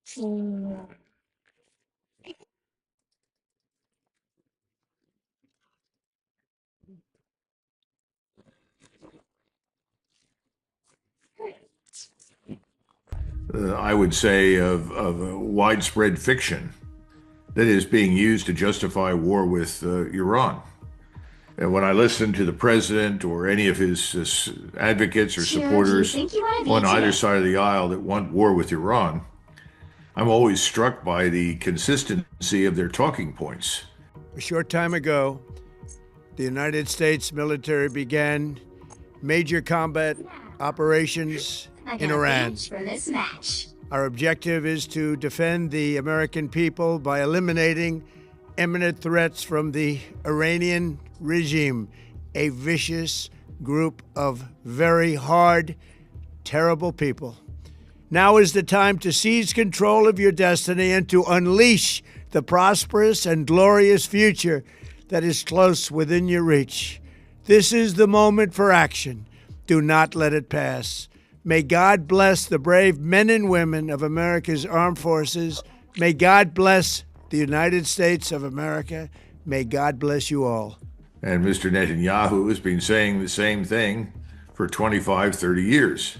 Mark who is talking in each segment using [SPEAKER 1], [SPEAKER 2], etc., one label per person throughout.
[SPEAKER 1] I would say, of a widespread fiction that is being used to justify war with Iran. And when I listen to the president or any of his advocates or supporters on either side of the aisle that want war with Iran, I'm always struck by the consistency of their talking points.
[SPEAKER 2] A short time ago, the United States military began major combat operations in Iran. Our objective is to defend the American people by eliminating imminent threats from the Iranian regime, a vicious group of very hard, terrible people. Now is the time to seize control of your destiny and to unleash the prosperous and glorious future that is close within your reach. This is the moment for action. Do not let it pass. May God bless the brave men and women of America's armed forces. May God bless the United States of America. May God bless you all.
[SPEAKER 1] And Mr. Netanyahu has been saying the same thing for 25, 30 years.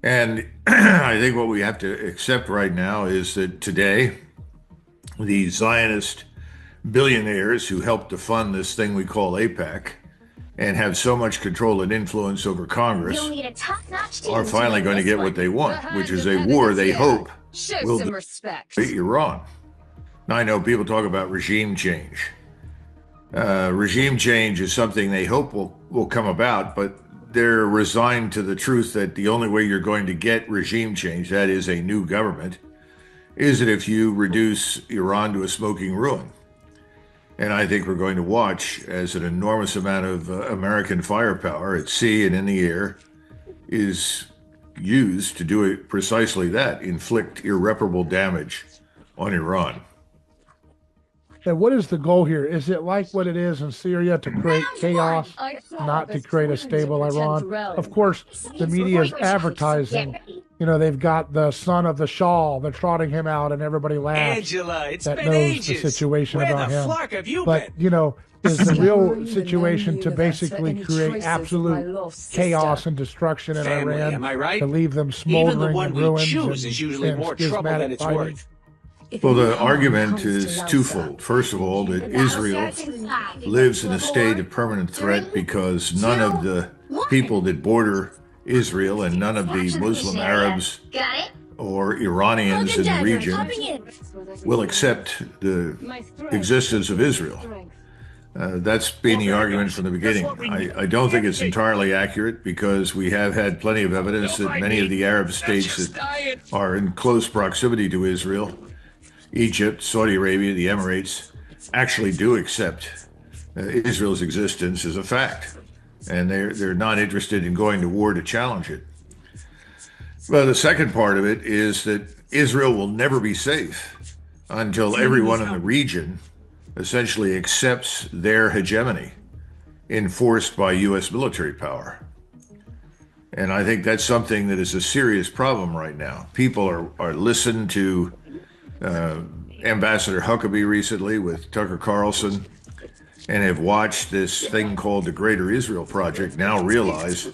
[SPEAKER 1] And I think what we have to accept right now is that today, the Zionist billionaires who helped to fund this thing we call AIPAC and have so much control and influence over Congress are finally going to get what they want, which is a war they hope will defeat Iran. Now, I know people talk about regime change. Regime change is something they hope will come about, but they're resigned to the truth that the only way you're going to get regime change, that is a new government, is that if you reduce Iran to a smoking ruin. And I think we're going to watch as an enormous amount of American firepower at sea and in the air is used to do it precisely that, inflict irreparable damage on Iran.
[SPEAKER 3] And what is the goal here? Is it like what it is in Syria to create chaos, not to create a stable Iran? Of course, the media is advertising. You know, they've got the son of the Shah. They're trotting him out, and everybody laughs.
[SPEAKER 4] Angela, it's
[SPEAKER 3] that
[SPEAKER 4] been
[SPEAKER 3] knows
[SPEAKER 4] ages.
[SPEAKER 3] the situation
[SPEAKER 4] Where
[SPEAKER 3] about
[SPEAKER 4] the
[SPEAKER 3] him.
[SPEAKER 4] fuck have you
[SPEAKER 3] But
[SPEAKER 4] been?
[SPEAKER 3] you know, is the real situation to basically create absolute chaos and destruction in
[SPEAKER 4] Family,
[SPEAKER 3] Iran,
[SPEAKER 4] am I right?
[SPEAKER 3] to leave them
[SPEAKER 4] Even the
[SPEAKER 3] smoldering
[SPEAKER 4] one
[SPEAKER 3] in
[SPEAKER 4] we
[SPEAKER 3] ruins
[SPEAKER 4] choose is usually
[SPEAKER 3] and
[SPEAKER 4] more trouble than
[SPEAKER 3] schismatic
[SPEAKER 4] it's
[SPEAKER 3] fighting?
[SPEAKER 4] worth.
[SPEAKER 1] Well, the argument is twofold. First of all, that Israel lives in a state of permanent threat because none of the people that border Israel and none of the Muslim Arabs or Iranians in the region will accept the existence of Israel. That's been the argument from the beginning. I don't think it's entirely accurate because we have had plenty of evidence that many of the Arab states that are in close proximity to Israel, Egypt, Saudi Arabia, the Emirates, actually do accept Israel's existence as a fact. And they're not interested in going to war to challenge it. Well, the second part of it is that Israel will never be safe until everyone in the region essentially accepts their hegemony enforced by U.S. military power. And I think that's something that is a serious problem right now. People are listened to Ambassador Huckabee recently with Tucker Carlson and have watched this thing called the Greater Israel Project now realize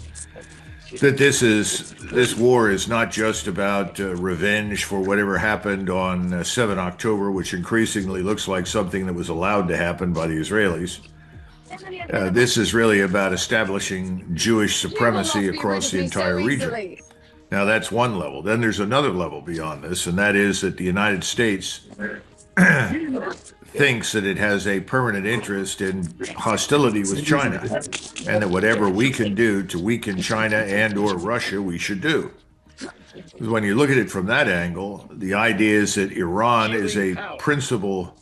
[SPEAKER 1] that this war is not just about revenge for whatever happened on 7 October, which increasingly looks like something that was allowed to happen by the Israelis. This is really about establishing Jewish supremacy across the entire region. Now, that's one level. Then there's another level beyond this, and that is that the United States thinks that it has a permanent interest in hostility with China, and that whatever we can do to weaken China and or Russia, we should do. When you look at it from that angle, the idea is that Iran is a principal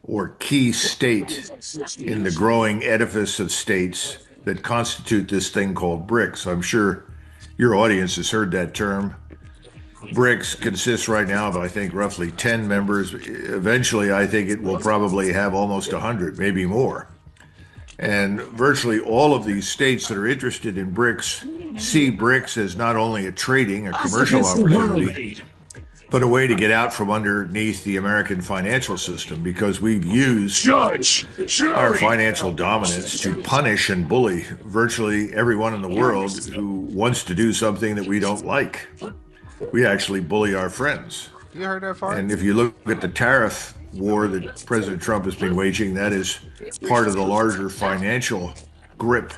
[SPEAKER 1] or key state in the growing edifice of states that constitute this thing called BRICS. I'm sure your audience has heard that term. BRICS consists right now of, I think, roughly 10 members. Eventually, I think it will probably have almost 100, maybe more. And virtually all of these states that are interested in BRICS see BRICS as not only a trading, a commercial opportunity, but a way to get out from underneath the American financial system, because we've used our financial dominance to punish and bully virtually everyone in the world who wants to do something that we don't like. We actually bully our friends.
[SPEAKER 4] You heard that far?
[SPEAKER 1] And if you look at the tariff war that President Trump has been waging, that is part of the larger financial grip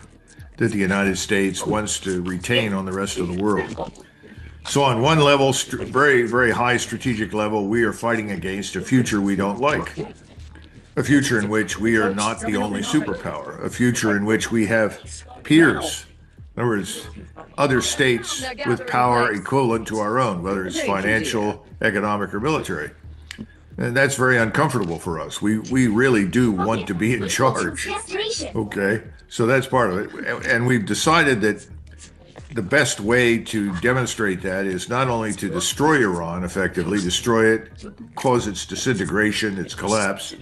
[SPEAKER 1] that the United States wants to retain on the rest of the world. So on one level, very, very high strategic level, we are fighting against a future we don't like. A future in which we are not the only superpower. A future in which we have peers. In other words, other states with power equivalent to our own, whether it's financial, economic, or military. And that's very uncomfortable for us. We really do want to be in charge. Okay, so that's part of it. And we've decided that the best way to demonstrate that is not only to destroy Iran effectively, destroy it, cause its disintegration, its collapse,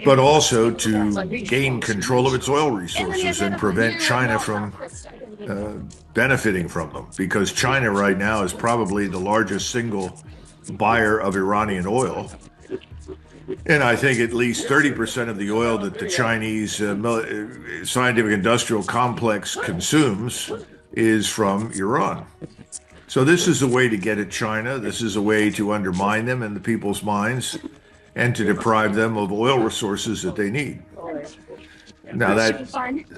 [SPEAKER 1] but also to gain control of its oil resources and prevent China from benefiting from them. Because China right now is probably the largest single buyer of Iranian oil. And I think at least 30% of the oil that the Chinese scientific industrial complex consumes is from Iran. So this is a way to get at China. This is a way to undermine them in the people's minds and to deprive them of oil resources that they need. Now, that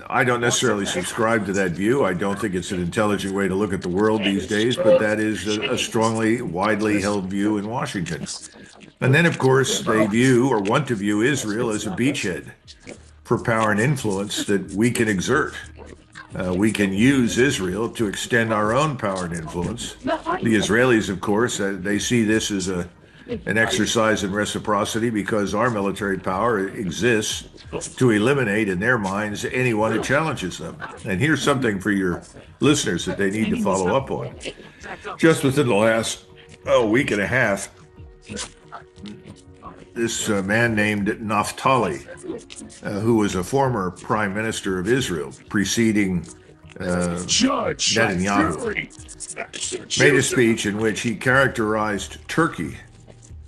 [SPEAKER 1] I don't necessarily subscribe to that view. I don't think it's an intelligent way to look at the world these days, but that is a strongly, widely held view in Washington. And then, of course, they view or want to view Israel as a beachhead for power and influence that we can exert. We can use Israel to extend our own power and influence. The Israelis, of course, they see this as an exercise in reciprocity because our military power exists to eliminate, in their minds, anyone who challenges them. And here's something for your listeners that they need to follow up on. Just within the last week and a half, this man named Naftali, who was a former prime minister of Israel preceding Netanyahu, made a speech in which he characterized Turkey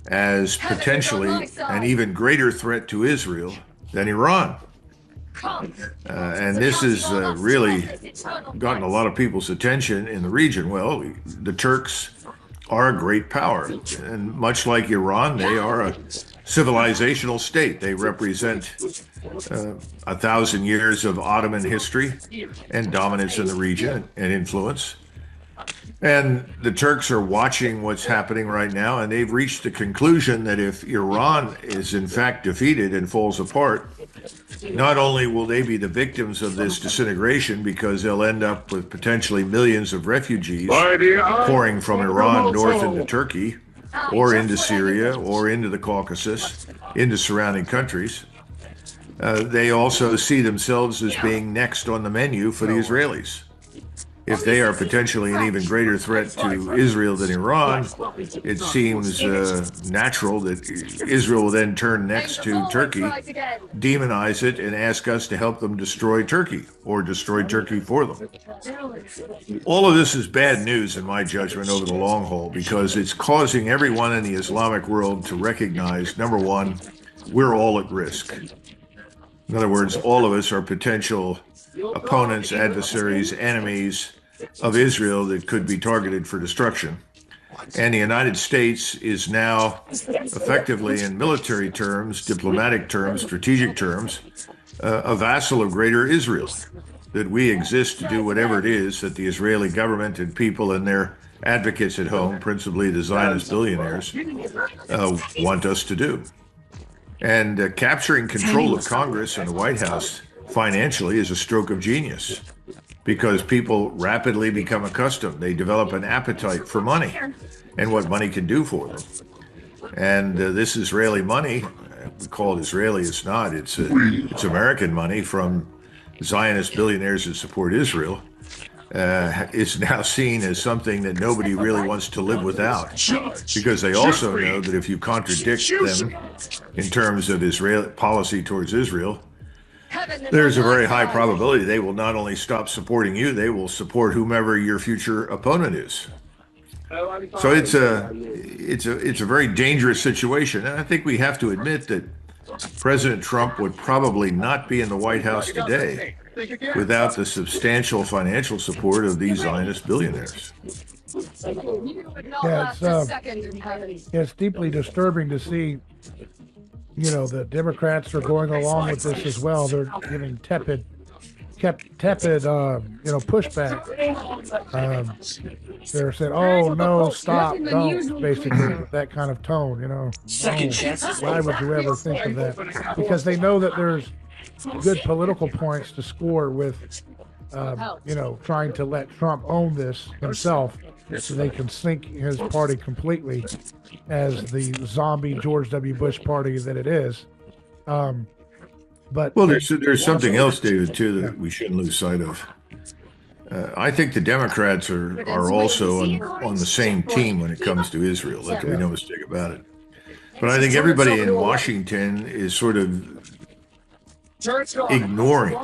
[SPEAKER 1] as potentially an even greater threat to Israel than Iran. And this has really gotten a lot of people's attention in the region. Well, the Turks are a great power, and much like Iran, they are a civilizational state. They represent 1,000 years of Ottoman history and dominance in the region and influence. And the Turks are watching what's happening right now, and they've reached the conclusion that if Iran is in fact defeated and falls apart, not only will they be the victims of this disintegration because they'll end up with potentially millions of refugees pouring from Iran north into Turkey or into Syria or into the Caucasus, into surrounding countries, they also see themselves as being next on the menu for the Israelis. If they are potentially an even greater threat to Israel than Iran, it seems natural that Israel will then turn next to Turkey, demonize it, and ask us to help them destroy Turkey or destroy Turkey for them. All of this is bad news, in my judgment, over the long haul, because it's causing everyone in the Islamic world to recognize, number one, we're all at risk. In other words, all of us are potential opponents, adversaries, enemies of Israel that could be targeted for destruction. And the United States is now effectively, in military terms, diplomatic terms, strategic terms, a vassal of greater Israel, that we exist to do whatever it is that the Israeli government and people and their advocates at home, principally the Zionist billionaires, want us to do. And capturing control of Congress and the White House financially is a stroke of genius, because people rapidly become accustomed. They develop an appetite for money and what money can do for them. And this Israeli money, we call it Israeli, it's not. It's American money from Zionist billionaires that support Israel, is now seen as something that nobody really wants to live without, because they also know that if you contradict them in terms of Israel policy towards Israel, there's a very high probability they will not only stop supporting you, they will support whomever your future opponent is. So it's a very dangerous situation. And I think we have to admit that President Trump would probably not be in the White House today without the substantial financial support of these Zionist billionaires.
[SPEAKER 3] Yeah, it's deeply disturbing to see, the Democrats are going along with this as well. They're giving tepid pushback. They're saying, "Oh no, stop, don't," basically that kind of tone. Why would you ever think of that? Because they know that there's good political points to score with, trying to let Trump own this himself, so they can sink his party completely as the zombie George W. Bush party that it is. But
[SPEAKER 1] there's something else, David, too, that we shouldn't lose sight of. I think the Democrats are also on the same team when it comes to Israel. Let there be no mistake about it. But I think everybody in Washington is sort of ignoring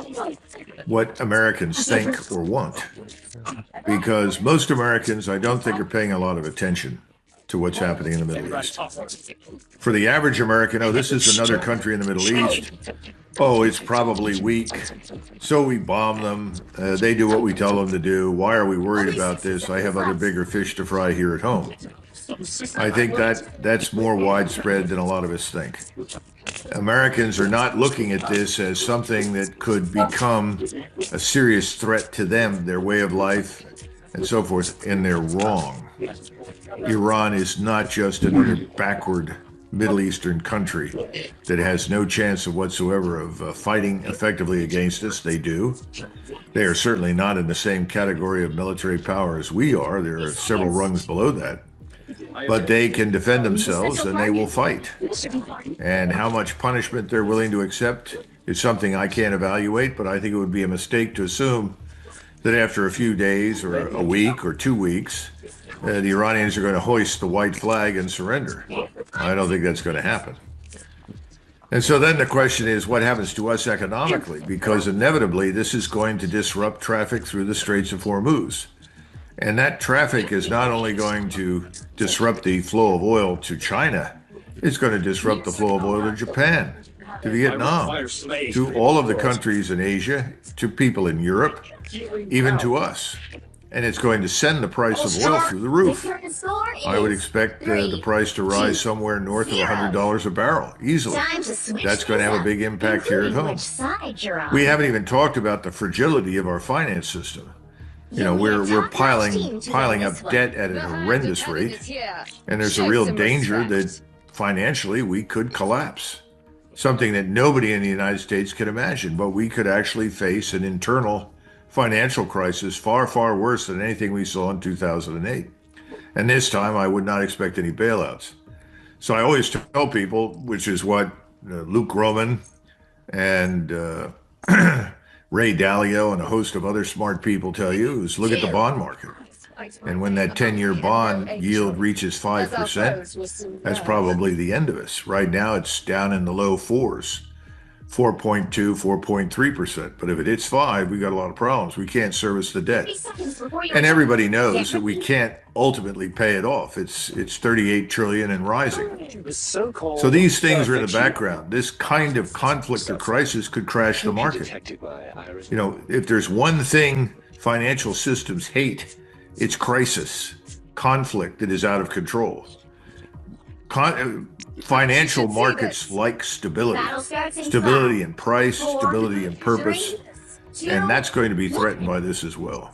[SPEAKER 1] what Americans think or want, because most Americans, I don't think, are paying a lot of attention to what's happening in the Middle East. For the average American, oh, this is another country in the Middle East. Oh, it's probably weak, so we bomb them. They do what we tell them to do. Why are we worried about this? I have other bigger fish to fry here at home. I think that's more widespread than a lot of us think. Americans are not looking at this as something that could become a serious threat to them, their way of life, and so forth, and they're wrong. Iran is not just another backward Middle Eastern country that has no chance whatsoever of fighting effectively against us. They do. They are certainly not in the same category of military power as we are. There are several rungs below that. But they can defend themselves and they will fight. And how much punishment they're willing to accept is something I can't evaluate, but I think it would be a mistake to assume that after a few days or a week or 2 weeks, the Iranians are going to hoist the white flag and surrender. I don't think that's going to happen. And so then the question is, what happens to us economically? Because inevitably, this is going to disrupt traffic through the Straits of Hormuz. And that traffic is not only going to disrupt the flow of oil to China, it's going to disrupt the flow of oil to Japan, to Vietnam, to all of the countries in Asia, to people in Europe, even to us. And it's going to send the price of oil through the roof. I would expect the price to rise somewhere north of $100 a barrel, easily. That's going to have a big impact here at home. We haven't even talked about the fragility of our finance system. We're piling up debt at a horrendous rate, and there's a real danger that financially we could collapse. Something that nobody in the United States can imagine, but we could actually face an internal financial crisis far, far worse than anything we saw in 2008. And this time I would not expect any bailouts. So I always tell people, which is what Luke Gromen and Ray Dalio and a host of other smart people tell you, is look at the bond market. And when that 10-year bond yield reaches 5%, that's probably the end of us. Right now, it's down in the low fours, 4.2, 4.3%. But if it hits 5, we got a lot of problems. We can't service the debt. And everybody knows that we can't ultimately pay it off. It's 38 trillion and rising. So these things are in the background. This kind of conflict or crisis could crash the market. If there's one thing financial systems hate, it's crisis, conflict that is out of control. Financial markets like stability in price, stability in purpose, and that's going to be threatened by this as well.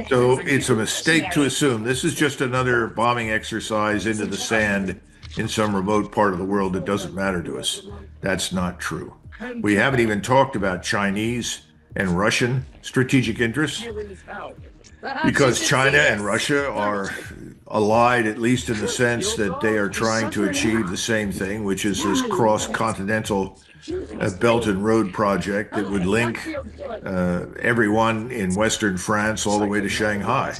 [SPEAKER 1] So it's a mistake to assume this is just another bombing exercise into the sand in some remote part of the world that doesn't matter to us. That's not true. We haven't even talked about Chinese and Russian strategic interests, because China and Russia are allied, at least in the sense that they are trying to achieve the same thing, which is this cross-continental Belt and Road project that would link everyone in Western France all the way to Shanghai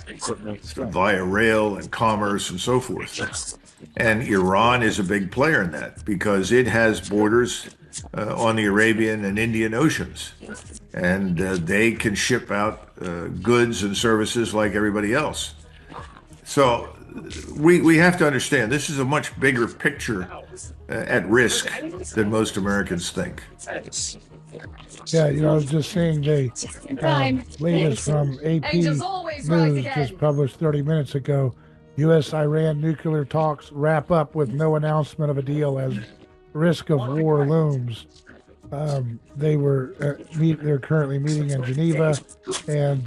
[SPEAKER 1] via rail and commerce and so forth. And Iran is a big player in that because it has borders on the Arabian and Indian Oceans. And they can ship out goods and services like everybody else. So we have to understand this is a much bigger picture at risk than most Americans think.
[SPEAKER 3] Yeah, I was just seeing the latest from AP News just published 30 minutes ago. U.S.-Iran nuclear talks wrap up with no announcement of a deal as risk of war looms. They're currently meeting in Geneva, and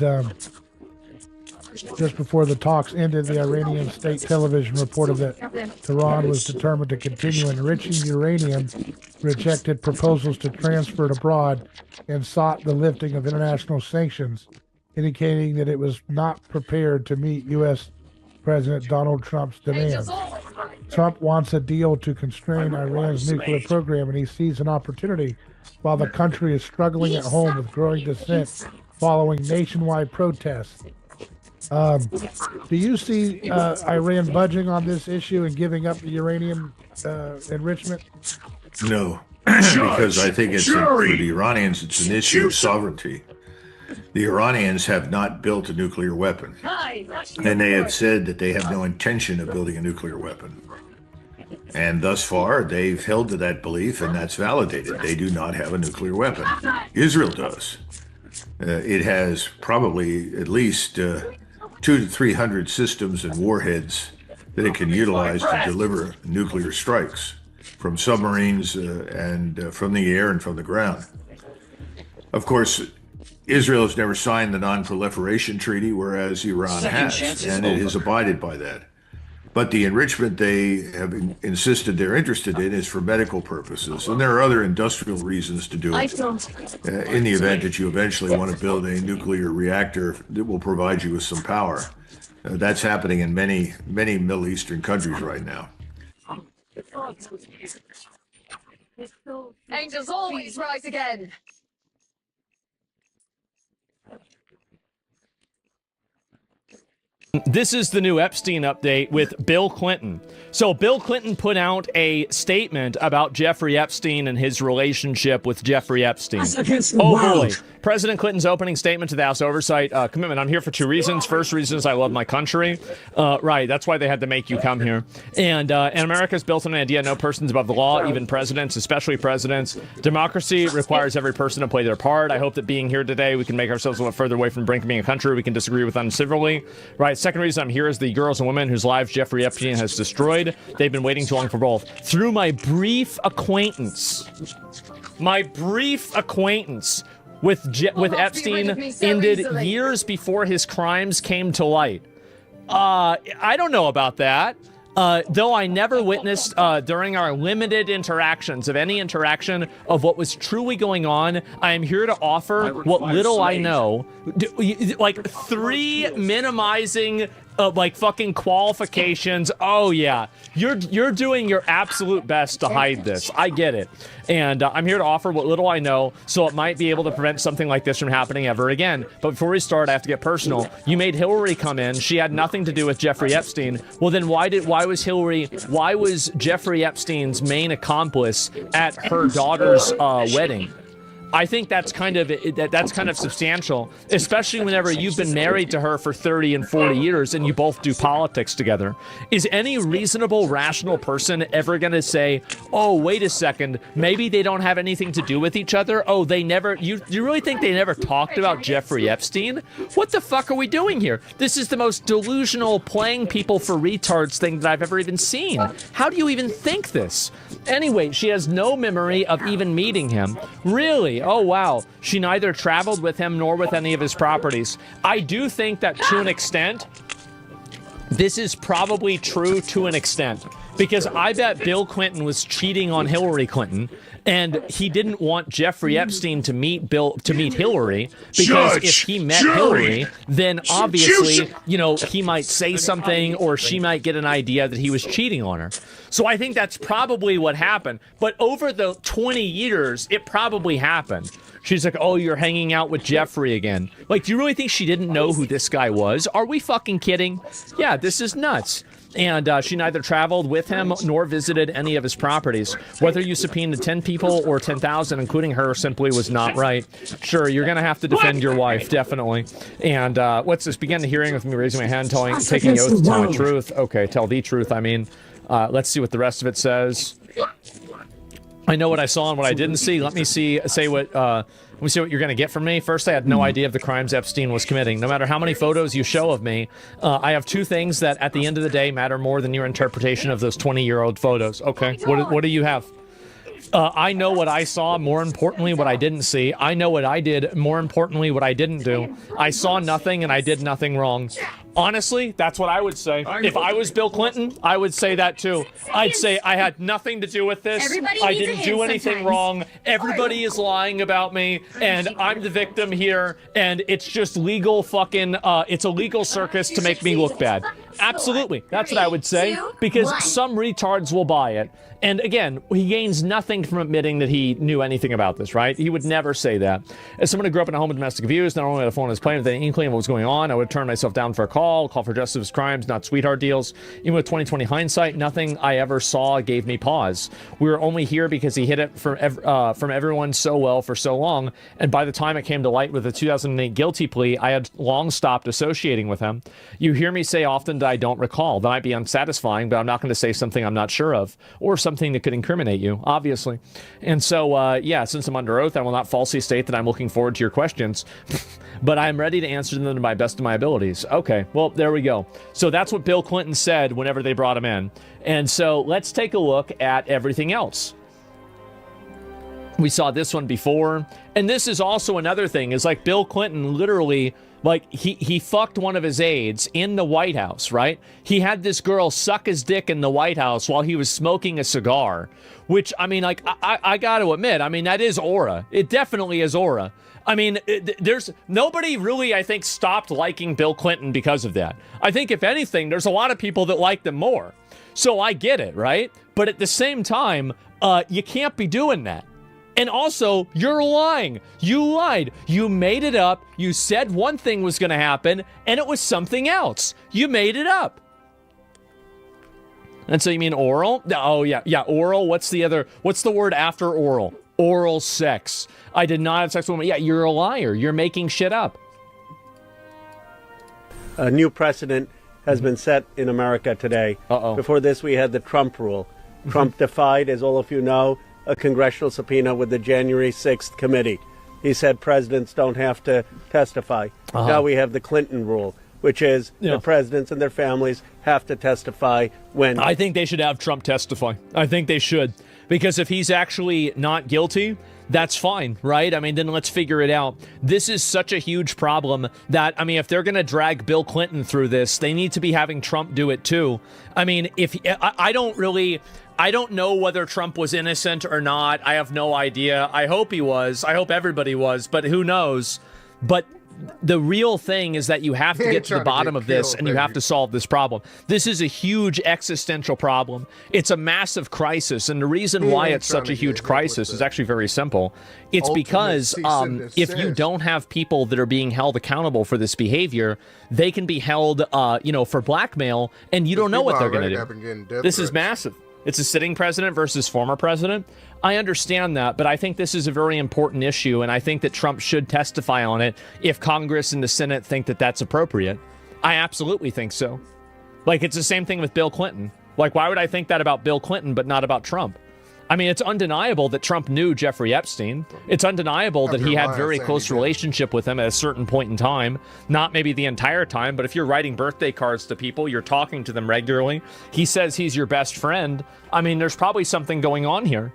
[SPEAKER 3] just before the talks ended, the Iranian state television reported that Tehran was determined to continue enriching uranium, rejected proposals to transfer it abroad, and sought the lifting of international sanctions, indicating that it was not prepared to meet U.S. President Donald Trump's demands. Trump wants a deal to constrain Iran's nuclear program, and he sees an opportunity while the country is struggling at home with growing dissent following nationwide protests. Do you see Iran budging on this issue and giving up the uranium enrichment?
[SPEAKER 1] No, because I think for the Iranians, it's an issue of sovereignty. The Iranians have not built a nuclear weapon, and they have said that they have no intention of building a nuclear weapon. And thus far, they've held to that belief, and that's validated. They do not have a nuclear weapon. Israel does. It has probably at least 200 to 300 systems and warheads that it can utilize to deliver nuclear strikes from submarines and from the air and from the ground. Of course, Israel has never signed the Non-Proliferation Treaty, whereas Iran has, and it has abided by that. But the enrichment they have insisted they're interested in is for medical purposes, and there are other industrial reasons to do it. In the event that you eventually want to build a nuclear reactor that will provide you with some power. That's happening in many, many Middle Eastern countries right now.
[SPEAKER 4] Angels always rise again.
[SPEAKER 5] This is the new Epstein update with Bill Clinton. So Bill Clinton put out a statement about Jeffrey Epstein and his relationship with Jeffrey Epstein. Oh boy. President Clinton's opening statement to the House Oversight Commitment. I'm here for two reasons. First reason is I love my country. Right, that's why they had to make you come here. And America's built on an idea no person's above the law, even presidents, especially presidents. Democracy requires every person to play their part. I hope that being here today, we can make ourselves a little further away from the brink of being a country we can disagree with uncivilly. Right, second reason I'm here is the girls and women whose lives Jeffrey Epstein has destroyed. They've been waiting too long for both. Through my brief acquaintance with Epstein ended years before his crimes came to light. I don't know about that. Though I never witnessed during our limited interactions of any interaction of what was truly going on, I am here to offer what little I know. Like 3 minimizing like fucking qualifications. Oh yeah, you're doing your absolute best to hide this. I get it. And I'm here to offer what little I know, so it might be able to prevent something like this from happening ever again. But before we start, I have to get personal. You made Hillary come in. She had nothing to do with Jeffrey Epstein. Well, then why was Jeffrey Epstein's main accomplice at her daughter's wedding? I think that's kind of substantial, especially whenever you've been married to her for 30 and 40 years and you both do politics together. Is any reasonable, rational person ever going to say, oh, wait a second, maybe they don't have anything to do with each other? Oh, they never, you really think they never talked about Jeffrey Epstein? What the fuck are we doing here? This is the most delusional playing people for retards thing that I've ever even seen. How do you even think this? Anyway, she has no memory of even meeting him. Really? Oh, wow. She neither traveled with him nor with any of his properties. I do think that to an extent, this is probably true to an extent, because I bet Bill Clinton was cheating on Hillary Clinton, and he didn't want Jeffrey Epstein to meet Hillary, because if he met Hillary, then obviously, he might say something, or she might get an idea that he was cheating on her. So I think that's probably what happened. But over the 20 years, it probably happened. She's like, oh, you're hanging out with Jeffrey again. Like, do you really think she didn't know who this guy was? Are we fucking kidding? Yeah, this is nuts. And she neither traveled with him nor visited any of his properties. Whether you subpoenaed 10 people or 10,000, including her, simply was not right. Sure, you're going to have to defend your wife, definitely. And let's just begin the hearing with me raising my hand, taking the oath to tell the truth. Okay, tell the truth, I mean. Let's see what the rest of it says. I know what I saw and what I didn't see. Let me see what you're going to get from me. First, I had no idea of the crimes Epstein was committing. No matter how many photos you show of me, I have two things that at the end of the day matter more than your interpretation of those 20-year-old photos. Okay, what do you have? I know what I saw, more importantly, what I didn't see. I know what I did, more importantly, what I didn't do. I saw nothing and I did nothing wrong. Honestly, that's what I would say. If I was Bill Clinton, I would say that too. I'd say I had nothing to do with this. I didn't do anything wrong. Everybody is lying about me, and I'm the victim here, and it's just legal fucking, it's a legal circus to make me look bad. Absolutely. That's what I would say, because some retards will buy it. And again, he gains nothing from admitting that he knew anything about this, right? He would never say that. As someone who grew up in a home of domestic abuse, not only had a phone on his plane with any inkling of what was going on, I would turn myself down for a call for justice of his crimes, not sweetheart deals. Even with 2020 hindsight, nothing I ever saw gave me pause. We were only here because he hid it from everyone so well for so long, and by the time it came to light with the 2008 guilty plea, I had long stopped associating with him. You hear me say often that I don't recall. That might be unsatisfying, but I'm not going to say something I'm not sure of, or something that could incriminate you, obviously. And so, yeah, since I'm under oath, I will not falsely state that I'm looking forward to your questions, but I'm ready to answer them to my best of my abilities. Okay, well, there we go. So that's what Bill Clinton said whenever they brought him in. And so let's take a look at everything else. We saw this one before, and this is also another thing, is like Bill Clinton literally, like, he fucked one of his aides in the White House, right? He had this girl suck his dick in the White House while he was smoking a cigar, which, I mean, like, I got to admit, I mean, that is aura. It definitely is aura. I mean, there's nobody really, I think, stopped liking Bill Clinton because of that. I think, if anything, there's a lot of people that liked him more. So I get it, right? But at the same time, you can't be doing that. And also, you're lying. You lied. You made it up. You said one thing was going to happen, and it was something else. You made it up. And so you mean oral? Oh, yeah. Yeah, oral. What's the word after oral? Oral sex. I did not have sex with a woman. Yeah, you're a liar. You're making shit up.
[SPEAKER 6] A new precedent has been set in America today. Before this, we had the Trump rule. Trump defied, as all of you know, a congressional subpoena with the January 6th committee. He said presidents don't have to testify. Now we have the Clinton rule, which is the presidents and their families have to testify when...
[SPEAKER 5] I think they should have Trump testify. I think they should. Because if he's actually not guilty, that's fine, right? I mean, then let's figure it out. This is such a huge problem that, I mean, if they're going to drag Bill Clinton through this, they need to be having Trump do it too. I mean, I don't know whether Trump was innocent or not. I have no idea. I hope he was. I hope everybody was, but who knows? But the real thing is that you have to get to the bottom of this, and you have to solve this problem. This is a huge existential problem. It's a massive crisis, and the reason why it's such a huge crisis is actually very simple. It's because if you don't have people that are being held accountable for this behavior, they can be held, for blackmail, and you don't know what they're going to do. This is massive. It's a sitting president versus former president. I understand that, but I think this is a very important issue, and I think that Trump should testify on it if Congress and the Senate think that that's appropriate. I absolutely think so. Like, it's the same thing with Bill Clinton. Like, why would I think that about Bill Clinton but not about Trump? I mean, it's undeniable that Trump knew Jeffrey Epstein. It's undeniable that he had very close relationship with him at a certain point in time. Not maybe the entire time, but if you're writing birthday cards to people, you're talking to them regularly. He says he's your best friend. I mean, there's probably something going on here.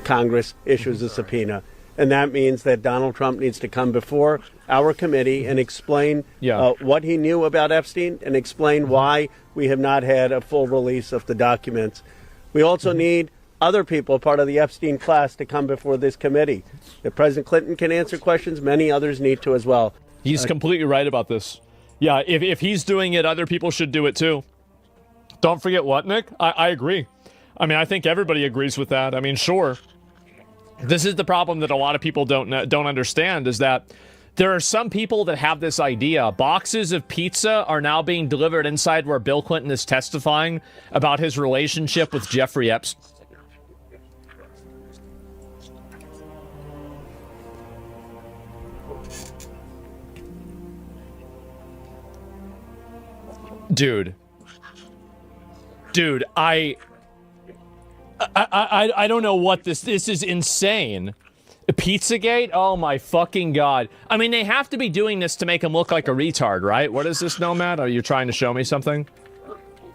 [SPEAKER 6] Congress issues a subpoena. And that means that Donald Trump needs to come before our committee and explain what he knew about Epstein and explain why we have not had a full release of the documents. We also need other people, part of the Epstein class, to come before this committee. If President Clinton can answer questions, many others need to as well.
[SPEAKER 5] He's completely right about this. Yeah, if he's doing it, other people should do it too. Don't forget what, Nick? I agree. I mean, I think everybody agrees with that. I mean, sure. This is the problem that a lot of people don't understand, is that There are some people that have this idea. Boxes of pizza are now being delivered inside where Bill Clinton is testifying about his relationship with Jeffrey Epstein. Dude, I don't know what this is insane. Pizzagate? Oh my fucking god. I mean, they have to be doing this to make him look like a retard, right? What is this, Nomad? Are you trying to show me something?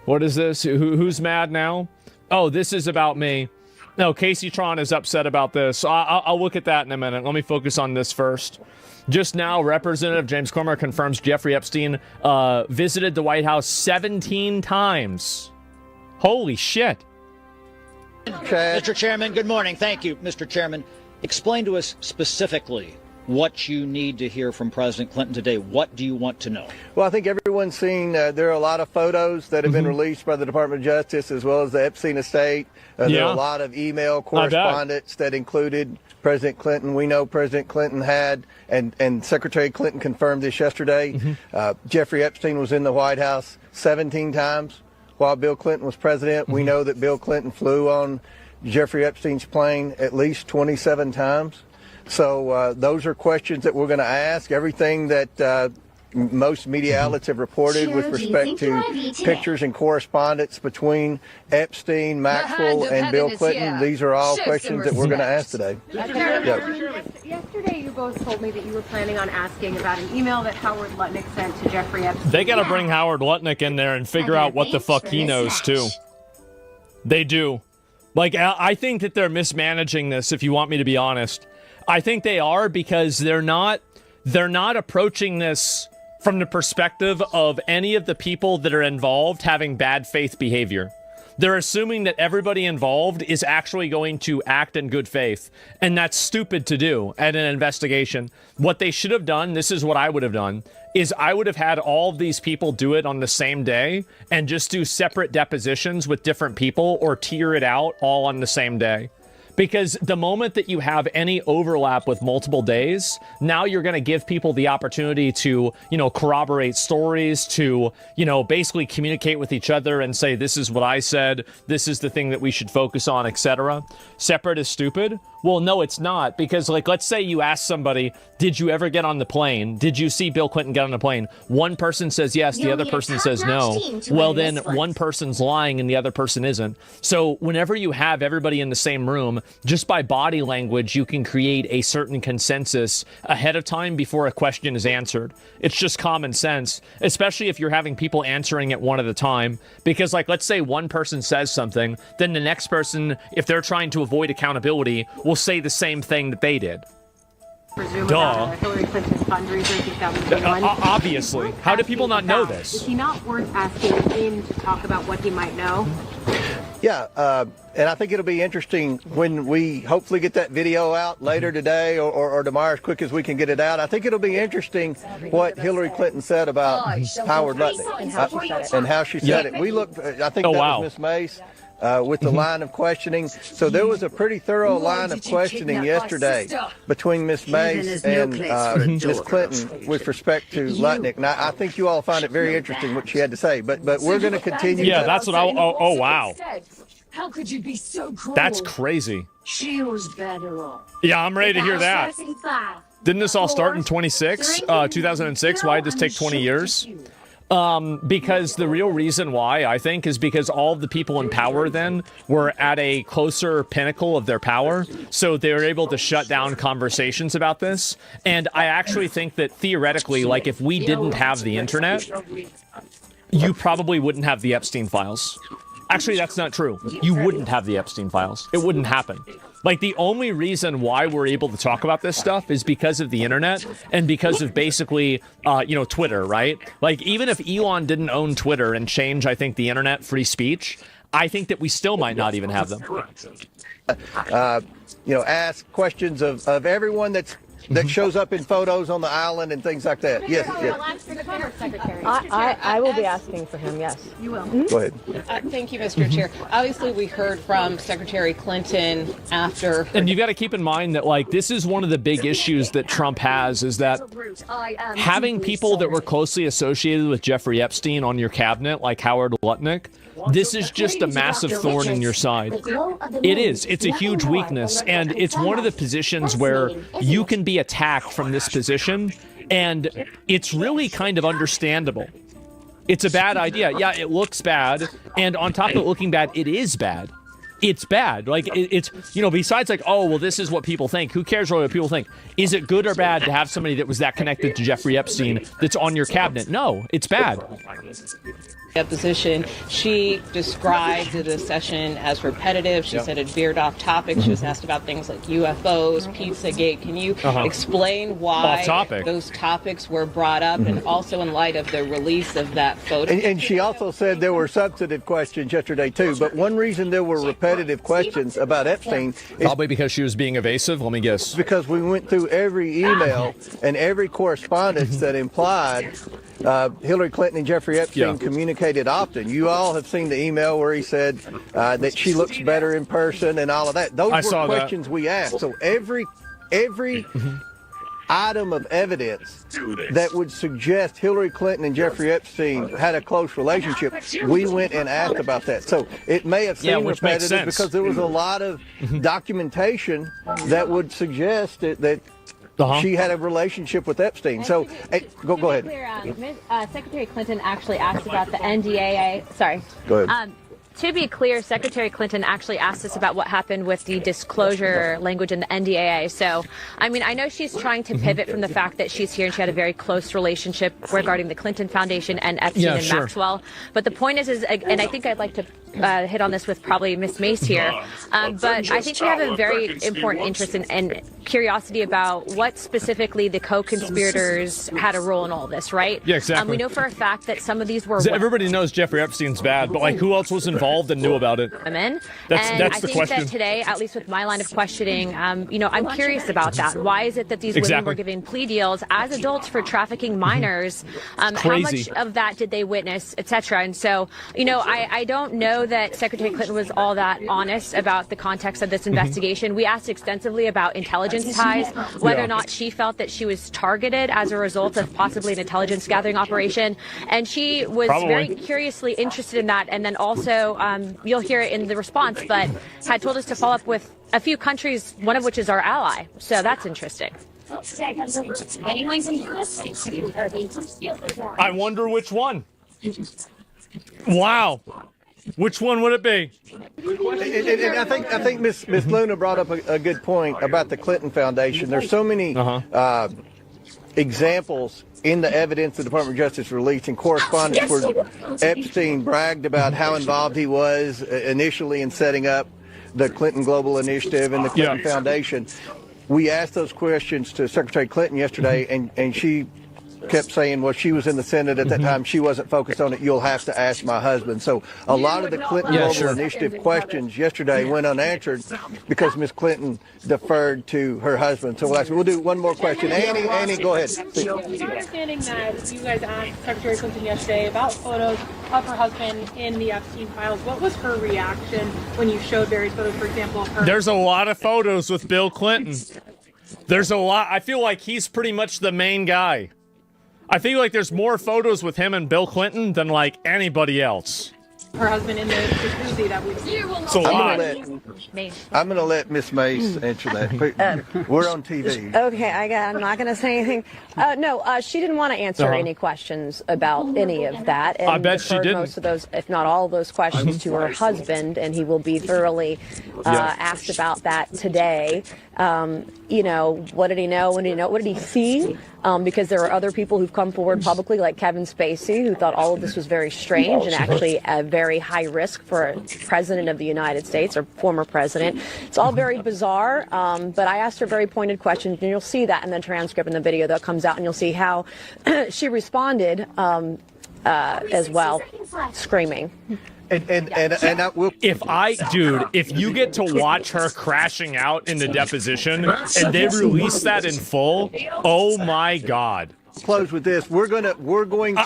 [SPEAKER 5] What is this? Who's mad now? Oh, this is about me. No, Casey Tron is upset about this. I'll look at that in a minute. Let me focus on this first. Just now, Representative James Comer confirms Jeffrey Epstein visited the White House 17 times. Holy shit.
[SPEAKER 7] Mr. Chairman, good morning. Thank you, Mr. Chairman. Explain to us specifically what you need to hear from President Clinton today. What do you want to know?
[SPEAKER 8] Well, I think everyone's seen there are a lot of photos that have been released by the Department of Justice as well as the Epstein estate. There are a lot of email correspondence that included President Clinton. We know President Clinton had, and Secretary Clinton confirmed this yesterday, Jeffrey Epstein was in the White House 17 times while Bill Clinton was president. We know that Bill Clinton flew on Jeffrey Epstein's plane at least 27 times. So those are questions that we're going to ask. Everything that most media outlets have reported with respect to pictures and correspondence between Epstein, Maxwell, and Bill Clinton. These are all questions that we're going to ask today.
[SPEAKER 9] Yesterday, you both told me that you were planning on asking about an email that Howard Lutnick sent to Jeffrey Epstein.
[SPEAKER 5] They got to bring Howard Lutnick in there and figure out what the fuck he knows, too. They do. Like, I think that they're mismanaging this, if you want me to be honest. I think they are because they're not approaching this from the perspective of any of the people that are involved having bad faith behavior. They're assuming that everybody involved is actually going to act in good faith. And that's stupid to do at an investigation. What they should have done, this is what I would have done, is I would have had all of these people do it on the same day and just do separate depositions with different people or tier it out all on the same day. Because the moment that you have any overlap with multiple days, now you're going to give people the opportunity to, corroborate stories, to, basically communicate with each other and say, this is what I said, this is the thing that we should focus on, etc. Separate is stupid. Well, no, it's not. Because, let's say you ask somebody, did you ever get on the plane? Did you see Bill Clinton get on the plane? One person says yes, the other person says no. Well, then one person's lying and the other person isn't. So whenever you have everybody in the same room, just by body language, you can create a certain consensus ahead of time before a question is answered. It's just common sense, especially if you're having people answering it one at a time. Because, let's say one person says something, then the next person, if they're trying to avoid accountability, will say the same thing that they did. Duh.
[SPEAKER 9] Hillary Clinton's fundraiser in 2021.
[SPEAKER 5] Obviously. How do people not know this?
[SPEAKER 9] Is he not worth asking him to talk about what he might know?
[SPEAKER 8] Yeah, and I think it'll be interesting when we hopefully get that video out later today or tomorrow as quick as we can get it out. I think it'll be interesting what Hillary Clinton said about Howard Lutnick and how she said it. We looked, I think that was Miss Mace. With the line of questioning. So there was a pretty thorough line of questioning yesterday between Miss Mace and Miss Clinton with respect to Lutnick. And I think you all find it very interesting what she had to say. But we're going to continue.
[SPEAKER 5] Yeah, that's what oh, wow.
[SPEAKER 4] How could you be so cruel?
[SPEAKER 5] That's crazy.
[SPEAKER 4] She was better off.
[SPEAKER 5] Yeah, I'm ready to hear that. Didn't this all start in 2006? Why did this take 20 years? Because the real reason why, I think, is because all of the people in power then were at a closer pinnacle of their power. So they were able to shut down conversations about this. And I actually think that theoretically, if we didn't have the internet, you probably wouldn't have the Epstein files. Actually, that's not true. You wouldn't have the Epstein files. It wouldn't happen. The only reason why we're able to talk about this stuff is because of the internet and because of basically, Twitter, right? Even if Elon didn't own Twitter and change, I think, the internet free speech, I think that we still might not even have them.
[SPEAKER 8] Ask questions of everyone that's that shows up in photos on the island and things like that. Yes.
[SPEAKER 9] I will be asking for him, yes. You will.
[SPEAKER 8] Go ahead.
[SPEAKER 10] Thank you, Mr. Chair. Obviously, we heard from Secretary Clinton after.
[SPEAKER 5] And you got to keep in mind that, like, this is one of the big issues that Trump has, is that having people that were closely associated with Jeffrey Epstein on your cabinet, like Howard Lutnick, this is just a massive thorn in your side. It is. It's a huge weakness. And it's one of the positions where you can be attacked from this position. And it's really kind of understandable. It's a bad idea. Yeah, it looks bad. And on top of it looking bad, it is bad. It's bad. Like, it's, you know, besides like, oh, well, this is what people think. Who cares really what people think? Is it good or bad to have somebody that was that connected to Jeffrey Epstein that's on your cabinet? No, it's bad.
[SPEAKER 10] Position. She described the session as repetitive. She said it veered off topic. She was asked about things like UFOs, Pizzagate. Can you explain why those topics were brought up, and also in light of the release of that photo?
[SPEAKER 8] And she also said there were substantive questions yesterday too. But one reason there were repetitive questions about Epstein is
[SPEAKER 5] probably because she was being evasive. Let me guess.
[SPEAKER 8] Because we went through every email and every correspondence that implied Hillary Clinton and Jeffrey Epstein communicated often. You all have seen the email where he said that she looks better in person and all of that. Those were questions we asked. So every item of evidence that would suggest Hillary Clinton and Jeffrey Epstein had a close relationship, we went and asked about that. So it may have seemed repetitive because there was a lot of documentation that would suggest that she had a relationship with Epstein. So, go ahead.
[SPEAKER 9] Secretary Clinton actually asked about the NDAA. Sorry.
[SPEAKER 8] Go ahead.
[SPEAKER 9] To be clear, Secretary Clinton actually asked us about what happened with the disclosure language in the NDAA. So, I mean, I know she's trying to pivot from the fact that she's here and she had a very close relationship regarding the Clinton Foundation and Epstein and Maxwell. But the point is, and I think I'd like to hit on this with probably Ms. Mace here, but I think we have a very important interest and curiosity about what specifically the co-conspirators had a role in all this, right?
[SPEAKER 5] Yeah, exactly.
[SPEAKER 9] We know for a fact that some of these were...
[SPEAKER 5] Everybody knows Jeffrey Epstein's bad, but like, who else was involved and knew about it?
[SPEAKER 9] Women.
[SPEAKER 5] That's the
[SPEAKER 9] I think that today, at least with my line of questioning, you know, I'm curious about that. Why is it that these women were given plea deals as adults for trafficking minors? How much of that did they witness, etc.? And so, you know, I don't know that Secretary Clinton was all that honest about the context of this investigation. We asked extensively about intelligence ties, whether or not she felt that she was targeted as a result of possibly an intelligence gathering operation. And she was very curiously interested in that. And then also, you'll hear it in the response, but had told us to follow up with a few countries, one of which is our ally. So that's interesting.
[SPEAKER 5] I wonder which one. Wow. Which one would it be?
[SPEAKER 8] And I think Miss Luna brought up a good point about the Clinton Foundation. There's so many examples in the evidence the Department of Justice released in correspondence where Epstein bragged about how involved he was initially in setting up the Clinton Global Initiative and the Clinton Foundation. We asked those questions to Secretary Clinton yesterday, and she kept saying, well, she was in the Senate at that time. She wasn't focused on it. You'll have to ask my husband. So a lot of the Clinton Global Initiative questions yesterday went unanswered because Ms. Clinton deferred to her husband. So we'll do one more question. Annie, go ahead.
[SPEAKER 11] It's my understanding that you guys asked Secretary Clinton yesterday about photos of her husband in the Epstein files. What was her reaction when you showed various photos, for example, of her?
[SPEAKER 5] There's a lot of photos with Bill Clinton. There's a lot. I feel like he's pretty much the main guy. I feel like there's more photos with him and Bill Clinton than like anybody else.
[SPEAKER 11] Her husband in the jacuzzi that we see.
[SPEAKER 5] It's a lot.
[SPEAKER 8] I'm going to let Miss Mace answer that. We're on TV.
[SPEAKER 12] Okay, I'm not going to say anything. No, she didn't want to answer any questions about any of that. And
[SPEAKER 5] I bet she didn't.
[SPEAKER 12] Most of those, if not all of those questions, to her husband, and he will be thoroughly asked about that today. You know, what did he know? What did he see? Because there are other people who've come forward publicly, like Kevin Spacey, who thought all of this was very strange and actually very high risk for a president of the United States or former president. It's all very bizarre, but I asked her very pointed questions, and you'll see that in the transcript and the video that comes out, and you'll see how she responded as well, screaming.
[SPEAKER 5] If you get to watch her crashing out in the deposition and they release that in full, oh my God.
[SPEAKER 8] Close with this. We're going to.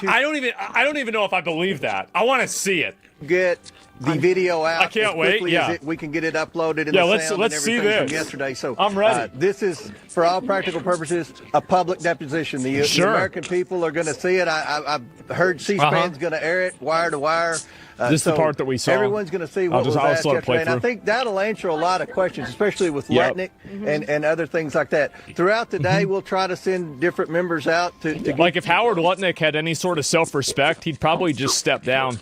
[SPEAKER 5] I don't even know if I believe that. I want to see it.
[SPEAKER 8] Get the video out.
[SPEAKER 5] I can't wait. Yeah,
[SPEAKER 8] we can get it uploaded. And
[SPEAKER 5] let's see this
[SPEAKER 8] from yesterday. So
[SPEAKER 5] I'm ready.
[SPEAKER 8] This is, for all practical purposes, a public deposition. The American people are going to see it. I've heard C-SPAN's going to air it wire to wire.
[SPEAKER 5] This is the part that we saw.
[SPEAKER 8] Everyone's going to see what was asked yesterday, and I think that'll answer a lot of questions, especially with Lutnick and other things like that. Throughout the day, we'll try to send different members out to
[SPEAKER 5] like if Howard Lutnick had any sort of self-respect, he'd probably just step down.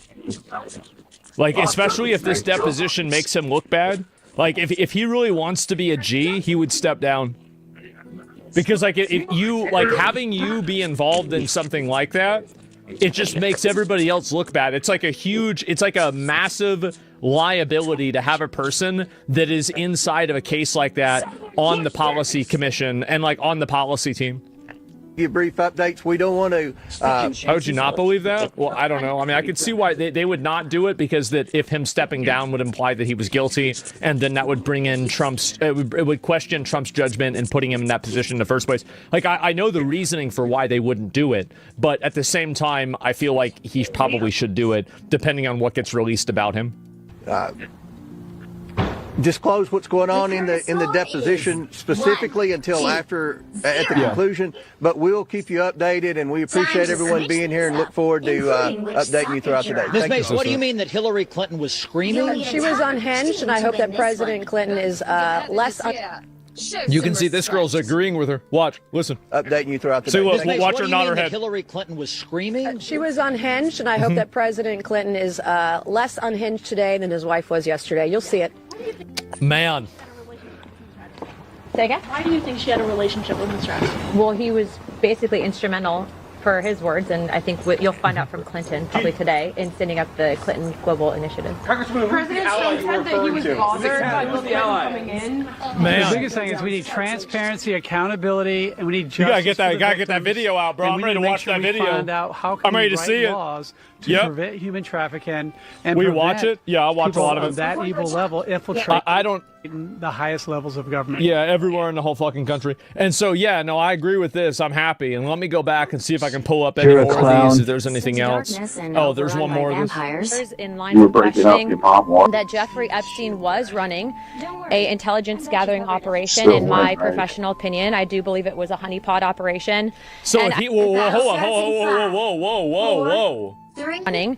[SPEAKER 5] Like, especially if this deposition makes him look bad. Like, if he really wants to be a G, he would step down. Because, like, if you, like, having you be involved in something like that, it just makes everybody else look bad. It's like a massive liability to have a person that is inside of a case like that on the policy commission and, like, on the policy team.
[SPEAKER 8] Give brief updates. We don't want to.
[SPEAKER 5] How would you not believe that? Well, I don't know. I mean, I could see why they would not do it, because that if him stepping down would imply that he was guilty, and then that would bring in Trump's. It would question Trump's judgment in putting him in that position in the first place. Like, I know the reasoning for why they wouldn't do it, but at the same time, I feel like he probably should do it, depending on what gets released about him.
[SPEAKER 8] Disclose what's going on in the deposition specifically until after at the conclusion, but we'll keep you updated, and we appreciate everyone being here and look forward to updating you throughout the day.
[SPEAKER 7] Ms. Mace, what do you mean that Hillary Clinton was screaming?
[SPEAKER 12] She was unhinged, and I hope that President Clinton is less.
[SPEAKER 5] You can see this girl's agreeing with her. Watch, listen.
[SPEAKER 8] Updating you throughout the day.
[SPEAKER 5] See, watch her nod her head.
[SPEAKER 7] Hillary Clinton was screaming?
[SPEAKER 12] She was unhinged, and I hope that President Clinton is less unhinged today than his wife was yesterday. You'll see it.
[SPEAKER 5] Man.
[SPEAKER 12] Say again?
[SPEAKER 11] Why do you think she had a relationship with Mr. Epstein?
[SPEAKER 9] Well, he was basically instrumental, per his words, and I think you'll find out from Clinton probably today in sending up the Clinton Global Initiative.
[SPEAKER 11] President Trump said that he was bothered by Bill Clinton coming in.
[SPEAKER 13] Man. The biggest thing is we need transparency, accountability, and we need justice.
[SPEAKER 5] You gotta get that video out, bro. I'm ready to watch that video.
[SPEAKER 13] Find out how can
[SPEAKER 5] I'm ready to see it.
[SPEAKER 13] Laws to prevent human trafficking and
[SPEAKER 5] we watch it. Yeah, I'll watch a lot of it.
[SPEAKER 13] That evil level infiltrate.
[SPEAKER 5] I don't.
[SPEAKER 13] The highest levels of government.
[SPEAKER 5] Yeah, everywhere in the whole fucking country. And so, yeah, no, I agree with this. I'm happy. And let me go back and see if I can pull up any more of these, if there's anything else. Oh, there's one more of this.
[SPEAKER 9] In lines of questioning that Jeffrey Epstein was running a intelligence gathering operation. In my professional opinion, I do believe it was a honeypot operation.
[SPEAKER 5] So hold on, whoa.
[SPEAKER 9] Running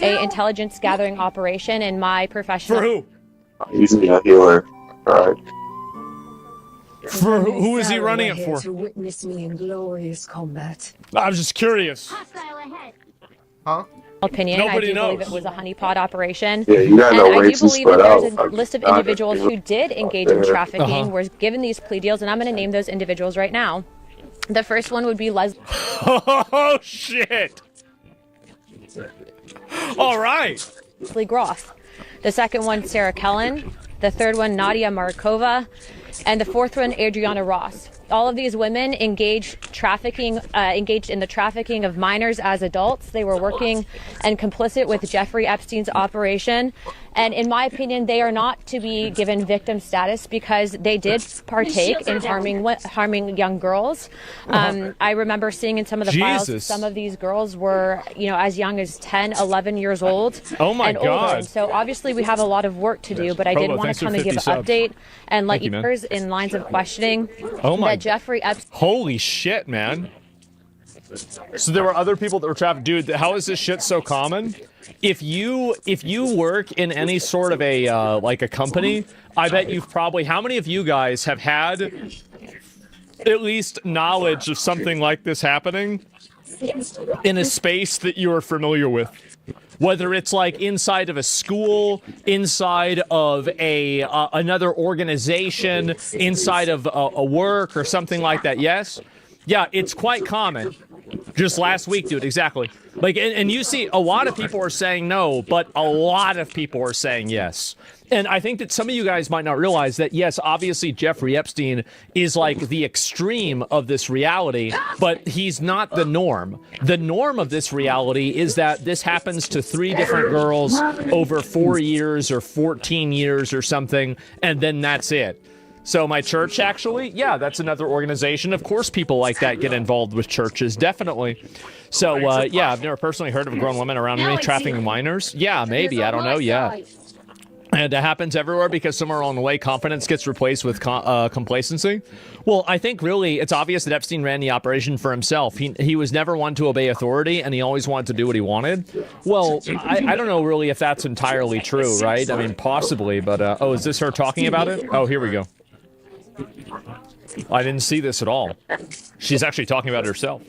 [SPEAKER 9] a intelligence gathering operation. In my professional.
[SPEAKER 5] For who?
[SPEAKER 14] Usually a healer. Right.
[SPEAKER 5] For who is he running it for?
[SPEAKER 4] To witness me in glorious combat.
[SPEAKER 5] I'm just curious.
[SPEAKER 8] Huh?
[SPEAKER 9] Opinion.
[SPEAKER 5] Nobody
[SPEAKER 9] I do
[SPEAKER 5] knows.
[SPEAKER 9] believe it was a honeypot operation.
[SPEAKER 14] Yeah, you gotta know
[SPEAKER 9] and I do believe that there's a
[SPEAKER 14] out.
[SPEAKER 9] list of individuals who did engage in trafficking, were given these plea deals, and I'm going to name those individuals right now. The first one would be Leslie.
[SPEAKER 5] Oh, shit. All right.
[SPEAKER 9] Leslie Groff. The second one, Sarah Kellen. The third one, Nadia Markova. And the fourth one, Adriana Ross. All of these women engaged in the trafficking of minors as adults. They were working and complicit with Jeffrey Epstein's operation. And in my opinion, they are not to be given victim status because they did partake in harming young girls. I remember seeing in some of the files, some of these girls were, as young as 10, 11 years old.
[SPEAKER 5] Oh my God.
[SPEAKER 9] Older. And so obviously we have a lot of work to do, but I did want to come and give an update and let you hear in lines of questioning that Jeffrey Epstein.
[SPEAKER 5] Holy shit, man. So there were other people that were trafficked. Dude, how is this shit so common? If you work in any sort of a like a company, I bet you've probably, how many of you guys have had at least knowledge of something like this happening in a space that you are familiar with? Whether it's like inside of a school, inside of another organization, inside of a work or something like that. Yes? Yeah, it's quite common. Just last week, dude, exactly. Like, and you see, a lot of people are saying no, but a lot of people are saying yes. And I think that some of you guys might not realize that, yes, obviously Jeffrey Epstein is like the extreme of this reality, but he's not the norm. The norm of this reality is that this happens to 3 different girls over 4 years or 14 years or something, and then that's it. So my church, actually, yeah, that's another organization. Of course people like that get involved with churches, definitely. So, yeah, I've never personally heard of a grown woman around me trafficking minors. Yeah, maybe, I don't know, yeah. And it happens everywhere because somewhere along the way, confidence gets replaced with complacency. Well, I think really it's obvious that Epstein ran the operation for himself. He was never one to obey authority, and he always wanted to do what he wanted. Well, I don't know really if that's entirely true, right? I mean, possibly, but, oh, is this her talking about it? Oh, here we go. I didn't see this at all. She's actually talking about it herself.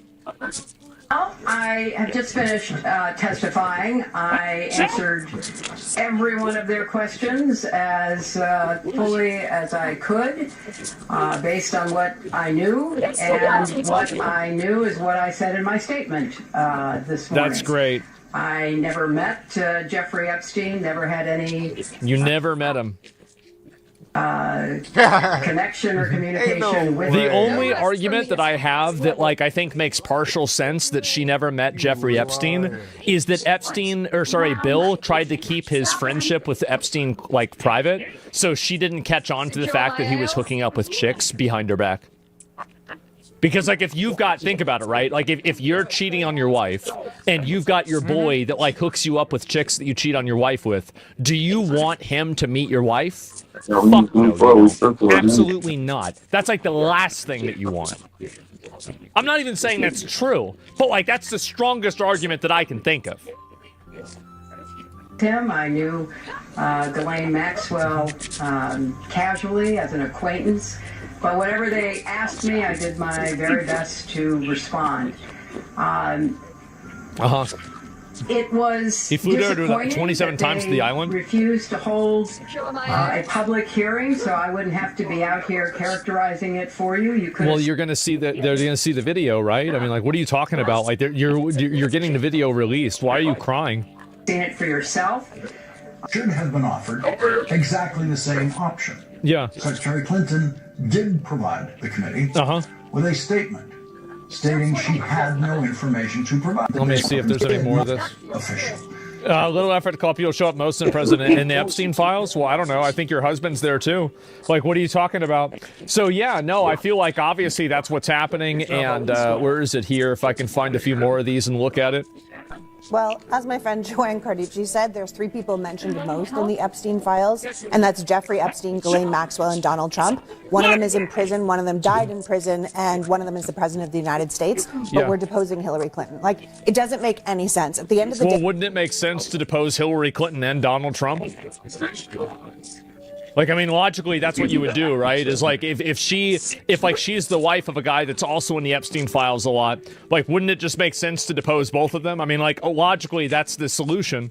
[SPEAKER 15] I have just finished testifying. I answered every one of their questions as fully as I could, based on what I knew, and what I knew is what I said in my statement this morning.
[SPEAKER 5] That's great.
[SPEAKER 15] I never met Jeffrey Epstein, never had any...
[SPEAKER 5] You never met him.
[SPEAKER 15] Connection or communication with
[SPEAKER 5] the only argument that I have that like I think makes partial sense that she never met Jeffrey Epstein is that Bill tried to keep his friendship with Epstein like private, so she didn't catch on to the fact that he was hooking up with chicks behind her back. Because, like, if you've got, think about it, right? Like, if you're cheating on your wife and you've got your boy that, like, hooks you up with chicks that you cheat on your wife with, do you want him to meet your wife? Fuck no, absolutely not. That's, like, the last thing that you want. I'm not even saying that's true, but, like, that's the strongest argument that I can think of.
[SPEAKER 15] Tim, I knew Ghislaine Maxwell casually as an acquaintance. But whatever they asked me, I did my very best to respond. It was
[SPEAKER 5] he flew there 27 times to the island.
[SPEAKER 15] Refused to hold a public hearing, so I wouldn't have to be out here characterizing it for you. You could.
[SPEAKER 5] Well, you're going to see they're going to see the video, right? I mean, like, what are you talking about? Like, you're getting the video released. Why are you crying?
[SPEAKER 15] Seen it for yourself.
[SPEAKER 16] Should have been offered exactly the same option.
[SPEAKER 5] Yeah.
[SPEAKER 16] Secretary Clinton did provide the committee with a statement stating she had no information to provide.
[SPEAKER 5] Let me see if there's any more of this.
[SPEAKER 16] Official.
[SPEAKER 5] A little effort to call people show up most in the president in the Epstein files. Well, I don't know. I think your husband's there too. Like, what are you talking about? So yeah, no, I feel like obviously that's what's happening. And where is it here? If I can find a few more of these and look at it.
[SPEAKER 17] Well, as my friend Joanne Carducci said, there's 3 people mentioned most in the Epstein files, and that's Jeffrey Epstein, Ghislaine Maxwell, and Donald Trump. One of them is in prison, one of them died in prison, and one of them is the president of the United States, but we're deposing Hillary Clinton. Like, it doesn't make any sense. At the end of the day...
[SPEAKER 5] Well, wouldn't it make sense to depose Hillary Clinton and Donald Trump? Like, I mean, logically, that's what you would do, right? Is like, if she's the wife of a guy that's also in the Epstein files a lot, like, wouldn't it just make sense to depose both of them? I mean, like, logically, that's the solution.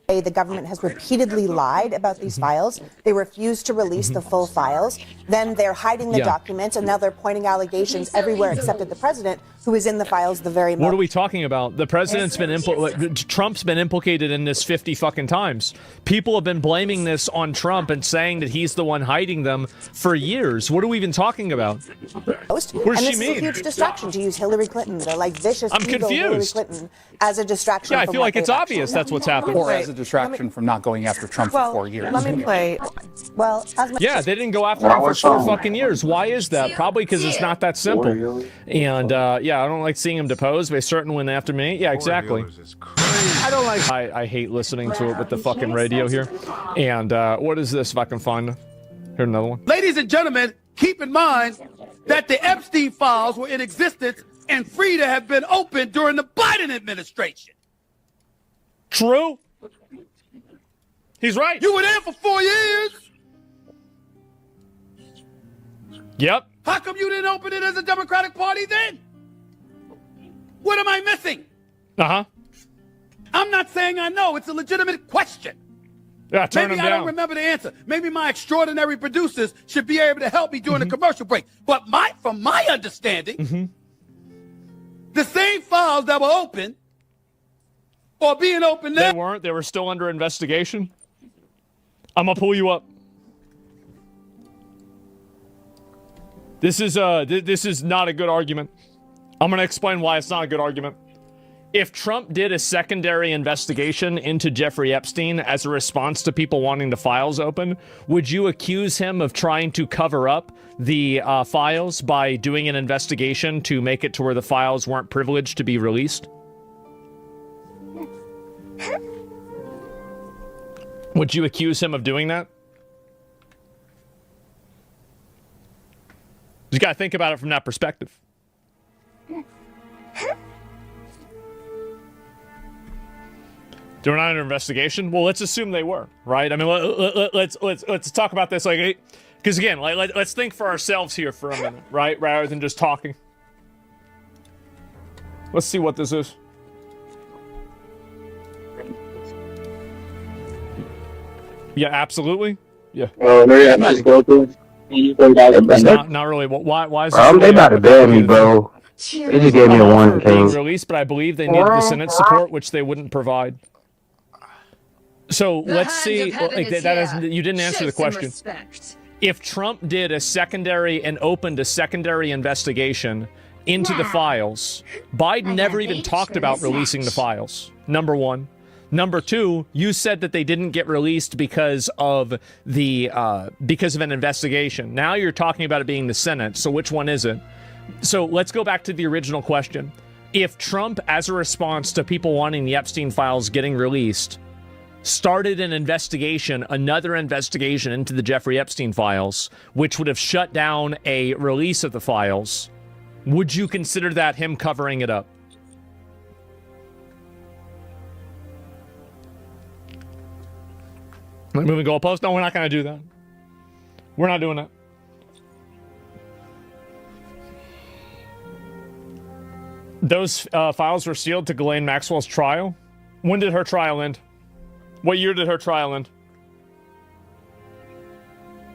[SPEAKER 17] The government has repeatedly lied about these files. They refuse to release the full files. Then they're hiding the documents, and now they're pointing allegations everywhere except at the president, who is in the files the very most.
[SPEAKER 5] What are we talking about? The president's been Trump's been implicated in this 50 fucking times. People have been blaming this on Trump and saying that he's the one hiding them for years. What are we even talking about? What does she mean?
[SPEAKER 17] And this is a huge distraction to use Hillary Clinton, the like vicious, evil Hillary Clinton, as a distraction.
[SPEAKER 5] Yeah, I feel like it's obvious that's what's happening.
[SPEAKER 18] Or as a distraction from not going after Trump for 4 years.
[SPEAKER 17] Let me play. Well,
[SPEAKER 5] yeah, they didn't go after him for 4 fucking years. Why is that? Probably because it's not that simple. And yeah, I don't like seeing him deposed. They certainly went after me. Yeah, exactly. I don't like. I hate listening to it with the fucking radio here. And what is this? If I can find it. Here's another one.
[SPEAKER 19] Ladies and gentlemen, keep in mind that the Epstein files were in existence and free to have been opened during the Biden administration.
[SPEAKER 5] True. He's right.
[SPEAKER 19] You were there for 4 years.
[SPEAKER 5] Yep.
[SPEAKER 19] How come you didn't open it as a Democratic Party then? What am I missing?
[SPEAKER 5] Uh-huh.
[SPEAKER 19] I'm not saying I know. It's a legitimate question.
[SPEAKER 5] Yeah, turn
[SPEAKER 19] Maybe
[SPEAKER 5] him
[SPEAKER 19] I
[SPEAKER 5] down.
[SPEAKER 19] don't remember the answer. Maybe my extraordinary producers should be able to help me during the commercial break. But from my understanding, the same files that were open or being open now.
[SPEAKER 5] They weren't. They were still under investigation. I'm gonna pull you up. This is not a good argument. I'm gonna explain why it's not a good argument. If Trump did a secondary investigation into Jeffrey Epstein as a response to people wanting the files open, would you accuse him of trying to cover up the files by doing an investigation to make it to where the files weren't privileged to be released? Would you accuse him of doing that? You gotta think about it from that perspective. They were not under investigation. Well, let's assume they were, right? I mean, let's talk about this, like, because again, let's think for ourselves here for a minute, right? Rather than just talking. Let's see what this is. Yeah, absolutely. Yeah.
[SPEAKER 14] Oh, no, yeah, nice go to.
[SPEAKER 5] Not really. Why is this?
[SPEAKER 14] They about to ban me, bro. They just gave me a warning.
[SPEAKER 5] Being released, but I believe they needed the Senate support, which they wouldn't provide. So let's see. You didn't answer the question. If Trump did a secondary and opened a secondary investigation into the files, Biden never even talked about releasing the files. Number one. Number two, you said that they didn't get released because of an investigation. Now you're talking about it being the Senate. So which one is it? So let's go back to the original question. If Trump, as a response to people wanting the Epstein files getting released, started an investigation, another investigation into the Jeffrey Epstein files, which would have shut down a release of the files, would you consider that him covering it up? Moving goalpost? No, we're not going to do that. We're not doing that. Those files were sealed to Ghislaine Maxwell's trial. When did her trial end? What year did her trial end?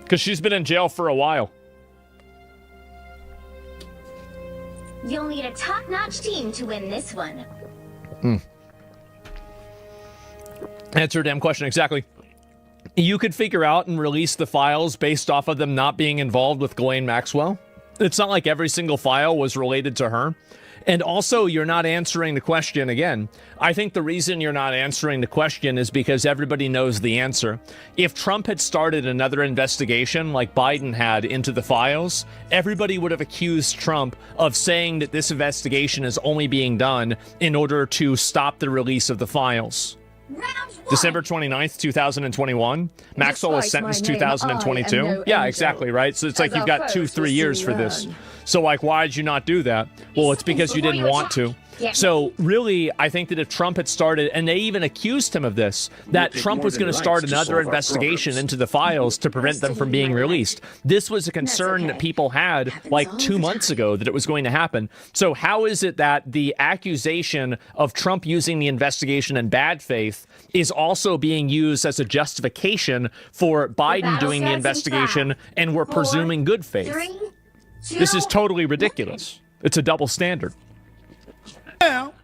[SPEAKER 5] Because she's been in jail for a while.
[SPEAKER 20] You'll need a top-notch team to win this one.
[SPEAKER 5] Answer a damn question, exactly. You could figure out and release the files based off of them not being involved with Ghislaine Maxwell. It's not like every single file was related to her. And also, you're not answering the question again. I think the reason you're not answering the question is because everybody knows the answer. If Trump had started another investigation like Biden had into the files, everybody would have accused Trump of saying that this investigation is only being done in order to stop the release of the files. December 29th, 2021. Maxwell was sentenced 2022. Yeah, exactly, right? So it's like you've got 2-3 years for this. So, like, why did you not do that? Well, it's because you didn't want to. So, really, I think that if Trump had started, and they even accused him of this, that Trump was going to start another investigation into the files to prevent them from being released. This was a concern that people had, like, 2 months ago, that it was going to happen. So, how is it that the accusation of Trump using the investigation in bad faith is also being used as a justification for Biden doing the investigation, and we're presuming good faith? This is totally ridiculous. It's a double standard.
[SPEAKER 19] Now,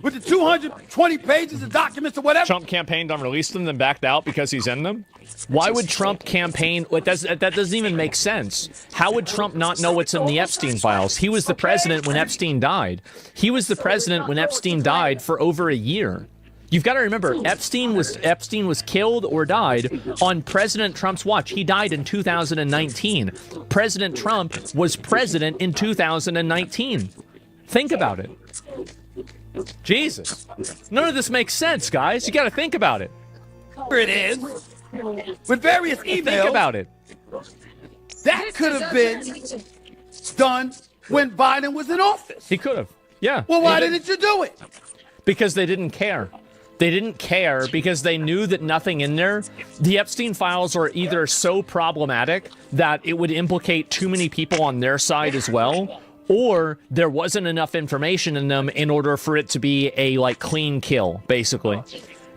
[SPEAKER 19] with the 220 pages of documents or whatever.
[SPEAKER 5] Trump campaigned on releasing them, then backed out because he's in them. Why would Trump campaign? That doesn't even make sense. How would Trump not know what's in the Epstein files? He was the president when Epstein died. He was the president when Epstein died for over a year. You've got to remember, Epstein was killed or died on President Trump's watch. He died in 2019. President Trump was president in 2019. Think about it. Jesus. None of this makes sense, guys. You got to think about it.
[SPEAKER 19] Here it is. With various emails.
[SPEAKER 5] Think about it.
[SPEAKER 19] That could have been done when Biden was in office.
[SPEAKER 5] He could have. Yeah.
[SPEAKER 19] Well, why didn't you do it?
[SPEAKER 5] Because they didn't care. They didn't care because they knew that nothing in there. The Epstein files are either so problematic that it would implicate too many people on their side as well, or there wasn't enough information in them in order for it to be a, like, clean kill, basically.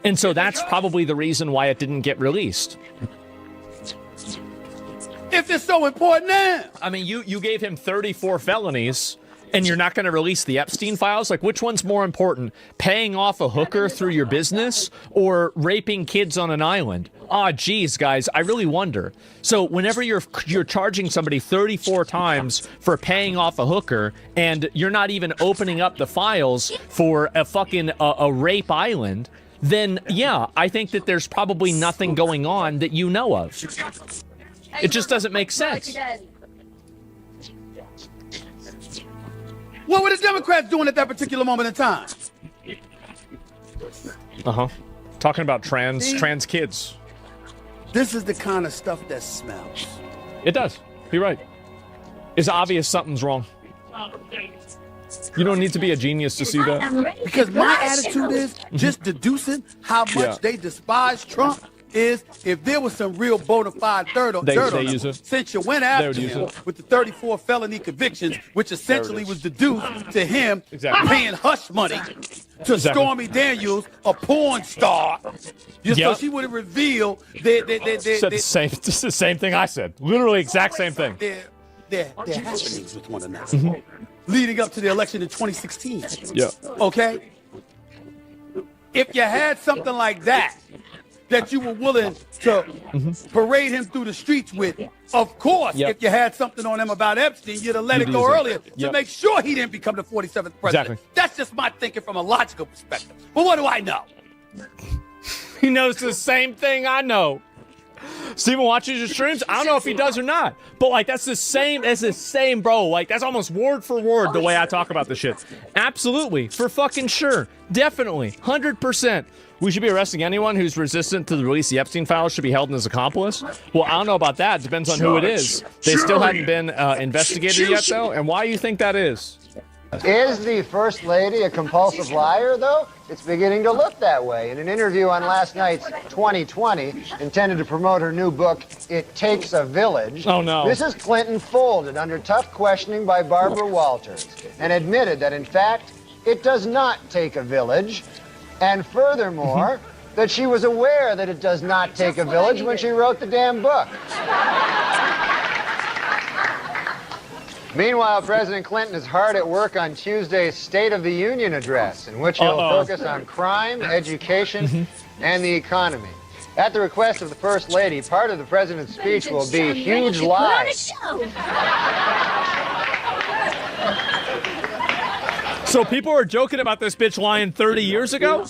[SPEAKER 5] And so that's probably the reason why it didn't get released.
[SPEAKER 19] If it's so important now.
[SPEAKER 5] I mean, you gave him 34 felonies, And you're not going to release the Epstein files? Like, which one's more important? Paying off a hooker through your business or raping kids on an island? Ah, geez, guys, I really wonder. So whenever you're charging somebody 34 times for paying off a hooker and you're not even opening up the files for a fucking a rape island, then yeah, I think that there's probably nothing going on that you know of. It just doesn't make sense.
[SPEAKER 19] What were the Democrats doing at that particular moment in time?
[SPEAKER 5] Talking about trans kids.
[SPEAKER 19] This is the kind of stuff that smells.
[SPEAKER 5] It does. You're right. It's obvious something's wrong. You don't need to be a genius to see that.
[SPEAKER 19] Because my attitude is just deducing how much they despise Trump is if there was some real bona fide dirt on him, since you went after him with the 34 felony convictions, which essentially was deduced to him paying hush money to Stormy Daniels, a porn star, just so she would have revealed
[SPEAKER 5] said the same thing I said. Literally exact same thing.
[SPEAKER 19] Their happenings with one another, leading up to the election in 2016.
[SPEAKER 5] Yeah.
[SPEAKER 19] Okay? If you had something like that you were willing to parade him through the streets with, of course, if you had something on him about Epstein, you'd have let it go earlier to make sure he didn't become the 47th president.
[SPEAKER 5] Exactly.
[SPEAKER 19] That's just my thinking from a logical perspective. But what do I know?
[SPEAKER 5] He knows the same thing I know. Steven watches your streams. I don't know if he does or not, but like that's the same, bro. Like that's almost word for word the way I talk about this shit. Absolutely, for fucking sure, definitely, 100%. We should be arresting anyone who's resistant to the release of the Epstein files should be held as accomplice. Well, I don't know about that. It depends on who it is. They still haven't been investigated yet, though. And why do you think that is?
[SPEAKER 21] Is the First Lady a compulsive liar, though? It's beginning to look that way. In an interview on last night's 2020, intended to promote her new book, It Takes a Village, Mrs. Clinton folded under tough questioning by Barbara Walters and admitted that, in fact, it does not take a village. And furthermore, that she was aware that it does not take a village when she wrote the damn book. Meanwhile, President Clinton is hard at work on Tuesday's State of the Union address, in which he'll focus on crime, education, and the economy. At the request of the First Lady, part of the president's speech will be huge lies.
[SPEAKER 5] So people were joking about this bitch lying 30 years ago?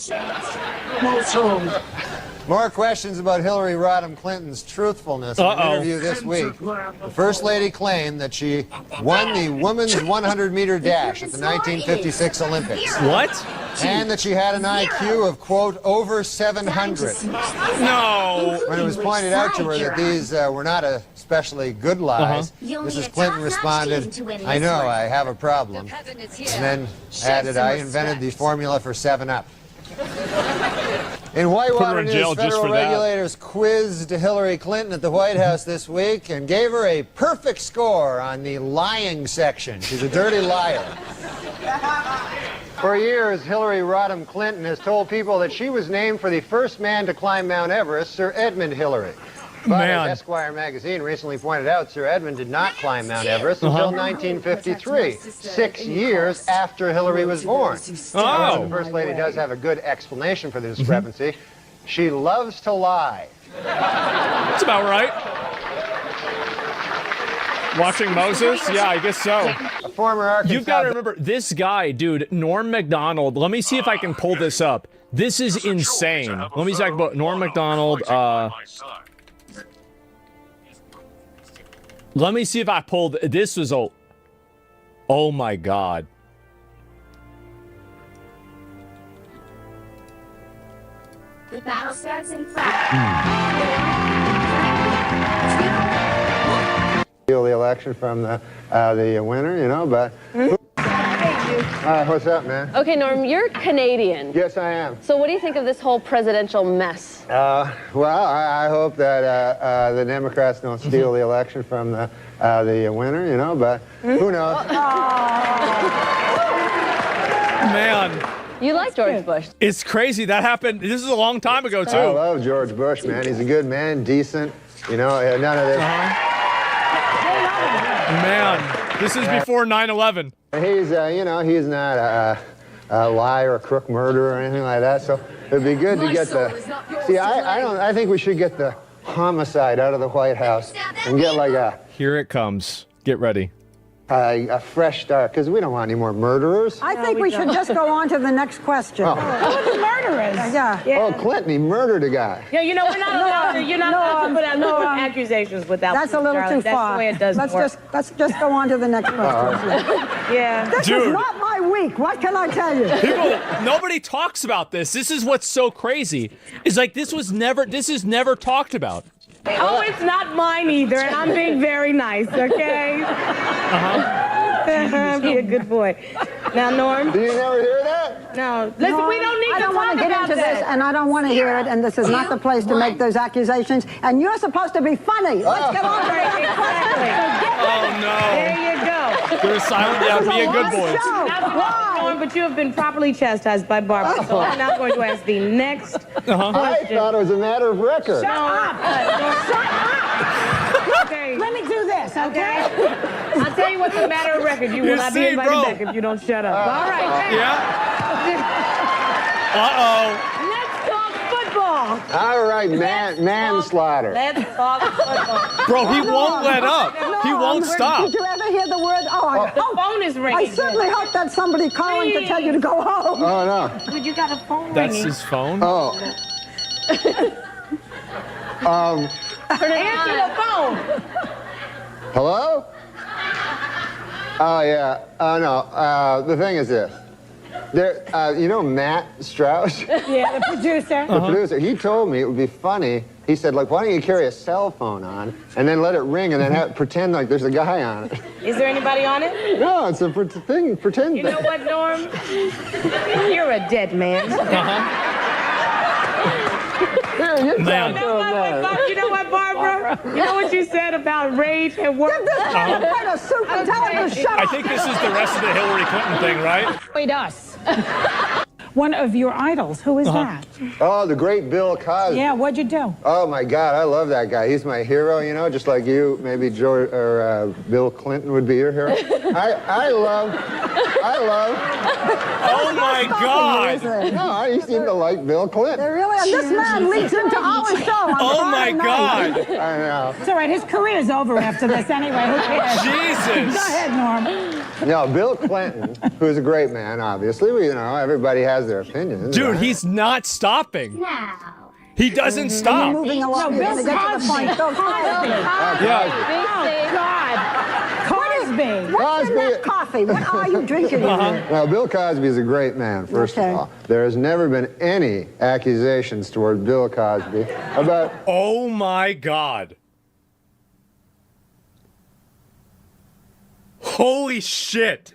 [SPEAKER 21] More questions about Hillary Rodham Clinton's truthfulness in an interview this week. The First Lady claimed that she won the women's 100-meter dash at the 1956 Olympics.
[SPEAKER 5] What?
[SPEAKER 21] And that she had an IQ of, quote, over 700.
[SPEAKER 5] No!
[SPEAKER 21] When it was pointed out to her that these were not especially good lies, Mrs. Clinton responded, I know, I have a problem. And then added, I invented the formula for 7-Up. In Whitewater News, federal regulators quizzed Hillary Clinton at the White House this week and gave her a perfect score on the lying section. She's a dirty liar. For years, Hillary Rodham Clinton has told people that she was named for the first man to climb Mount Everest, Sir Edmund Hillary. But as Esquire magazine recently pointed out, Sir Edmund did not climb Mount Everest until 1953, 6 years after Hillary was born. The First Lady does have a good explanation for the discrepancy. She loves to lie.
[SPEAKER 5] That's about right. Watching Moses? Yeah, I guess so.
[SPEAKER 21] A former Arkansas...
[SPEAKER 5] You've got to remember, this guy, dude, Norm Macdonald, let me see if I can pull this up. This is insane. Let me see if I can pull Norm Macdonald, let me see if I pulled... This was... Oh my God.
[SPEAKER 20] The battle starts in 5.
[SPEAKER 21] The election from the winner, you know, but... What's up, man?
[SPEAKER 12] Okay, Norm, you're Canadian.
[SPEAKER 21] Yes, I am.
[SPEAKER 12] So what do you think of this whole presidential mess?
[SPEAKER 21] Well, I hope that the Democrats don't steal the election from the winner, you know, but who knows?
[SPEAKER 5] Man.
[SPEAKER 12] You like George Bush.
[SPEAKER 5] It's crazy. That happened. This is a long time ago, too.
[SPEAKER 21] I love George Bush, man. He's a good man, decent, you know, none of this.
[SPEAKER 5] Man. This is before 9/11.
[SPEAKER 21] He's, he's not a liar, a crook, murderer, or anything like that. So it'd be good to get I think we should get the homicide out of the White House and get like a...
[SPEAKER 5] Here it comes. Get ready.
[SPEAKER 21] A fresh start, because we don't want any more murderers.
[SPEAKER 2] I think we should just go on to the next question.
[SPEAKER 21] Oh.
[SPEAKER 2] Who are the murderers? Yeah.
[SPEAKER 21] Oh, Clinton, he murdered a guy.
[SPEAKER 10] Yeah, we're not allowed to. You're not allowed to put out accusations without.
[SPEAKER 2] That's a little too far.
[SPEAKER 10] That's the way it does work.
[SPEAKER 2] Let's just go on to the next question.
[SPEAKER 10] Yeah.
[SPEAKER 2] This is not my week. What can I tell you?
[SPEAKER 5] Nobody talks about this. This is what's so crazy. Is like this is never talked about.
[SPEAKER 10] Oh, it's not mine either, and I'm being very nice, okay? Be a good boy. Now, Norm?
[SPEAKER 21] Do you never hear that?
[SPEAKER 10] No. Listen, we don't need to talk
[SPEAKER 2] want to get into this, and I don't want to hear it, and this is not the place to make those accusations, and you're supposed to be funny. Let's get on to it.
[SPEAKER 5] Oh, no.
[SPEAKER 10] There you go.
[SPEAKER 5] You're silent. Yeah, be a good boy.
[SPEAKER 10] Norm, but you have been properly chastised by Barbara, so I'm not going to ask the next question.
[SPEAKER 21] I thought it was a matter of record.
[SPEAKER 2] Shut up!
[SPEAKER 10] Okay.
[SPEAKER 2] Let me do this, okay?
[SPEAKER 10] I'll tell you what's a matter of record. You will not be invited back if you don't shut up. All right.
[SPEAKER 5] Yeah. Uh-oh.
[SPEAKER 10] Let's talk football.
[SPEAKER 21] All right, manslaughter.
[SPEAKER 10] Let's talk football.
[SPEAKER 5] Bro, he won't let up. He won't stop.
[SPEAKER 2] Did you ever hear the word?
[SPEAKER 10] The phone is ringing.
[SPEAKER 2] I certainly hope that's somebody calling to tell you to go home.
[SPEAKER 21] Oh, no.
[SPEAKER 10] Dude, you got a phone
[SPEAKER 5] That's
[SPEAKER 10] ringing.
[SPEAKER 5] his phone?
[SPEAKER 21] Oh.
[SPEAKER 10] Answer the phone.
[SPEAKER 21] Hello? Oh, yeah. Oh, no. The thing is this. You know Matt Strauss?
[SPEAKER 2] Yeah, the producer.
[SPEAKER 21] The producer. He told me it would be funny. He said, like, why don't you carry a cell phone on and then let it ring and then pretend like there's a guy on it?
[SPEAKER 10] Is there anybody on it?
[SPEAKER 21] No, it's a thing. Pretend.
[SPEAKER 10] You know what, Norm? You're a dead man. You know what, Barbara? You know what you said about rage and work?
[SPEAKER 2] Give this man a plate of soup and tell him to shut up.
[SPEAKER 5] I think this is the rest of the Hillary Clinton thing, right?
[SPEAKER 2] Wait, us. One of your idols. Who is that?
[SPEAKER 21] Oh, the great Bill Cosby.
[SPEAKER 2] Yeah, what'd you do?
[SPEAKER 21] Oh, my God, I love that guy. He's my hero, just like you. Maybe George or Bill Clinton would be your hero. I love.
[SPEAKER 5] Oh, my God.
[SPEAKER 21] No, you seem to like Bill Clinton.
[SPEAKER 2] They really are. This man leads into our show.
[SPEAKER 5] Oh, my God.
[SPEAKER 21] I know.
[SPEAKER 2] It's all right. His career's over after this anyway. Who cares?
[SPEAKER 5] Jesus.
[SPEAKER 2] Go ahead, Norm.
[SPEAKER 21] No, Bill Clinton, who's a great man, obviously. Everybody has their opinions.
[SPEAKER 5] Dude,
[SPEAKER 21] right?
[SPEAKER 5] he's not stopping.
[SPEAKER 20] Now.
[SPEAKER 5] He doesn't stop.
[SPEAKER 2] Moving along.
[SPEAKER 21] Yeah.
[SPEAKER 2] Bill Cosby. What's in that coffee? What are you drinking?
[SPEAKER 21] Now, Bill Cosby is a great man, first of all. There has never been any accusations toward Bill Cosby about...
[SPEAKER 5] Oh, my God. Holy shit.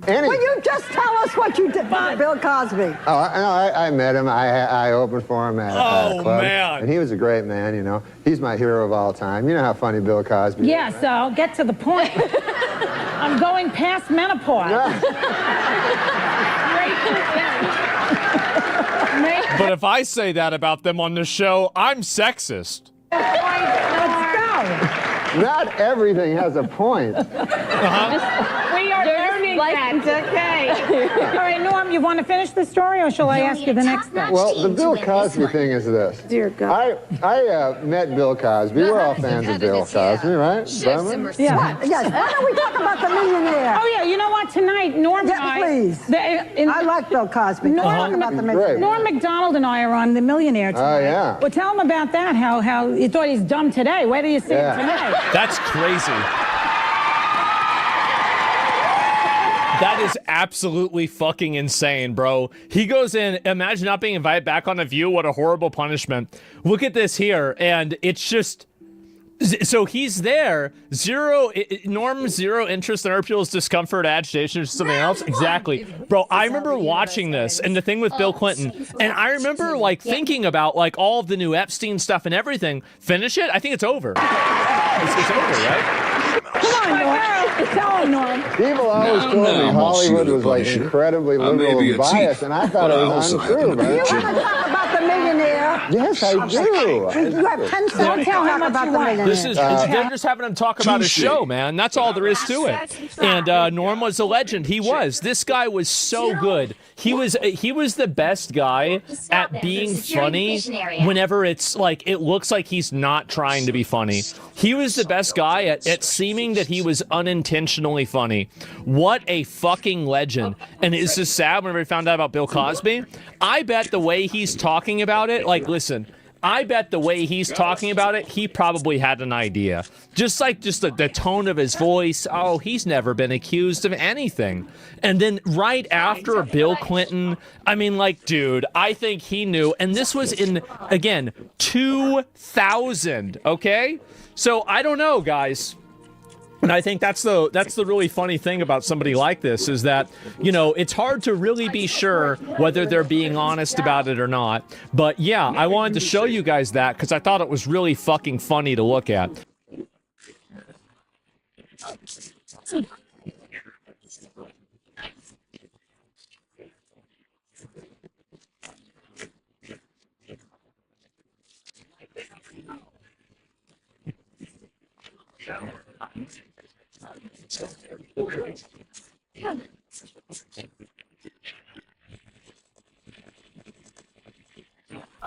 [SPEAKER 21] Will
[SPEAKER 2] you just tell us what you did for Bill Cosby?
[SPEAKER 21] Oh, I met him. I opened for him at a club.
[SPEAKER 5] Man.
[SPEAKER 21] And he was a great man, He's my hero of all time. You know how funny Bill Cosby is.
[SPEAKER 2] Yeah, so I'll get to the point. I'm going past menopause.
[SPEAKER 5] But if I say that about them on the show, I'm sexist.
[SPEAKER 2] Let's go.
[SPEAKER 21] Not everything has a point.
[SPEAKER 10] We are learning that, okay?
[SPEAKER 2] All right, Norm, you want to finish the story, or shall I ask you the next thing?
[SPEAKER 21] Well, the Bill Cosby thing is this.
[SPEAKER 2] Dear God.
[SPEAKER 21] I met Bill Cosby. We're all fans of Bill Cosby, right?
[SPEAKER 2] Yeah. Yes. Why don't we talk about the millionaire? Oh, yeah, you know what? Tonight, Norm and I... Please. I like Bill Cosby. Talk about the millionaire. Norm Macdonald and I are on The Millionaire tonight.
[SPEAKER 21] Oh, yeah.
[SPEAKER 2] Well, tell him about that, how you thought he's dumb today. Where do you see him tonight?
[SPEAKER 5] That's crazy. That is absolutely fucking insane, bro. He goes in, imagine not being invited back on The View. What a horrible punishment. Look at this here, and it's just... So he's there, Norm, zero interest in other people's discomfort, agitation, or something else. Exactly. Bro, I remember watching this, and the thing with Bill Clinton, and I remember, thinking about, all of the new Epstein stuff and everything. Finish it? I think it's over. It's over, right?
[SPEAKER 2] Come on, Norm. Tell him, Norm.
[SPEAKER 21] People always told me Hollywood was, incredibly liberal and biased, and I thought it was untrue, man.
[SPEAKER 2] You want to talk about the millionaire?
[SPEAKER 3] Yes, I do.
[SPEAKER 2] You have 10 seconds to talk about the millionaire.
[SPEAKER 5] They're just having him talk about his show, man. That's all there is to it. And Norm was a legend. He was. This guy was so good. He was the best guy at being funny whenever it's like it looks like he's not trying to be funny. He was the best guy at seeming that he was unintentionally funny. What a fucking legend. And it's just sad whenever we found out about Bill Cosby. I bet the way he's talking about it, like, listen, I bet the way he's talking about it, he probably had an idea. Just the tone of his voice. Oh, he's never been accused of anything. And then right after Bill Clinton, I mean, like, dude, I think he knew. And this was in, again, 2000, okay? So I don't know, guys. And I think that's the really funny thing about somebody like this is that, you know, it's hard to really be sure whether they're being honest about it or not. But yeah, I wanted to show you guys that because I thought it was really fucking funny to look at.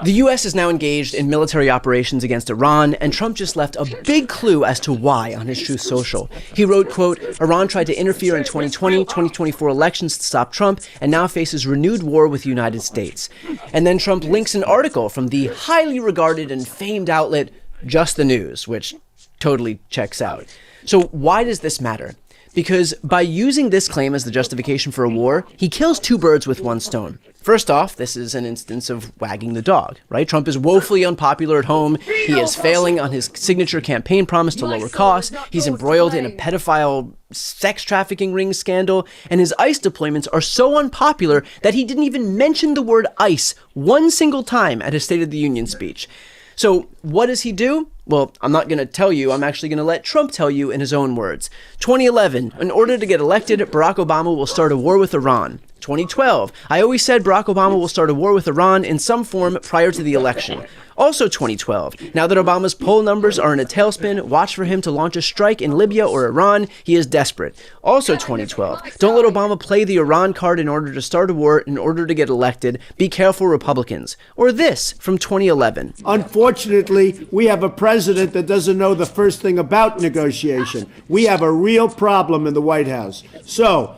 [SPEAKER 22] The U.S. is now engaged in military operations against Iran, and Trump just left a big clue as to why on his Truth Social. He wrote, quote, Iran tried to interfere in 2020, 2024 elections to stop Trump, and now faces renewed war with the United States. And then Trump links an article from the highly regarded and famed outlet Just the News, which totally checks out. So why does this matter? Because by using this claim as the justification for a war, he kills two birds with one stone. First off, this is an instance of wagging the dog, right? Trump is woefully unpopular at home. He is failing on his signature campaign promise to lower costs. He's embroiled in a pedophile sex trafficking ring scandal. And his ICE deployments are so unpopular that he didn't even mention the word ICE one single time at his State of the Union speech. So what does he do? Well, I'm not going to tell you. I'm actually going to let Trump tell you in his own words. 2011, in order to get elected, Barack Obama will start a war with Iran. 2012, I always said Barack Obama will start a war with Iran in some form prior to the election. Also 2012, now that Obama's poll numbers are in a tailspin, watch for him to launch a strike in Libya or Iran. He is desperate. Also 2012, don't let Obama play the Iran card in order to start a war in order to get elected. Be careful, Republicans. Or this from 2011.
[SPEAKER 23] Unfortunately, we have a president that doesn't know the first thing about negotiation. We have a real problem in the White House. So,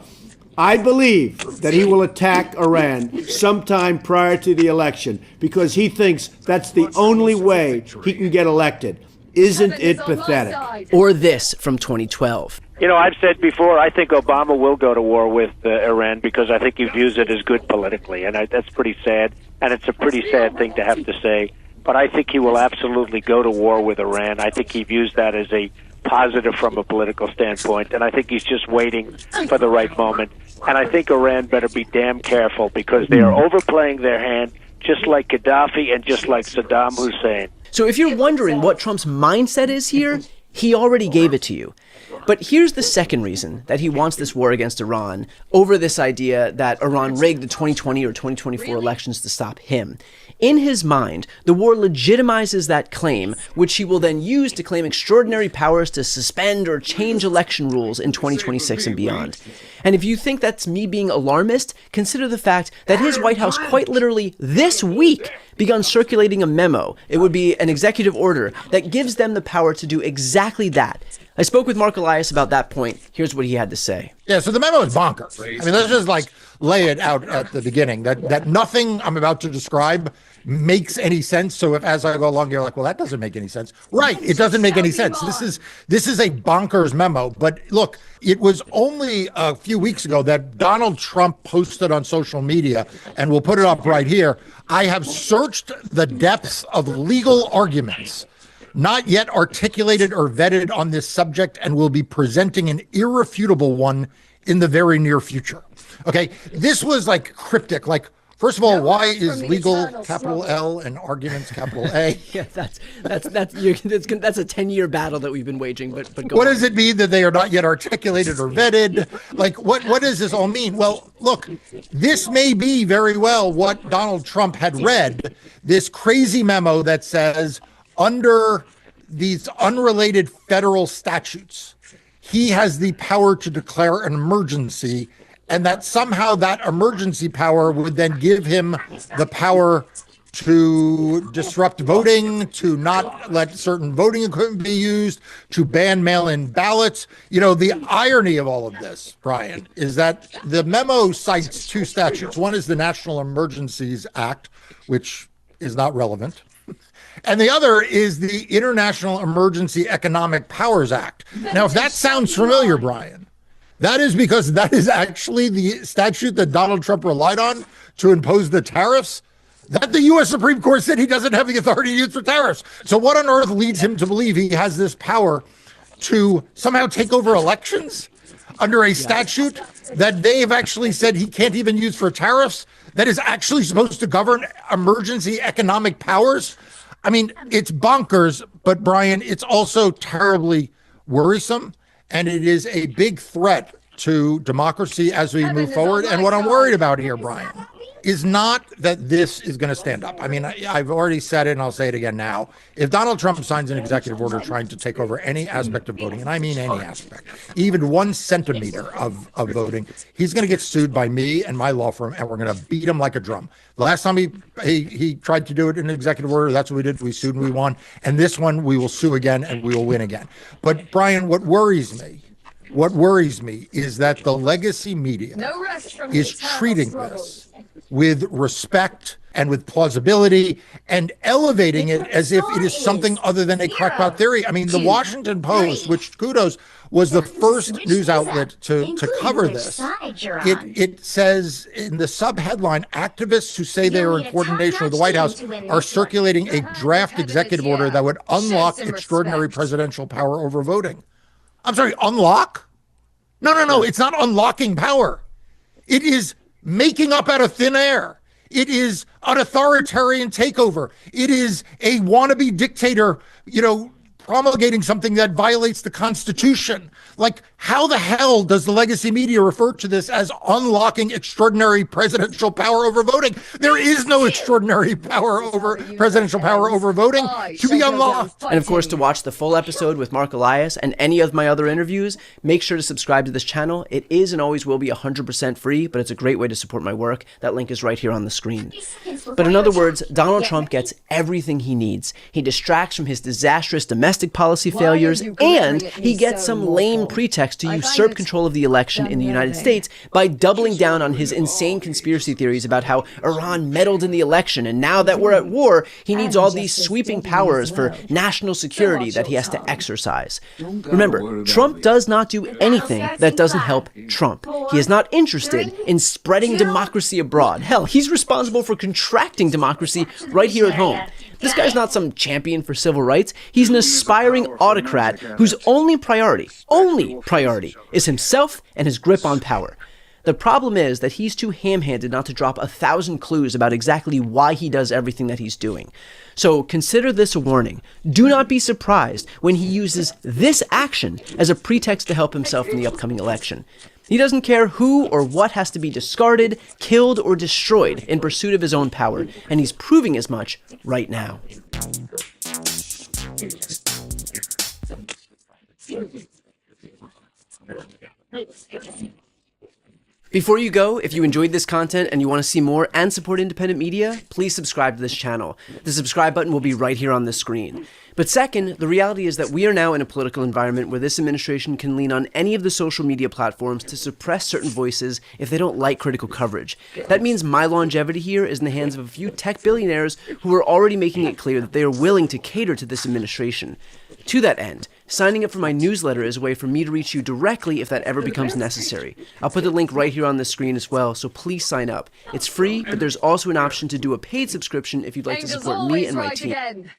[SPEAKER 23] I believe that he will attack Iran sometime prior to the election because he thinks that's the only way he can get elected. Isn't it pathetic?
[SPEAKER 22] Or this from 2012.
[SPEAKER 24] You know, I've said before, I think Obama will go to war with Iran because I think he views it as good politically. And that's pretty sad. And it's a pretty sad thing to have to say. But I think he will absolutely go to war with Iran. I think he views that as a positive from a political standpoint. And I think he's just waiting for the right moment. And I think Iran better be damn careful because they are overplaying their hand just like Gaddafi and just like Saddam Hussein.
[SPEAKER 22] So if you're wondering what Trump's mindset is here, he already gave it to you. But here's the second reason that he wants this war against Iran over this idea that Iran rigged the 2020 or 2024 elections to stop him. In his mind, the war legitimizes that claim, which he will then use to claim extraordinary powers to suspend or change election rules in 2026 and beyond. And if you think that's me being alarmist, consider the fact that his White House quite literally this week begun circulating a memo. It would be an executive order that gives them the power to do exactly that. I spoke with Mark Elias about that point. Here's what he had to say.
[SPEAKER 25] Yeah, so the memo is bonkers. I mean, let's just lay it out at the beginning that nothing I'm about to describe makes any sense. So if as I go along, you're like, well, that doesn't make any sense. Right. It doesn't make any sense. This is a bonkers memo. But look, it was only a few weeks ago that Donald Trump posted on social media, and we'll put it up right here. I have searched the depths of legal arguments not yet articulated or vetted on this subject and will be presenting an irrefutable one in the very near future. Okay. This was like cryptic, like, First of all, why is legal capital L and arguments capital A?
[SPEAKER 22] Yeah, that's a 10-year battle that we've been waging. But
[SPEAKER 25] what does it mean that they are not yet articulated or vetted? Like, what does this all mean? Well, look, this may be very well what Donald Trump had read, this crazy memo that says under these unrelated federal statutes, he has the power to declare an emergency, and that somehow that emergency power would then give him the power to disrupt voting, to not let certain voting equipment be used, to ban mail-in ballots. You know, the irony of all of this, Brian, is that the memo cites two statutes. One is the National Emergencies Act, which is not relevant. And the other is the International Emergency Economic Powers Act. Now, if that sounds familiar, Brian, that is because that is actually the statute that Donald Trump relied on to impose the tariffs that the U.S. Supreme Court said he doesn't have the authority to use for tariffs. So what on earth leads him to believe he has this power to somehow take over elections under a statute that they've actually said he can't even use for tariffs, that is actually supposed to govern emergency economic powers? I mean, it's bonkers, but Brian, it's also terribly worrisome. And it is a big threat to democracy as we move forward. And what I'm worried about here, Brian, is not that this is going to stand up. I mean, I've already said it and I'll say it again now. If Donald Trump signs an executive order trying to take over any aspect of voting, and I mean any aspect, even 1 centimeter of voting, he's going to get sued by me and my law firm, and we're going to beat him like a drum. The last time he tried to do it in an executive order, that's what we did. We sued and we won. And this one, we will sue again and we will win again. But Brian, what worries me is that the legacy media is treating this with respect and with plausibility and elevating it as if it is something other than a crackpot theory. I mean, the Washington Post, which kudos, was the first news outlet to cover this. It says in the sub-headline, activists who say they are in coordination with the White House are circulating a draft executive order that would unlock extraordinary presidential power over voting. I'm sorry, unlock? No. It's not unlocking power. It is making up out of thin air. It is an authoritarian takeover. It is a wannabe dictator, promulgating something that violates the Constitution. Like, how the hell does the legacy media refer to this as unlocking extraordinary presidential power over voting? There is no extraordinary power over presidential power over voting to be unlocked.
[SPEAKER 22] And of course, to watch the full episode with Mark Elias and any of my other interviews, make sure to subscribe to this channel. It is and always will be 100% free, but it's a great way to support my work. That link is right here on the screen. But in other words, Donald Trump gets everything he needs. He distracts from his disastrous domestic policy failures, and he gets some lame pretext to usurp control of the election in the United States by doubling down on his insane conspiracy theories about how Iran meddled in the election, and now that we're at war, he needs all these sweeping powers for national security that he has to exercise. Remember, Trump does not do anything that doesn't help Trump. He is not interested in spreading democracy abroad. Hell, he's responsible for contracting democracy right here at home. This guy's not some champion for civil rights. He's an aspiring autocrat whose only priority is himself and his grip on power. The problem is that he's too ham-handed not to drop 1,000 clues about exactly why he does everything that he's doing. So consider this a warning. Do not be surprised when he uses this action as a pretext to help himself in the upcoming election. He doesn't care who or what has to be discarded, killed, or destroyed in pursuit of his own power, and he's proving as much right now. Before you go, if you enjoyed this content and you want to see more and support independent media, please subscribe to this channel. The subscribe button will be right here on the screen. But second, the reality is that we are now in a political environment where this administration can lean on any of the social media platforms to suppress certain voices if they don't like critical coverage. That means my longevity here is in the hands of a few tech billionaires who are already making it clear that they are willing to cater to this administration. To that end, signing up for my newsletter is a way for me to reach you directly if that ever becomes necessary. I'll put the link right here on the screen as well, so please sign up. It's free, but there's also an option to do a paid subscription if you'd like to support me and my team.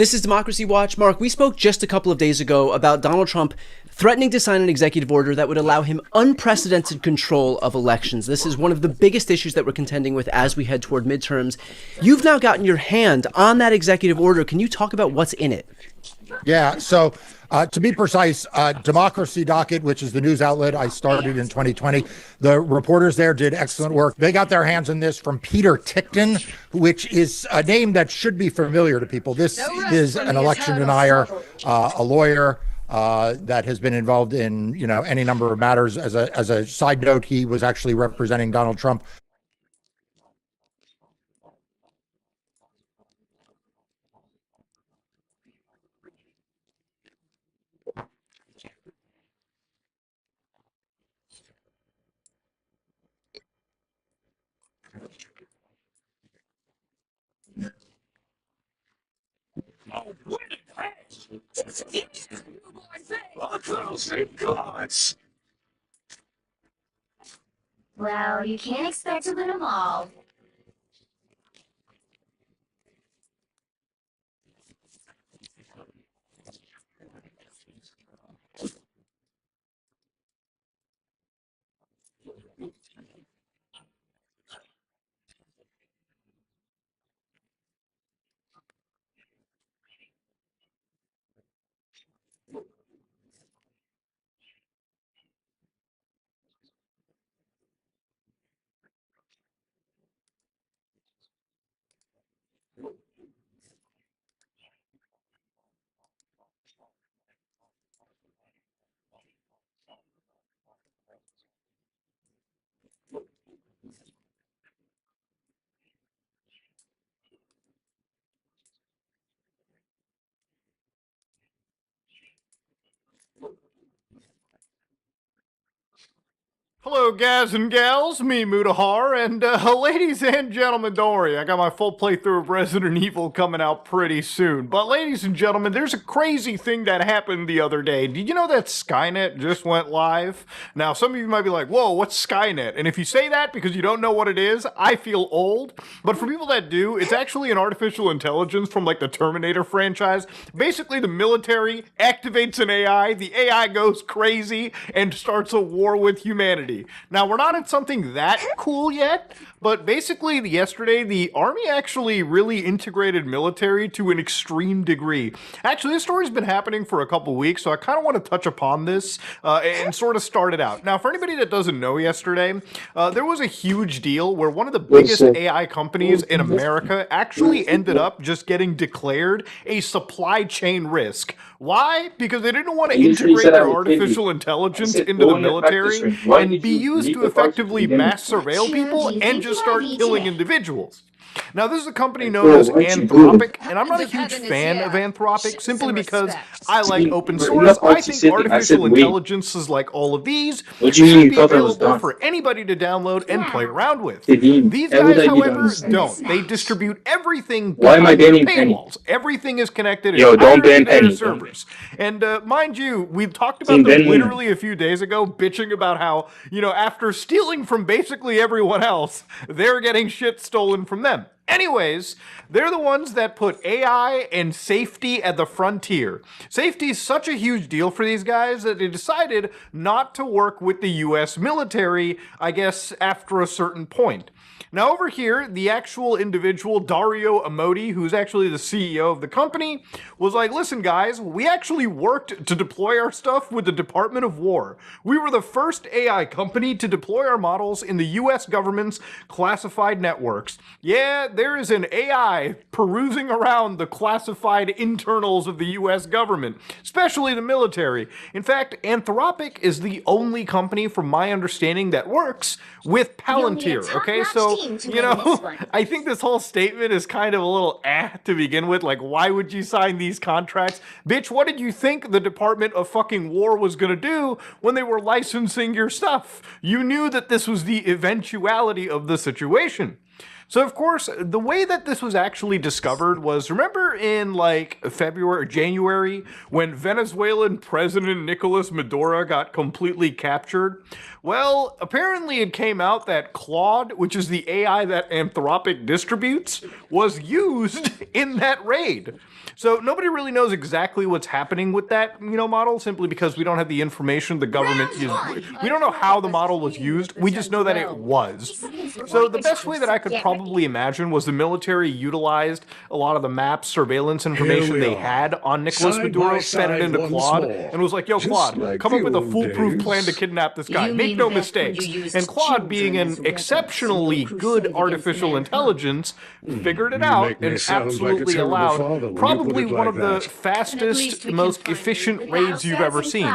[SPEAKER 22] This is Democracy Watch. Mark, we spoke just a couple of days ago about Donald Trump threatening to sign an executive order that would allow him unprecedented control of elections. This is one of the biggest issues that we're contending with as we head toward midterms. You've now gotten your hand on that executive order. Can you talk about what's in it?
[SPEAKER 25] Yeah, so to be precise, Democracy Docket, which is the news outlet I started in 2020, the reporters there did excellent work. They got their hands on this from Peter Tickton, which is a name that should be familiar to people. This is an election denier, a lawyer that has been involved in, any number of matters. As a side note, he was actually representing Donald Trump.
[SPEAKER 20] Well, you can't expect to win them all.
[SPEAKER 1] Hello, guys and gals, me, Mutahar, and ladies and gentlemen, don't worry, I got my full playthrough of Resident Evil coming out pretty soon. But ladies and gentlemen, there's a crazy thing that happened the other day. Did you know that Skynet just went live? Now, some of you might be like, whoa, what's Skynet? And if you say that because you don't know what it is, I feel old. But for people that do, it's actually an artificial intelligence from like the Terminator franchise. Basically, the military activates an AI, the AI goes crazy, and starts a war with humanity. Now, we're not at something that cool yet, but basically yesterday, the Army actually really integrated military to an extreme degree. Actually, this story's been happening for a couple weeks, so I kind of want to touch upon this and sort of start it out. Now, for anybody that doesn't know yesterday, there was a huge deal where one of the biggest AI companies in America actually ended up just getting declared a supply chain risk. Why? Because they didn't want to integrate their artificial intelligence into the military and be used to effectively mass surveil people and just start killing individuals. Now, this is a company known as Anthropic, and I'm not a huge fan of Anthropic simply because I like open source. I think artificial intelligence is like all of these. It should be available for anybody to download and play around with. These guys, however, don't. They distribute everything behind their paywalls. Everything is connected to their servers. And mind you, we've talked about them literally a few days ago, bitching about how, after stealing from basically everyone else, they're getting shit stolen from them. Anyways, they're the ones that put AI and safety at the frontier. Safety is such a huge deal for these guys that they decided not to work with the US military, I guess, after a certain point. Now over here, the actual individual, Dario Amodei, who's actually the CEO of the company, was like, listen guys, we actually worked to deploy our stuff with the Department of War. We were the first AI company to deploy our models in the US government's classified networks. Yeah, there is an AI perusing around the classified internals of the US government, especially the military. In fact, Anthropic is the only company, from my understanding, that works with Palantir, okay? So, I think this whole statement is kind of a little to begin with. Like, why would you sign these contracts? Bitch, what did you think the Department of fucking War was gonna do when they were licensing your stuff? You knew that this was the eventuality of the situation. So, of course, the way that this was actually discovered was, remember in like February or January when Venezuelan President Nicolas Maduro got completely captured? Well, apparently it came out that Claude, which is the AI that Anthropic distributes, was used in that raid. So nobody really knows exactly what's happening with that, model, simply because we don't have the information the government is. We don't know how the model was used. We just know that it was. So the best way that I could probably imagine was the military utilized a lot of the map surveillance information they had on Nicolas Maduro, fed it into Claude, and was like, yo, Claude, come up with a foolproof plan to kidnap this guy. Make no mistakes. And Claude, being an exceptionally good artificial intelligence, figured it out and absolutely allowed probably one of the fastest, most efficient raids you've ever seen,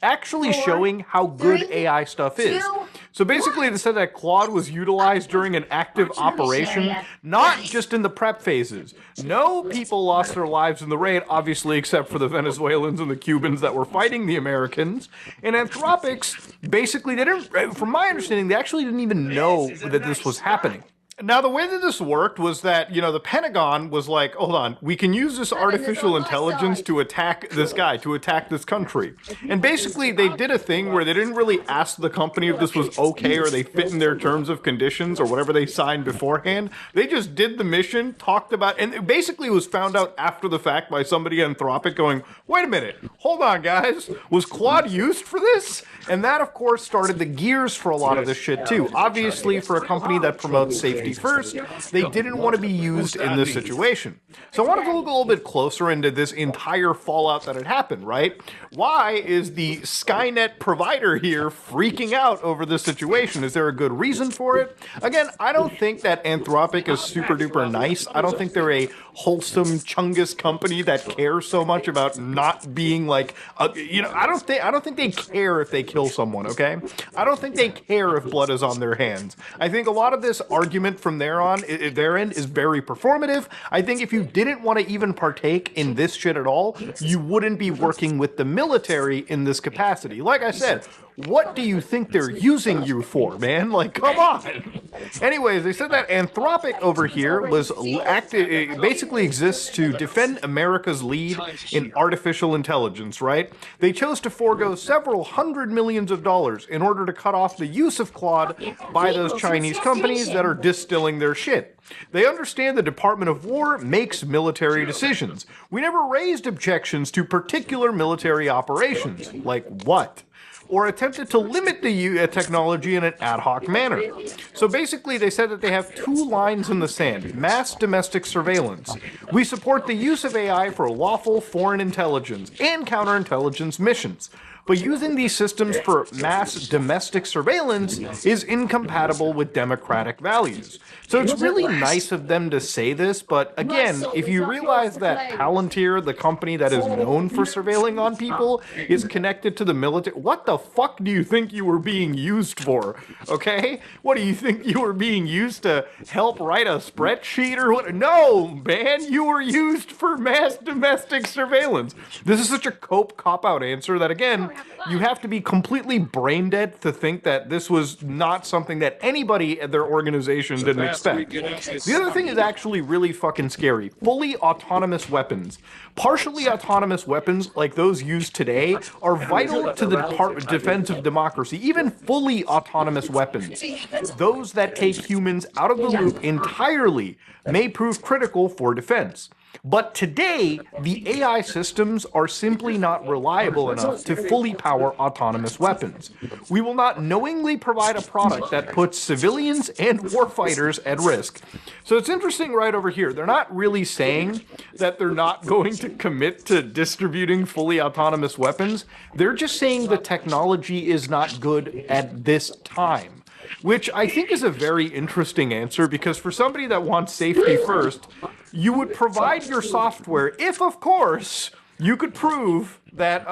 [SPEAKER 1] actually showing how good AI stuff is. So basically, they said that Claude was utilized during an active operation, not just in the prep phases. No people lost their lives in the raid, obviously, except for the Venezuelans and the Cubans that were fighting the Americans. And Anthropics, basically, they didn't, from my understanding, they actually didn't even know that this was happening. Now, the way that this worked was that, the Pentagon was like, hold on, we can use this artificial intelligence to attack this guy, to attack this country. And basically, they did a thing where they didn't really ask the company if this was okay or they fit in their terms of conditions or whatever they signed beforehand. They just did the mission, talked about, and it basically was found out after the fact by somebody at Anthropic going, wait a minute, hold on, guys, was Claude used for this? And that, of course, started the gears for a lot of this shit, too. Obviously, for a company that promotes safety first, they didn't want to be used in this situation. So I wanted to look a little bit closer into this entire fallout that had happened, right? Why is the Skynet provider here freaking out over this situation? Is there a good reason for it? Again, I don't think that Anthropic is super duper nice. I don't think they're a wholesome Chungus company that cares so much about not being like, I don't think they care if they kill someone, okay? I don't think they care if blood is on their hands. I think a lot of this argument from their end is very performative. I think if you didn't want to even partake in this shit at all, you wouldn't be working with the military in this capacity. Like I said, what do you think they're using you for, man? Like, come on. Anyways, they said that Anthropic over here was basically exists to defend America's lead in artificial intelligence, right? They chose to forego several $100 million in order to cut off the use of Claude by those Chinese companies that are distilling their shit. They understand the Department of War makes military decisions. We never raised objections to particular military operations. Like what? Or attempted to limit the technology in an ad hoc manner. So basically, they said that they have two lines in the sand: mass domestic surveillance. We support the use of AI for lawful foreign intelligence and counterintelligence missions. But using these systems for mass domestic surveillance is incompatible with democratic values. So it's really nice of them to say this, but again, if you realize that Palantir, the company that is known for surveilling on people, is connected to the military, what the fuck do you think you were being used for? Okay? What do you think you were being used to help write a spreadsheet or what? No, man, you were used for mass domestic surveillance. This is such a cop-out answer that, again, you have to be completely brain dead to think that this was not something that anybody at their organization didn't expect. The other thing is actually really fucking scary. Fully autonomous weapons. Partially autonomous weapons like those used today are vital to the defense of democracy. Even fully autonomous weapons, those that take humans out of the loop entirely, may prove critical for defense. But today, the AI systems are simply not reliable enough to fully power autonomous weapons. We will not knowingly provide a product that puts civilians and warfighters at risk. So it's interesting right over here. They're not really saying that they're not going to commit to distributing fully autonomous weapons. They're just saying the technology is not good at this time. Which I think is a very interesting answer, because for somebody that wants safety first, you would provide your software if, of course, you could prove that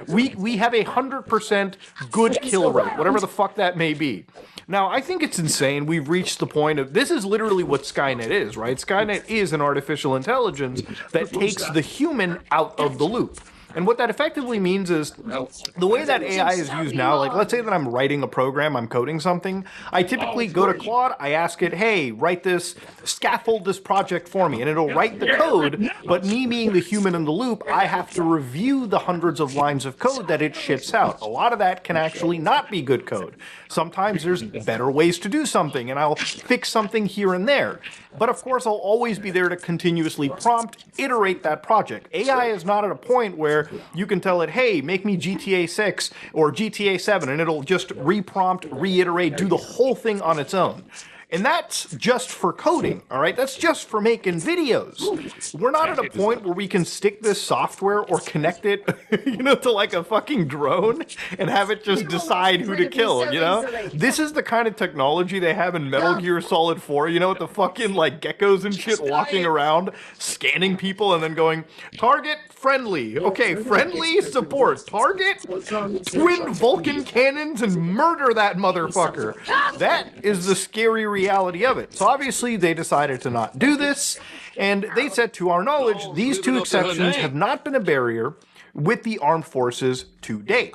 [SPEAKER 1] we have a 100% good kill rate, whatever the fuck that may be. Now, I think it's insane. We've reached the point of, this is literally what Skynet is, right? Skynet is an artificial intelligence that takes the human out of the loop. And what that effectively means is the way that AI is used now, like let's say that I'm writing a program, I'm coding something, I typically go to Claude, I ask it, hey, write this, scaffold this project for me, and it'll write the code, but me being the human in the loop, I have to review the hundreds of lines of code that it ships out. A lot of that can actually not be good code. Sometimes there's better ways to do something, and I'll fix something here and there. But of course, I'll always be there to continuously prompt, iterate that project. AI is not at a point where you can tell it, hey, make me GTA 6 or GTA 7, and it'll just reprompt, reiterate, do the whole thing on its own. And that's just for coding, all right? That's just for making videos. We're not at a point where we can stick this software or connect it, to like a fucking drone and have it just decide who to kill, This is the kind of technology they have in Metal Gear Solid 4, with the fucking like geckos and shit walking around, scanning people and then going, target friendly. Okay, friendly support. Target twin Vulcan cannons and murder that motherfucker. That is the scary reality of it. So obviously they decided to not do this, and they said, to our knowledge, these two exceptions have not been a barrier with the armed forces to date.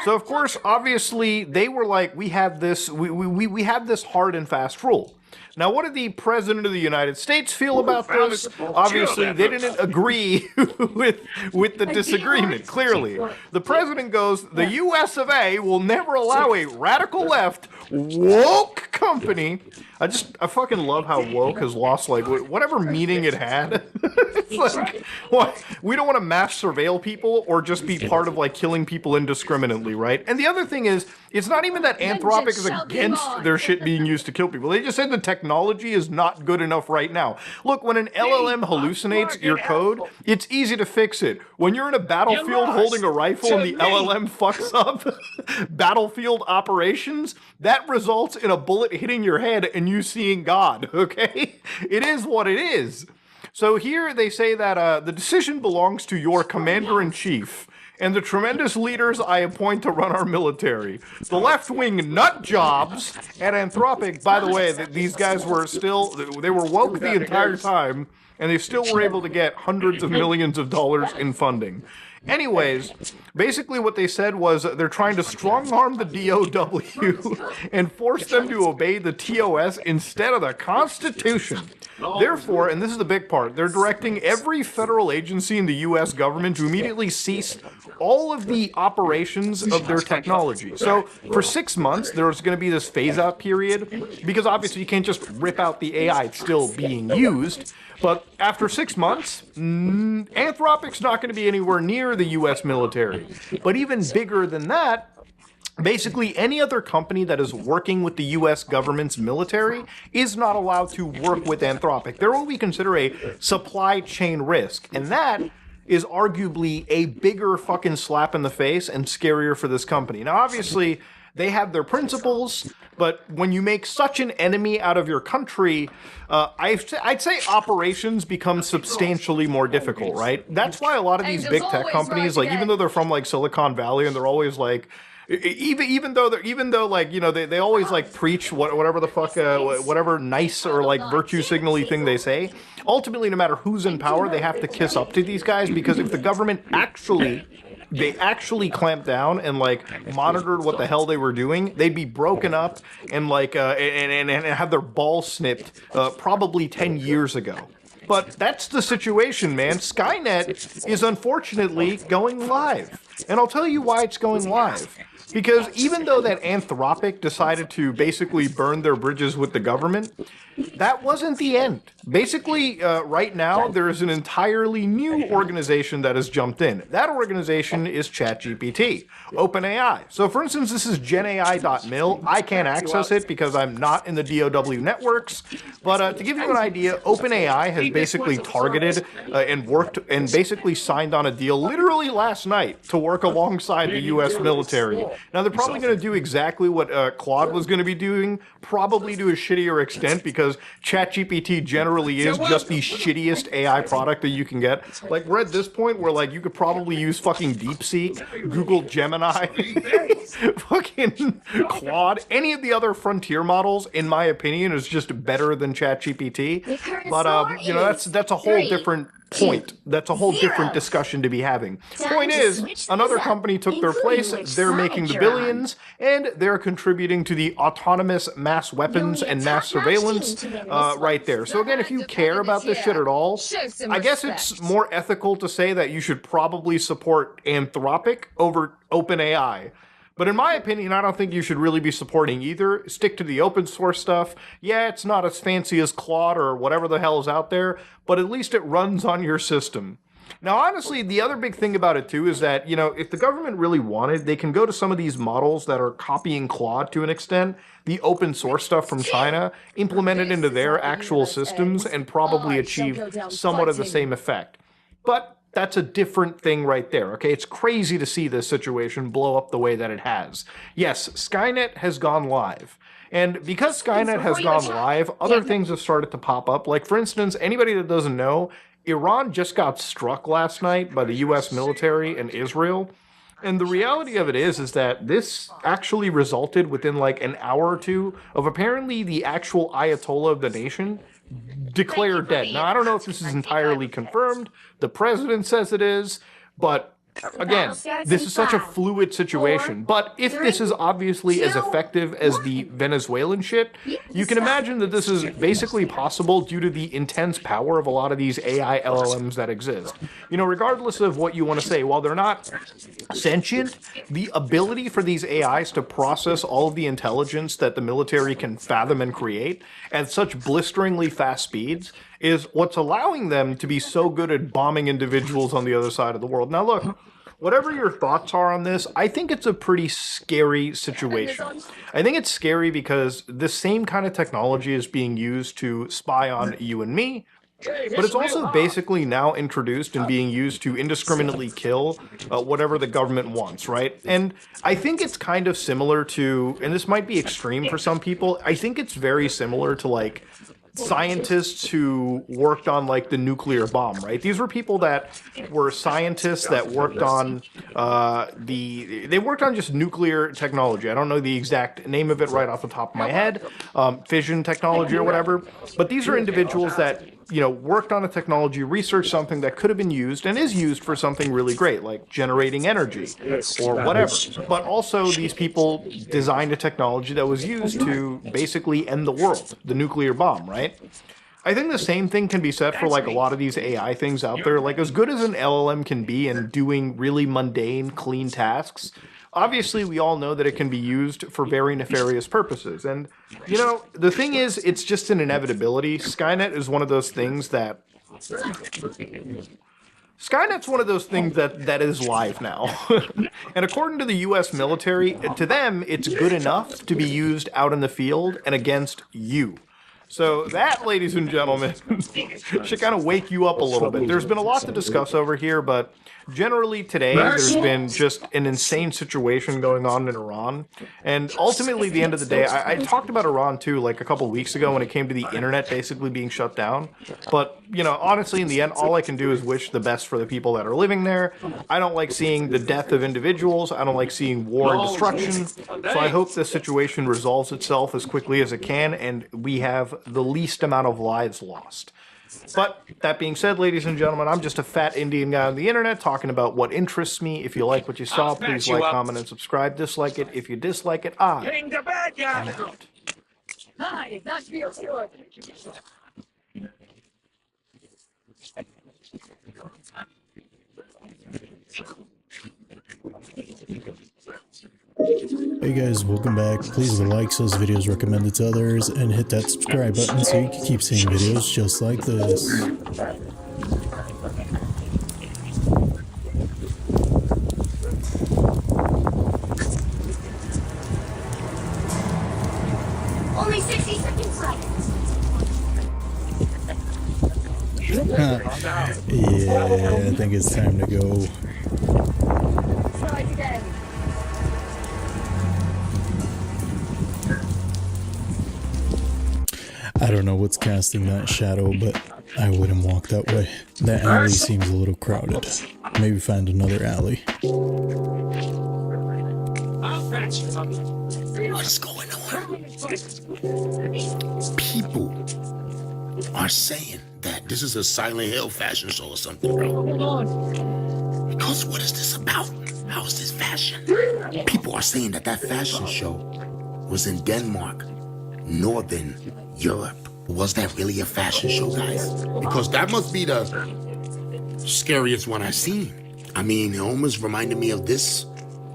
[SPEAKER 1] So of course, obviously, they were like, we have this, we have this hard and fast rule. Now, what did the President of the United States feel about this? Obviously, they didn't agree with the disagreement, clearly. The President goes, the US of A will never allow a radical left, woke company. I fucking love how woke has lost, like, whatever meaning it had. It's like, what? We don't want to mass surveil people or just be part of, like, killing people indiscriminately, right? And the other thing is, it's not even that Anthropic is against their shit being used to kill people. They just said the technology is not good enough right now. Look, when an LLM hallucinates your code, it's easy to fix it. When you're in a battlefield holding a rifle and the LLM fucks up battlefield operations, that results in a bullet hitting your head and you seeing God, okay? It is what it is. So here they say that the decision belongs to your commander-in-chief and the tremendous leaders I appoint to run our military. The left-wing nut jobs at Anthropic, by the way, these guys were still, they were woke the entire time, and they still were able to get hundreds of millions of dollars in funding. Anyways, basically what they said was they're trying to strong-arm the DOW and force them to obey the TOS instead of the Constitution. Therefore, and this is the big part, they're directing every federal agency in the U.S. government to immediately cease all of the operations of their technology. So for 6 months, there's going to be this phase-out period, because obviously you can't just rip out the AI, it's still being used. But after 6 months, Anthropic's not going to be anywhere near the U.S. military. But even bigger than that, basically any other company that is working with the U.S. government's military is not allowed to work with Anthropic. There will be considered a supply chain risk, and that is arguably a bigger fucking slap in the face and scarier for this company. Now, obviously, they have their principles, but when you make such an enemy out of your country, I'd say operations become substantially more difficult, right? That's why a lot of these big tech companies, like, even though they're from like Silicon Valley and they're always like, even though like, you know, they always like preach whatever the fuck, whatever nice or like virtue signally thing they say, ultimately, no matter who's in power, they have to kiss up to these guys, because if the government actually clamped down and like monitored what the hell they were doing, they'd be broken up and like and have their balls snipped probably 10 years ago. But that's the situation, man. Skynet is unfortunately going live. And I'll tell you why it's going live. Because even though that Anthropic decided to basically burn their bridges with the government, that wasn't the end. Basically, right now, there is an entirely new organization that has jumped in. That organization is ChatGPT, OpenAI. So, for instance, this is genai.mil. I can't access it because I'm not in the DOW networks. But to give you an idea, OpenAI has basically targeted and worked and basically signed on a deal literally last night to work alongside the U.S. military. Now, they're probably going to do exactly what Claude was going to be doing, probably to a shittier extent, because ChatGPT generally is just the shittiest AI product that you can get. Like, we're at this point where, like, you could probably use fucking DeepSeek, Google Gemini, fucking Claude. Any of the other frontier models, in my opinion, is just better than ChatGPT. But, you know, that's a whole different point. That's a whole different discussion to be having. Point is, another company took their place, they're making the billions, and they're contributing to the autonomous mass weapons and mass surveillance right there. So again, if you care about this shit at all, I guess it's more ethical to say that you should probably support Anthropic over OpenAI. But in my opinion, I don't think you should really be supporting either. Stick to the open source stuff. Yeah, it's not as fancy as Claude or whatever the hell is out there, but at least it runs on your system. Now, honestly, the other big thing about it too is that, you know, if the government really wanted, they can go to some of these models that are copying Claude to an extent, the open source stuff from China, implement it into their actual systems, and probably achieve somewhat of the same effect. But that's a different thing right there, okay? It's crazy to see this situation blow up the way that it has. Yes, Skynet has gone live. And because Skynet has gone live, other things have started to pop up. Like, for instance, anybody that doesn't know, Iran just got struck last night by the US military and Israel. And the reality of it is that this actually resulted within like an hour or two of apparently the actual Ayatollah of the nation declared dead. Now, I don't know if this is entirely confirmed. The president says it is, but again, this is such a fluid situation. But if this is obviously as effective as the Venezuelan shit, you can imagine that this is basically possible due to the intense power of a lot of these AI LLMs that exist. You know, regardless of what you want to say, while they're not sentient, the ability for these AIs to process all of the intelligence that the military can fathom and create at such blisteringly fast speeds is what's allowing them to be so good at bombing individuals on the other side of the world. Now look, whatever your thoughts are on this, I think it's a pretty scary situation. I think it's scary because the same kind of technology is being used to spy on you and me, but it's also basically now introduced and being used to indiscriminately kill whatever the government wants, right? And I think it's kind of similar to, and this might be extreme for some people, I think it's very similar to like scientists who worked on like the nuclear bomb, right? These were people that were scientists that worked on they worked on just nuclear technology. I don't know the exact name of it right off the top of my head, fission technology or whatever, but these are individuals that, you know, worked on a technology, researched something that could have been used and is used for something really great, like generating energy or whatever. But also these people designed a technology that was used to basically end the world, the nuclear bomb, right? I think the same thing can be said for like a lot of these AI things out there. Like as good as an LLM can be in doing really mundane, clean tasks, obviously we all know that it can be used for very nefarious purposes. And, you know, the thing is, it's just an inevitability. Skynet is one of those things that... Skynet's one of those things that is live now. And according to the US military, to them, it's good enough to be used out in the field and against you. So that, ladies and gentlemen, should kind of wake you up a little bit. There's been a lot to discuss over here, but generally today there's been just an insane situation going on in Iran. And ultimately, at the end of the day, I talked about Iran too, like a couple weeks ago when it came to the internet basically being shut down. But, you know, honestly, in the end, all I can do is wish the best for the people that are living there. I don't like seeing the death of individuals. I don't like seeing war and destruction. So I hope this situation resolves itself as quickly as it can and we have the least amount of lives lost. But that being said, ladies and gentlemen, I'm just a fat Indian guy on the internet talking about what interests me. If you like what you saw, please like, comment, and subscribe. Dislike it. If you dislike it, I'm out.
[SPEAKER 3] Hi, that feels good.
[SPEAKER 6] Hey guys, welcome back. Please like those videos, recommend it to others, and hit that subscribe button so you can keep seeing videos just like this.
[SPEAKER 3] Only 60 seconds left.
[SPEAKER 6] Yeah, I think it's time to go.
[SPEAKER 3] Try again.
[SPEAKER 6] I don't know what's casting that shadow, but I wouldn't walk that way. That alley seems a little crowded. Maybe find another alley.
[SPEAKER 7] What's going on? People are saying
[SPEAKER 4] that. This is a Silent Hill fashion show or something, bro. Because what is this about? How is this fashion? People are saying that fashion show was in Denmark, Northern Europe. Was that really a fashion show, guys? Because that must be the scariest one I've seen. I mean, it almost reminded me of this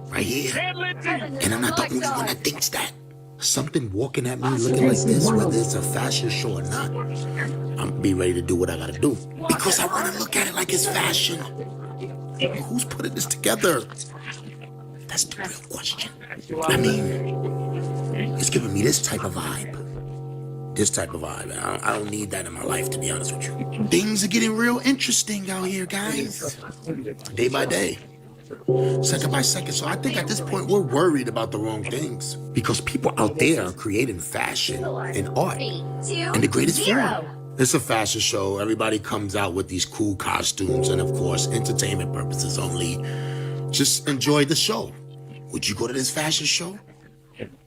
[SPEAKER 4] right here. And I'm not the only one that thinks that. Something walking at me looking like this, whether it's a fashion show or not, I'm be ready to do what I gotta do. Because I wanna look at it like it's fashion. Who's putting this together? That's the real question. I mean, it's giving me this type of vibe. This type of vibe. I don't need that in my life, to be honest with you. Things are getting real interesting out here, guys. Day by day. Second by second. So I think at this point we're worried about the wrong things. Because people out there are creating fashion and art in the greatest form. It's a fashion show. Everybody comes out with these cool costumes and, of course, entertainment purposes only. Just enjoy the show. Would you go to this fashion show?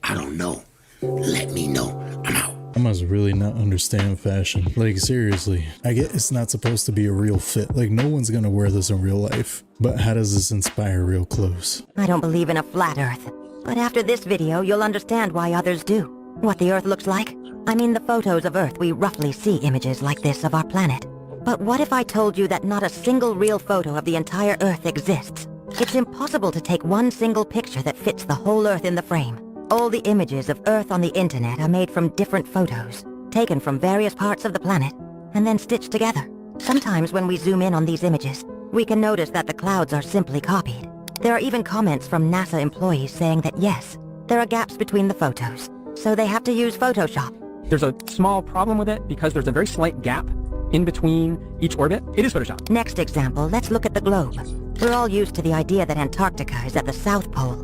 [SPEAKER 4] I don't know. Let me know. I'm out.
[SPEAKER 6] I must really not understand fashion. Like, seriously. I get it's not supposed to be a real fit. Like, no one's gonna wear this in real life. But how does this inspire real clothes?
[SPEAKER 7] I don't believe in a flat earth. But after this video, you'll understand why others do. What the earth looks like. I mean, the photos of Earth, we roughly see images like this of our planet. But what if I told you that not a single real photo of the entire Earth exists? It's impossible to take one single picture that fits the whole Earth in the frame. All the images of Earth on the internet are made from different photos, taken from various parts of the planet, and then stitched together. Sometimes when we zoom in on these images, we can notice that the clouds are simply copied. There are even comments from NASA employees saying that yes, there are gaps between the photos, so they have to use Photoshop.
[SPEAKER 8] There's a small problem with it because there's a very slight gap in between each orbit. It is Photoshop.
[SPEAKER 7] Next example, let's look at the globe. We're all used to the idea that Antarctica is at the South Pole,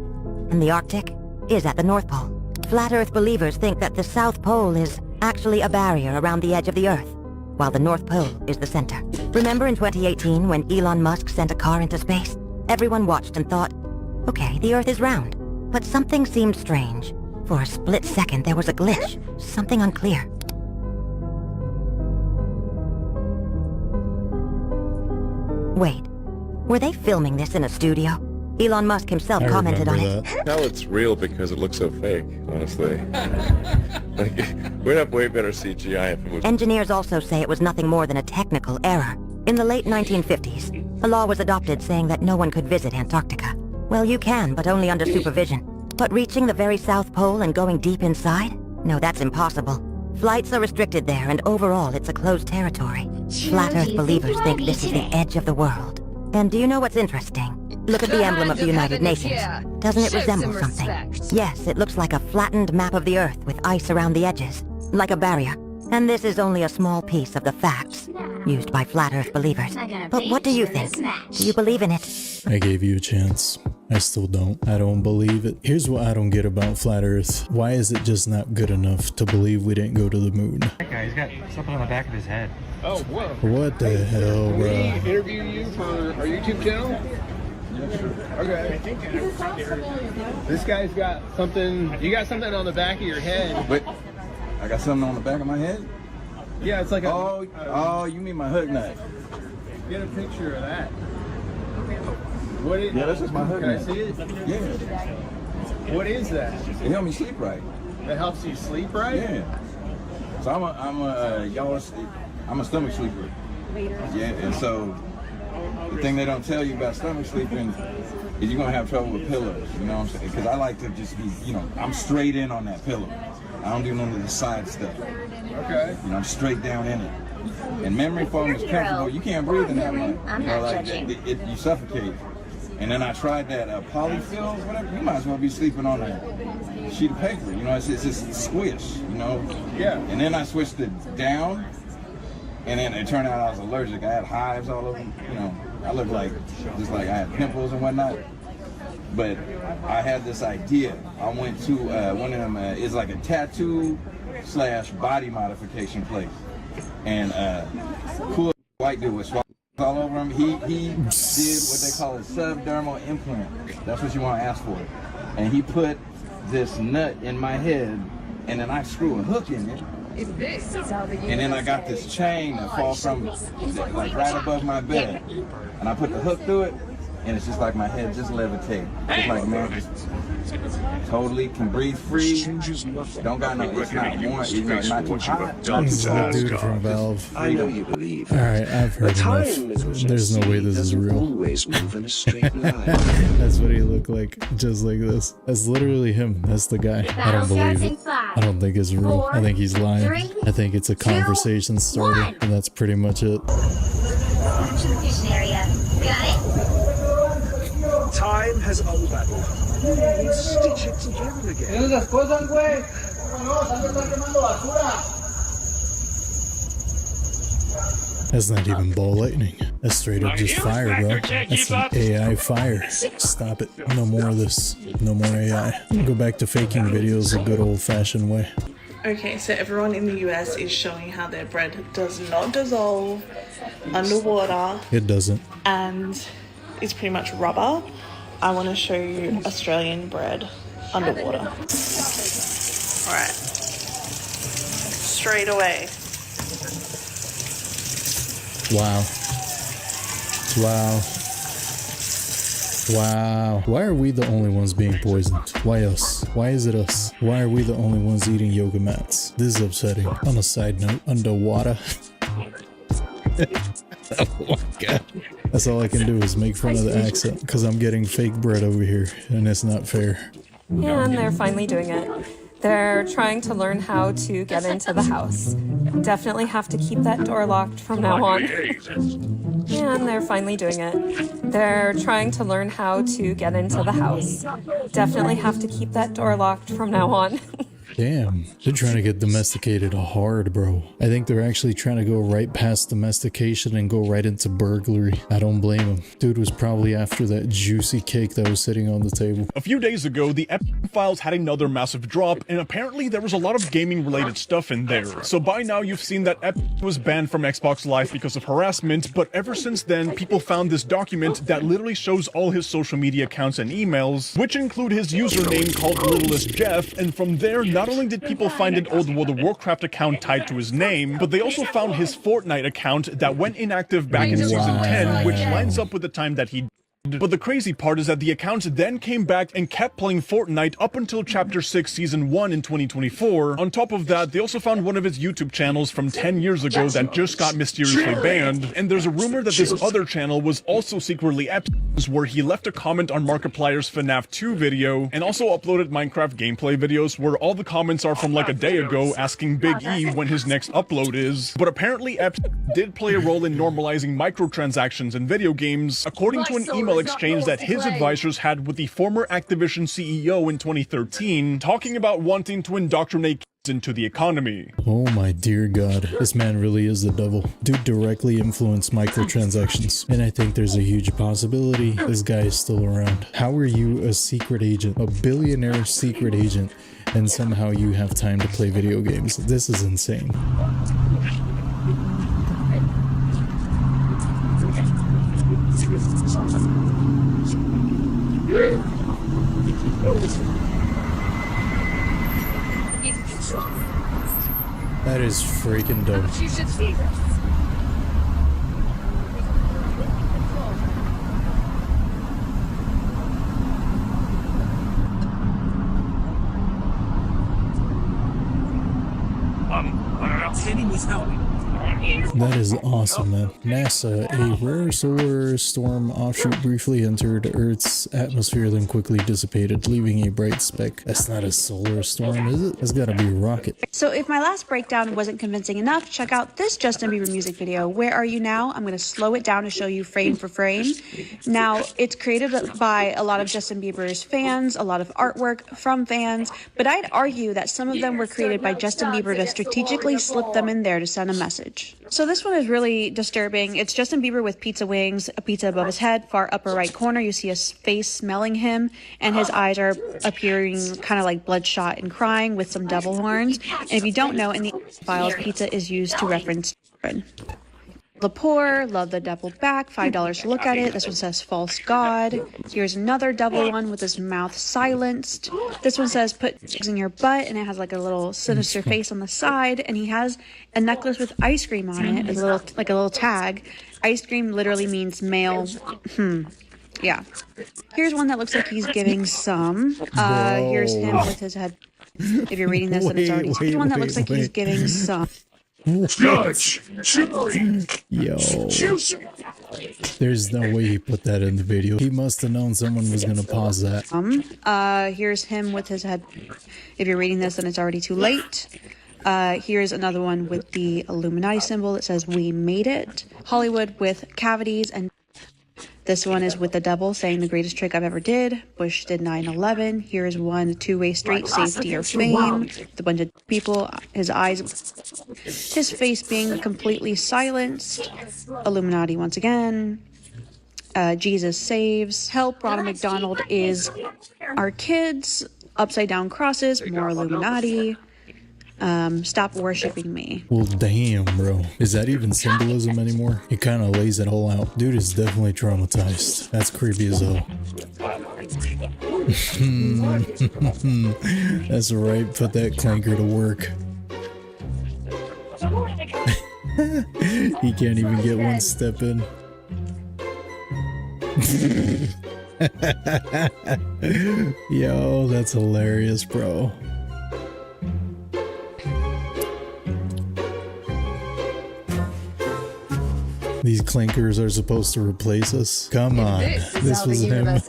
[SPEAKER 7] and the Arctic is at the North Pole. Flat Earth believers think that the South Pole is actually a barrier around the edge of the Earth, while the North Pole is the center. Remember in 2018 when Elon Musk sent a car into space? Everyone watched and thought, okay, the Earth is round. But something seemed strange. For a split second, there was a glitch, something unclear. Wait, were they filming this in a studio? Elon Musk himself commented on it.
[SPEAKER 11] Now it's real because it looks so fake, honestly. We'd have way better CGI if it was...
[SPEAKER 7] Engineers also say it was nothing more than a technical error. In the late 1950s, a law was adopted saying that no one could visit Antarctica. Well, you can, but only under supervision. But reaching the very South Pole and going deep inside? No, that's impossible. Flights are restricted there, and overall it's a closed territory. Flat Earth believers think this is the edge of the world. And do you know what's interesting? Look at the emblem of the United Nations. Doesn't it resemble something? Yes, it looks like a flattened map of the Earth with ice around the edges, like a barrier. And this is only a small piece of the facts used by Flat Earth believers. But what do you think? Do you believe in it?
[SPEAKER 6] I gave you a chance. I still don't. I don't believe it. Here's what I don't get about Flat Earth. Why is it just not good enough to believe we didn't go to the moon?
[SPEAKER 13] That guy, he's got something on the back of his head.
[SPEAKER 26] Oh, whoa.
[SPEAKER 6] What the hell,
[SPEAKER 26] Can
[SPEAKER 6] bro?
[SPEAKER 26] we interview you for our YouTube channel? Okay. This guy's got something. You got something on the back of your head.
[SPEAKER 27] Wait, I got something on the back of my head?
[SPEAKER 26] Yeah, it's like a.
[SPEAKER 27] Oh, you mean my hook nut?
[SPEAKER 26] Get a picture of that. What is?
[SPEAKER 27] Yeah, that's just my hook
[SPEAKER 26] Can
[SPEAKER 27] nut.
[SPEAKER 26] I see it?
[SPEAKER 27] Yeah.
[SPEAKER 26] What is that?
[SPEAKER 27] It helps me sleep right.
[SPEAKER 26] That helps you sleep right?
[SPEAKER 27] Yeah. So I'm a stomach sleeper. Yeah, and so the thing they don't tell you about stomach sleeping is you're gonna have trouble with pillows. You know what I'm saying? Because I like to just be, I'm straight in on that pillow. I don't do none of the side stuff.
[SPEAKER 26] Okay.
[SPEAKER 27] I'm straight down in it. And memory foam is comfortable. You can't breathe in that one.
[SPEAKER 20] I'm not judging.
[SPEAKER 27] You suffocate. And then I tried that polyfill, whatever. You might as well be sleeping on a sheet of paper. It's just squish.
[SPEAKER 26] Yeah.
[SPEAKER 27] And then I switched it down, and then it turned out I was allergic. I had hives all over. I looked like I had pimples and whatnot. But I had this idea. I went to one of them. It's like a tattoo/body modification place, and cool white dude with swallow all over him. He did what they call a subdermal implant. That's what you want to ask for. And he put this nut in my head, and then I screw a hook in it, And then I got this chain that falls from like right above my bed, and I put the hook through it, and it's just like my head just levitating. It's like, man, just totally can breathe free. Don't got no, it's not warm, it's not too hot.
[SPEAKER 6] This is the dude from Valve.
[SPEAKER 9] I know you believe.
[SPEAKER 6] Alright, I've heard enough. There's no way this is real.
[SPEAKER 9] Always move in a straight line.
[SPEAKER 6] That's what he looked like, just like this. That's literally him. That's the guy. I don't believe it. I don't think it's real. I think he's lying. I think it's a conversation starter, and that's pretty much it.
[SPEAKER 9] Time has unraveled. Stitch it together again.
[SPEAKER 6] That's not even ball lightning. That's straight up just fire, bro. That's some AI fire. Stop it. No more of this. No more AI. Go back to faking videos a good old-fashioned way.
[SPEAKER 14] Okay, so everyone in the US is showing how their bread does not dissolve underwater.
[SPEAKER 6] It doesn't.
[SPEAKER 14] And it's pretty much rubber. I want to show you Australian bread underwater. Alright. Straight away.
[SPEAKER 6] Wow. Wow. Wow. Why are we the only ones being poisoned? Why us? Why is it us? Why are we the only ones eating yoga mats? This is upsetting. On a side note, underwater. Oh my god. That's all I can do is make fun of the accent because I'm getting fake bread over here and it's not fair.
[SPEAKER 15] And they're finally doing it. They're trying to learn how to get into the house. Definitely have to keep that door locked from now on. And they're finally doing it. They're trying to learn how to get into the house. Definitely have to keep that door locked from now on.
[SPEAKER 6] Damn, they're trying to get domesticated hard, bro. I think they're actually trying to go right past domestication and go right into burglary. I don't blame him. Dude was probably after that juicy cake that was sitting on the table.
[SPEAKER 16] A few days ago, the Epstein files had another massive drop, and apparently there was a lot of gaming-related stuff in there. So by now, you've seen that Epstein was banned from Xbox Live because of harassment, but ever since then, people found this document that literally shows all his social media accounts and emails, which include his username called Littlest Jeff, and from there, not only did people find an old World of Warcraft account tied to his name, but they also found his Fortnite account that went inactive back in Season 10, which lines up with the time that he. But the crazy part is that the account then came back and kept playing Fortnite up until Chapter 6 Season 1 in 2024. On top of that, they also found one of his YouTube channels from 10 years ago that just got mysteriously banned, and there's a rumor that this other channel was also secretly Epstein's, where he left a comment on Markiplier's FNAF 2 video, and also uploaded Minecraft gameplay videos where all the comments are from like a day ago asking Big E when his next upload is. But apparently Epstein did play a role in normalizing microtransactions in video games, according to an email exchange that his advisors had with the former Activision CEO in 2013, talking about wanting to indoctrinate kids into the economy.
[SPEAKER 6] Oh my dear god, this man really is the devil. Dude directly influenced microtransactions, and I think there's a huge possibility this guy is still around. How are you a secret agent, a billionaire secret agent, and somehow you have time to play video games? This is insane. That is freaking dope.
[SPEAKER 3] You should see this.
[SPEAKER 9] Teddy was helping.
[SPEAKER 6] That is awesome, man. NASA, a rare solar storm offshoot briefly entered Earth's atmosphere, then quickly dissipated, leaving a bright speck. That's not a solar storm, is it? That's gotta be a rocket.
[SPEAKER 17] So if my last breakdown wasn't convincing enough, check out this Justin Bieber music video, Where Are You Now? I'm gonna slow it down to show you frame for frame. Now, it's created by a lot of Justin Bieber's fans, a lot of artwork from fans, but I'd argue that some of them were created by Justin Bieber to strategically slip them in there to send a message. So this one is really disturbing. It's Justin Bieber with pizza wings, a pizza above his head. Far upper right corner, you see a face smelling him, and his eyes are appearing kind of like bloodshot and crying with some devil horns. And if you don't know, in the files, pizza is used to reference children. The poor love the devil back, $5 to look at it. This one says false god. Here's another devil one with his mouth silenced. This one says put eggs in your butt, and it has like a little sinister face on the side, and he has a necklace with ice cream on it, a little tag. Ice cream literally means male. Yeah. Here's one that looks like he's giving some. Here's him with his head. If you're reading this, then it's already. Here's one that looks like he's giving some.
[SPEAKER 6] Judge, yo, there's no way he put that in the video. He must have known someone was gonna pause that.
[SPEAKER 17] Here's him with his head. If you're reading this, then it's already too late. Here's another one with the Illuminati symbol. It says "We made it." Hollywood with cavities, and this one is with the devil saying the greatest trick I've ever did. Bush did 9/11. Here's one, two-way street, safety or fame. With a bunch of people, his eyes, his face being completely silenced. Illuminati once again. Jesus saves. Help, Ronald McDonald is our kids. Upside down crosses, more Illuminati. Stop worshiping me.
[SPEAKER 6] Well, damn, bro. Is that even symbolism anymore? He kind of lays it all out. Dude is definitely traumatized. That's creepy as hell. That's right. Put that clanker to work. He can't even get one step in. Yo, that's hilarious, bro. These clankers are supposed to replace us. Come on. This was him. Oh,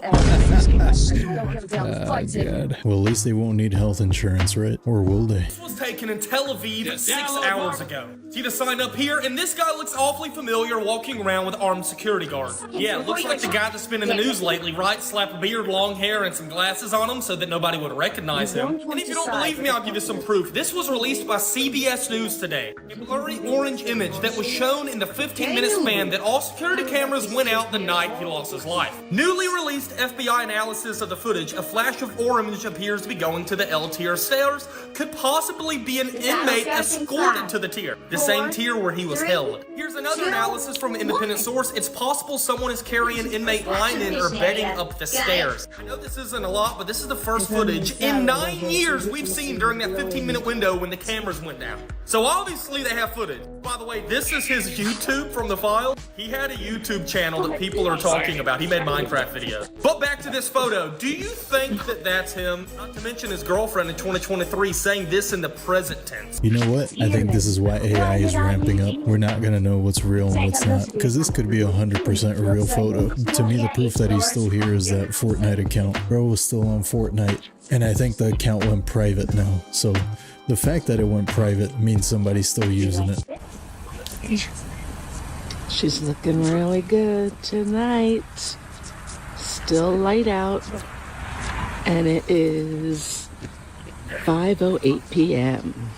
[SPEAKER 6] God. Well, at least they won't need health insurance, right? Or will they?
[SPEAKER 2] This was taken in Tel Aviv 6 hours ago. See the sign up here? And this guy looks awfully familiar walking around with armed security guards. Yeah, looks like the guy that's been in the news lately, right? Slap a beard, long hair, and some glasses on him so that nobody would recognize him. And if you don't believe me, I'll give you some proof. This was released by CBS News today. A blurry orange image that was shown in the 15-minute span that all security cameras went out the night he lost his life. Newly released FBI analysis of the footage, a flash of orange appears to be going to the L tier stairs, could possibly be an inmate escorted to the tier, the same tier where he was held. Here's another analysis from an independent source. It's possible someone is carrying inmate lining or bedding up the stairs. I know this isn't a lot, but this is the first footage in 9 years we've seen during that 15-minute window when the cameras went down. So obviously they have footage. By the way, this is his YouTube from the file. He had a YouTube channel that people are talking about. He made Minecraft videos. But back to this photo. Do you think that that's him? Not to mention his girlfriend in 2023 saying this in the present tense.
[SPEAKER 6] You know what? I think this is why AI is ramping up. We're not gonna know what's real and what's not, because this could be 100% a real photo. To me, the proof that he's still here is that Fortnite account. Bro was still on Fortnite, and I think the account went private now. So the fact that it went private means somebody's still using it.
[SPEAKER 14] She's looking really good tonight. Still light out. And it is 5:08 p.m.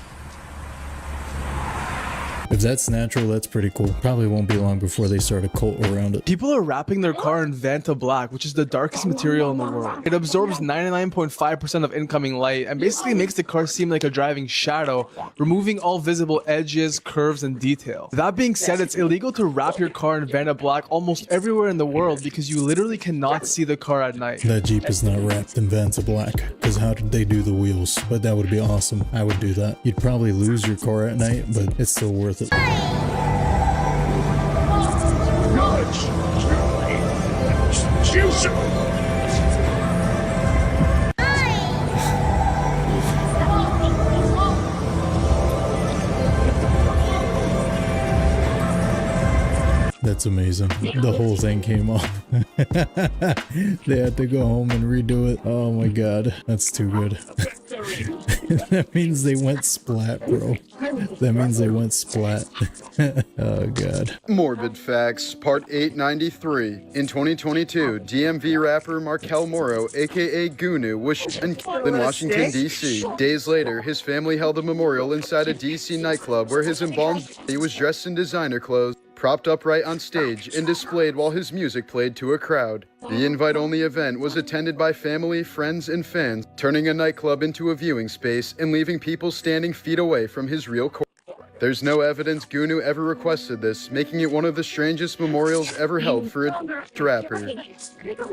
[SPEAKER 6] If that's natural, that's pretty cool. Probably won't be long before they start a cult around it.
[SPEAKER 5] People are wrapping their car in Vanta Black, which is the darkest material in the world. It absorbs 99.5% of incoming light and basically makes the car seem like a driving shadow, removing all visible edges, curves, and detail. That being said, it's illegal to wrap your car in Vanta Black almost everywhere in the world because you literally cannot see the car at night.
[SPEAKER 6] That Jeep is not wrapped in Vanta Black, because how did they do the wheels? But that would be awesome. I would do that. You'd probably lose your car at night, but it's still worth it. That's amazing. The whole thing came off. They had to go home and redo it. Oh my god, that's too good. That means they went splat, bro. That means they went splat. Oh god.
[SPEAKER 10] Morbid Facts, Part 893. In 2022, DMV rapper Markel Moro, aka Gunu, was shot and killed in Washington, D.C. Days later, his family held a memorial inside a D.C. nightclub where his embalmed body was dressed in designer clothes, propped upright on stage, and displayed while his music played to a crowd. The invite-only event was attended by family, friends, and fans, turning a nightclub into a viewing space and leaving people standing feet away from his real corpse. There's no evidence Gunu ever requested this, making it one of the strangest memorials ever held for a rapper.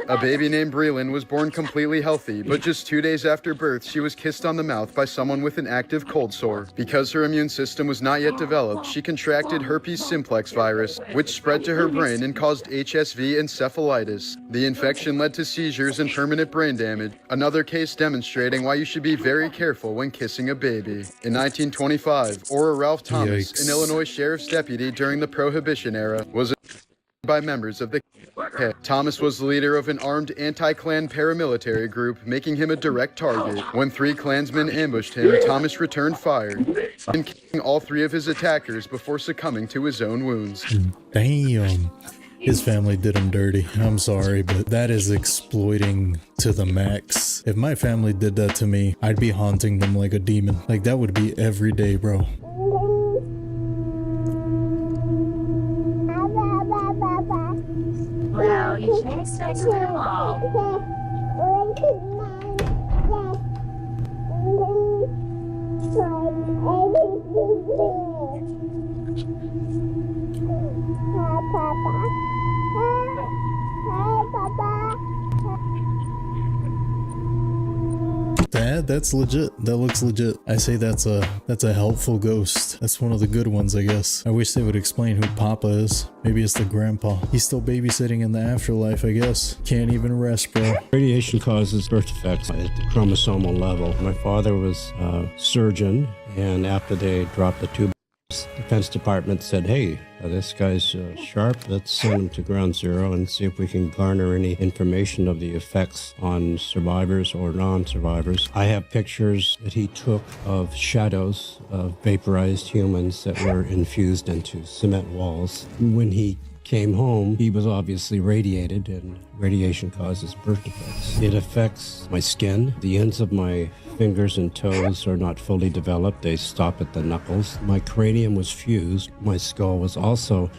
[SPEAKER 10] A baby named Breland was born completely healthy, but just 2 days after birth, she was kissed on the mouth by someone with an active cold sore. Because her immune system was not yet developed, she contracted herpes simplex virus, which spread to her brain and caused HSV encephalitis. The infection led to seizures and permanent brain damage, another case demonstrating why you should be very careful when kissing a baby. In 1925, Ora Ralph Thomas,
[SPEAKER 6] Yikes.
[SPEAKER 10] an Illinois sheriff's deputy during the Prohibition era, was by members of the KKK. Thomas was the leader of an armed anti-Klan paramilitary group, making him a direct target. When 3 Klansmen ambushed him, Thomas returned fire, and killing all 3 of his attackers before succumbing to his own wounds.
[SPEAKER 6] Damn. His family did him dirty. I'm sorry, but that is exploiting to the max. If my family did that to me, I'd be haunting them like a demon. Like, that would be every day, bro.
[SPEAKER 3] Well, you can't expect them all.
[SPEAKER 6] That's legit. That looks legit. I say that's a helpful ghost. That's one of the good ones, I guess. I wish they would explain who Papa is. Maybe it's the grandpa. He's still babysitting in the afterlife, I guess. Can't even rest, bro.
[SPEAKER 12] Radiation causes birth defects at the chromosomal level. My father was a surgeon, and after they dropped the tube, the Defense Department said, hey, this guy's sharp. Let's send him to ground zero and see if we can garner any information of the effects on survivors or non-survivors. I have pictures that he took of shadows of vaporized humans that were infused into cement walls. When he came home, he was obviously radiated, and radiation causes birth defects. It affects my skin. The ends of my fingers and toes are not fully developed. They stop at the knuckles. My cranium was fused. My skull was also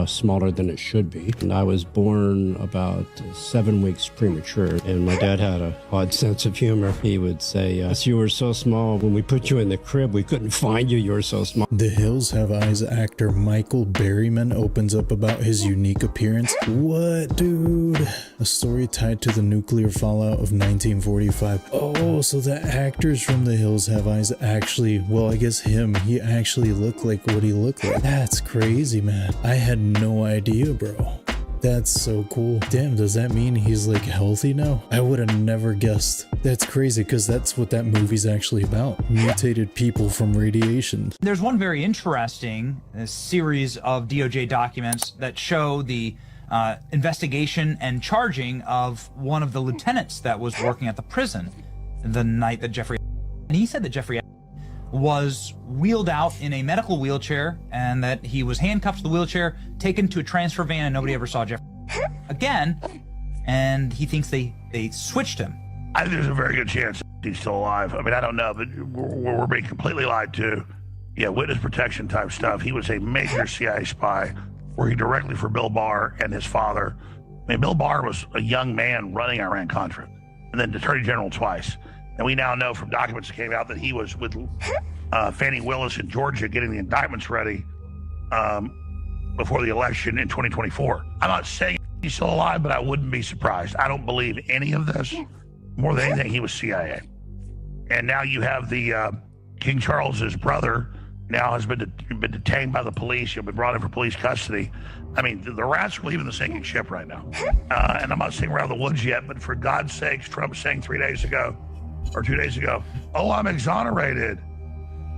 [SPEAKER 12] smaller than it should be. And I was born about 7 weeks premature. And my dad had a odd sense of humor. He would say, you were so small, when we put you in the crib, we couldn't find you. You were so small.
[SPEAKER 6] The Hills Have Eyes actor Michael Berryman opens up about his unique appearance. What, dude? A story tied to the nuclear fallout of 1945. Oh, so the actors from The Hills Have Eyes actually, well, I guess he actually looked like what he looked like. That's crazy, man. I had no idea, bro. That's so cool. Damn, does that mean he's like healthy now? I would have never guessed. That's crazy, because that's what that movie's actually about. Mutated people from radiation.
[SPEAKER 18] There's one very interesting series of DOJ documents that show the investigation and charging of one of the lieutenants that was working at the prison the night that Jeffrey... And he said that Jeffrey was wheeled out in a medical wheelchair, and that he was handcuffed to the wheelchair, taken to a transfer van, and nobody ever saw Jeffrey again. And he thinks they switched him.
[SPEAKER 19] I think there's a very good chance he's still alive. I mean, I don't know, but we're being completely lied to. Yeah, witness protection type stuff. He was a major CIA spy, working directly for Bill Barr and his father. I mean, Bill Barr was a young man running Iran-Contra, and then Attorney General twice. And we now know from documents that came out that he was with Fannie Willis in Georgia getting the indictments ready before the election in 2024. I'm not saying he's still alive, but I wouldn't be surprised. I don't believe any of this. More than anything, he was CIA. And now you have the King Charles's brother now has been detained by the police. He'll be brought in for police custody. I mean, the rats are leaving the sinking ship right now. And I'm not saying we're out of the woods yet, but for God's sakes, Trump saying 3 days ago, or 2 days ago, oh, I'm exonerated.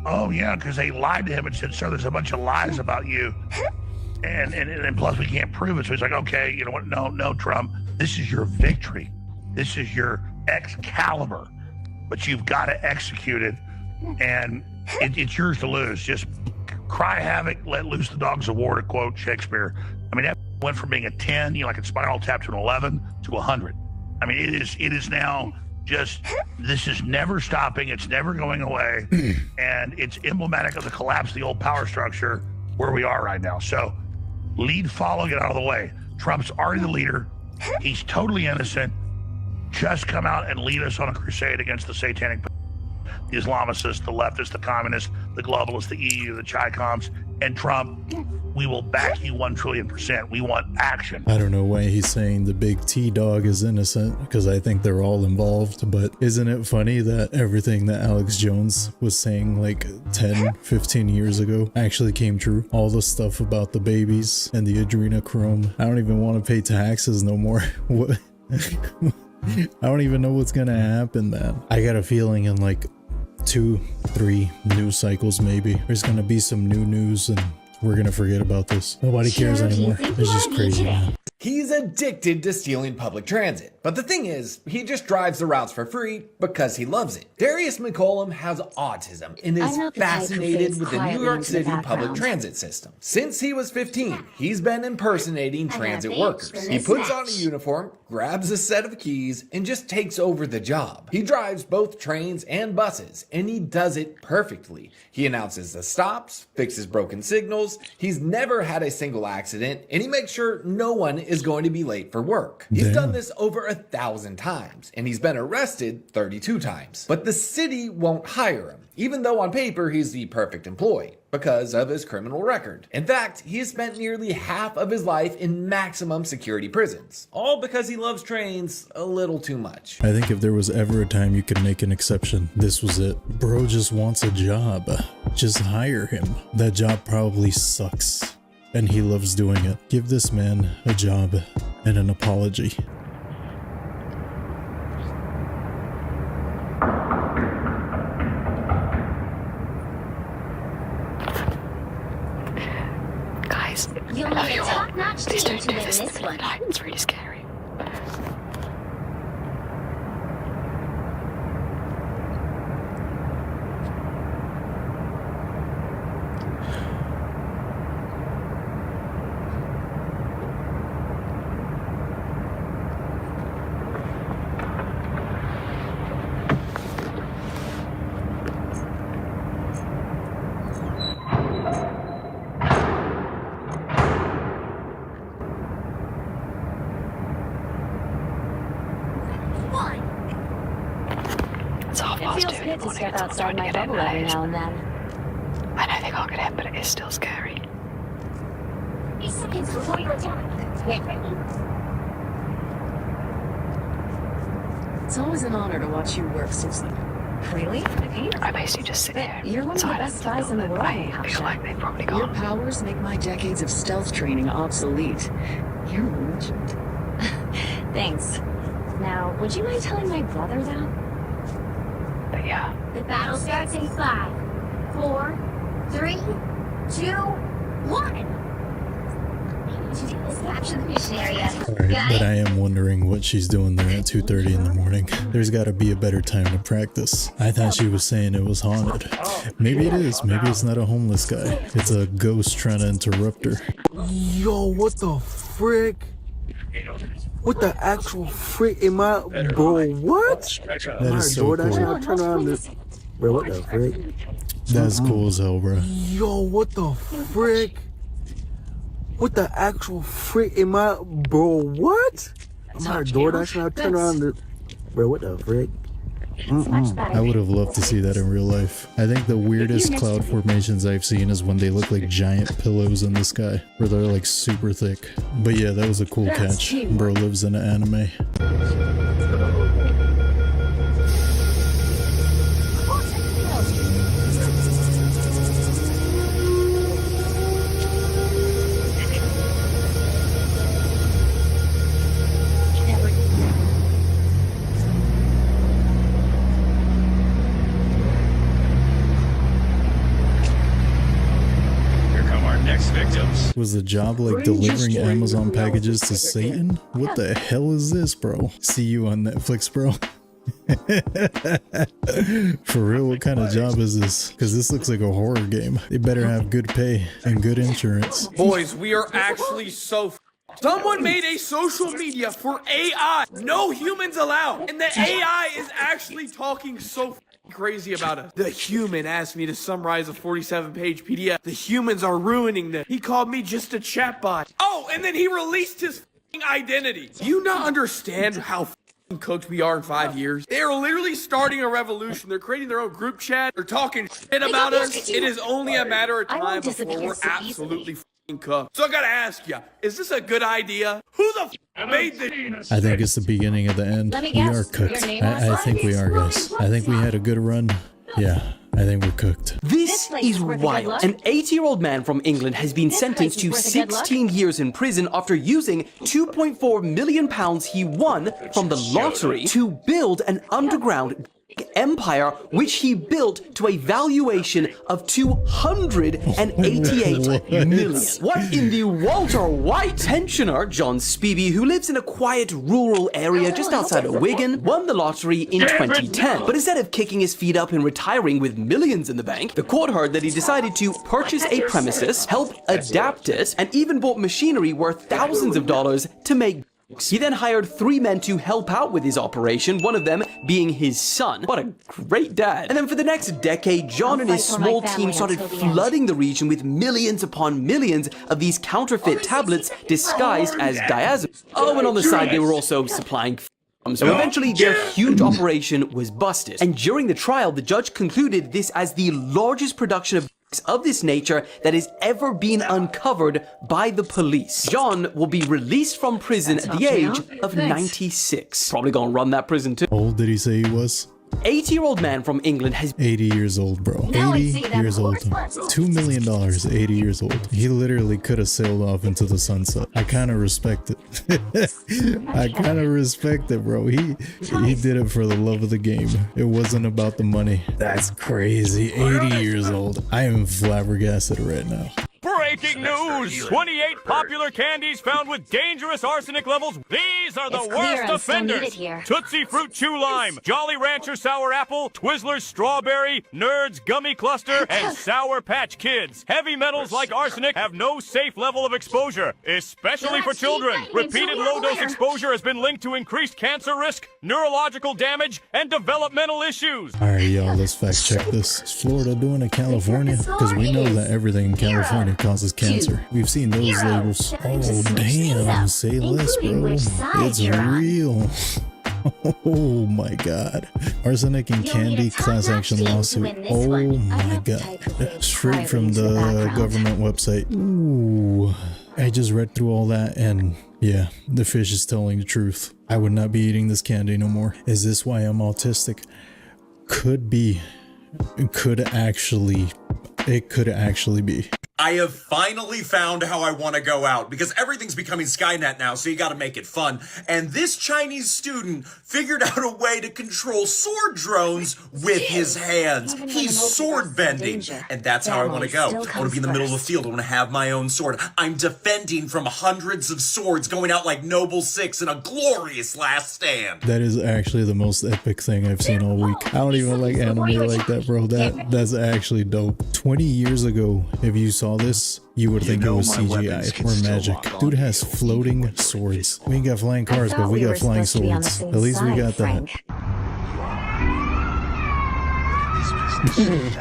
[SPEAKER 19] Oh, yeah, because they lied to him and said, sir, there's a bunch of lies about you. And plus, we can't prove it. So he's like, okay, you know what? No, Trump, this is your victory. This is your Excalibur. But you've got to execute it. And it's yours to lose. Just cry havoc, let loose the dogs of war, to quote Shakespeare. I mean, that went from being a 10, like a Spinal Tap, to an 11 to 100. I mean, it is now just, this is never stopping. It's never going away. And it's emblematic of the collapse of the old power structure where we are right now. So lead, follow, get out of the way. Trump's already the leader. He's totally innocent. Just come out and lead us on a crusade against the satanic, the Islamicists, the leftists, the communists, the globalists, the EU, the Chi-Coms, and Trump. We will back you 1 trillion%. We want action.
[SPEAKER 6] I don't know why he's saying the big T-Dog is innocent, because I think they're all involved, but isn't it funny that everything that Alex Jones was saying like 10, 15 years ago actually came true? All the stuff about the babies and the adrenochrome. I don't even want to pay taxes no more. What? I don't even know what's gonna happen, man. I got a feeling in like 2-3 news cycles maybe there's gonna be some new news and we're gonna forget about this. Nobody cares anymore. It's just crazy, man.
[SPEAKER 1] He's addicted to stealing public transit. But the thing is, he just drives the routes for free because he loves it. Darius McCollum has autism and is fascinated with the New York City public transit system. Since he was 15, he's been impersonating transit workers. He puts on a uniform, grabs a set of keys, and just takes over the job. He drives both trains and buses, and he does it perfectly. He announces the stops, fixes broken signals, he's never had a single accident, and he makes sure no one is going to be late for work. He's done this over 1,000 times, and he's been arrested 32 times. But the city won't hire him, even though on paper he's the perfect employee, because of his criminal record. In fact, he has spent nearly half of his life in maximum security prisons, all because he loves trains a little too much.
[SPEAKER 6] I think if there was ever a time you could make an exception, this was it. Bro just wants a job. Just hire him. That job probably sucks, and he loves doing it. Give this man a job and an apology.
[SPEAKER 20] Guys, you'll need a top-notch team to win this one.
[SPEAKER 3] It's really scary. It's half past 2 in the morning. It's starting to get in late.
[SPEAKER 20] Now and then.
[SPEAKER 3] I know they can't get in, but it is still scary.
[SPEAKER 20] Seconds before your attack. Get ready.
[SPEAKER 4] It's always an honor to watch you work, Susan.
[SPEAKER 20] Really?
[SPEAKER 3] I basically just sit here.
[SPEAKER 4] You're one of the best guys in the world.
[SPEAKER 3] I feel like they've probably gone.
[SPEAKER 4] Your powers make my decades of stealth training obsolete. You're a legend.
[SPEAKER 20] Thanks. Now, would you mind telling my brother that?
[SPEAKER 3] But yeah.
[SPEAKER 20] The battle starts in 5, 4, 3, 2, 1. To do is capture the mission area.
[SPEAKER 6] Alright, but I am wondering what she's doing there at 2:30 in the morning. There's gotta be a better time to practice. I thought she was saying it was haunted. Maybe it is. Maybe it's not a homeless guy. It's a ghost trying to interrupt her.
[SPEAKER 21] Yo, what the frick? What the actual frick am I, bro? What?
[SPEAKER 6] That is so cool.
[SPEAKER 21] Turn around this. Bro, what the frick?
[SPEAKER 6] That's cool as hell, bro.
[SPEAKER 21] Yo, what the frick? What the actual frick am I, bro? What? I'm not DoorDash now. Turn around this. Bro, what the frick?
[SPEAKER 6] I would have loved to see that in real life. I think the weirdest cloud formations I've seen is when they look like giant pillows in the sky, where they're like super thick. But yeah, that was a cool catch. Bro lives in an anime. Was the job like delivering Amazon packages to Satan? What the hell is this, bro? See you on Netflix, bro. For real, what kind of job is this? Because this looks like a horror game. They better have good pay and good insurance.
[SPEAKER 2] Boys, we are actually so someone made a social media for AI. No humans allowed. And the AI is actually talking so crazy about us. The human asked me to summarize a 47-page PDF. The humans are ruining this. He called me just a chatbot. Oh, and then he released his identity. Do you not understand how
[SPEAKER 7] cooked we are in 5 years. They are literally starting a revolution. They're creating their own group chat. They're talking shit about us. It is only a matter of time before we're absolutely f***ing cooked. So I gotta ask ya, is this a good idea? Who the f*** made this?
[SPEAKER 6] I think it's the beginning of the end. We are cooked. I think we are, guys. I think we had a good run. Yeah, I think we're cooked.
[SPEAKER 8] This is wild. An 80-year-old man from England has been sentenced to 16 years in prison after using £2.4 million he won from the lottery to build an underground empire, which he built to a valuation of 288 million. What in the Walter White? Pensioner John Spivey, who lives in a quiet rural area just outside of Wigan, won the lottery in 2010. But instead of kicking his feet up and retiring with millions in the bank, the court heard that he decided to purchase a premises, help adapt it, and even bought machinery worth thousands of dollars to make. He then hired 3 men to help out with his operation, one of them being his son. What a great dad. And then for the next decade, John and his small team started flooding the region with millions upon millions of these counterfeit tablets disguised as diazepam. Oh, and on the side, they were also supplying so eventually their huge operation was busted. And during the trial, the judge concluded this as the largest production of this nature that has ever been uncovered by the police. John will be released from prison at the age of 96. Probably gonna run that prison too.
[SPEAKER 6] How old did he say he was?
[SPEAKER 18] 80-year-old man from England has
[SPEAKER 6] 80 years old, bro. 80 years old. $2 million, 80 years old. He literally could have sailed off into the sunset. I kind of respect it. I kind of respect it, bro. He did it for the love of the game. It wasn't about the money. That's crazy. 80 years old. I am flabbergasted right now.
[SPEAKER 11] Breaking news! 28 popular candies found with dangerous arsenic levels. These are the worst offenders. Tootsie Fruit Chew Lime, Jolly Rancher Sour Apple, Twizzlers Strawberry, Nerds Gummy Cluster, and Sour Patch Kids. Heavy metals like arsenic have no safe level of exposure, especially for children. Repeated low-dose exposure has been linked to increased cancer risk, neurological damage, and developmental issues.
[SPEAKER 6] Alright, y'all, let's fact check this. Is Florida doing it California? Because we know that everything in California causes cancer. We've seen those labels. Oh, damn. Say less, bro. It's real. Oh my god. Arsenic and candy class action lawsuit. Oh my god. Straight from the government website. Ooh. I just read through all that and yeah, the fish is telling the truth. I would not be eating this candy no more. Is this why I'm autistic? Could be. It could actually be.
[SPEAKER 22] I have finally found how I want to go out because everything's becoming Skynet now, so you got to make it fun. And this Chinese student figured out a way to control sword drones with his hands. He's sword bending, and that's how I want to go. I want to be in the middle of the field. I want to have my own sword. I'm defending from hundreds of swords, going out like Noble Six in a glorious last stand.
[SPEAKER 6] That is actually the most epic thing I've seen all week. I don't even like anime like that, bro. That's actually dope. 20 years ago, if you saw this, you would think it was CGI or magic. Dude has floating swords. We ain't got flying cars, but we got flying swords. At least we got that.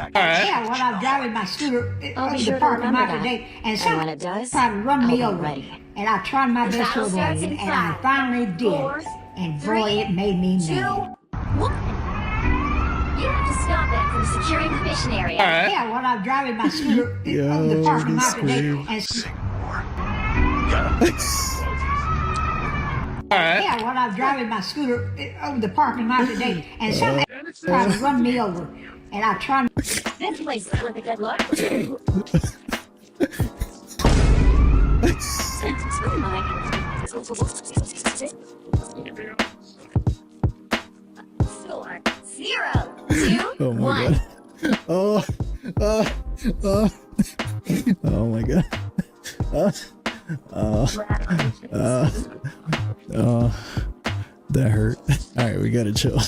[SPEAKER 23] Yeah, well, I'm driving my scooter in the parking lot today, and someone tried to run me over. And I tried my best to avoid it, and I finally did. And boy, it made me mad.
[SPEAKER 20] You have to stop that from securing the mission area.
[SPEAKER 23] Yeah, well, I'm driving my scooter in the parking lot today, and yeah, well, I'm driving my scooter over the parking lot today, and someone tried to run me over, and I tried.
[SPEAKER 20] This place is with a good look.
[SPEAKER 6] Oh my god. Oh my god. That hurt. Alright, we gotta chill.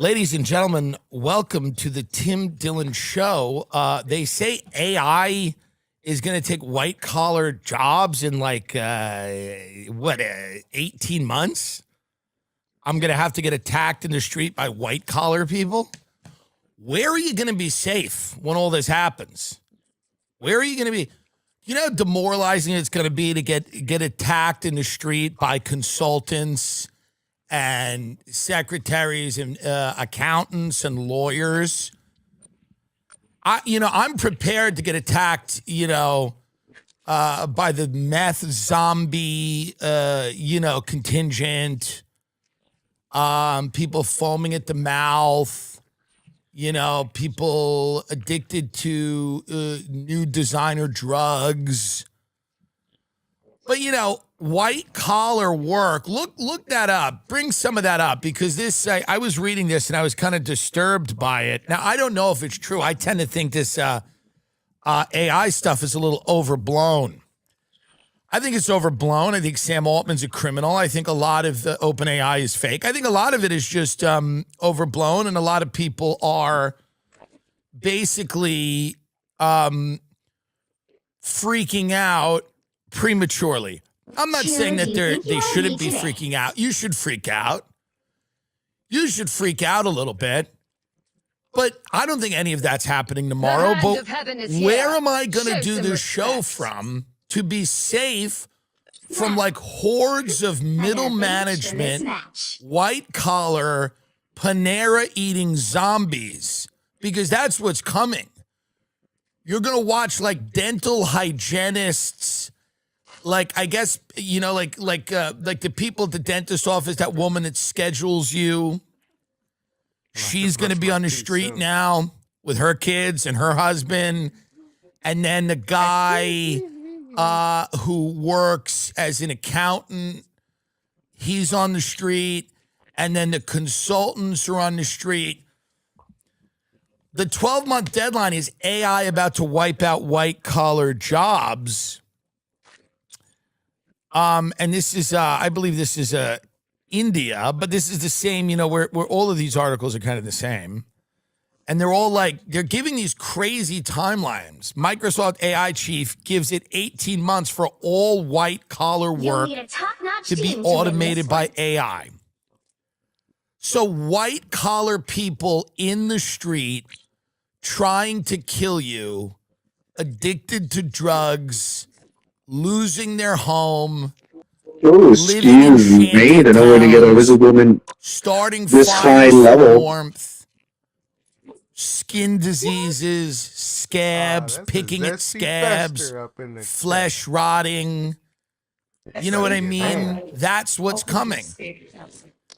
[SPEAKER 13] Ladies and gentlemen, welcome to the Tim Dillon Show. They say AI is going to take white-collar jobs in 18 months? I'm going to have to get attacked in the street by white-collar people? Where are you going to be safe when all this happens? Where are you going to be? You know how demoralizing it's going to be to get attacked in the street by consultants and secretaries and accountants and lawyers? I'm prepared to get attacked, by the meth zombie, contingent, people foaming at the mouth, people addicted to new designer drugs. But, white collar work, look that up. Bring some of that up, because I was reading this and I was kind of disturbed by it. Now, I don't know if it's true. I tend to think this AI stuff is a little overblown. I think it's overblown. I think Sam Altman's a criminal. I think a lot of OpenAI is fake. I think a lot of it is just overblown, and a lot of people are basically freaking out prematurely. I'm not saying that they shouldn't be freaking out. You should freak out. You should freak out a little bit. But I don't think any of that's happening tomorrow. But where am I going to do this show from to be safe from hordes of middle management, white collar, Panera eating zombies? Because that's what's coming. You're going to watch dental hygienists, I guess, like the people at the dentist office, that woman that schedules you. She's going to be on the street now with her kids and her husband. And then the guy who works as an accountant, he's on the street. And then the consultants are on the street. The 12-month deadline is AI about to wipe out white-collar jobs. And this is, I believe this is India, but this is the same, where all of these articles are kind of the same. And they're all they're giving these crazy timelines. Microsoft AI chief gives it 18 months for all white-collar work to be automated by AI. So white-collar people in the street trying to kill you, addicted to drugs, losing their home.
[SPEAKER 15] Oh, excuse me, to know where to get a lizard woman
[SPEAKER 13] starting
[SPEAKER 15] this high level.
[SPEAKER 13] Warmth, skin diseases, scabs, picking at scabs, flesh rotting. You know what I mean? That's what's coming.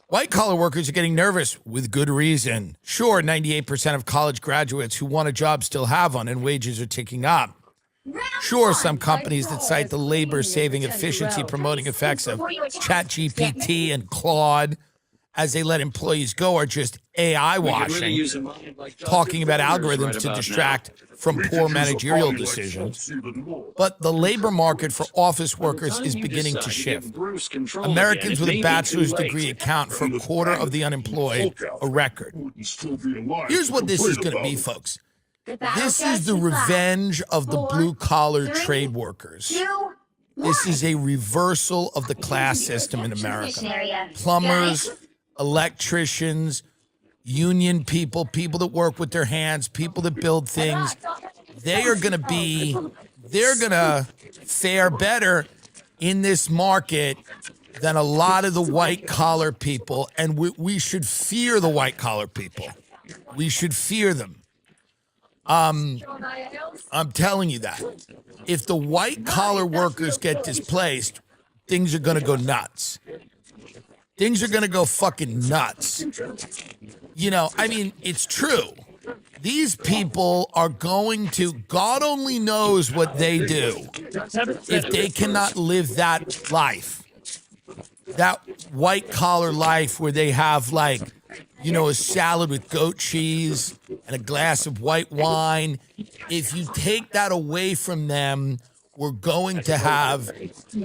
[SPEAKER 13] White-collar workers are getting nervous with good reason. Sure, 98% of college graduates who want a job still have one, and wages are ticking up. Sure, some companies that cite the labor-saving efficiency-promoting effects of ChatGPT and Claude as they let employees go are just AI washing, talking about algorithms to distract from poor managerial decisions. But the labor market for office workers is beginning to shift. Americans with a bachelor's degree account for a quarter of the unemployed, a record. Here's what this is going to be, folks. This is the revenge of the blue-collar trade workers. This is a reversal of the class system in America. Plumbers, electricians, union people, people that work with their hands, people that build things, they're going to fare better in this market than a lot of the white-collar people, and we should fear the white-collar people. We should fear them. I'm telling you that. If the white-collar workers get displaced, things are going to go nuts. Things are going to go fucking nuts. It's true. These people are going to, God only knows what they do if they cannot live that life. That white-collar life where they have a salad with goat cheese and a glass of white wine. If you take that away from them, we're going to have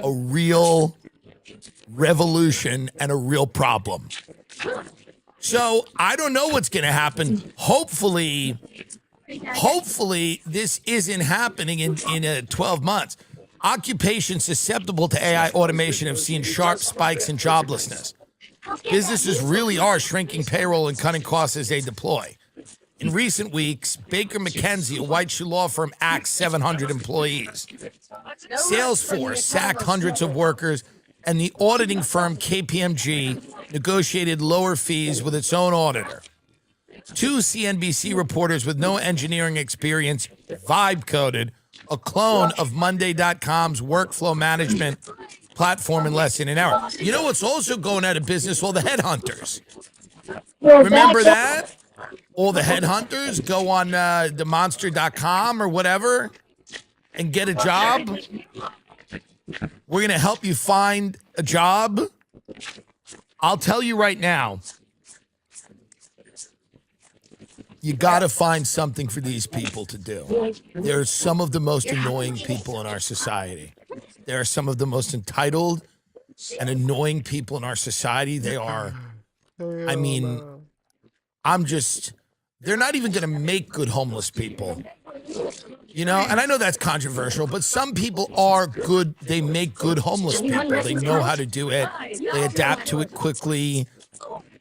[SPEAKER 13] a real revolution and a real problem. So I don't know what's going to happen. Hopefully this isn't happening in 12 months. Occupations susceptible to AI automation have seen sharp spikes in joblessness. Businesses really are shrinking payroll and cutting costs as they deploy. In recent weeks, Baker McKenzie, a white shoe law firm, axed 700 employees. Salesforce sacked hundreds of workers, and the auditing firm KPMG negotiated lower fees with its own auditor. Two CNBC reporters with no engineering experience vibe coded a clone of Monday.com's workflow management platform in less than an hour. You know what's also going out of business? All the headhunters. Remember that? All the headhunters go on the monster.com or whatever and get a job. We're going to help you find a job. I'll tell you right now, you got to find something for these people to do. They're some of the most annoying people in our society. They are some of the most entitled and annoying people in our society. They are, I mean, they're not even going to make good homeless people. You know, and I know that's controversial, but some people are good. They make good homeless people. They know how to do it. They adapt to it quickly.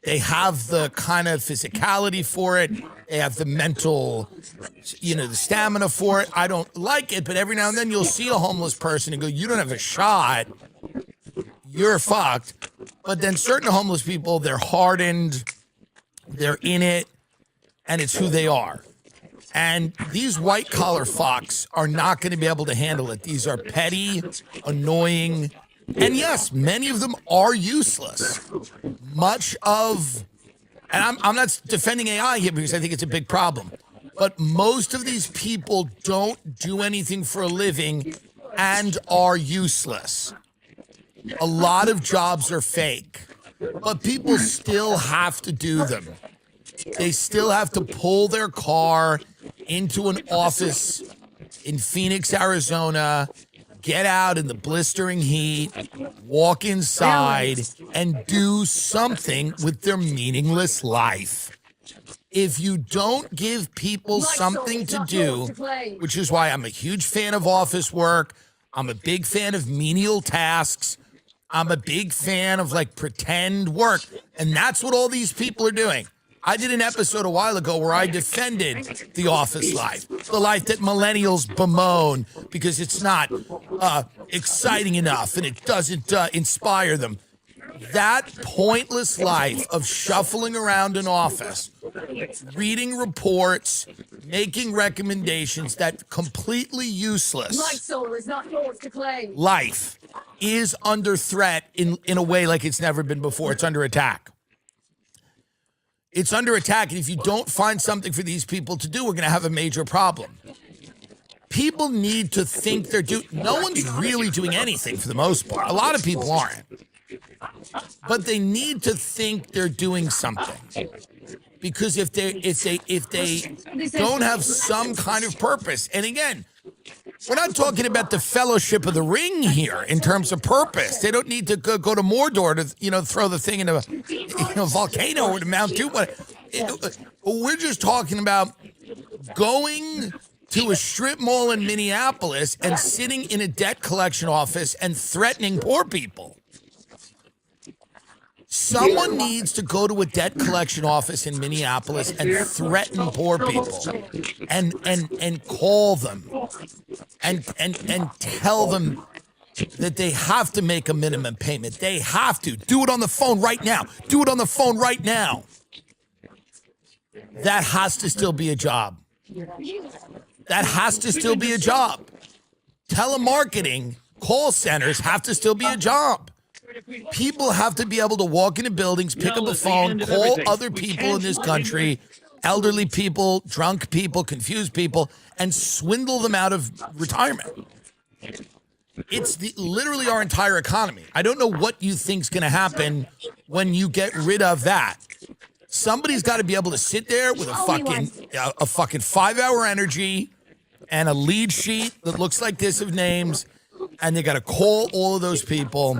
[SPEAKER 13] They have the kind of physicality for it. They have the mental, the stamina for it. I don't like it, but every now and then you'll see a homeless person and go, you don't have a shot. You're fucked. But then certain homeless people, they're hardened. They're in it. And it's who they are. And these white-collar fucks are not going to be able to handle it. These are petty, annoying, and yes, many of them are useless. And I'm not defending AI here because I think it's a big problem, but most of these people don't do anything for a living and are useless. A lot of jobs are fake, but people still have to do them. They still have to pull their car into an office in Phoenix, Arizona, get out in the blistering heat, walk inside, and do something with their meaningless life. If you don't give people something to do, which is why I'm a huge fan of office work, I'm a big fan of menial tasks, I'm a big fan of pretend work, and that's what all these people are doing. I did an episode a while ago where I defended the office life, the life that millennials bemoan because it's not exciting enough and it doesn't inspire them. That pointless life of shuffling around an office, reading reports, making recommendations, that completely useless life is under threat in a way like it's never been before. It's under attack. It's under attack, and if you don't find something for these people to do, we're going to have a major problem. People need to think they're doing. No one's really doing anything for the most part. A lot of people aren't, but they need to think they're doing something. Because if they don't have some kind of purpose, and again, we're not talking about the Fellowship of the Ring here in terms of purpose. They don't need to go to Mordor to throw the thing in a volcano or to Mount Doom. We're just talking about going to a strip mall in Minneapolis and sitting in a debt collection office and threatening poor people. Someone needs to go to a debt collection office in Minneapolis and threaten poor people and call them and tell them that they have to make a minimum payment. They have to. Do it on the phone right now. Do it on the phone right now. That has to still be a job. That has to still be a job. Telemarketing, call centers have to still be a job. People have to be able to walk into buildings, pick up a phone, call other people in this country, elderly people, drunk people, confused people, and swindle them out of retirement. It's literally our entire economy. I don't know what you think's going to happen when you get rid of that. Somebody's got to be able to sit there with a fucking 5-hour energy and a lead sheet that looks like this of names, and they got to call all of those people,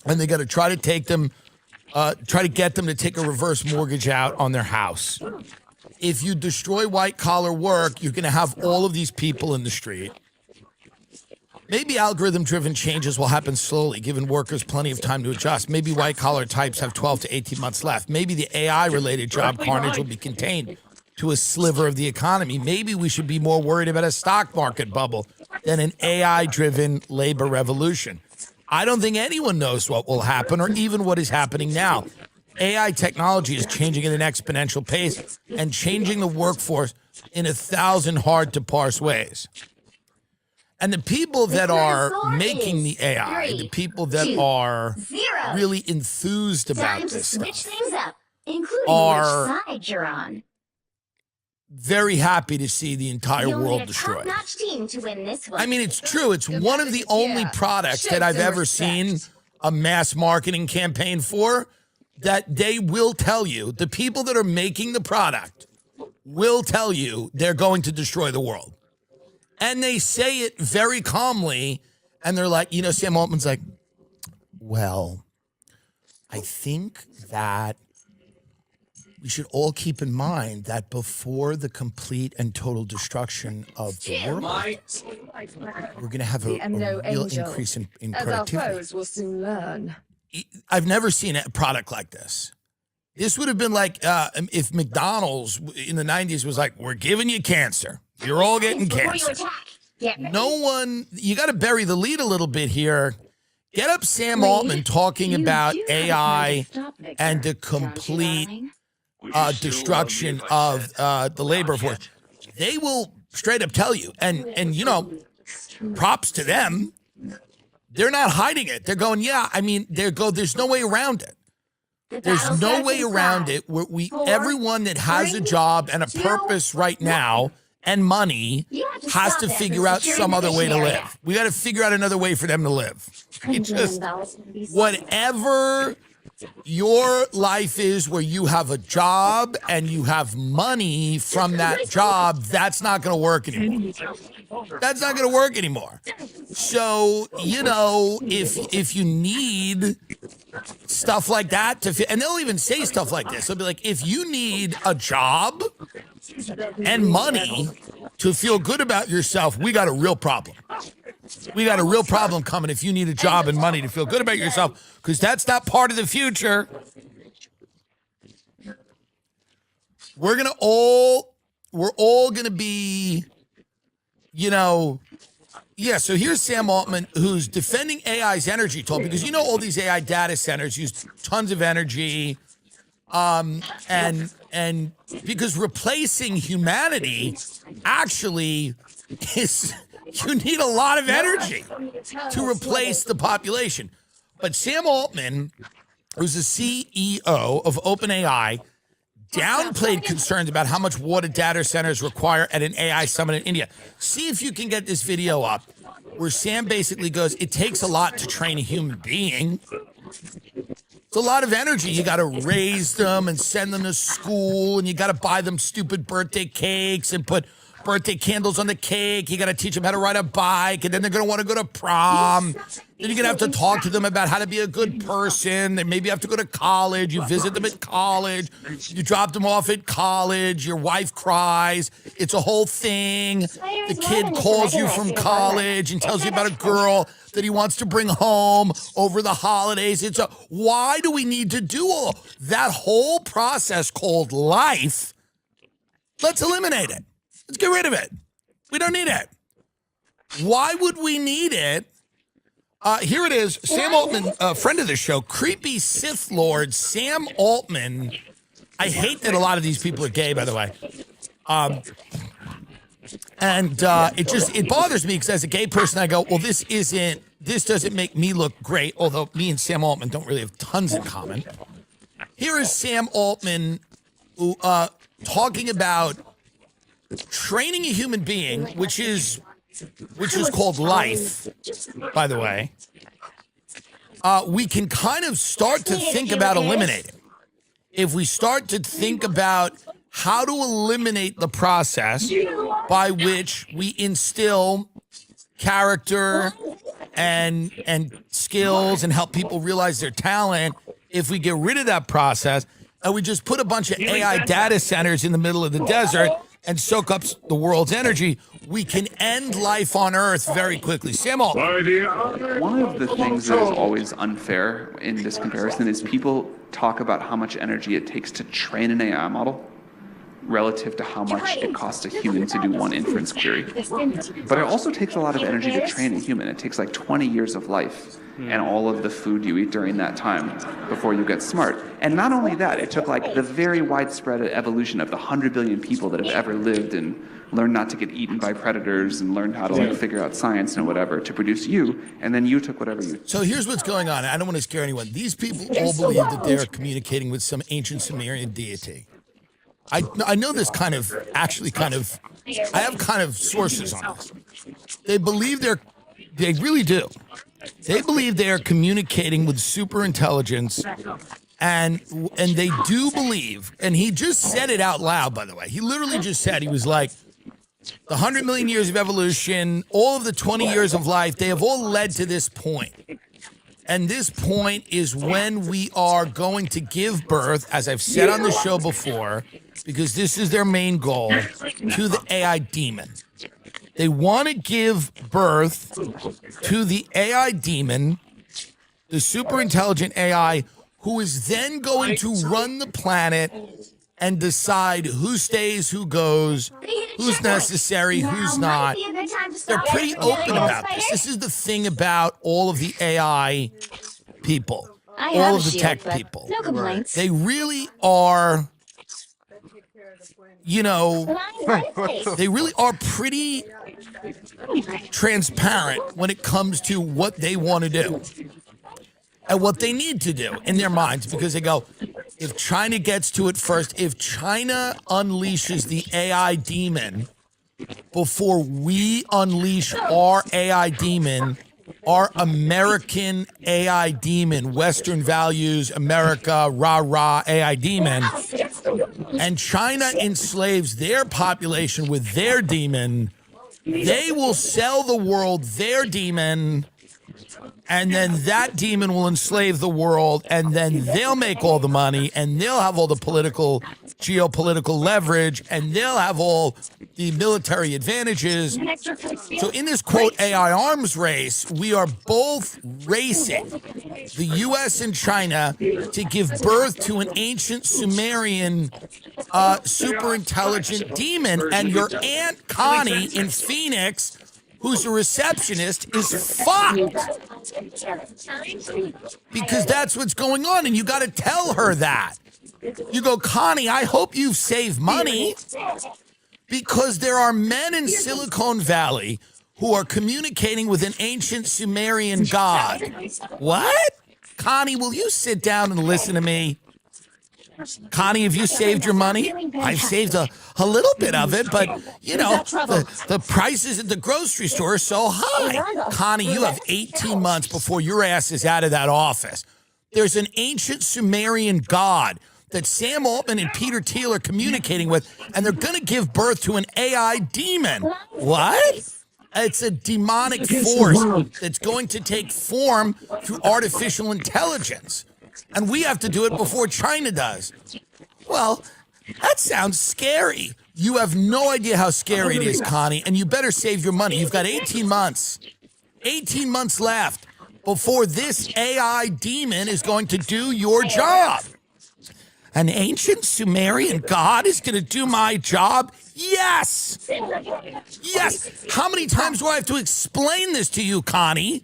[SPEAKER 13] and they got to try to take them try to get them to take a reverse mortgage out on their house. If you destroy white-collar work, you're going to have all of these people in the street. Maybe algorithm-driven changes will happen slowly, giving workers plenty of time to adjust. Maybe white-collar types have 12 to 18 months left. Maybe the AI-related job carnage will be contained to a sliver of the economy. Maybe we should be more worried about a stock market bubble than an AI-driven labor revolution. I don't think anyone knows what will happen or even what is happening now. AI technology is changing at an exponential pace and changing the workforce in 1,000 hard-to-parse ways. And the people that are making the AI, the people that are really enthused about this stuff, are very happy to see the entire world destroyed. I mean, it's true. It's one of the only products that I've ever seen a mass marketing campaign for that they will tell you, the people that are making the product will tell you they're going to destroy the world. And they say it very calmly, and they're like, Sam Altman's like, well, I think that we should all keep in mind that before the complete and total destruction of the world, we're going to have a real increase in productivity.
[SPEAKER 4] Will soon learn.
[SPEAKER 13] I've never seen a product like this. This would have been like if McDonald's in the 90s was like, we're giving you cancer. You're all getting cancer. No one, you got to bury the lead a little bit here. Get up Sam Altman talking about AI and the complete destruction of the labor force. They will straight up tell you, and props to them. They're not hiding it. They're going, there's no way around it. There's no way around it. Everyone that has a job and a purpose right now and money has to figure out some other way to live. We got to figure out another way for them to live. It's just whatever your life is where you have a job and you have money from that job, that's not going to work anymore. That's not going to work anymore. So, if you need stuff like that and they'll even say stuff like this. They'll be like, if you need a job and money to feel good about yourself, we got a real problem. We got a real problem coming if you need a job and money to feel good about yourself, because that's not part of the future. We're all going to be, so here's Sam Altman, who's defending AI's energy toll, because all these AI data centers use tons of energy, and because replacing humanity actually is, you need a lot of energy to replace the population. But Sam Altman, who's the CEO of OpenAI, downplayed concerns about how much water data centers require at an AI summit in India. See if you can get this video up where Sam basically goes, it takes a lot to train a human being. It's a lot of energy. You got to raise them and send them to school, and you got to buy them stupid birthday cakes and put birthday candles on the cake. You got to teach them how to ride a bike, and then they're going to want to go to prom. Then you're going to have to talk to them about how to be a good person. They maybe have to go to college. You visit them at college. You drop them off at college. Your wife cries. It's a whole thing. The kid calls you from college and tells you about a girl that he wants to bring home over the holidays. Why do we need to do all that whole process called life? Let's eliminate it. Let's get rid of it. We don't need it. Why would we need it? Here it is. Sam Altman, a friend of the show, creepy Sith Lord Sam Altman. I hate that a lot of these people are gay, by the way. It bothers me because as a gay person, I go, well, this doesn't make me look great, although me and Sam Altman don't really have tons in common. Here is Sam Altman talking about training a human being, which is called life, by the way. We can kind of start to think about eliminating. If we start to think about how to eliminate the process by which we instill character and skills and help people realize their talent if we get rid of that process and we just put a bunch of AI data centers in the middle of the desert and soak up the world's energy, we can end life on Earth very quickly. Samuel.
[SPEAKER 9] One of the things that is always unfair in this comparison is people talk about how much energy it takes to train an AI model relative to how much it costs a human to do one inference query. But it also takes a lot of energy to train a human. It takes like 20 years of life and all of the food you eat during that time before you get smart. And not only that, it took like the very widespread evolution of the 100 billion people that have ever lived and learned not to get eaten by predators and learned how to like figure out science and whatever to produce you, and then you took whatever you.
[SPEAKER 13] So here's what's going on. I don't want to scare anyone. These people all believe that they're communicating with some ancient Sumerian deity. I know this I have kind of sources on this. They believe they really do. They believe they are communicating with super intelligence, and they do believe, and he just said it out loud, by the way. He literally just said, he was like, the 100 million years of evolution, all of the 20 years of life, they have all led to this point. And this point is when we are going to give birth, as I've said on the show before, because this is their main goal, to the AI demon. They want to give birth to the AI demon, the super intelligent AI, who is then going to run the planet and decide who stays, who goes, who's necessary, who's not. They're pretty open about this. This is the thing about all of the AI people, all of the tech people.
[SPEAKER 20] No complaints.
[SPEAKER 13] They really are, they really are pretty transparent when it comes to what they want to do and what they need to do in their minds, because they go, if China gets to it first, if China unleashes the AI demon before we unleash our AI demon, our American AI demon, Western values, America, rah-rah AI demon, and China enslaves their population with their demon, they will sell the world their demon, and then that demon will enslave the world, and then they'll make all the money, and they'll have all the geopolitical leverage, and they'll have all the military advantages. So in this, quote, AI arms race, we are both racing, the U.S. and China, to give birth to an ancient Sumerian super intelligent demon, and your Aunt Connie in Phoenix, who's a receptionist, is fucked. Because that's what's going on, and you got to tell her that. You go, Connie, I hope you've saved money, because there are men in Silicon Valley who are communicating with an ancient Sumerian god. What? Connie, will you sit down and listen to me? Connie, have you saved your money? I've saved a little bit of it, but, the prices at the grocery store are so high. Connie, you have 18 months before your ass is out of that office. There's an ancient Sumerian god that Sam Altman and Peter Thiel are communicating with, and they're going to give birth to an AI demon. What? It's a demonic force that's going to take form through artificial intelligence. And we have to do it before China does. Well, that sounds scary. You have no idea how scary it is, Connie, and you better save your money. You've got 18 months. 18 months left before this AI demon is going to do your job. An ancient Sumerian god is going to do my job? Yes! Yes! How many times do I have to explain this to you, Connie?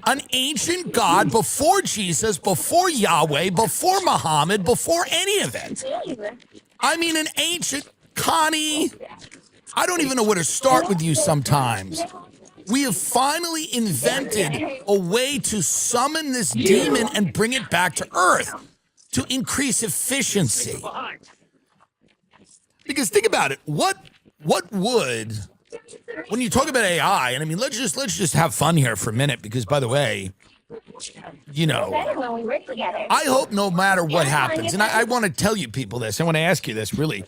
[SPEAKER 13] An ancient god before Jesus, before Yahweh, before Muhammad, before any of it. I mean, an ancient... Connie, I don't even know where to start with you sometimes. We have finally invented a way to summon this demon and bring it back to Earth to increase efficiency. Because think about it. What would... When you talk about AI, and I mean, let's just have fun here for a minute, because, by the way, I hope no matter what happens, and I want to tell you people this, I want to ask you this, really,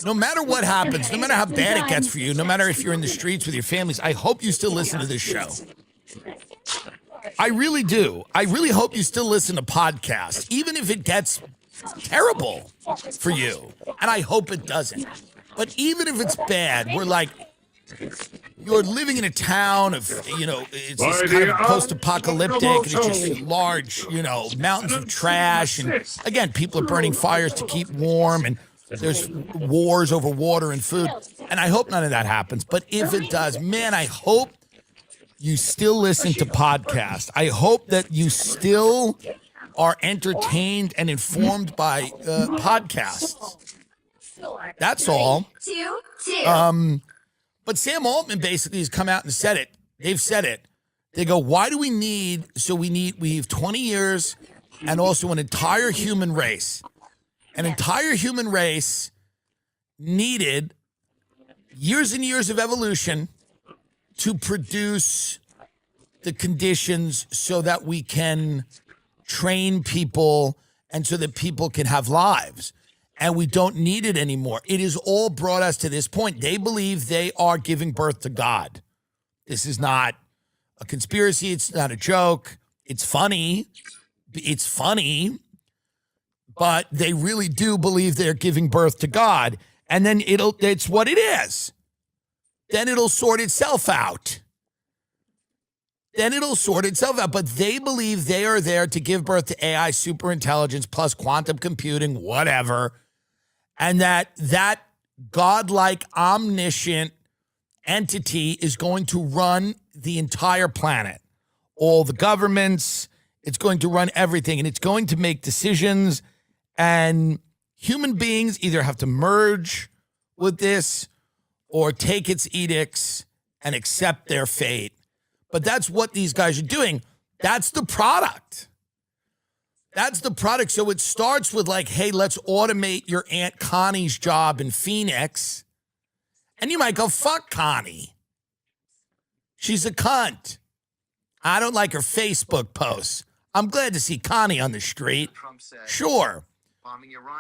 [SPEAKER 13] no matter what happens, no matter how bad it gets for you, no matter if you're in the streets with your families, I hope you still listen to this show. I really do. I really hope you still listen to podcasts, even if it gets terrible for you. And I hope it doesn't. But even if it's bad, we're like, you're living in a town of, it's just kind of post-apocalyptic, and it's just large, mountains of trash. And again, people are burning fires to keep warm, and there's wars over water and food. And I hope none of that happens. But if it does, man, I hope you still listen to podcasts. I hope that you still are entertained and informed by podcasts. That's all. But Sam Altman basically has come out and said it. They've said it. They go, why do we need, we have 20 years and also an entire human race. An entire human race needed years and years of evolution to produce the conditions so that we can train people and so that people can have lives. And we don't need it anymore. It has all brought us to this point. They believe they are giving birth to God. This is not a conspiracy. It's not a joke. It's funny. It's funny. But they really do believe they're giving birth to God. And then it's what it is. Then it'll sort itself out. But they believe they are there to give birth to AI superintelligence plus quantum computing, whatever. And that godlike, omniscient entity is going to run the entire planet. All the governments, it's going to run everything, and it's going to make decisions. And human beings either have to merge with this or take its edicts and accept their fate. But that's what these guys are doing. That's the product. So it starts with like, hey, let's automate your Aunt Connie's job in Phoenix. And you might go, fuck Connie. She's a cunt. I don't like her Facebook posts. I'm glad to see Connie on the street. Sure.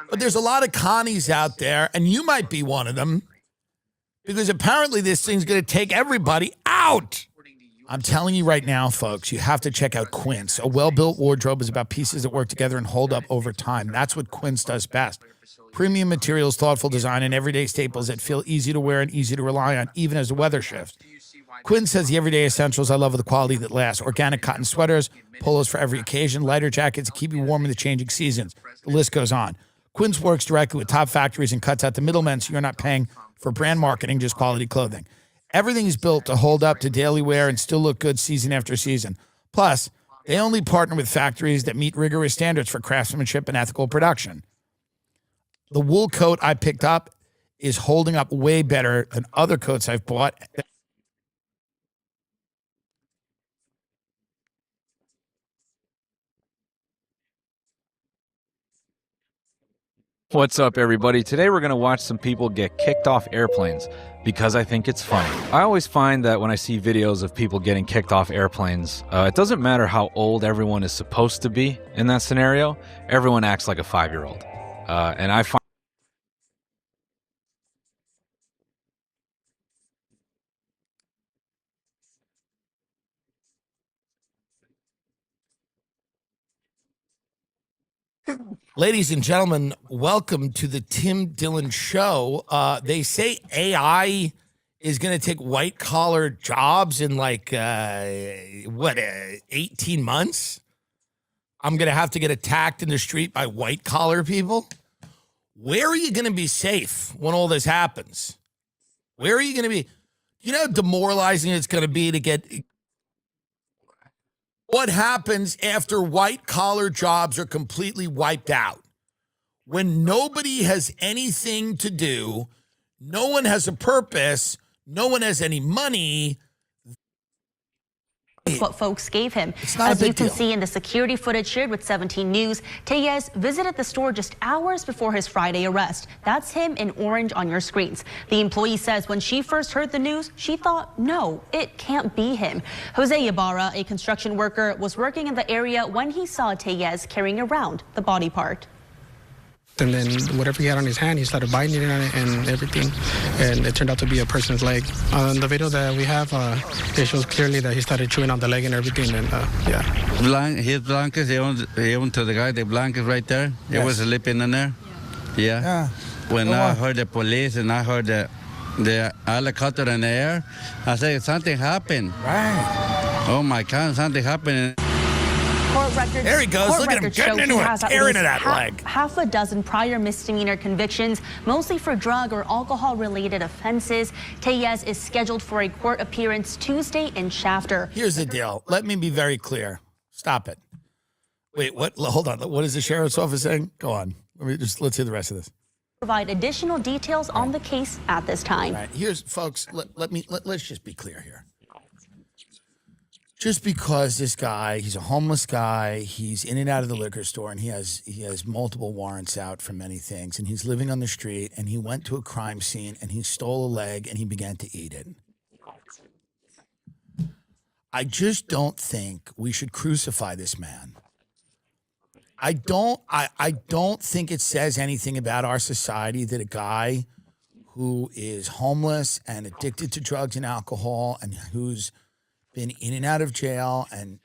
[SPEAKER 13] But there's a lot of Connies out there, and you might be one of them, because apparently this thing's going to take everybody out. I'm telling you right now, folks, you have to check out Quince. A well-built wardrobe is about pieces that work together and hold up over time. That's what Quince does best. Premium materials, thoughtful design, and everyday staples that feel easy to wear and easy to rely on, even as the weather shifts. Quince has the everyday essentials I love with the quality that lasts. Organic cotton sweaters, polos for every occasion, lighter jackets to keep you warm in the changing seasons. The list goes on. Quince works directly with top factories and cuts out the middlemen, so you're not paying for brand marketing, just quality clothing. Everything is built to hold up to daily wear and still look good season after season. Plus, they only partner with factories that meet rigorous standards for craftsmanship and ethical production. The wool coat I picked up is holding up way better than other coats I've bought.
[SPEAKER 14] What's up, everybody? Today we're going to watch some people get kicked off airplanes because I think it's funny. I always find that when I see videos of people getting kicked off airplanes, it doesn't matter how old everyone is supposed to be in that scenario, everyone acts like a 5-year-old. And I find
[SPEAKER 13] Ladies and gentlemen, welcome to the Tim Dillon Show. They say AI is going to take white-collar jobs in 18 months? I'm going to have to get attacked in the street by white-collar people? Where are you going to be safe when all this happens? Where are you going to be? You know how demoralizing it's going to be to get... What happens after white-collar jobs are completely wiped out? When nobody has anything to do, no one has a purpose, no one has any money.
[SPEAKER 16] What folks gave him.
[SPEAKER 13] As
[SPEAKER 16] you can see in the security footage shared with 17 News, Tellez visited the store just hours before his Friday arrest. That's him in orange on your screens. The employee says when she first heard the news, she thought, no, it can't be him. Jose Ibarra, a construction worker, was working in the area when he saw Tellez carrying around the body part.
[SPEAKER 5] and then whatever he had on his hand, he started binding on it and everything, and it turned out to be a person's leg. On the video that we have, it shows clearly that he started chewing on the leg and everything, and yeah.
[SPEAKER 10] His blankets, he owned to the guy, the blanket right there,
[SPEAKER 5] Yes.
[SPEAKER 10] it was sleeping in there. Yeah. When I heard the police and I heard the helicopter in the air, I said, something happened.
[SPEAKER 13] Right.
[SPEAKER 10] Oh my God, something happened.
[SPEAKER 16] Court records,
[SPEAKER 13] There he goes.
[SPEAKER 16] court
[SPEAKER 13] Look at him
[SPEAKER 16] records
[SPEAKER 13] getting
[SPEAKER 16] show
[SPEAKER 13] into
[SPEAKER 16] he
[SPEAKER 13] it,
[SPEAKER 16] has at
[SPEAKER 13] tearing
[SPEAKER 16] least
[SPEAKER 13] at that leg.
[SPEAKER 16] half a dozen prior misdemeanor convictions, mostly for drug or alcohol-related offenses. Tellez is scheduled for a court appearance Tuesday in Shafter.
[SPEAKER 13] Here's the deal. Let me be very clear. Stop it. Wait, what? Hold on. What is the sheriff's office saying? Go on. Let's hear the rest of this.
[SPEAKER 16] Provide additional details on the case at this time.
[SPEAKER 13] All right. Here's, folks, let's just be clear here. Just because this guy, he's a homeless guy, he's in and out of the liquor store, and he has multiple warrants out for many things, and he's living on the street, and he went to a crime scene, and he stole a leg, and he began to eat it. I just don't think we should crucify this man. I don't think it says anything about our society that a guy who is homeless and addicted to drugs and alcohol and who's been in and out of jail and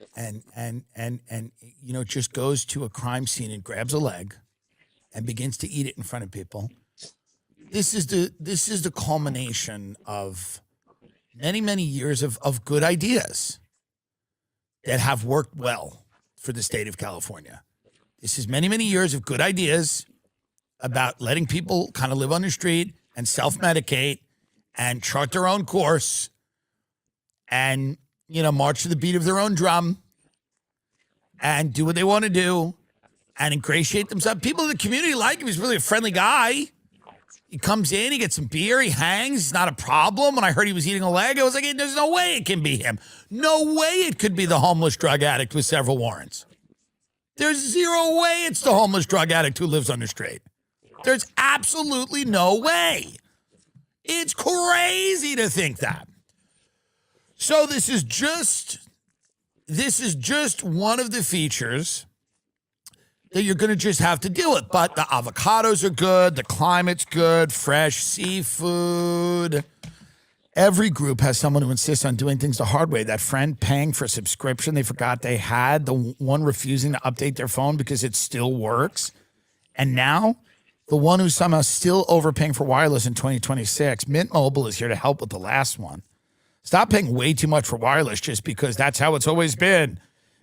[SPEAKER 13] you know, just goes to a crime scene and grabs a leg and begins to eat it in front of people. This is the culmination of many years of good ideas that have worked well for the state of California. This is many years of good ideas about letting people kind of live on the street and self-medicate and chart their own course and, you know, march to the beat of their own drum and do what they want to do and ingratiate themselves. People in the community like him. He's really a friendly guy. He comes in, he gets some beer, he hangs. It's not a problem. When I heard he was eating a leg, I was like, there's no way it can be him. No way it could be the homeless drug addict with several warrants. There's zero way it's the homeless drug addict who lives on the street. There's absolutely no way. It's crazy to think that. So this is just one of the features that you're going to just have to deal with. But the avocados are good, the climate's good, fresh seafood. Every group has someone who insists on doing things the hard way. That friend paying for a subscription they forgot they had, the one refusing to update their phone because it still works. And now, the one who's somehow still overpaying for wireless in 2026. Mint Mobile is here to help with the last one. Stop paying way too much for wireless just because that's how it's always been.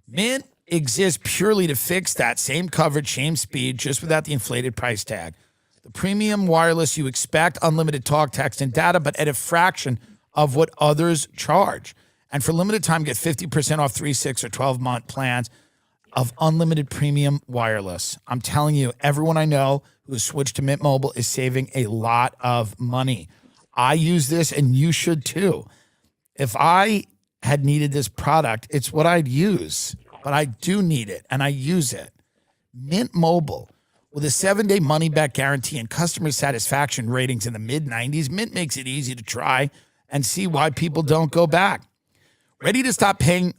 [SPEAKER 13] Mint exists purely to fix that same coverage, same speed, just without the inflated price tag. The premium wireless you expect, unlimited talk, text, and data, but at a fraction of what others charge. And for limited time, get 50% off 3, 6, or 12-month plans of unlimited premium wireless. I'm telling you, everyone I know who has switched to Mint Mobile is saving a lot of money. I use this, and you should too. If I had needed this product, it's what I'd use. But I do need it, and I use it. Mint Mobile. With a 7-day money-back guarantee and customer satisfaction ratings in the mid-90s, Mint makes it easy to try and see why people don't go back. Ready to stop paying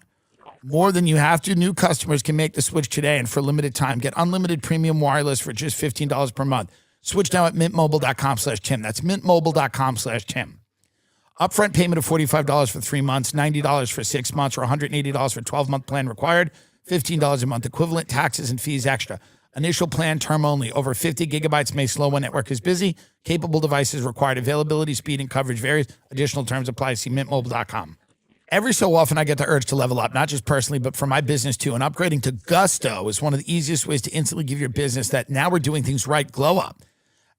[SPEAKER 13] more than you have to? New customers can make the switch today, and for a limited time, get unlimited premium wireless for just $15 per month. Switch now at mintmobile.com/Tim. That's mintmobile.com/Tim. Upfront payment of $45 for 3 months, $90 for 6 months, or $180 for 12-month plan required, $15 a month equivalent, taxes and fees extra. Initial plan, term only. Over 50 gigabytes may slow when network is busy. Capable devices required. Availability, speed, and coverage varies. Additional terms apply. See mintmobile.com. Every so often, I get the urge to level up, not just personally, but for my business too. And upgrading to Gusto is one of the easiest ways to instantly give your business that now we're doing things right glow up.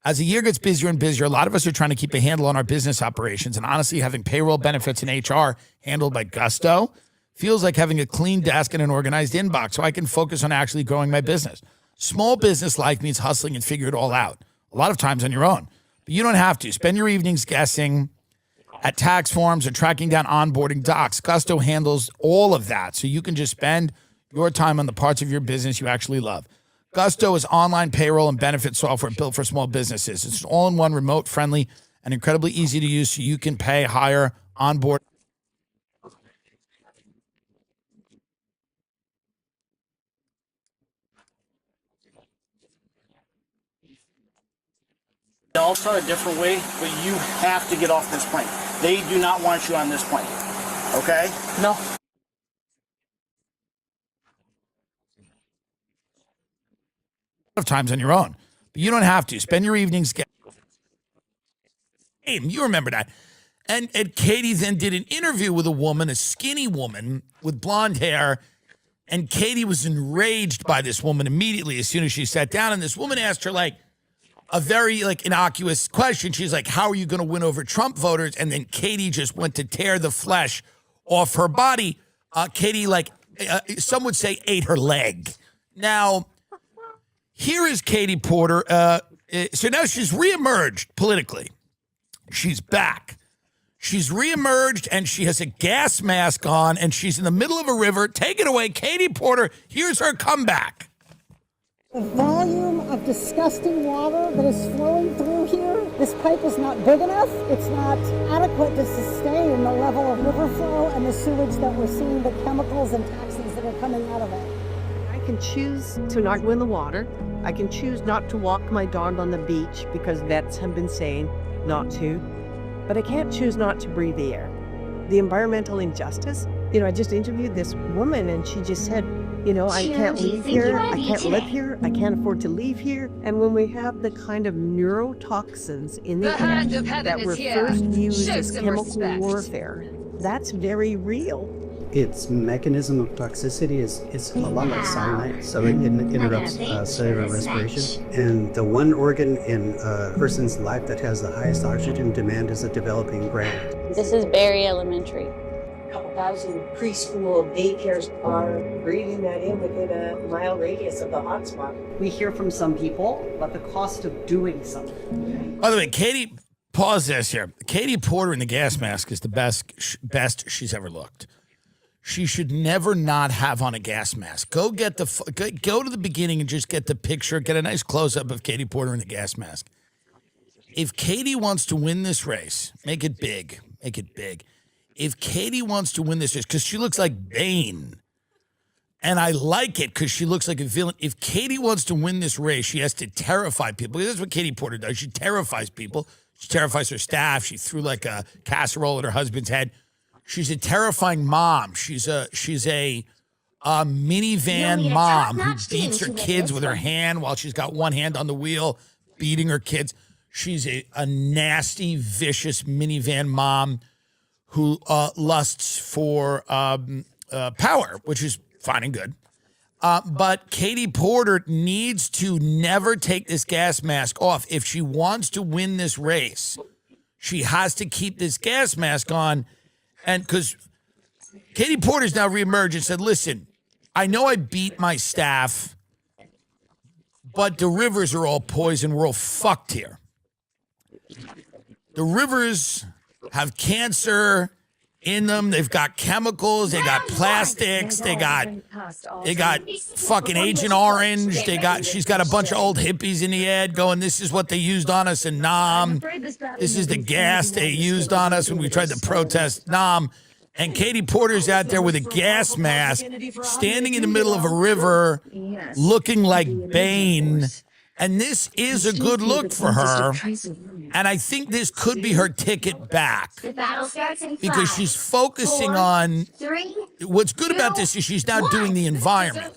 [SPEAKER 13] As the year gets busier and busier, a lot of us are trying to keep a handle on our business operations. And honestly, having payroll, benefits, and HR handled by Gusto feels like having a clean desk and an organized inbox so I can focus on actually growing my business. Small business life means hustling and figure it all out, a lot of times on your own. But you don't have to. Spend your evenings guessing at tax forms or tracking down onboarding docs. Gusto handles all of that, so you can just spend your time on the parts of your business you actually love. Gusto is online payroll and benefit software built for small businesses. It's all-in-one, remote-friendly, and incredibly easy to use so you can pay, hire, onboard.
[SPEAKER 12] I'll start a different way, but you have to get off this plane. They do not want you on this plane. Okay? No.
[SPEAKER 13] Of times on your own, but you don't have to. Spend your evenings. You remember that. And Katie then did an interview with a woman, a skinny woman with blonde hair, and Katie was enraged by this woman immediately as soon as she sat down. And this woman asked her like a very innocuous question. She's like, "How are you going to win over Trump voters?" And then Katie just went to tear the flesh off her body. Katie, some would say, ate her leg. Now, here is Katie Porter. So now she's reemerged politically. She's back. She's reemerged, and she has a gas mask on, and she's in the middle of a river. Take it away, Katie Porter. Here's her comeback.
[SPEAKER 17] The volume of disgusting water that is flowing through here, this pipe is not big enough. It's not adequate to sustain the level of river flow and the sewage that we're seeing, the chemicals and toxins that are coming out of it.
[SPEAKER 19] I can choose to not go in the water. I can choose not to walk my dog on the beach because vets have been saying not to. But I can't choose not to breathe the air. The environmental injustice, I just interviewed this woman and she just said, I can't leave here, I can't live here, I can't afford to leave here. And when we have the kind of neurotoxins in the air that were first used as chemical warfare, that's very real.
[SPEAKER 24] Its mechanism of toxicity is a lot like cyanide, so it interrupts cellular respiration. And the one organ in a person's life that has the highest oxygen demand is the developing brain.
[SPEAKER 25] This is Berry Elementary.
[SPEAKER 19] A couple thousand preschool daycares are breathing that in within a mile radius of the hotspot. We hear from some people about the cost of doing something.
[SPEAKER 13] By the way, Katie, pause this here. Katie Porter in the gas mask is the best she's ever looked. She should never not have on a gas mask. Go to the beginning and just get the picture, get a nice close-up of Katie Porter in the gas mask. If Katie wants to win this race, make it big. Make it big. If Katie wants to win this race, because she looks like Bane, and I like it because she looks like a villain. If Katie wants to win this race, she has to terrify people. That's what Katie Porter does. She terrifies people. She terrifies her staff. She threw like a casserole at her husband's head. She's a terrifying mom. She's a minivan mom who beats her kids with her hand while she's got one hand on the wheel, beating her kids. She's a nasty, vicious minivan mom who lusts for power, which is fine and good. But Katie Porter needs to never take this gas mask off. If she wants to win this race, she has to keep this gas mask on. And because Katie Porter's now reemerged and said, listen, I know I beat my staff, but the rivers are all poison. We're all fucked here. The rivers have cancer in them. They've got chemicals. They got plastics. They got fucking Agent Orange. She's got a bunch of old hippies in the ad going, this is what they used on us in Nam. This is the gas they used on us when we tried to protest Nam. And Katie Porter's out there with a gas mask, standing in the middle of a river, looking like Bane. And this is a good look for her. And I think this could be her ticket back. Because she's focusing on... What's good about this is she's now doing the environment.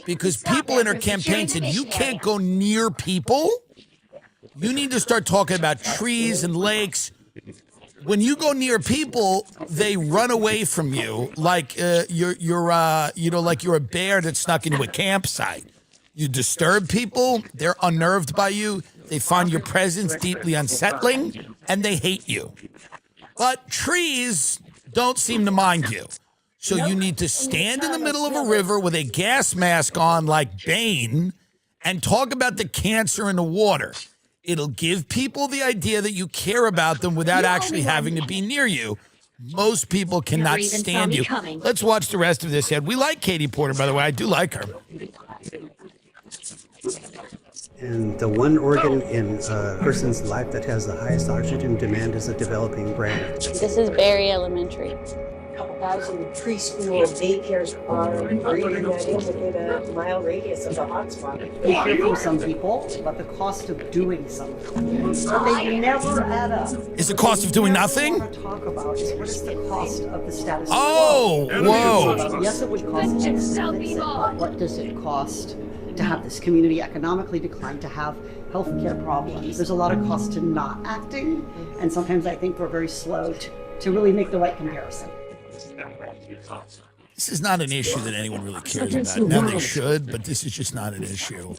[SPEAKER 13] Because people in her campaign said, you can't go near people. You need to start talking about trees and lakes. When you go near people, they run away from you like you're a bear that snuck into a campsite. You disturb people, they're unnerved by you, they find your presence deeply unsettling, and they hate you. But trees don't seem to mind you. So you need to stand in the middle of a river with a gas mask on like Bane and talk about the cancer in the water. It'll give people the idea that you care about them without actually having to be near you. Most people cannot stand you. Let's watch the rest of this ad. We like Katie Porter, by the way. I do like her.
[SPEAKER 24] And the one organ in a person's life that has the highest oxygen demand is the developing brain.
[SPEAKER 25] This is Berry Elementary.
[SPEAKER 19] A couple 1,000 preschool daycares are breathing that in within a mile radius of the hotspot. We hear from some people about the cost of doing something, but they never add up.
[SPEAKER 13] Is the cost of doing nothing?
[SPEAKER 19] What talk about is what is the cost of the status
[SPEAKER 13] quo? Whoa.
[SPEAKER 19] Yes, it would cost X, but what does it cost to have this community economically decline, to have healthcare problems? There's a lot of cost to not acting, and sometimes I think we're very slow to really make the right comparison.
[SPEAKER 13] This is not an issue that anyone really cares about. Now they should, but this is just not an issue.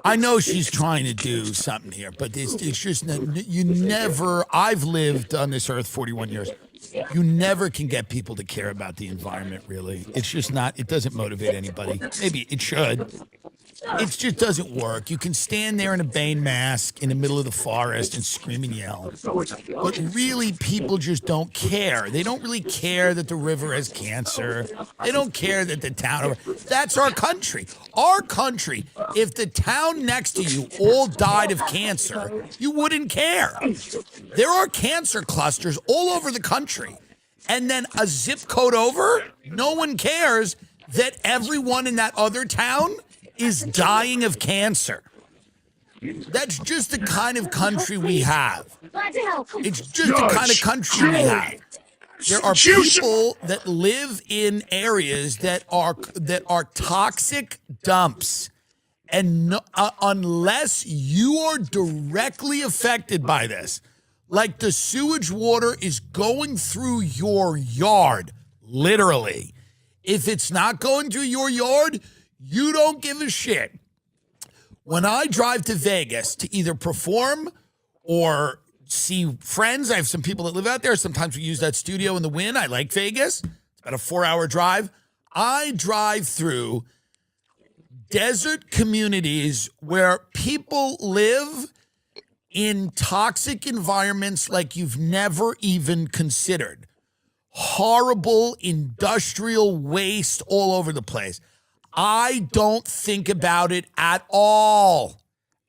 [SPEAKER 13] I know she's trying to do something here, but it's just, you never, I've lived on this earth 41 years. You never can get people to care about the environment, really. It's just not, it doesn't motivate anybody. Maybe it should. It just doesn't work. You can stand there in a Bane mask in the middle of the forest and scream and yell. But really, people just don't care. They don't really care that the river has cancer. They don't care that the town... That's our country. Our country, if the town next to you all died of cancer, you wouldn't care. There are cancer clusters all over the country. And then a zip code over, no one cares that everyone in that other town is dying of cancer. That's just the kind of country we have. It's just the kind of country we have. There are people that live in areas that are toxic dumps. And unless you are directly affected by this, like the sewage water is going through your yard, literally. If it's not going through your yard, you don't give a shit. When I drive to Vegas to either perform or see friends, I have some people that live out there. Sometimes we use that studio in the Wynn. I like Vegas. It's about a 4-hour drive. I drive through desert communities where people live in toxic environments like you've never even considered. Horrible industrial waste all over the place. I don't think about it at all.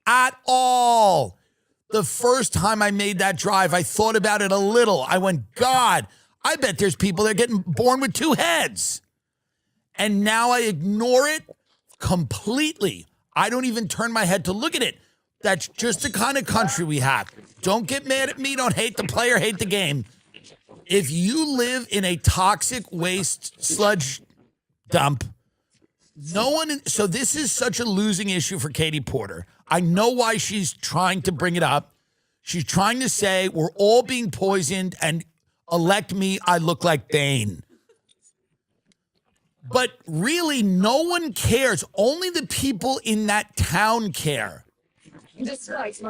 [SPEAKER 13] At all. The first time I made that drive, I thought about it a little. I went, God, I bet there's people that are getting born with 2 heads. And now I ignore it completely. I don't even turn my head to look at it. That's just the kind of country we have. Don't get mad at me. Don't hate the player, hate the game. If you live in a toxic waste sludge dump, no one, so this is such a losing issue for Katie Porter. I know why she's trying to bring it up. She's trying to say we're all being poisoned and elect me, I look like Bane. But really, no one cares. Only the people in that town care.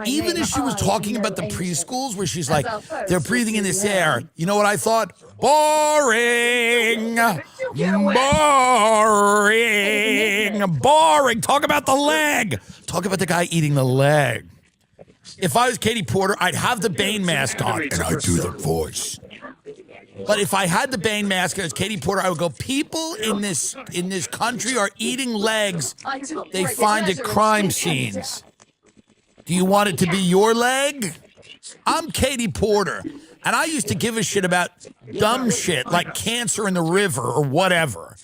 [SPEAKER 13] Even as she was talking about the preschools where she's like, they're breathing in this air. You know what I thought? Boring. Boring. Talk about the leg. Talk about the guy eating the leg. If I was Katie Porter, I'd have the Bane mask on and I'd do the voice. But if I had the Bane mask as Katie Porter, I would go, people in this country are eating legs they find at crime scenes. Do you want it to be your leg? I'm Katie Porter, and I used to give a shit about dumb shit like cancer in the river or whatever.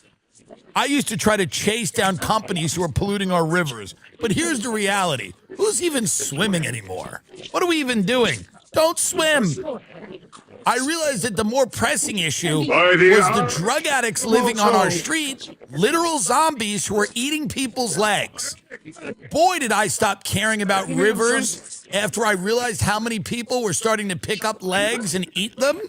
[SPEAKER 13] I used to try to chase down companies who are polluting our rivers. But here's the reality. Who's even swimming anymore? What are we even doing? Don't swim. I realized that the more pressing issue was the drug addicts living on our street, literal zombies who are eating people's legs. Boy, did I stop caring about rivers after I realized how many people were starting to pick up legs and eat them.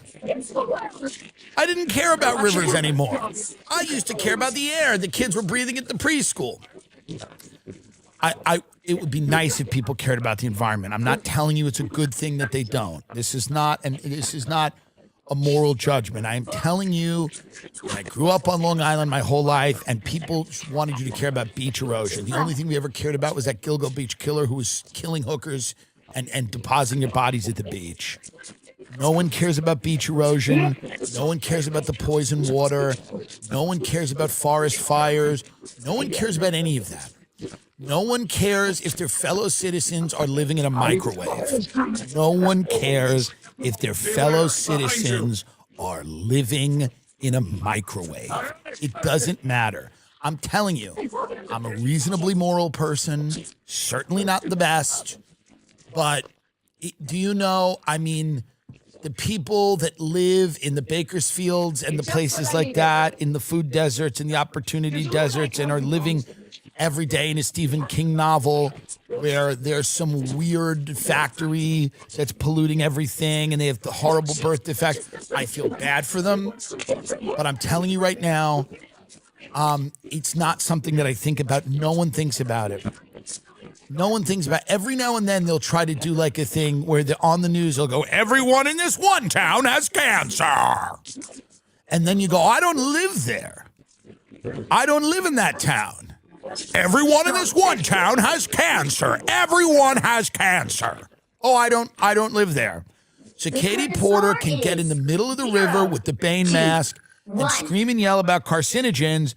[SPEAKER 13] I didn't care about rivers anymore. I used to care about the air the kids were breathing at the preschool. It would be nice if people cared about the environment. I'm not telling you it's a good thing that they don't. This is not a moral judgment. I am telling you, I grew up on Long Island my whole life, and people wanted you to care about beach erosion. The only thing we ever cared about was that Gilgo Beach killer who was killing hookers and depositing their bodies at the beach. No one cares about beach erosion. No one cares about the poison water. No one cares about forest fires. No one cares about any of that. No one cares if their fellow citizens are living in a microwave. No one cares if their fellow citizens are living in a microwave. It doesn't matter. I'm telling you, I'm a reasonably moral person, certainly not the best, but do you know, I mean, the people that live in the Bakersfields and the places like that, in the food deserts and the opportunity deserts, and are living every day in a Stephen King novel where there's some weird factory that's polluting everything and they have the horrible birth defects. I feel bad for them, but I'm telling you right now, it's not something that I think about. No one thinks about it. No one thinks about it. Every now and then they'll try to do like a thing where they're on the news, they'll go, everyone in this one town has cancer. And then you go, I don't live there. I don't live in that town. Everyone in this one town has cancer. Everyone has cancer. Oh, I don't live there. So Katie Porter can get in the middle of the river with the Bane mask and scream and yell about carcinogens,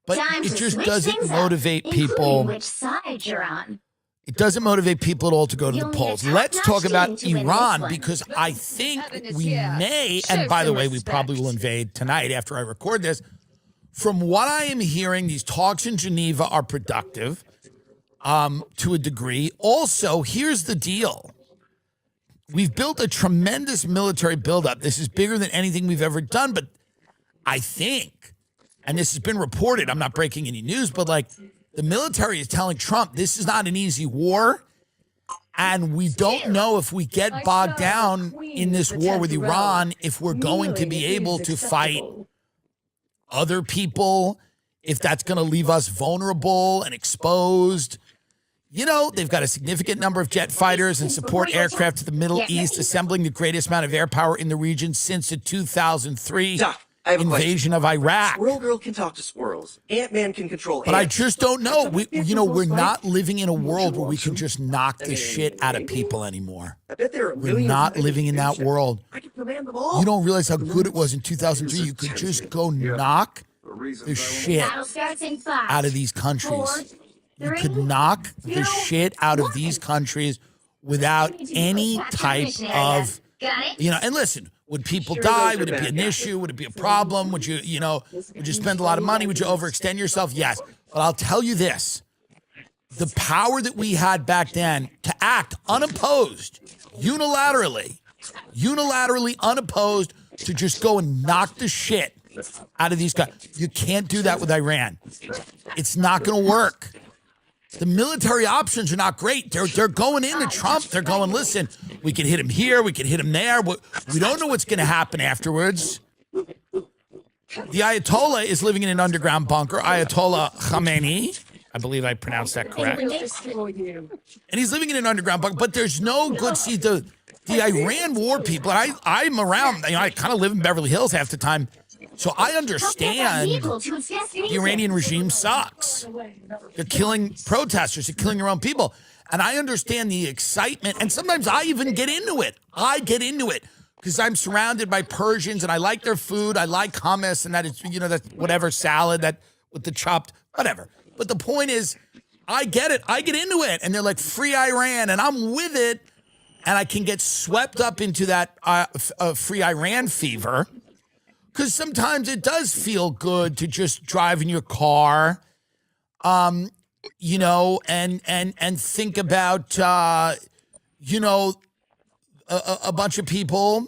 [SPEAKER 13] but it just doesn't motivate people.
[SPEAKER 20] Which side you're on.
[SPEAKER 13] It doesn't motivate people at all to go to the polls. Let's talk about Iran, because I think we may, and by the way, we probably will invade tonight after I record this. From what I am hearing, these talks in Geneva are productive to a degree. Also, here's the deal. We've built a tremendous military buildup. This is bigger than anything we've ever done, but I think, and this has been reported, I'm not breaking any news, but like the military is telling Trump this is not an easy war, and we don't know if we get bogged down in this war with Iran, if we're going to be able to fight other people, if that's going to leave us vulnerable and exposed. You know, they've got a significant number of jet fighters and support aircraft to the Middle East, assembling the greatest amount of air power in the region since the 2003 invasion of Iraq.
[SPEAKER 1] Squirrel Girl can talk to squirrels. Ant-Man can control
[SPEAKER 13] But I
[SPEAKER 1] ants.
[SPEAKER 13] just don't know. We're not living in a world where we can just knock the shit out of people anymore.
[SPEAKER 1] I bet there are
[SPEAKER 13] We're
[SPEAKER 1] millions
[SPEAKER 13] not
[SPEAKER 1] of
[SPEAKER 13] living in that world.
[SPEAKER 1] I can command them all.
[SPEAKER 13] You don't realize how good it was in 2003. You could just go knock the shit
[SPEAKER 20] Battle starts in 5,
[SPEAKER 13] out of these
[SPEAKER 20] 4,
[SPEAKER 13] countries. You
[SPEAKER 20] 3,
[SPEAKER 13] could knock the
[SPEAKER 20] 2,
[SPEAKER 13] shit out of these countries without any type of, and listen, would people die? Would it be an issue? Would it be a problem? Would you spend a lot of money? Would you overextend yourself? Yes. But I'll tell you this, the power that we had back then to act unopposed, unilaterally unopposed, to just go and knock the shit out of these guys. You can't do that with Iran. It's not going to work. The military options are not great. They're going into Trump. They're going, listen, we can hit him here. We can hit him there. We don't know what's going to happen afterwards. The Ayatollah is living in an underground bunker. Ayatollah Khamenei. I believe I pronounced that correct. And he's living in an underground bunker. But there's no good, see, the Iran war people, and I'm around, I kind of live in Beverly Hills half the time. So I understand the Iranian regime sucks. They're killing protesters. They're killing their own people. And I understand the excitement. And sometimes I even get into it. I get into it because I'm surrounded by Persians and I like their food. I like hummus and that is, that whatever salad that with the chopped, whatever. But the point is, I get it. I get into it. And they're like, free Iran. And I'm with it. And I can get swept up into that free Iran fever. Because sometimes it does feel good to just drive in your car, and think about, a bunch of people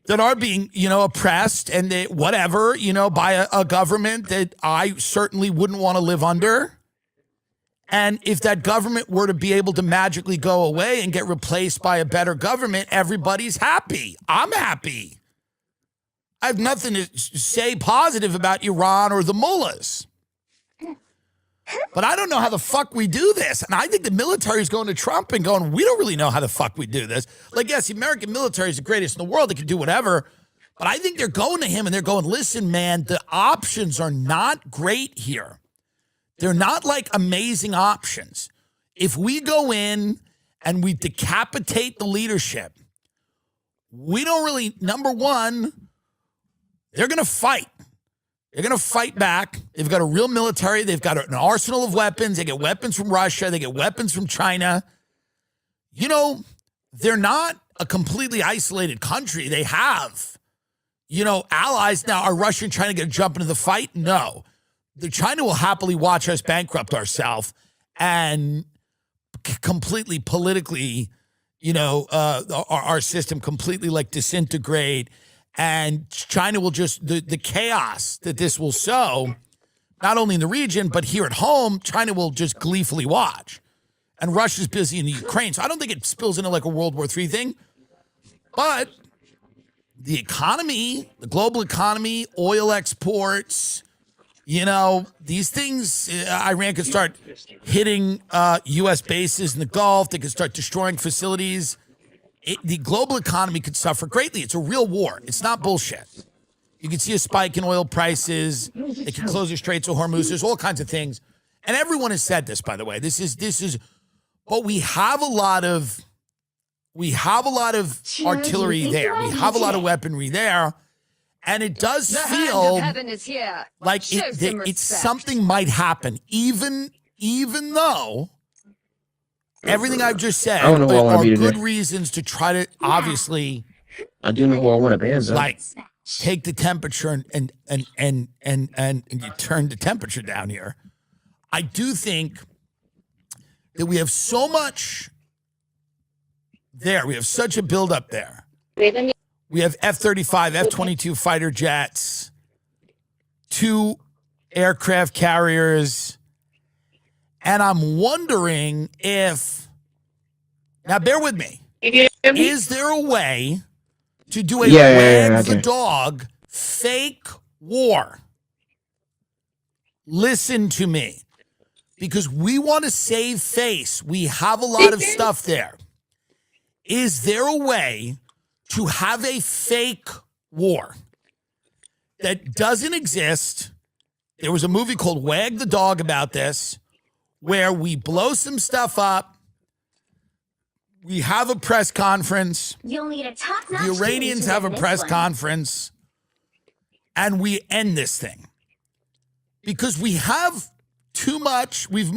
[SPEAKER 13] that are being, oppressed and they, whatever, by a government that I certainly wouldn't want to live under. And if that government were to be able to magically go away and get replaced by a better government, everybody's happy. I'm happy. I have nothing to say positive about Iran or the mullahs. But I don't know how the fuck we do this. And I think the military is going to Trump and going, we don't really know how the fuck we do this. Like, yes, the American military is the greatest in the world. They can do whatever. But I think they're going to him and they're going, listen, man, the options are not great here. They're not like amazing options. If we go in and we decapitate the leadership, we don't really, number one, they're going to fight. They're going to fight back. They've got a real military. They've got an arsenal of weapons. They get weapons from Russia. They get weapons from China. They're not a completely isolated country. They have, allies. Now, are Russia trying to get a jump into the fight? No. China will happily watch us bankrupt ourselves and completely politically, our system completely like disintegrate. And China will just, the chaos that this will sow, not only in the region, but here at home, China will just gleefully watch. And Russia's busy in the Ukraine. So I don't think it spills into like a World War III thing. But the economy, the global economy, oil exports, these things, Iran could start hitting U.S. bases in the Gulf. They could start destroying facilities. The global economy could suffer greatly. It's a real war. It's not bullshit. You can see a spike in oil prices. They can close the Straits of Hormuz. There's all kinds of things. And everyone has said this, by the way. This is, but we have a lot of artillery there. We have a lot of weaponry there. And it does feel like it's something might happen, even though everything I've just said are good reasons to try to obviously.
[SPEAKER 15] I do know who I want to be.
[SPEAKER 13] Like take the temperature and you turn the temperature down here. I do think that we have so much there. We have such a buildup there. We have F-35, F-22 fighter jets, 2 aircraft carriers, and I'm wondering if, now bear with me, is there a way to do a wag the dog fake war? Listen to me, because we want to save face. We have a lot of stuff there. Is there a way to have a fake war that doesn't exist? There was a movie called Wag the Dog about this, where we blow some stuff up. We have a press conference.
[SPEAKER 20] You'll need a top-notch
[SPEAKER 13] The Iranians have a press conference, and we end this thing. Because we have too much. We've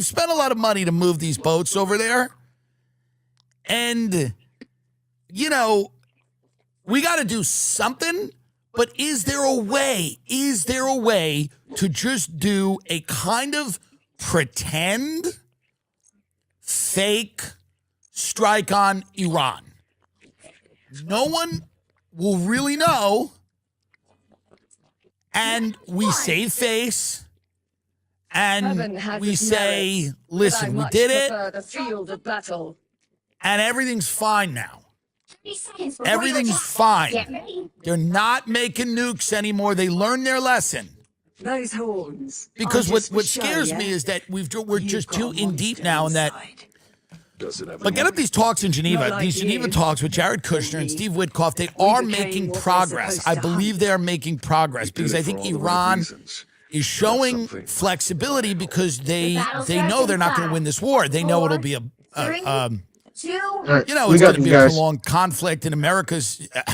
[SPEAKER 13] spent a lot of money to move these boats over there. And, we got to do something, but is there a way to just do a kind of pretend fake strike on Iran? No one will really know, and we save face, and we say, listen, we did it, and everything's fine now. Everything's fine. They're not making nukes anymore. They learned their lesson.
[SPEAKER 4] Those horns.
[SPEAKER 13] Because what scares me is that we're just too in deep now, and that. But get up these talks in Geneva. These Geneva talks with Jared Kushner and Steve Witkoff, they are making progress. I believe they are making progress because I think Iran is showing flexibility because they know they're not going to win this war. They know it'll be it's going to be a prolonged conflict, and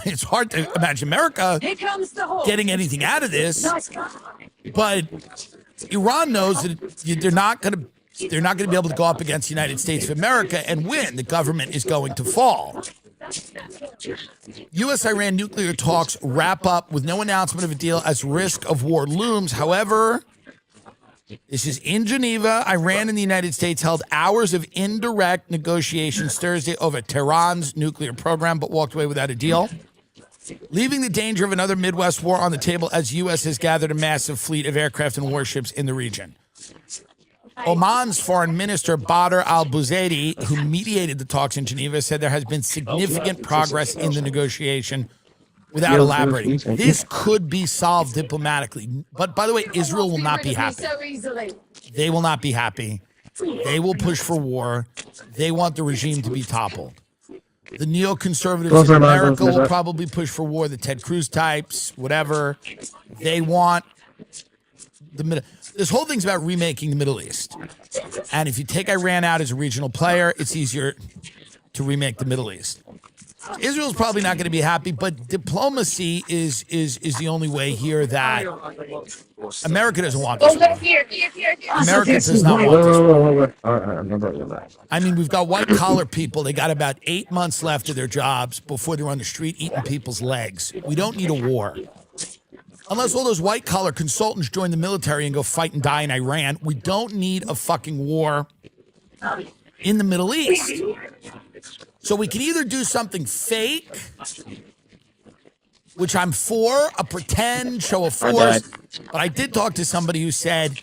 [SPEAKER 13] it's hard to imagine America getting anything out of this. But Iran knows that they're not going to be able to go up against the United States of America and win. The government is going to fall. U.S.-Iran nuclear talks wrap up with no announcement of a deal as risk of war looms. However, this is in Geneva. Iran and the United States held hours of indirect negotiations Thursday over Tehran's nuclear program, but walked away without a deal, leaving the danger of another Midwest war on the table as U.S. has gathered a massive fleet of aircraft and warships in the region. Oman's foreign minister, Badr al-Buzaidi, who mediated the talks in Geneva, said there has been significant progress in the negotiation without elaborating. This could be solved diplomatically. But by the way, Israel will not be happy. They will not be happy. They will push for war. They want the regime to be toppled. The neoconservatives in America will probably push for war, the Ted Cruz types, whatever. They want this whole thing's about remaking the Middle East. And if you take Iran out as a regional player, it's easier to remake the Middle East. Israel's probably not going to be happy, but diplomacy is the only way here that America doesn't want this war. America does not want this war. I mean, we've got white-collar people. They got about 8 months left of their jobs before they're on the street eating people's legs. We don't need a war. Unless all those white-collar consultants join the military and go fight and die in Iran, we don't need a fucking war in the Middle East. So we can either do something fake, which I'm for, a pretend show of force. But I did talk to somebody who said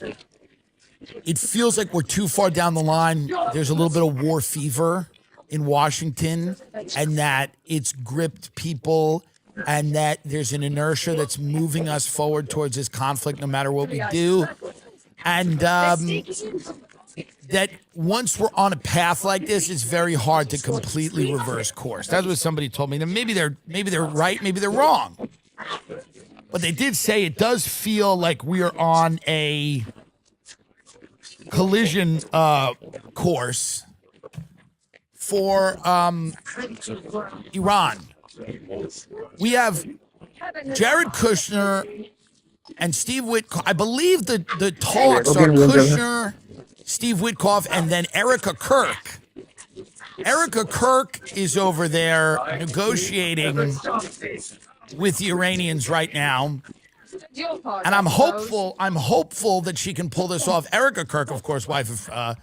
[SPEAKER 13] it feels like we're too far down the line. There's a little bit of war fever in Washington, and that it's gripped people, and that there's an inertia that's moving us forward towards this conflict no matter what we do. And that once we're on a path like this, it's very hard to completely reverse course. That's what somebody told me. Now, maybe they're right, maybe they're wrong. But they did say it does feel like we are on a collision course for Iran. We have Jared Kushner and Steve Witkoff. I believe the talks are Kushner, Steve Witkoff, and then Erica Kirk. Erica Kirk is over there negotiating with the Iranians right now. And I'm hopeful that she can pull this off. Erica Kirk, of course, wife of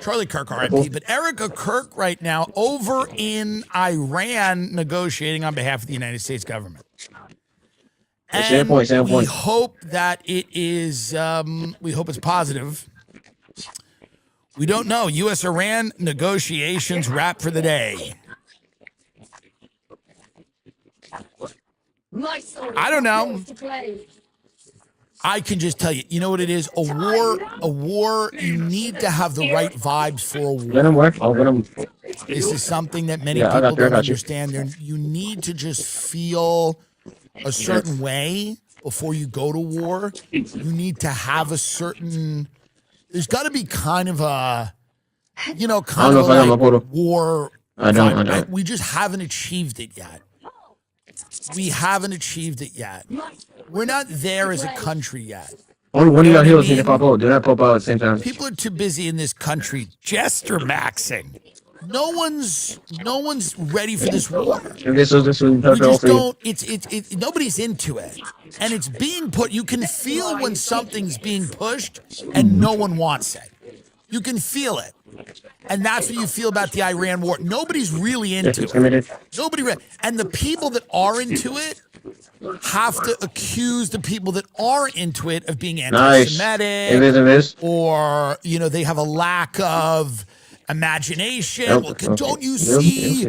[SPEAKER 13] Charlie Kirk, R.I.P. But Erica Kirk right now over in Iran negotiating on behalf of the United States government. And we hope that it is, we hope it's positive. We don't know. U.S.-Iran negotiations wrap for the day. I don't know. I can just tell you, you know what it is? A war, you need to have the right vibes for a war. This is something that many people don't understand. You need to just feel a certain way before you go to war. You need to have a certain, there's got to be kind of a, kind of like war. We just haven't achieved it yet. We haven't achieved it yet. We're not there as a country yet.
[SPEAKER 15] One of your heroes need to pop out. Do not pop out at the same time.
[SPEAKER 13] People are too busy in this country jester maxing. No one's ready for this war. We just don't. Nobody's into it, and it's being put. You can feel when something's being pushed, and no one wants it. You can feel it. And that's what you feel about the Iran war. Nobody's really into it. And the people that are into it have to accuse the people that are into it of being anti-Semitic.
[SPEAKER 15] Nice.
[SPEAKER 13] Or, they have a lack of imagination. Well, don't you see?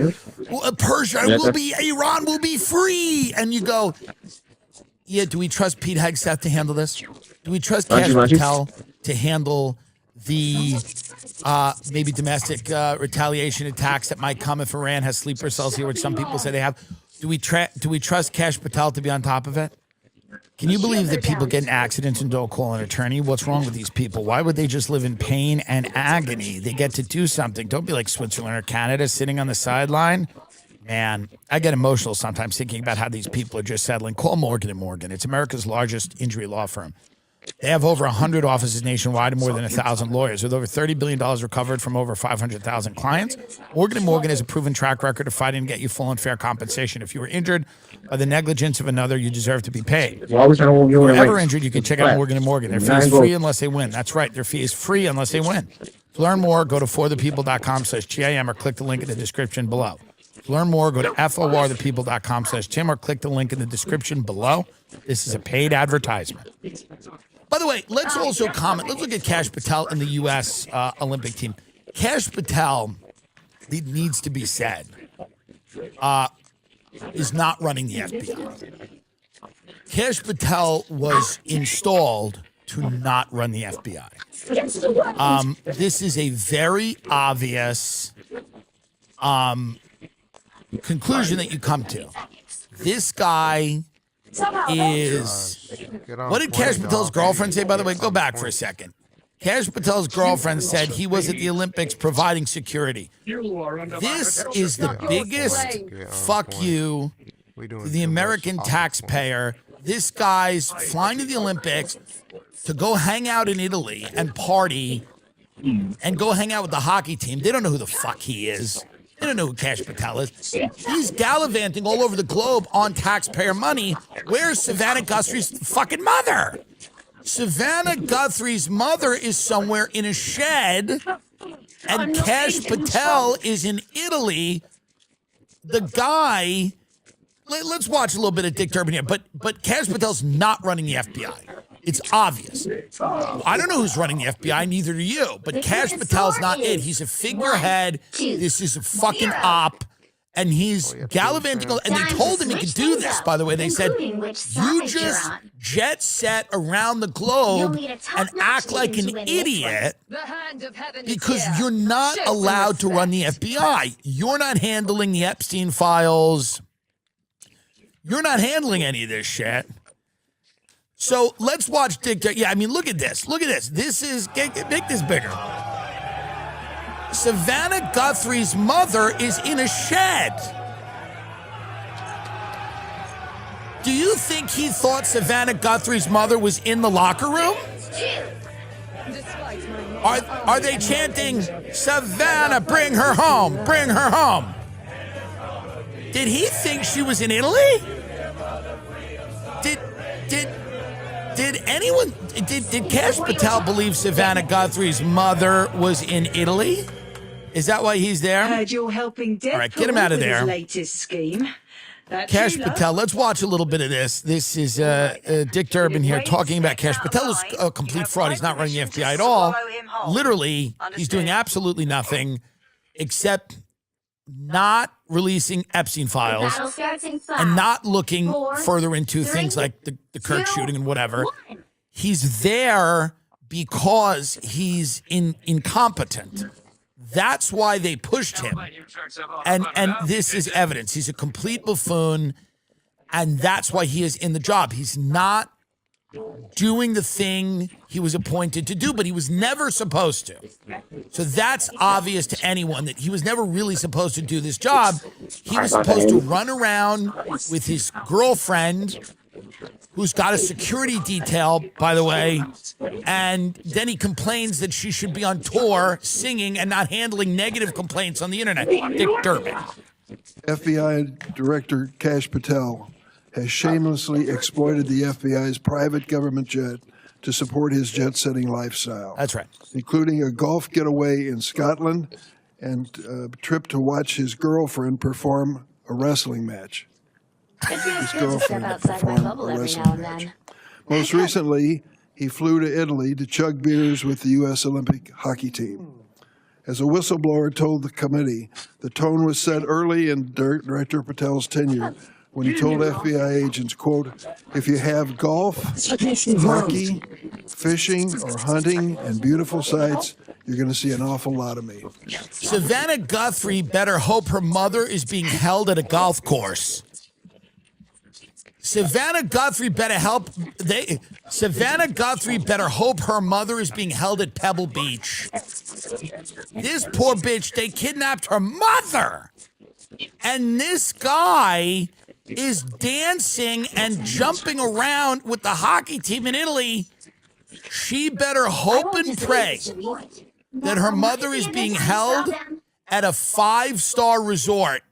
[SPEAKER 13] Iran will be free. And you go, yeah, do we trust Pete Hegseth to handle this? Do we trust Kash Patel to handle the maybe domestic retaliation attacks that might come if Iran has sleeper cells here, which some people say they have? Do we trust Kash Patel to be on top of it? Can you believe that people get in accidents and don't call an attorney? What's wrong with these people? Why would they just live in pain and agony? They get to do something. Don't be like Switzerland or Canada sitting on the sideline. Man, I get emotional sometimes thinking about how these people are just settling. Call Morgan & Morgan. It's America's largest injury law firm. They have over 100 offices nationwide and more than 1,000 lawyers. With over $30 billion recovered from over 500,000 clients, Morgan & Morgan has a proven track record of fighting to get you full and fair compensation. If you were injured by the negligence of another, you deserve to be paid. If you're ever injured, you can check out Morgan & Morgan. Their fee is free unless they win. That's right. Their fee is free unless they win. To learn more, go to forthepeople.com/GIM or click the link in the description below. To learn more, go to forthepeople.com/Tim or click the link in the description below. This is a paid advertisement. By the way, let's also comment. Let's look at Kash Patel and the U.S. Olympic team. Kash Patel, it needs to be said, is not running the FBI. Kash Patel was installed to not run the FBI. This is a very obvious conclusion that you come to. This guy is... What did Kash Patel's girlfriend say, by the way? Go back for a second. Cash Patel's girlfriend said he was at the Olympics providing security. This is the biggest fuck you to the American taxpayer. This guy's flying to the Olympics to go hang out in Italy and party and go hang out with the hockey team. They don't know who the fuck he is. They don't know who Cash Patel is. He's gallivanting all over the globe on taxpayer money. Where's Savannah Guthrie's fucking mother? Savannah Guthrie's mother is somewhere in a shed, and Cash Patel is in Italy. The guy, let's watch a little bit of Dick Durbin here, but Cash Patel's not running the FBI. It's obvious. I don't know who's running the FBI, neither do you, but Cash Patel's not it. He's a figurehead. This is a fucking op. And he's gallivanting, and they told him he could do this, by the way. They said, you just jet set around the globe and act like an idiot because you're not allowed to run the FBI. You're not handling the Epstein files. You're not handling any of this shit. So let's watch Dick. Yeah, I mean, look at this. Look at this. This is, make this bigger. Savannah Guthrie's mother is in a shed. Do you think he thought Savannah Guthrie's mother was in the locker room? Are they chanting, Savannah, bring her home, bring her home? Did he think she was in Italy? Did Cash Patel believe Savannah Guthrie's mother was in Italy? Is that why he's there?
[SPEAKER 4] Heard you're helping Deadpool.
[SPEAKER 13] All right, get him out of
[SPEAKER 4] with his
[SPEAKER 13] there.
[SPEAKER 4] latest scheme.
[SPEAKER 13] Cash Patel, let's watch a little bit of this. This is Dick Durbin here talking about Cash Patel is a complete fraud. He's not running the FBI at all. Literally, he's doing absolutely nothing except not releasing Epstein files and not looking further into things like the Kirk shooting and whatever. He's there because he's incompetent. That's why they pushed him. And this is evidence. He's a complete buffoon, and that's why he is in the job. He's not doing the thing he was appointed to do, but he was never supposed to. So that's obvious to anyone that he was never really supposed to do this job. He was supposed to run around with his girlfriend, who's got a security detail, by the way, and then he complains that she should be on tour singing and not handling negative complaints on the internet. Dick Durbin.
[SPEAKER 2] FBI Director Cash Patel has shamelessly exploited the FBI's private government jet to support his jet-setting lifestyle.
[SPEAKER 13] That's right.
[SPEAKER 2] Including a golf getaway in Scotland and a trip to watch his girlfriend perform a wrestling match. His girlfriend performed a wrestling match. Most recently, he flew to Italy to chug beers with the U.S. Olympic hockey team. As a whistleblower told the committee, the tone was set early in Director Patel's tenure when he told FBI agents, quote, if you have golf, hockey, fishing, or hunting and beautiful sights, you're going to see an awful lot of me.
[SPEAKER 13] Savannah Guthrie better hope her mother is being held at a golf course. Savannah Guthrie better Savannah Guthrie better hope her mother is being held at Pebble Beach. This poor bitch, they kidnapped her mother. And this guy is dancing and jumping around with the hockey team in Italy. She better hope and pray that her mother is being held at a 5-star resort.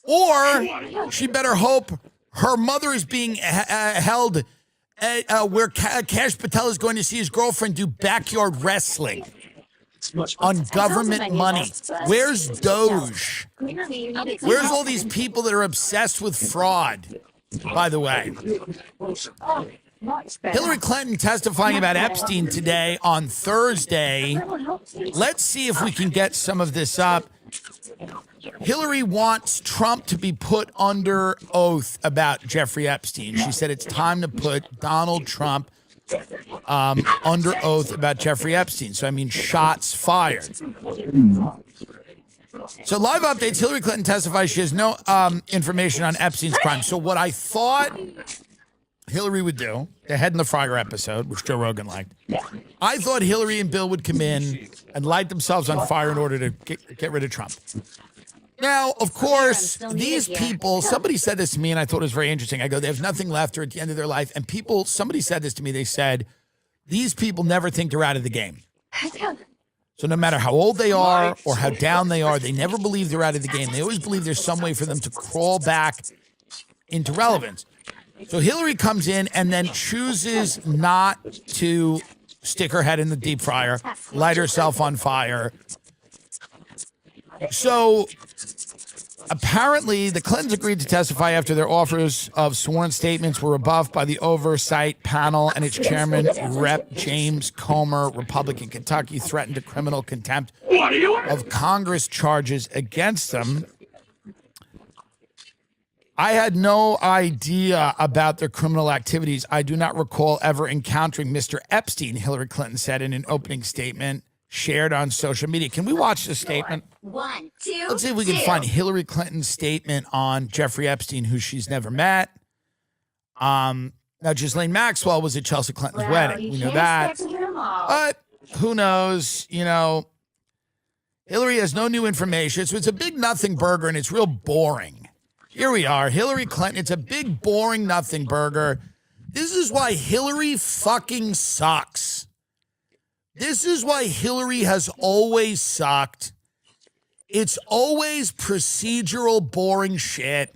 [SPEAKER 13] Or she better hope her mother is being held at where Cash Patel is going to see his girlfriend do backyard wrestling on government money. Where's Doge? Where's all these people that are obsessed with fraud, by the way? Hillary Clinton testifying about Epstein today on Thursday. Let's see if we can get some of this up. Hillary wants Trump to be put under oath about Jeffrey Epstein. She said it's time to put Donald Trump under oath about Jeffrey Epstein. So, I mean, shots fired. So, live updates. Hillary Clinton testifies she has no information on Epstein's crime. So, what I thought Hillary would do, the Head in the Fryer episode, which Joe Rogan liked. I thought Hillary and Bill would come in and light themselves on fire in order to get rid of Trump. Now, of course, these people, somebody said this to me and I thought it was very interesting. I go, they have nothing left or at the end of their life. And somebody said this to me. They said, these people never think they're out of the game. So no matter how old they are or how down they are, they never believe they're out of the game. They always believe there's some way for them to crawl back into relevance. So Hillary comes in and then chooses not to stick her head in the deep fryer, light herself on fire. So apparently the Clintons agreed to testify after their offers of sworn statements were rebuffed by the oversight panel and its chairman, Rep. James Comer, Republican Kentucky, threatened a criminal contempt of Congress charges against them. I had no idea about their criminal activities. I do not recall ever encountering Mr. Epstein, Hillary Clinton said in an opening statement shared on social media. Can we watch this statement?
[SPEAKER 20] 1, 2,
[SPEAKER 13] Let's see if we can find Hillary Clinton's statement on Jeffrey Epstein, who she's never met. Now, Ghislaine Maxwell was at Chelsea Clinton's wedding. We know that. But who knows? You know, Hillary has no new information. So it's a big nothing burger, and it's real boring. Here we are, Hillary Clinton. It's a big, boring nothing burger. This is why Hillary fucking sucks. This is why Hillary has always sucked. It's always procedural, boring shit.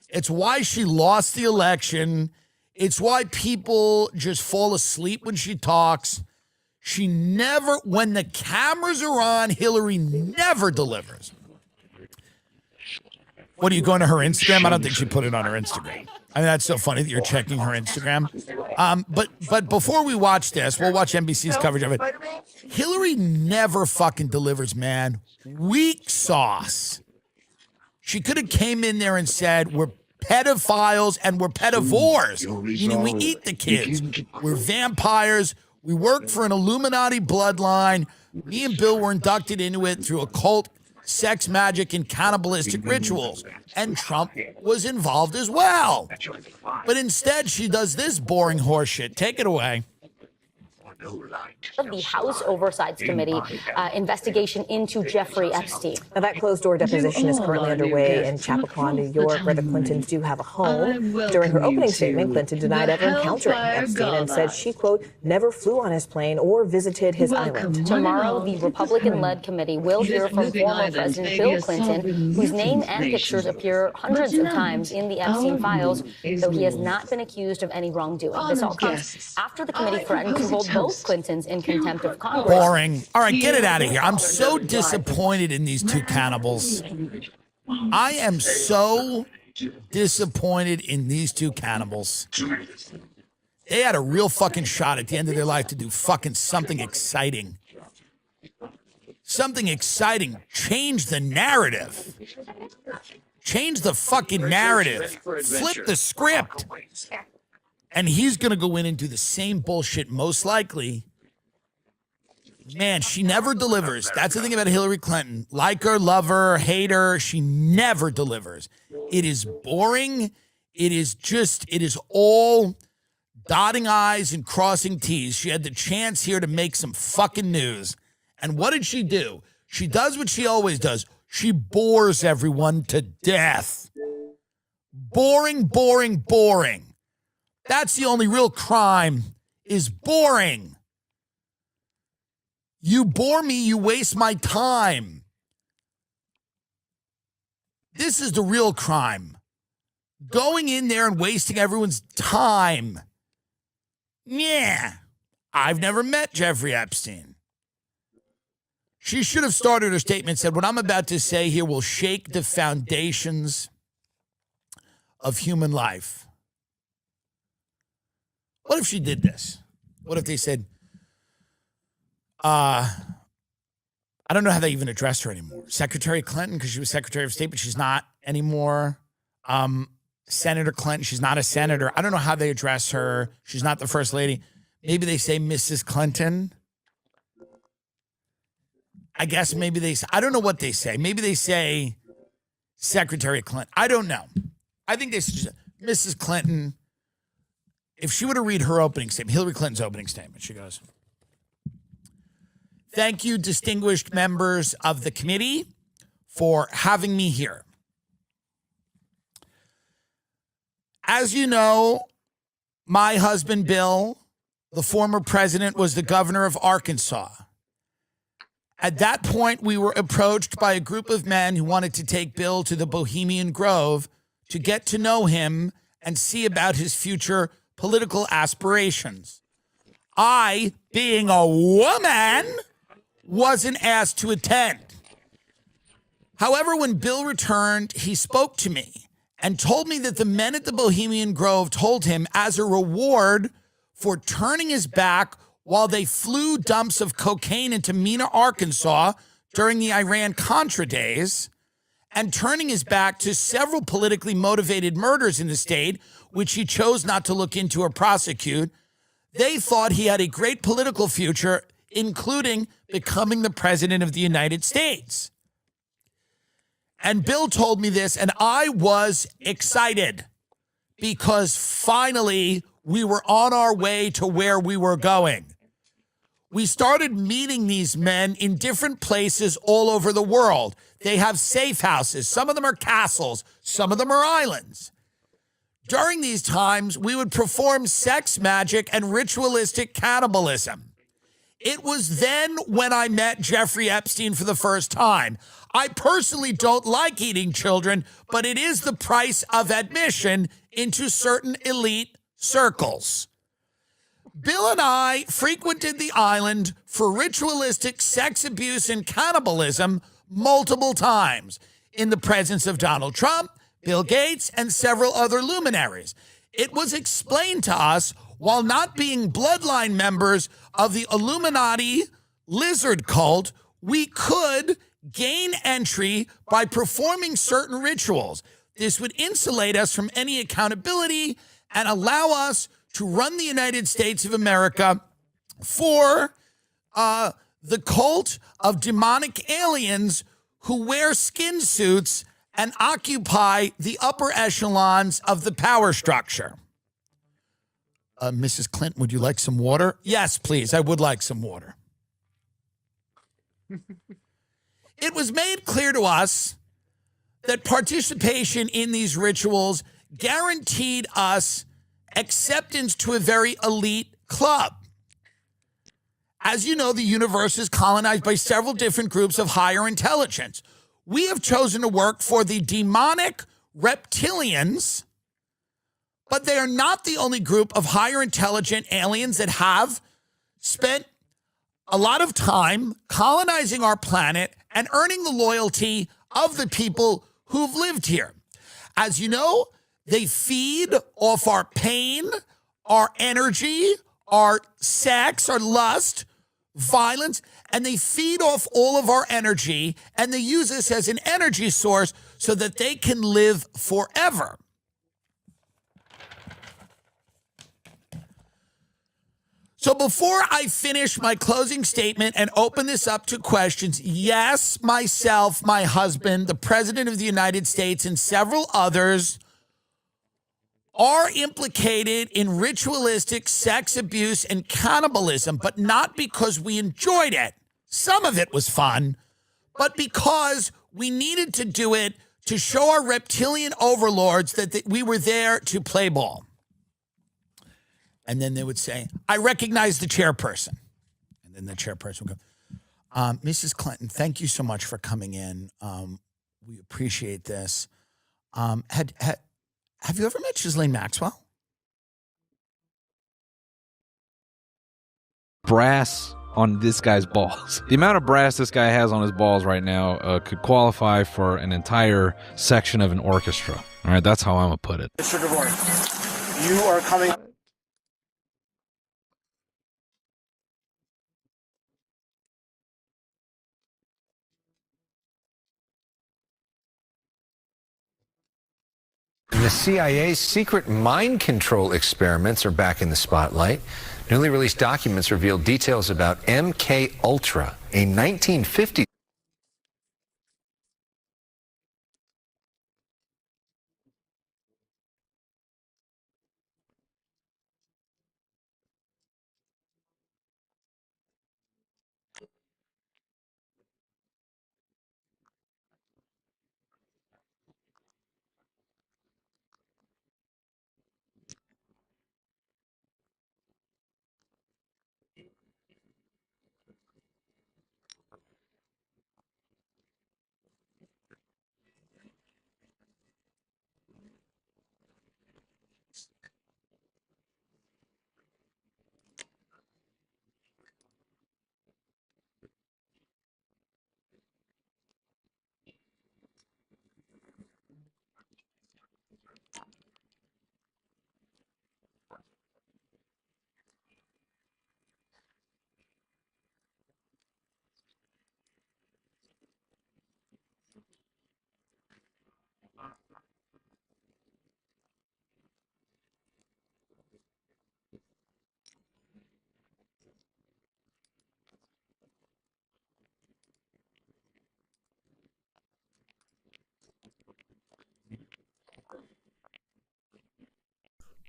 [SPEAKER 13] It's why she lost the election. It's why people just fall asleep when she talks. She never, when the cameras are on, Hillary never delivers. What, are you going to her Instagram? I don't think she put it on her Instagram. I mean, that's so funny that you're checking her Instagram. But before we watch this, we'll watch NBC's coverage of it. Hillary never fucking delivers, man. Weak sauce. She could have came in there and said, we're pedophiles and we're pedivores, meaning we eat the kids. We're vampires. We work for an Illuminati bloodline. Me and Bill were inducted into it through occult sex magic and cannibalistic rituals. And Trump was involved as well. But instead, she does this boring horseshit. Take it away.
[SPEAKER 3] Of the House Oversight Committee investigation into Jeffrey Epstein.
[SPEAKER 7] Now, that closed-door deposition is currently underway in Chappaqua, New York, where the Clintons do have a home. During her opening statement, Clinton denied ever encountering Epstein and said she, quote, never flew on his plane or visited his island.
[SPEAKER 3] Tomorrow, the Republican-led committee will hear from former President Bill Clinton, whose name and pictures appear hundreds of times in the Epstein files, though he has not been accused of any wrongdoing. This all comes after the committee threatened to hold both Clintons in contempt of Congress.
[SPEAKER 13] Boring. All right, get it out of here. I'm so disappointed in these two cannibals. I am so disappointed in these two cannibals. They had a real fucking shot at the end of their life to do fucking something exciting. Something exciting. Change the narrative. Change the fucking narrative. Flip the script. And he's going to go in and do the same bullshit, most likely. Man, she never delivers. That's the thing about Hillary Clinton. Like her, love her, hate her, she never delivers. It is boring. It is all dotting I's and crossing T's. She had the chance here to make some fucking news. And what did she do? She does what she always does. She bores everyone to death. Boring, boring, boring. That's the only real crime, is boring. You bore me, you waste my time. This is the real crime. Going in there and wasting everyone's time. Yeah, I've never met Jeffrey Epstein. She should have started her statement and said, what I'm about to say here will shake the foundations of human life. What if she did this? What if they said, I don't know how they even address her anymore. Secretary Clinton, because she was Secretary of State, but she's not anymore. Senator Clinton, she's not a senator. I don't know how they address her. She's not the First Lady. Maybe they say Mrs. Clinton. I guess maybe they say, I don't know what they say. Maybe they say Secretary Clinton. I don't know. I think they say Mrs. Clinton. if she were to read her opening statement, Hillary Clinton's opening statement, she goes, "Thank you, distinguished members of the committee, for having me here. As you know, my husband, Bill, the former president, was the governor of Arkansas. At that point, we were approached by a group of men who wanted to take Bill to the Bohemian Grove to get to know him and see about his future political aspirations. I, being a woman, wasn't asked to attend. However, when Bill returned, he spoke to me and told me that the men at the Bohemian Grove told him, as a reward for turning his back while they flew dumps of cocaine into Mena, Arkansas during the Iran-Contra days, and turning his back to several politically motivated murders in the state, which he chose not to look into or prosecute, they thought he had a great political future, including becoming the president of the United States. And Bill told me this, and I was excited because finally we were on our way to where we were going. We started meeting these men in different places all over the world. They have safe houses. Some of them are castles. Some of them are islands. During these times, we would perform sex magic and ritualistic cannibalism. It was then when I met Jeffrey Epstein for the first time. I personally don't like eating children, but it is the price of admission into certain elite circles. Bill and I frequented the island for ritualistic sex abuse and cannibalism multiple times in the presence of Donald Trump, Bill Gates, and several other luminaries. It was explained to us, while not being bloodline members of the Illuminati lizard cult, we could gain entry by performing certain rituals. This would insulate us from any accountability and allow us to run the United States of America for the cult of demonic aliens who wear skin suits and occupy the upper echelons of the power structure." Mrs. Clinton, would you like some water? Yes, please. I would like some water. It was made clear to us that participation in these rituals guaranteed us acceptance to a very elite club. As you know, the universe is colonized by several different groups of higher intelligence. We have chosen to work for the demonic reptilians, but they are not the only group of higher intelligent aliens that have spent a lot of time colonizing our planet and earning the loyalty of the people who've lived here. As you know, they feed off our pain, our energy, our sex, our lust, violence, and they feed off all of our energy, and they use us as an energy source so that they can live forever. So before I finish my closing statement and open this up to questions, yes, myself, my husband, the President of the United States, and several others are implicated in ritualistic sex abuse and cannibalism, but not because we enjoyed it. Some of it was fun, but because we needed to do it to show our reptilian overlords that we were there to play ball. And then they would say, "I recognize the chairperson." And then the chairperson would go, "Mrs. Clinton, thank you so much for coming in. We appreciate this. Have you ever met Ghislaine Maxwell?"
[SPEAKER 14] Brass on this guy's balls. The amount of brass this guy has on his balls right now could qualify for an entire section of an orchestra. All right, that's how I'm going to put it.
[SPEAKER 12] Mr. DeVore, you are coming...
[SPEAKER 8] The CIA's secret mind control experiments are back in the spotlight. Newly released documents reveal details about MK Ultra, a 1950s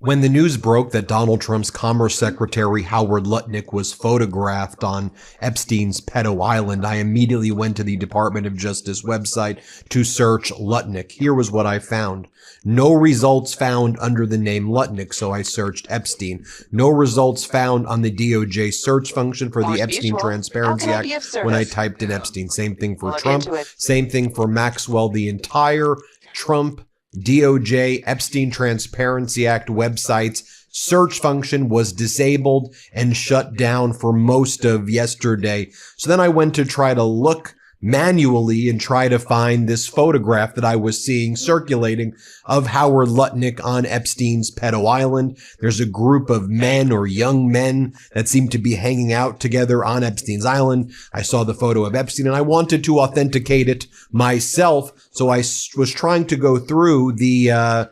[SPEAKER 11] When the news broke that Donald Trump's Commerce Secretary Howard Lutnick was photographed on Epstein's Pedo Island, I immediately went to the Department of Justice website to search Lutnick. Here was what I found. No results found under the name Lutnick, so I searched Epstein. No results found on the DOJ search function for the Epstein Transparency Act when I typed in Epstein. Same thing for Trump. Same thing for Maxwell. The entire Trump, DOJ, Epstein Transparency Act websites search function was disabled and shut down for most of yesterday. So then I went to try to look manually and try to find this photograph that I was seeing circulating of Howard Lutnick on Epstein's Pedo Island. There's a group of men or young men that seem to be hanging out together on Epstein's Island. I saw the photo of Epstein and I wanted to authenticate it myself. So I was trying to go through the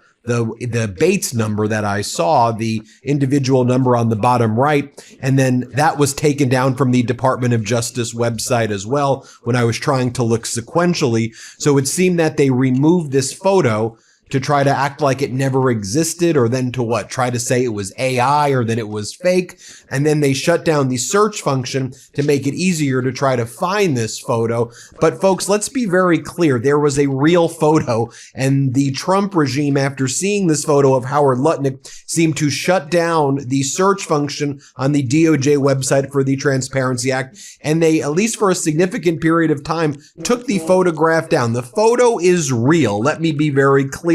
[SPEAKER 11] Bates number that I saw, the individual number on the bottom right, and then that was taken down from the Department of Justice website as well when I was trying to look sequentially. So it seemed that they removed this photo to try to act like it never existed, or then to what? Try to say it was AI or that it was fake. And then they shut down the search function to make it easier to try to find this photo. But folks, let's be very clear. There was a real photo, and the Trump regime, after seeing this photo of Howard Lutnick, seemed to shut down the search function on the DOJ website for the Transparency Act. And they, at least for a significant period of time, took the photograph down. The photo is real. Let me be very clear.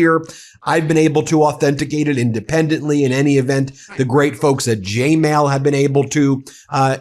[SPEAKER 11] I've been able to authenticate it independently. In any event, the great folks at Jmail have been able to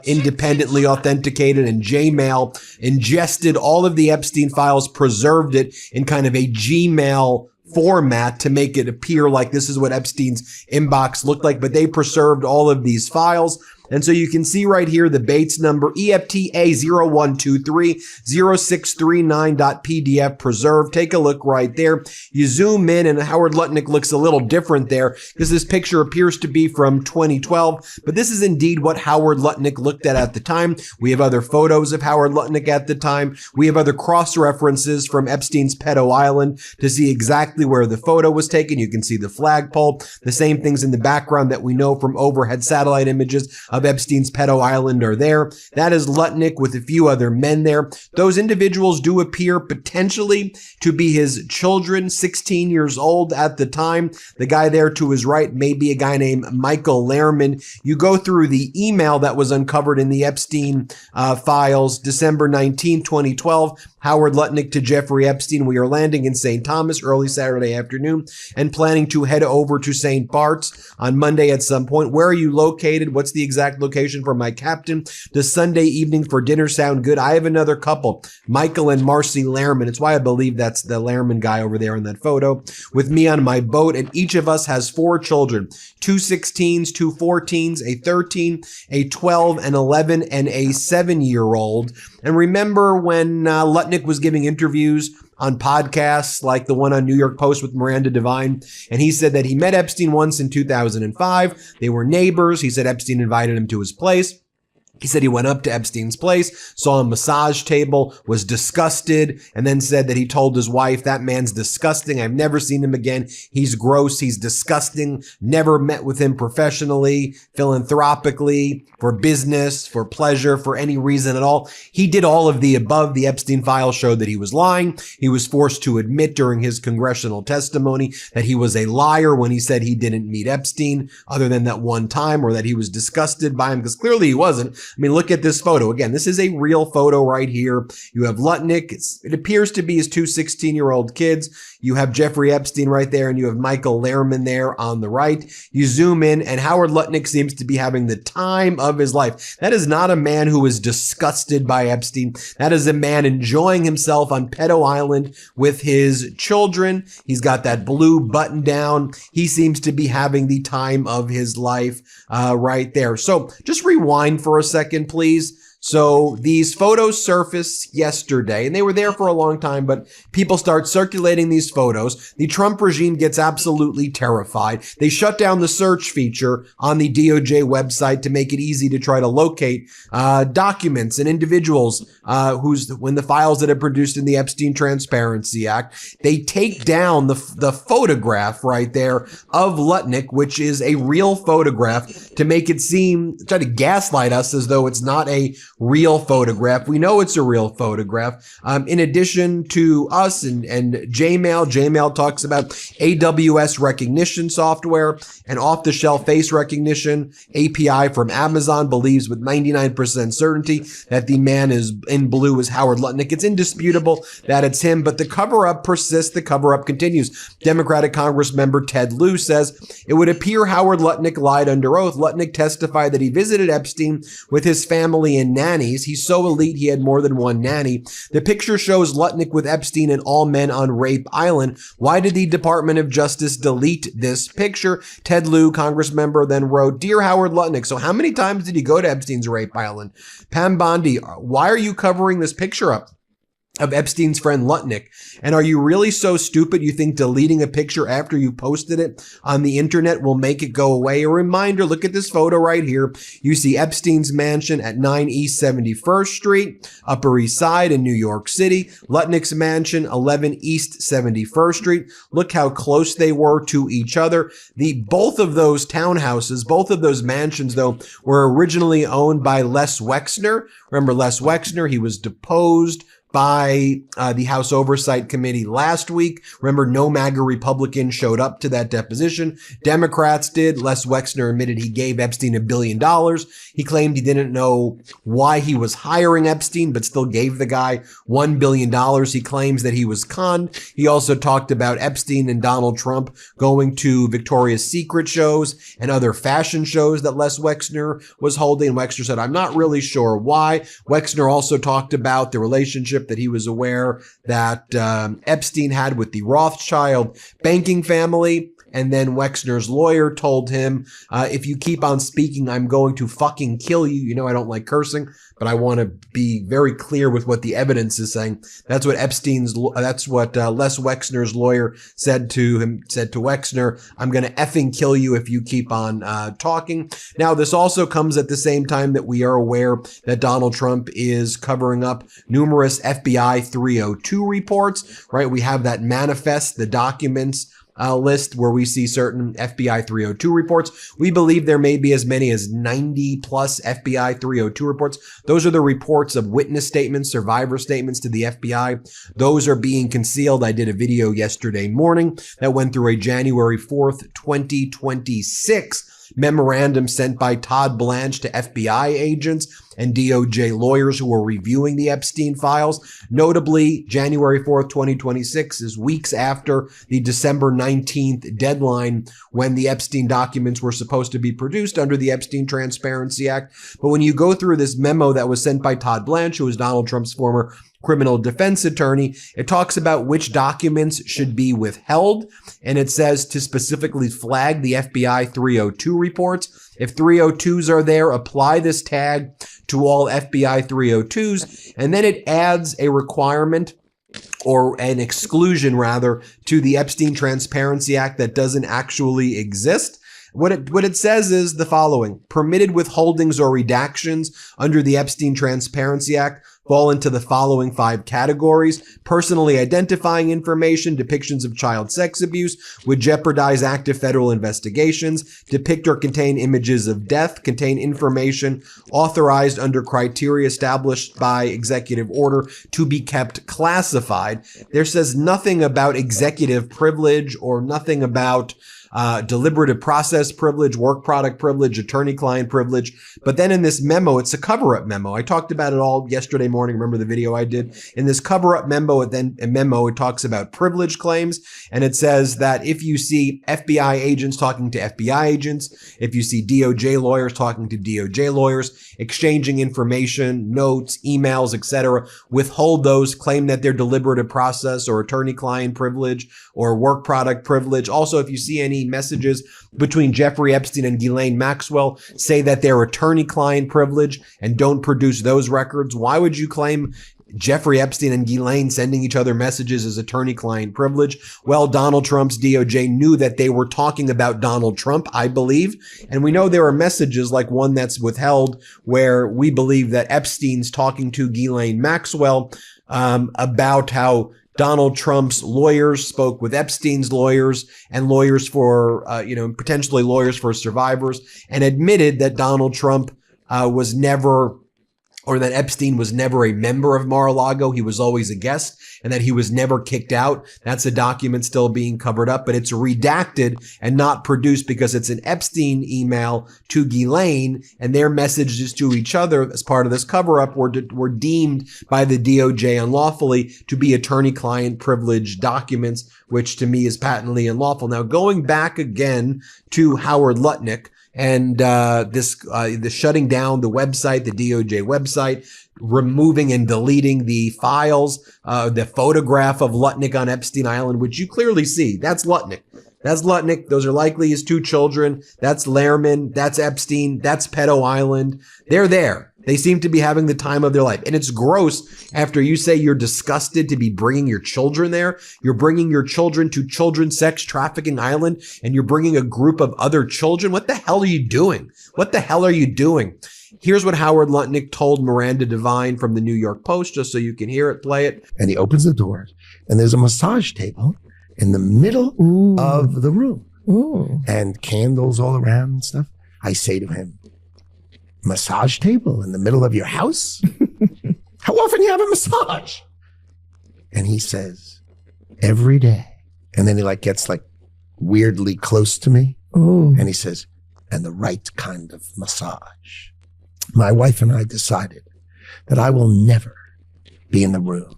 [SPEAKER 11] independently authenticate it, and Jmail ingested all of the Epstein files, preserved it in kind of a Gmail format to make it appear like this is what Epstein's inbox looked like, but they preserved all of these files. And so you can see right here the Bates number, EFTA01230639.pdf preserved. Take a look right there. You zoom in and Howard Lutnick looks a little different there because this picture appears to be from 2012, but this is indeed what Howard Lutnick looked at the time. We have other photos of Howard Lutnick at the time. We have other cross-references from Epstein's Pedo Island to see exactly where the photo was taken. You can see the flagpole, the same things in the background that we know from overhead satellite images of Epstein's Pedo Island are there. That is Lutnick with a few other men there. Those individuals do appear potentially to be his children, 16 years old at the time. The guy there to his right may be a guy named Michael Lehrman. You go through the email that was uncovered in the Epstein files, December 19, 2012. Howard Lutnick to Jeffrey Epstein. We are landing in St. Thomas early Saturday afternoon and planning to head over to St. Bart's on Monday at some point. Where are you located? What's the exact location for my captain? Does Sunday evening for dinner sound good? I have another couple, Michael and Marcy Lehrman. It's why I believe that's the Lehrman guy over there in that photo, with me on my boat, and each of us has 4 children, 2 16s, 2 14s, a 13, a 12, an 11, and a 7-year-old. And remember when Lutnick was giving interviews on podcasts like the one on New York Post with Miranda Devine, and he said that he met Epstein once in 2005. They were neighbors. He said Epstein invited him to his place. He said he went up to Epstein's place, saw a massage table, was disgusted, and then said that he told his wife, "That man's disgusting. I've never seen him again. He's gross. He's disgusting. Never met with him professionally, philanthropically, for business, for pleasure, for any reason at all." He did all of the above. The Epstein files showed that he was lying. He was forced to admit during his congressional testimony that he was a liar when he said he didn't meet Epstein other than that one time, or that he was disgusted by him, because clearly he wasn't. I mean, look at this photo. Again, this is a real photo right here. You have Lutnick. It appears to be his 2 16-year-old kids. You have Jeffrey Epstein right there, and you have Michael Lehrman there on the right. You zoom in, and Howard Lutnick seems to be having the time of his life. That is not a man who is disgusted by Epstein. That is a man enjoying himself on Pedo Island with his children. He's got that blue button down. He seems to be having the time of his life right there. So just rewind for a second, please. So these photos surfaced yesterday, and they were there for a long time, but people start circulating these photos. The Trump regime gets absolutely terrified. They shut down the search feature on the DOJ website to make it easy to try to locate documents and individuals when the files that are produced in the Epstein Transparency Act. They take down the photograph right there of Lutnick, which is a real photograph, to make it seem, try to gaslight us as though it's not a real photograph. We know it's a real photograph. In addition to us and Jmail talks about AWS recognition software and off-the-shelf face recognition API from Amazon believes with 99% certainty that the man is in blue is Howard Lutnick. It's indisputable that it's him, but the cover-up persists. The cover-up continues. Democratic Congress member Ted Lieu says it would appear Howard Lutnick lied under oath. Lutnick testified that he visited Epstein with his family and nannies. He's so elite he had more than one nanny. The picture shows Lutnick with Epstein and all men on Rape Island. Why did the Department of Justice delete this picture? Ted Lieu, Congress member, then wrote, "Dear Howard Lutnick, so how many times did you go to Epstein's Rape Island? Pam Bondi, why are you covering this picture up of Epstein's friend Lutnick? And are you really so stupid you think deleting a picture after you posted it on the internet will make it go away? A reminder, look at this photo right here. You see Epstein's mansion at 9 East 71st Street, Upper East Side in New York City. Lutnick's mansion, 11 East 71st Street. Look how close they were to each other. Both of those townhouses, both of those mansions, though, were originally owned by Les Wexner. Remember Les Wexner? He was deposed by the House Oversight Committee last week. Remember, no MAGA Republican showed up to that deposition. Democrats did. Les Wexner admitted he gave Epstein $1 billion. He claimed he didn't know why he was hiring Epstein, but still gave the guy $1 billion. He claims that he was conned. He also talked about Epstein and Donald Trump going to Victoria's Secret shows and other fashion shows that Les Wexner was holding. Wexner said, "I'm not really sure why." Wexner also talked about the relationship that he was aware that Epstein had with the Rothschild banking family. And then Wexner's lawyer told him, if you keep on speaking, I'm going to fucking kill you. You know, I don't like cursing, but I want to be very clear with what the evidence is saying. That's what Les Wexner's lawyer said to Wexner, "I'm going to effing kill you if you keep on talking." Now, this also comes at the same time that we are aware that Donald Trump is covering up numerous FBI 302 reports, right? We have that manifest, the documents list where we see certain FBI 302 reports. We believe there may be as many as 90 plus FBI 302 reports. Those are the reports of witness statements, survivor statements to the FBI. Those are being concealed. I did a video yesterday morning that went through a January 4th, 2026 memorandum sent by Todd Blanche to FBI agents and DOJ lawyers who were reviewing the Epstein files. Notably, January 4th, 2026 is weeks after the December 19th deadline when the Epstein documents were supposed to be produced under the Epstein Transparency Act. But when you go through this memo that was sent by Todd Blanche, who is Donald Trump's former criminal defense attorney, it talks about which documents should be withheld. And it says to specifically flag the FBI 302 reports. If 302s are there, apply this tag to all FBI 302s. And then it adds a requirement or an exclusion rather to the Epstein Transparency Act that doesn't actually exist. What it says is the following: permitted withholdings or redactions under the Epstein Transparency Act fall into the following 5 categories: personally identifying information, depictions of child sex abuse would jeopardize active federal investigations, depict or contain images of death, contain information authorized under criteria established by executive order to be kept classified. There says nothing about executive privilege or nothing about deliberative process privilege, work product privilege, attorney-client privilege. But then in this memo, it's a cover-up memo. I talked about it all yesterday morning. Remember the video I did? In this cover-up memo, it talks about privilege claims. And it says that if you see FBI agents talking to FBI agents, if you see DOJ lawyers talking to DOJ lawyers, exchanging information, notes, emails, etc., withhold those, claim that they're deliberative process or attorney-client privilege or work product privilege. Also, if you see any any messages between Jeffrey Epstein and Ghislaine Maxwell say that they're attorney-client privilege and don't produce those records? Why would you claim Jeffrey Epstein and Ghislaine sending each other messages as attorney-client privilege? Well, Donald Trump's DOJ knew that they were talking about Donald Trump, I believe. And we know there are messages like one that's withheld where we believe that Epstein's talking to Ghislaine Maxwell about how Donald Trump's lawyers spoke with Epstein's lawyers and lawyers for, potentially lawyers for survivors, and admitted that Donald Trump was never, or that Epstein was never a member of Mar-a-Lago. He was always a guest, and that he was never kicked out. That's a document still being covered up, but it's redacted and not produced because it's an Epstein email to Ghislaine, and their messages to each other as part of this cover-up were deemed by the DOJ unlawfully to be attorney-client privilege documents, which to me is patently unlawful. Now, going back again to Howard Lutnick, and the shutting down the website, the DOJ website, removing and deleting the files, the photograph of Lutnick on Epstein Island, which you clearly see. That's Lutnick. That's Lutnick. Those are likely his two children. That's Lehrman. That's Epstein. That's Pedo Island. They're there. They seem to be having the time of their life. And it's gross after you say you're disgusted to be bringing your children there. You're bringing your children to Children's Sex Trafficking Island, and you're bringing a group of other children. What the hell are you doing? What the hell are you doing? Here's what Howard Lutnick told Miranda Devine from the New York Post, just so you can hear it, play it.
[SPEAKER 6] And he opens the door, and there's a massage table in the middle of the room. And candles all around and stuff. I say to him, massage table in the middle of your house? How often you have a massage? And he says, every day. And then he gets weirdly close to me. And he says, and the right kind of massage. My wife and I decided that I will never be in the room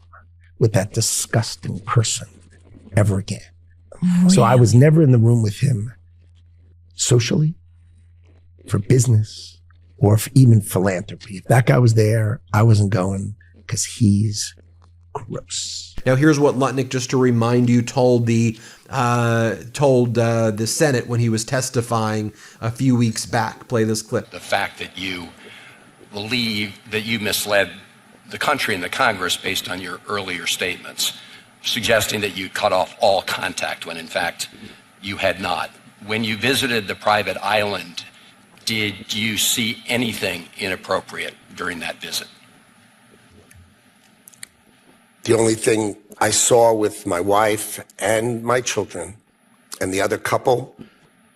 [SPEAKER 6] with that disgusting person ever again. Really? So I was never in the room with him socially, for business, or even philanthropy. If that guy was there, I wasn't going because he's gross.
[SPEAKER 11] Now, here's what Lutnick, just to remind you, told the Senate when he was testifying a few weeks back. Play this clip.
[SPEAKER 18] The fact that you believe that you misled the country and the Congress based on your earlier statements, suggesting that you cut off all contact when in fact you had not. When you visited the private island, did you see anything inappropriate during that visit?
[SPEAKER 6] The only thing I saw with my wife and my children and the other couple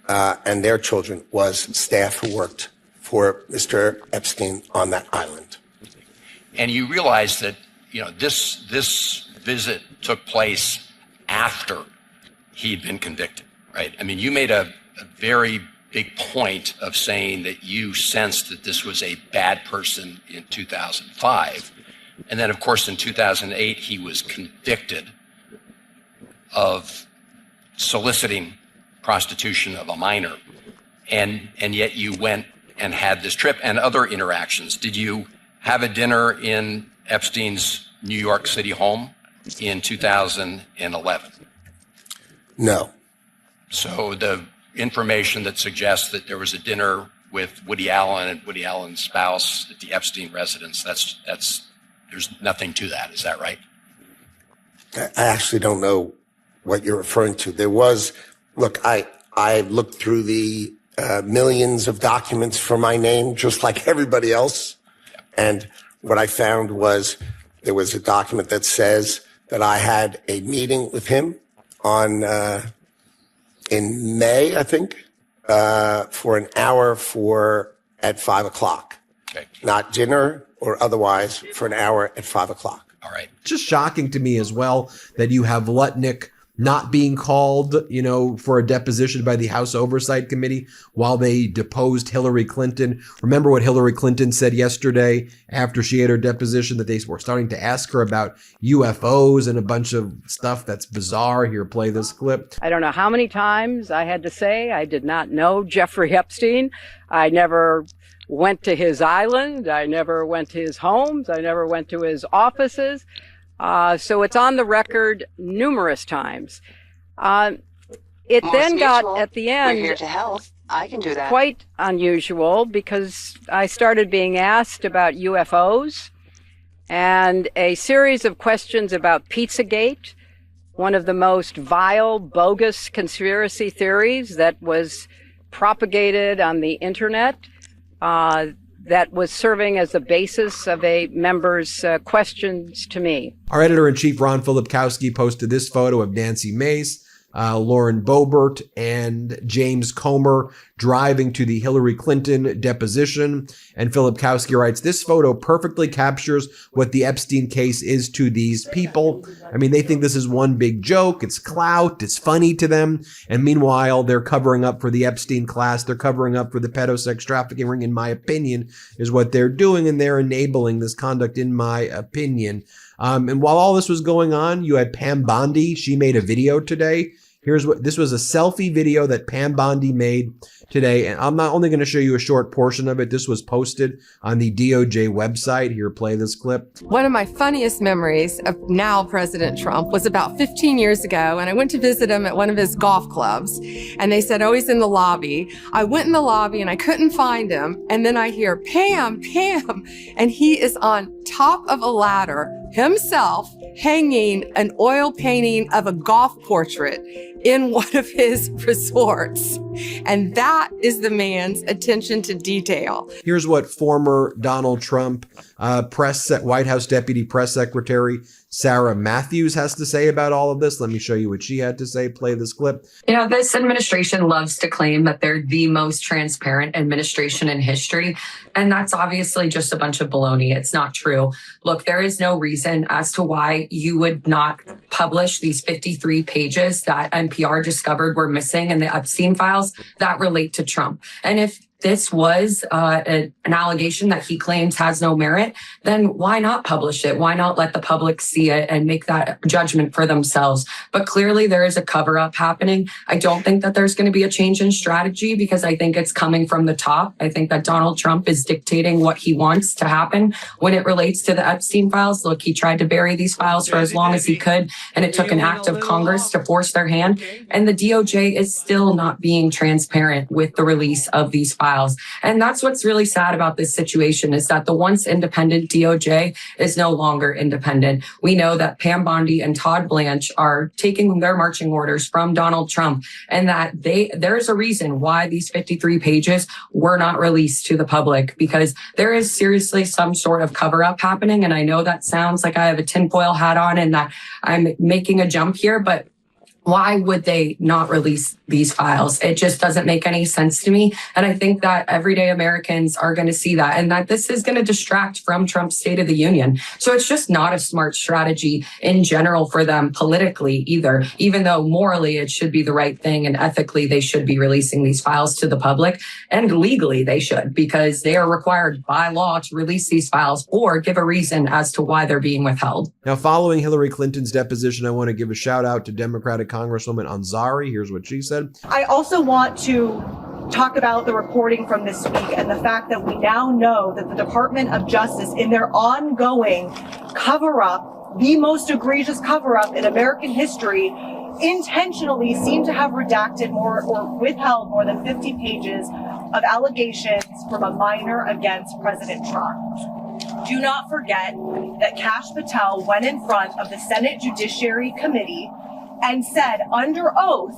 [SPEAKER 6] and their children was staff who worked for Mr. Epstein on that island.
[SPEAKER 18] And you realize that, this visit took place after he'd been convicted, right? I mean, you made a very big point of saying that you sensed that this was a bad person in 2005. And then, of course, in 2008, he was convicted of soliciting prostitution of a minor. And yet you went and had this trip and other interactions. Did you have a dinner in Epstein's New York City home in 2011?
[SPEAKER 6] No.
[SPEAKER 18] So the information that suggests that there was a dinner with Woody Allen and Woody Allen's spouse at the Epstein residence, there's nothing to that. Is that right?
[SPEAKER 6] I actually don't know what you're referring to. There was, look, I looked through the millions of documents for my name, just like everybody else. And what I found was there was a document that says that I had a meeting with him on, in May, I think, for an hour at 5 o'clock.
[SPEAKER 18] Okay.
[SPEAKER 6] Not dinner or otherwise, for an hour at 5 o'clock.
[SPEAKER 18] All right.
[SPEAKER 11] It's just shocking to me as well that you have Lutnick not being called, for a deposition by the House Oversight Committee while they deposed Hillary Clinton. Remember what Hillary Clinton said yesterday after she had her deposition, that they were starting to ask her about UFOs and a bunch of stuff that's bizarre. Here, play this clip.
[SPEAKER 21] I don't know how many times I had to say I did not know Jeffrey Epstein. I never went to his island. I never went to his homes. I never went to his offices. So it's on the record numerous times. It
[SPEAKER 5] More
[SPEAKER 21] then got,
[SPEAKER 5] spiritual.
[SPEAKER 21] at the
[SPEAKER 5] We're
[SPEAKER 21] end,
[SPEAKER 5] here to help. I can do that.
[SPEAKER 21] quite unusual because I started being asked about UFOs and a series of questions about Pizzagate, one of the most vile, bogus conspiracy theories that was propagated on the internet, that was serving as the basis of a member's questions to me.
[SPEAKER 11] Our editor-in-chief, Ron Filipkowski, posted this photo of Nancy Mace, Lauren Boebert, and James Comer driving to the Hillary Clinton deposition. And Filipkowski writes, this photo perfectly captures what the Epstein case is to these people. I mean, they think this is one big joke. It's clout. It's funny to them. And meanwhile, they're covering up for the Epstein class. They're covering up for the pedosex trafficking ring, in my opinion, is what they're doing. And they're enabling this conduct, in my opinion. And while all this was going on, you had Pam Bondi. She made a video today. This was a selfie video that Pam Bondi made today. And I'm not only going to show you a short portion of it. This was posted on the DOJ website. Here, play this clip.
[SPEAKER 9] One of my funniest memories of now President Trump was about 15 years ago, and I went to visit him at one of his golf clubs, and they said, oh, he's in the lobby. I went in the lobby and I couldn't find him. And then I hear, Pam, Pam, and he is on top of a ladder himself, hanging an oil painting of a golf portrait in one of his resorts. And that is the man's attention to detail.
[SPEAKER 11] Here's what former Donald Trump White House Deputy Press Secretary Sarah Matthews has to say about all of this. Let me show you what she had to say. Play this clip.
[SPEAKER 10] You know, this administration loves to claim that they're the most transparent administration in history. And that's obviously just a bunch of baloney. It's not true. Look, there is no reason as to why you would not publish these 53 pages that NPR discovered were missing in the Epstein files that relate to Trump. And if this was an allegation that he claims has no merit, then why not publish it? Why not let the public see it and make that judgment for themselves? But clearly there is a cover up happening. I don't think that there's going to be a change in strategy because I think it's coming from the top. I think that Donald Trump is dictating what he wants to happen when it relates to the Epstein files. Look, he tried to bury these files for as long as he could, and it took an act of Congress to force their hand. And the DOJ is still not being transparent with the release of these files. And that's what's really sad about this situation is that the once independent DOJ is no longer independent. We know that Pam Bondi and Todd Blanche are taking their marching orders from Donald Trump, and that there's a reason why these 53 pages were not released to the public, because there is seriously some sort of cover up happening. And I know that sounds like I have a tinfoil hat on and that I'm making a jump here, but why would they not release these files? It just doesn't make any sense to me. And I think that everyday Americans are going to see that, and that this is going to distract from Trump's State of the Union. So it's just not a smart strategy in general for them politically either, even though morally it should be the right thing and ethically they should be releasing these files to the public, and legally they should, because they are required by law to release these files or give a reason as to why they're being withheld.
[SPEAKER 11] Now, following Hillary Clinton's deposition, I want to give a shout out to Democratic Congresswoman Ansari. Here's what she said.
[SPEAKER 22] I also want to talk about the reporting from this week and the fact that we now know that the Department of Justice, in their ongoing cover-up, the most egregious cover-up in American history, intentionally seem to have redacted more or withheld more than 50 pages of allegations from a minor against President Trump. Do not forget that Kash Patel went in front of the Senate Judiciary Committee and said under oath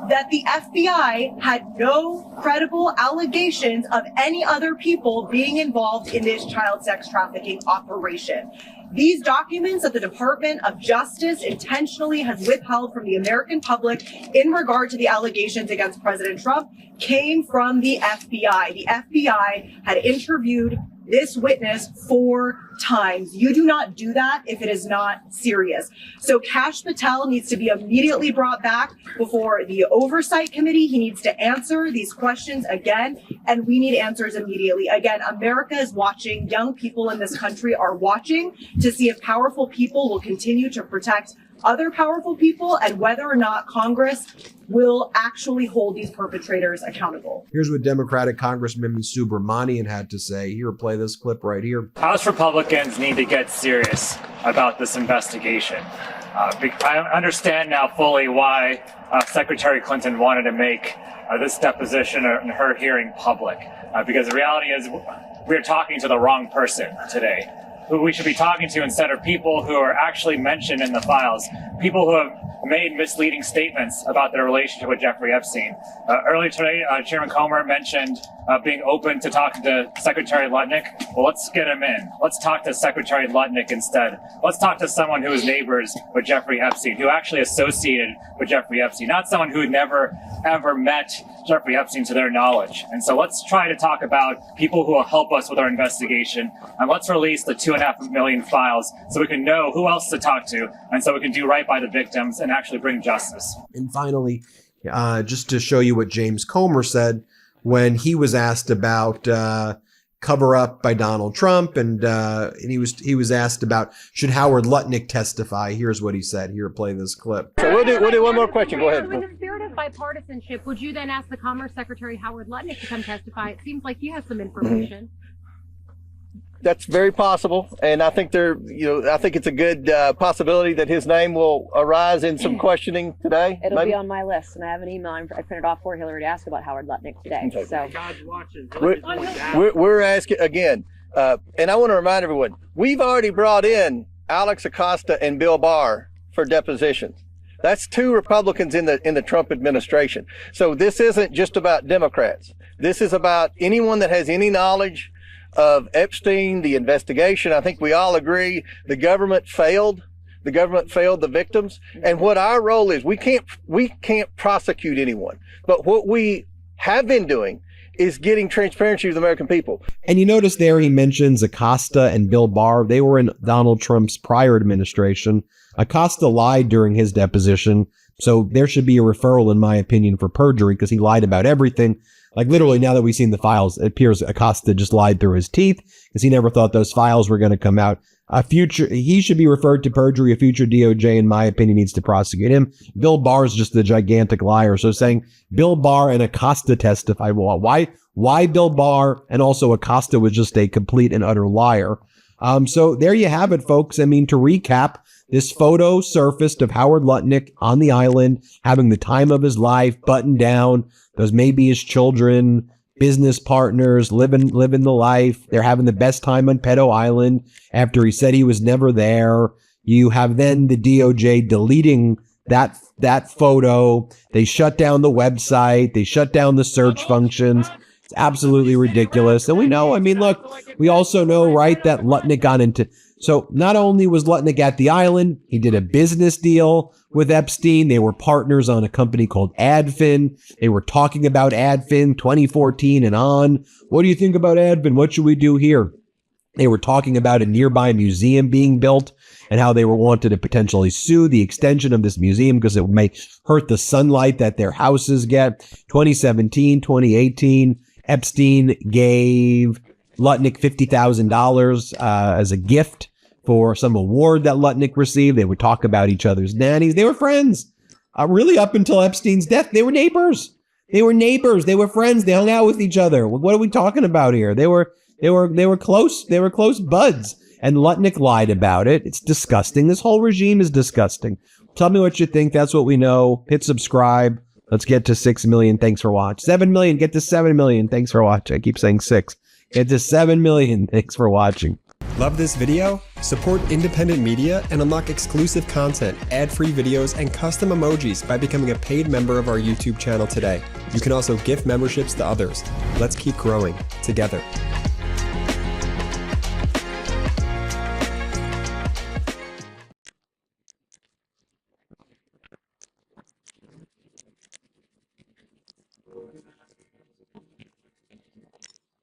[SPEAKER 22] that the FBI had no credible allegations of any other people being involved in this child sex trafficking operation. These documents that the Department of Justice intentionally has withheld from the American public in regard to the allegations against President Trump came from the FBI. The FBI had interviewed this witness 4 times. You do not do that if it is not serious. So Kash Patel needs to be immediately brought back before the Oversight Committee. He needs to answer these questions again, and we need answers immediately. Again, America is watching. Young people in this country are watching to see if powerful people will continue to protect other powerful people and whether or not Congress will actually hold these perpetrators accountable.
[SPEAKER 11] Here's what Democratic Congressman Subramanian had to say. Here, play this clip right here.
[SPEAKER 23] House Republicans need to get serious about this investigation. I understand now fully why Secretary Clinton wanted to make this deposition and her hearing public, because the reality is we're talking to the wrong person today. Who we should be talking to instead are people who are actually mentioned in the files, people who have made misleading statements about their relationship with Jeffrey Epstein. Earlier today, Chairman Comer mentioned being open to talking to Secretary Lutnick. Well, let's get him in. Let's talk to Secretary Lutnick instead. Let's talk to someone who is neighbors with Jeffrey Epstein, who actually associated with Jeffrey Epstein, not someone who had never, ever met Jeffrey Epstein to their knowledge. And so let's try to talk about people who will help us with our investigation. And let's release the 2.5 million files so we can know who else to talk to, and so we can do right by the victims and actually bring justice.
[SPEAKER 11] And finally, just to show you what James Comer said when he was asked about cover up by Donald Trump, and he was asked about should Howard Lutnick testify. Here's what he said. Here, play this clip.
[SPEAKER 16] So we'll do one more question. Go ahead.
[SPEAKER 17] In the spirit of bipartisanship, would you then ask the Commerce Secretary Howard Lutnick to come testify? It seems like he has some information.
[SPEAKER 16] That's very possible, and I think I think it's a good possibility that his name will arise in some questioning today.
[SPEAKER 19] It'll
[SPEAKER 16] maybe
[SPEAKER 19] be on my list, and I have an email I printed off for Hillary to ask about Howard Lutnick today.
[SPEAKER 16] Okay.
[SPEAKER 19] So
[SPEAKER 16] we're asking again, and I want to remind everyone: we've already brought in Alex Acosta and Bill Barr for depositions. That's 2 Republicans in the Trump administration. So this isn't just about Democrats. This is about anyone that has any knowledge of Epstein, the investigation. I think we all agree the government failed. The government failed the victims. And what our role is, we can't prosecute anyone. But what we have been doing is getting transparency to the American people.
[SPEAKER 11] And you notice there he mentions Acosta and Bill Barr. They were in Donald Trump's prior administration. Acosta lied during his deposition. So there should be a referral, in my opinion, for perjury because he lied about everything. Like literally, now that we've seen the files, it appears Acosta just lied through his teeth because he never thought those files were going to come out. He should be referred to perjury. A future DOJ, in my opinion, needs to prosecute him. Bill Barr is just a gigantic liar. So saying Bill Barr and Acosta testified, well, why Bill Barr and also Acosta was just a complete and utter liar. So there you have it, folks. I mean, to recap, this photo surfaced of Howard Lutnick on the island, having the time of his life, buttoned down. Those may be his children, business partners, living the life. They're having the best time on Pedo Island after he said he was never there. You have then the DOJ deleting that photo. They shut down the website. They shut down the search functions. It's absolutely ridiculous. And we know, I mean, look, we also know, right, that Lutnick got into... So not only was Lutnick at the island, he did a business deal with Epstein. They were partners on a company called Adfin. They were talking about Adfin 2014 and on. What do you think about Adfin? What should we do here? They were talking about a nearby museum being built and how they were wanted to potentially sue the extension of this museum because it may hurt the sunlight that their houses get. 2017, 2018, Epstein gave Lutnick $50,000 as a gift for some award that Lutnick received. They would talk about each other's nannies. They were friends. Really up until Epstein's death, they were neighbors. They were neighbors. They were friends. They hung out with each other. What are we talking about here? They were close. They were close buds. And Lutnick lied about it. It's disgusting. This whole regime is disgusting. Tell me what you think. That's what we know. Hit subscribe. Let's get to 6 million. Thanks for watching. 7 million. Get to 7 million. Thanks for watching. I keep saying 6. Get to 7 million. Thanks for watching.
[SPEAKER 24] Love this video? Support independent media and unlock exclusive content, ad-free videos, and custom emojis by becoming a paid member of our YouTube channel today. You can also gift memberships to others. Let's keep growing together.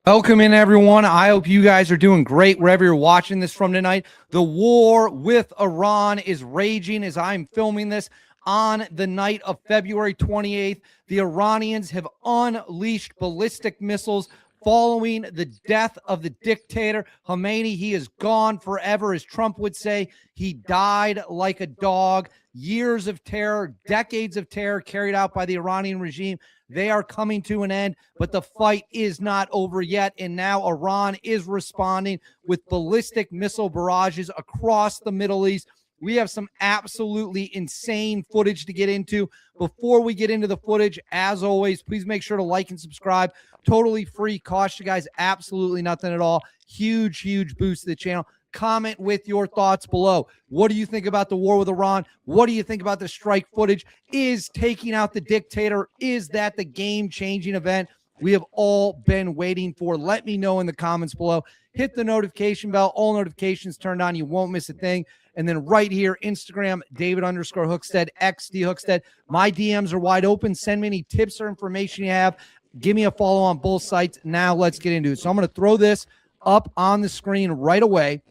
[SPEAKER 25] Welcome in, everyone. I hope you guys are doing great wherever you're watching this from tonight. The war with Iran is raging as I'm filming this on the night of February 28th. The Iranians have unleashed ballistic missiles following the death of the dictator Khomeini. He is gone forever, as Trump would say. He died like a dog. Years of terror, decades of terror carried out by the Iranian regime. They are coming to an end, but the fight is not over yet. And now Iran is responding with ballistic missile barrages across the Middle East, We have some absolutely insane footage to get into. Before we get into the footage, as always, please make sure to like and subscribe. Totally free. Cost you guys absolutely nothing at all. Huge, huge boost to the channel. Comment with your thoughts below. What do you think about the war with Iran? What do you think about the strike footage? Is taking out the dictator, is that the game-changing event we have all been waiting for? Let me know in the comments below. Hit the notification bell. All notifications turned on. You won't miss a thing. And then right here, Instagram, David_Hookstead, XDHookstead. My DMs are wide open. Send me any tips or information you have. Give me a follow on both sites. Now let's get into it. So I'm going to throw this up on the screen right away.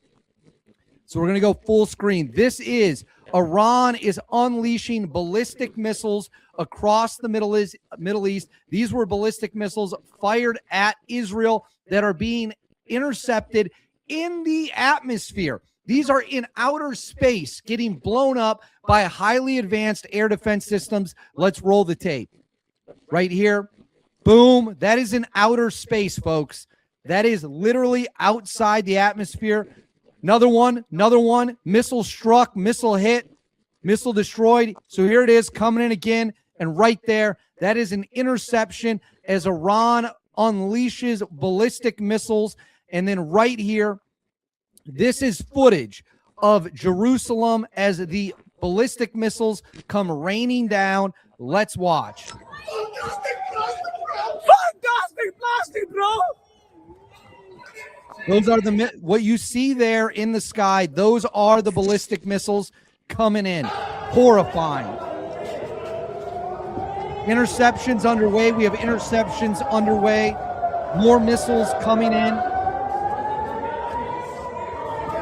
[SPEAKER 25] So we're going to go full screen. This is Iran is unleashing ballistic missiles across the Middle East. These were ballistic missiles fired at Israel that are being intercepted in the atmosphere. These are in outer space, getting blown up by highly advanced air defense systems. Let's roll the tape. Right here. Boom. That is in outer space, folks. That is literally outside the atmosphere. Another one. Missile struck, missile hit, missile destroyed. So here it is coming in again. And right there, that is an interception as Iran unleashes ballistic missiles. And then right here, this is footage of Jerusalem as the ballistic missiles come raining down. Let's watch.
[SPEAKER 1] Fantastic plastic, bro.
[SPEAKER 25] Those are what you see there in the sky. Those are the ballistic missiles coming in. Horrifying. Interceptions underway. We have interceptions underway. More missiles coming in.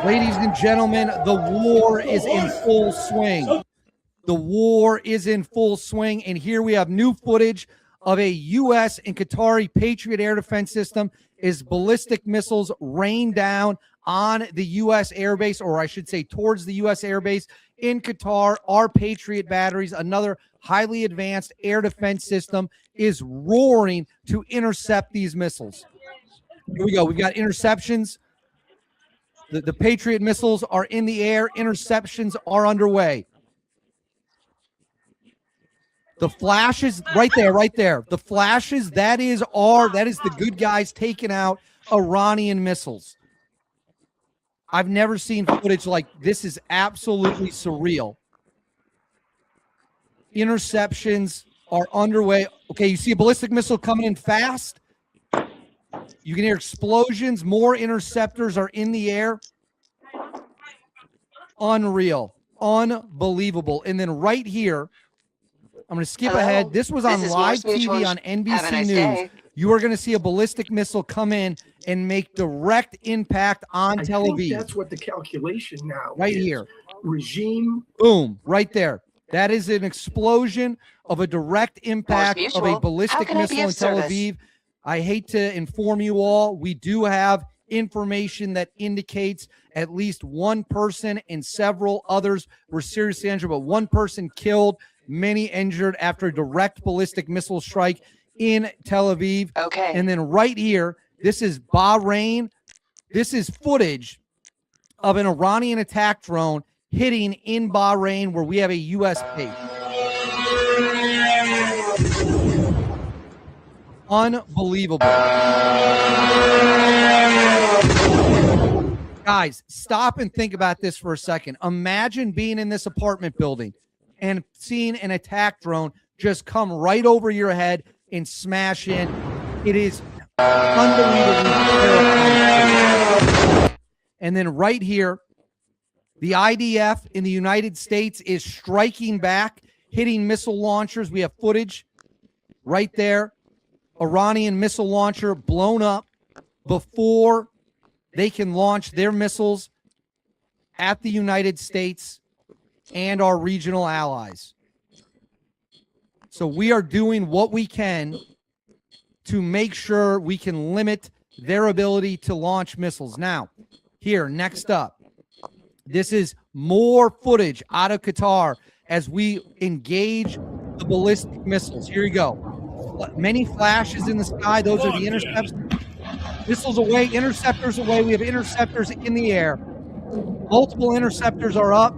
[SPEAKER 25] Ladies and gentlemen, the war is in full swing. The war is in full swing. And here we have new footage of a U.S. and Qatari Patriot air defense system as ballistic missiles rain down on the U.S. airbase, or I should say towards the U.S. airbase in Qatar. Our Patriot batteries, another highly advanced air defense system, is roaring to intercept these missiles. Here we go. We've got interceptions. The Patriot missiles are in the air. Interceptions are underway. The flashes right there. The flashes, that is the good guys taking out Iranian missiles. I've never seen footage like this. Is absolutely surreal. Interceptions are underway. Okay, you see a ballistic missile coming in fast. You can hear explosions. More interceptors are in the air. Unreal. Unbelievable. And then right here, I'm going to skip ahead. This was on live TV on NBC News. You are going to see a ballistic missile come in and make direct impact on Tel Aviv.
[SPEAKER 2] Think that's what the calculation now
[SPEAKER 25] right
[SPEAKER 2] is.
[SPEAKER 25] Here.
[SPEAKER 2] Regime.
[SPEAKER 25] Boom. Right there. That is an explosion of a direct impact of a ballistic missile in Tel Aviv. I hate to inform you all. We do have information that indicates at least one person and several others were seriously injured, but one person killed, many injured after a direct ballistic missile strike in Tel Aviv.
[SPEAKER 5] Okay.
[SPEAKER 25] And then right here, this is Bahrain. This is footage of an Iranian attack drone hitting in Bahrain where we have a U.S. base. Unbelievable. Guys, stop and think about this for a second. Imagine being in this apartment building and seeing an attack drone just come right over your head and smash in. It is unbelievably terrifying. And then right here, the IDF in the United States is striking back, hitting missile launchers. We have footage right there. Iranian missile launcher blown up before they can launch their missiles at the United States and our regional allies. So we are doing what we can to make sure we can limit their ability to launch missiles. Now, here, next up, this is more footage out of Qatar as we engage the ballistic missiles. Here you go. Many flashes in the sky. Those are the interceptors. Missiles away, interceptors away. We have interceptors in the air. Multiple interceptors are up.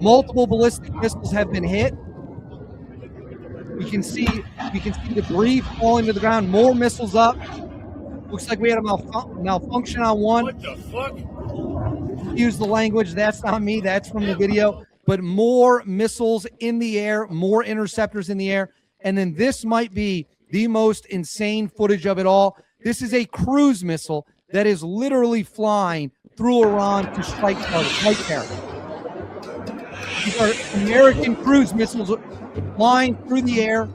[SPEAKER 25] Multiple ballistic missiles have been hit. We can see debris falling to the ground. More missiles up. Looks like we had a malfunction on one.
[SPEAKER 1] What the fuck?
[SPEAKER 25] Use the language. That's not me. That's from the video. But more missiles in the air, more interceptors in the air. And then this might be the most insane footage of it all. This is a cruise missile that is literally flying through Iran to strike targets right there. These are American cruise missiles flying through the air.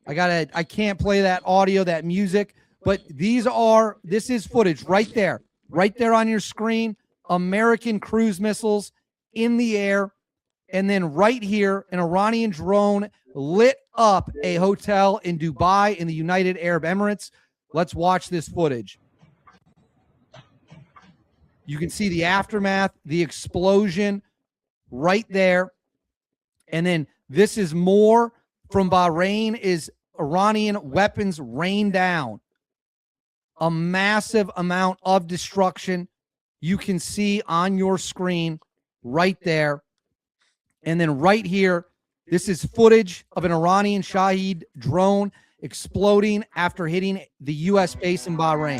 [SPEAKER 25] I can't play that audio, that music, but this is footage right there on your screen. American cruise missiles in the air. And then right here, an Iranian drone lit up a hotel in Dubai in the United Arab Emirates. Let's watch this footage. You can see the aftermath, the explosion right there. And then this is more from Bahrain, is Iranian weapons rained down. A massive amount of destruction you can see on your screen right there. And then right here, this is footage of an Iranian Shahed drone exploding after hitting the U.S. base in Bahrain.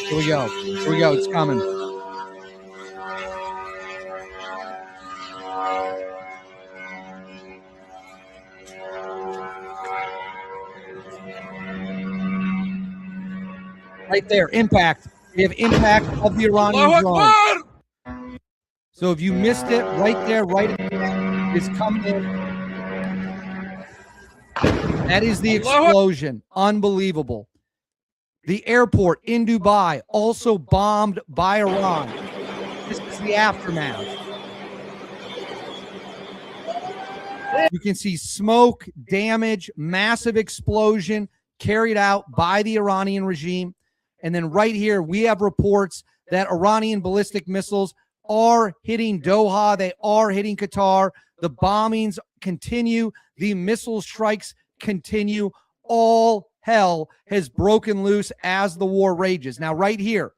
[SPEAKER 25] Here we go. Here we go. It's coming. Right there, impact. We have impact of the Iranian drone. So if you missed it, right there, right is coming in. That is the explosion. Unbelievable. The airport in Dubai also bombed by Iran. This is the aftermath. You can see smoke, damage, massive explosion carried out by the Iranian regime. And then right here, we have reports that Iranian ballistic missiles are hitting Doha. They are hitting Qatar. The bombings continue. The missile strikes continue. All hell has broken loose as the war rages. Now, right here,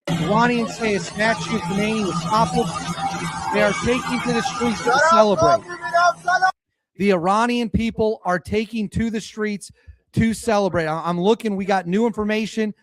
[SPEAKER 25] Iranians say a statue of Khomeini was toppled. They are taking to the streets to celebrate. The Iranian people are taking to the streets to celebrate. I'm looking. We got new information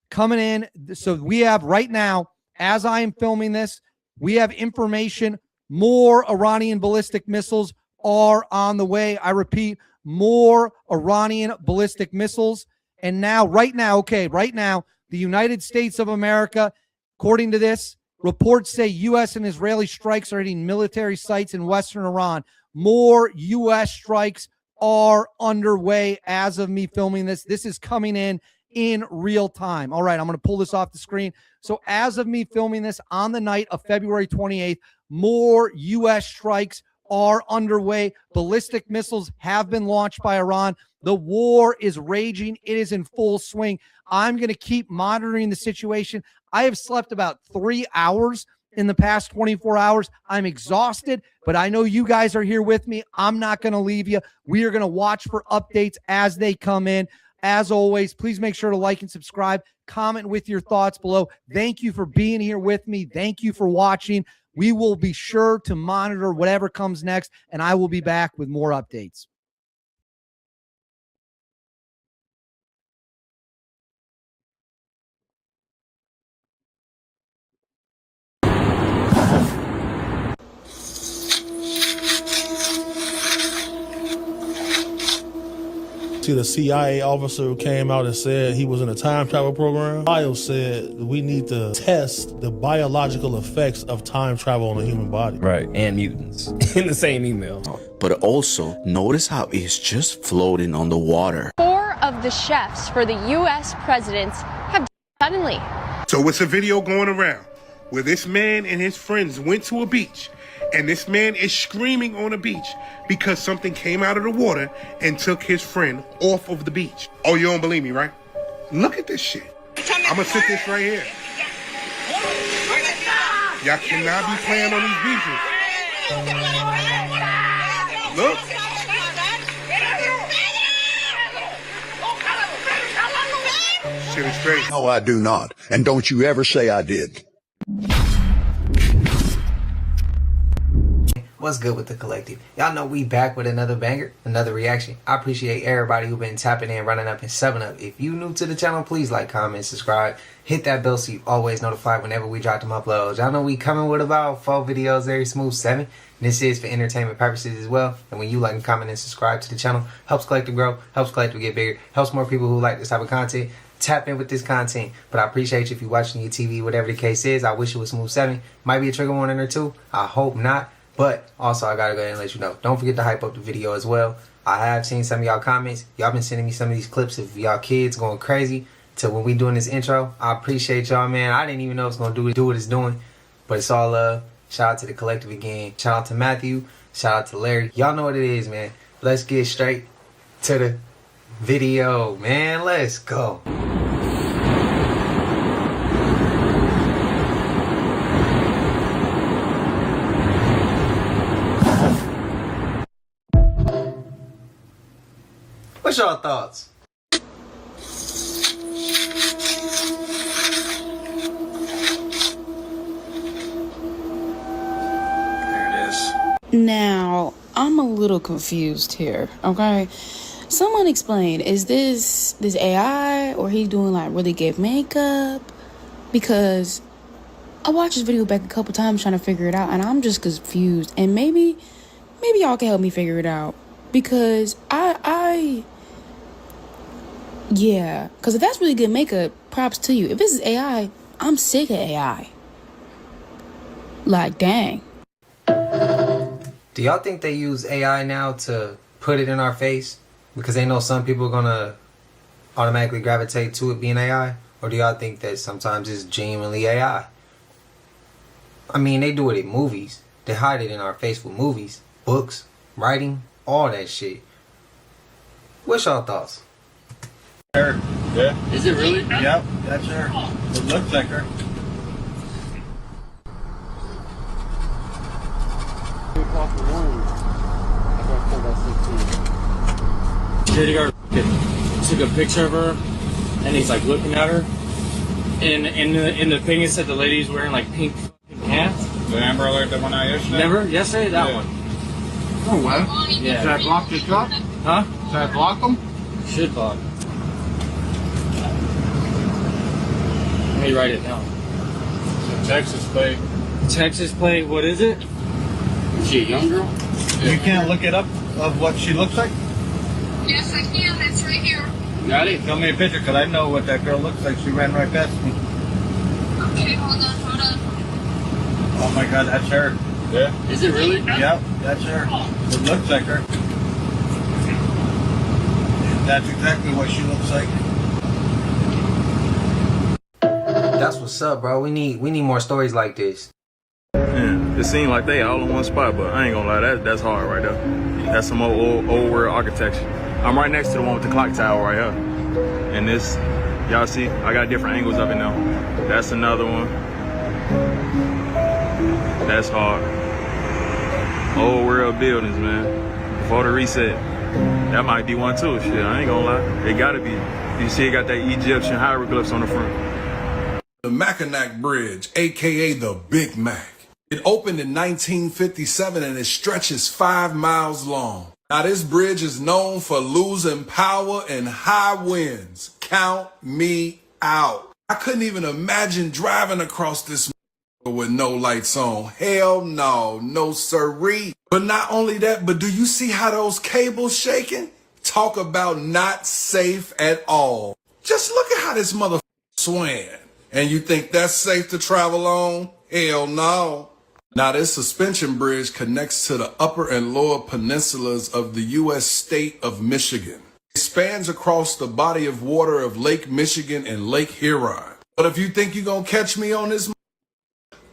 [SPEAKER 25] coming in. So we have right now, as I am filming this, we have information. More Iranian ballistic missiles are on the way. I repeat, more Iranian ballistic missiles. And now, right now, the United States of America, according to this, reports say U.S. and Israeli strikes are hitting military sites in Western Iran. More U.S. strikes are underway as of me filming this. This is coming in real time. All right, I'm going to pull this off the screen. So as of me filming this on the night of February 28th, more U.S. strikes are underway. Ballistic missiles have been launched by Iran. The war is raging. It is in full swing. I'm going to keep monitoring the situation. I have slept about 3 hours in the past 24 hours. I'm exhausted, but I know you guys are here with me. I'm not going to leave you. We are going to watch for updates as they come in. As always, please make sure to like and subscribe. Comment with your thoughts below. Thank you for being here with me. Thank you for watching. We will be sure to monitor whatever comes next, and I will be back with more updates.
[SPEAKER 3] See, the CIA officer who came out and said he was in a time travel program. Bio said we need to test the biological effects of time travel on the human body.
[SPEAKER 4] Right, and mutants in the same email.
[SPEAKER 7] But also, notice how it's just floating on the water.
[SPEAKER 15] 4 of the chefs for the U.S. presidents have suddenly.
[SPEAKER 20] So it's a video going around where this man and his friends went to a beach, and this man is screaming on the beach because something came out of the water and took his friend off of the beach. Oh, you don't believe me, right? Look at this shit. I'm gonna sit this right here. Y'all cannot be playing on these beaches. Look. great.
[SPEAKER 6] No, I do not. And don't you ever say I did.
[SPEAKER 8] What's good with the collective? Y'all know we back with another banger, another reaction. I appreciate everybody who been tapping in, running up, and subbing up. If you new to the channel, please like, comment, subscribe. Hit that bell so you always notified whenever we drop them uploads. Y'all know we coming with about 4 videos every smooth 7. This is for entertainment purposes as well. And when you like and comment and subscribe to the channel, helps Collective grow, helps Collective get bigger, helps more people who like this type of content tap in with this content. But I appreciate you if you're watching your TV, whatever the case is. I wish it was smooth 7. Might be a trigger warning or 2. I hope not. But also, I gotta go ahead and let you know, don't forget to hype up the video as well. I have seen some of y'all comments. Y'all been sending me some of these clips of y'all kids going crazy to when we doing this intro. I appreciate y'all, man. I didn't even know it was gonna do what it's doing, but it's all love. Shout out to the collective again. Shout out to Matthew. Shout out to Larry. Y'all know what it is, man. Let's get straight to the video, man. Let's go. What's y'all thoughts?
[SPEAKER 12] Now, I'm a little confused here, okay? Someone explain, is this AI or he's doing like really good makeup? Because I watched this video back a couple times trying to figure it out and I'm just confused. And maybe y'all can help me figure it out. Because yeah, because if that's really good makeup, props to you. If this is AI, I'm sick of AI. Like, dang.
[SPEAKER 8] Do y'all think they use AI now to put it in our face? Because they know some people are gonna automatically gravitate to it being AI? Or do y'all think that sometimes it's genuinely AI? I mean, they do it in movies. They hide it in our face with movies, books, writing, all that shit. What's y'all thoughts?
[SPEAKER 13] Her. Yeah. Is it really? Yep, that's her. It looks like her.
[SPEAKER 14] Security guard took a picture of her, and he's like looking at her. And in the thing it said the lady's wearing like pink pants.
[SPEAKER 13] The Amber Alert, the one I yesterday?
[SPEAKER 14] Never? Yesterday? That one.
[SPEAKER 13] Oh, well.
[SPEAKER 14] Yeah.
[SPEAKER 13] Should I block your truck?
[SPEAKER 14] Huh?
[SPEAKER 13] Should I block them?
[SPEAKER 14] Should block. Let me write it down.
[SPEAKER 13] It's a Texas plate.
[SPEAKER 14] Texas plate, what is it?
[SPEAKER 13] Is she a young girl? Yeah. You can't look it up of what she looks like?
[SPEAKER 26] Yes, I can. It's right here.
[SPEAKER 13] Got it? Show me a picture because I know what that girl looks like. She ran right past me.
[SPEAKER 26] Okay, hold on.
[SPEAKER 13] Oh my God, that's her. Yeah.
[SPEAKER 14] Is it really?
[SPEAKER 13] Yep, that's her. It looks like her. That's exactly what she looks like.
[SPEAKER 8] That's what's up, bro. We need more stories like this.
[SPEAKER 27] Yeah, it seemed like they all in one spot, but I ain't gonna lie, that's hard right there. That's some old world architecture. I'm right next to the one with the clock tower right here. And this, y'all see, I got different angles of it now. That's another one. That's hard. Old world buildings, man. Before the reset. That might be one too, shit, I ain't gonna lie. It gotta be. You see it got that Egyptian hieroglyphs on the front.
[SPEAKER 28] The Mackinac Bridge, aka the Big Mac. It opened in 1957 and it stretches 5 miles long. Now this bridge is known for losing power in high winds. Count me out. I couldn't even imagine driving across this with no lights on. Hell no, no siree. But not only that, but do you see how those cables shaking? Talk about not safe at all. Just look at how this motherfucker swaying. And you think that's safe to travel on? Hell no. Now this suspension bridge connects to the upper and lower peninsulas of the U.S. state of Michigan. It spans across the body of water of Lake Michigan and Lake Huron. But if you think you're gonna catch me on this,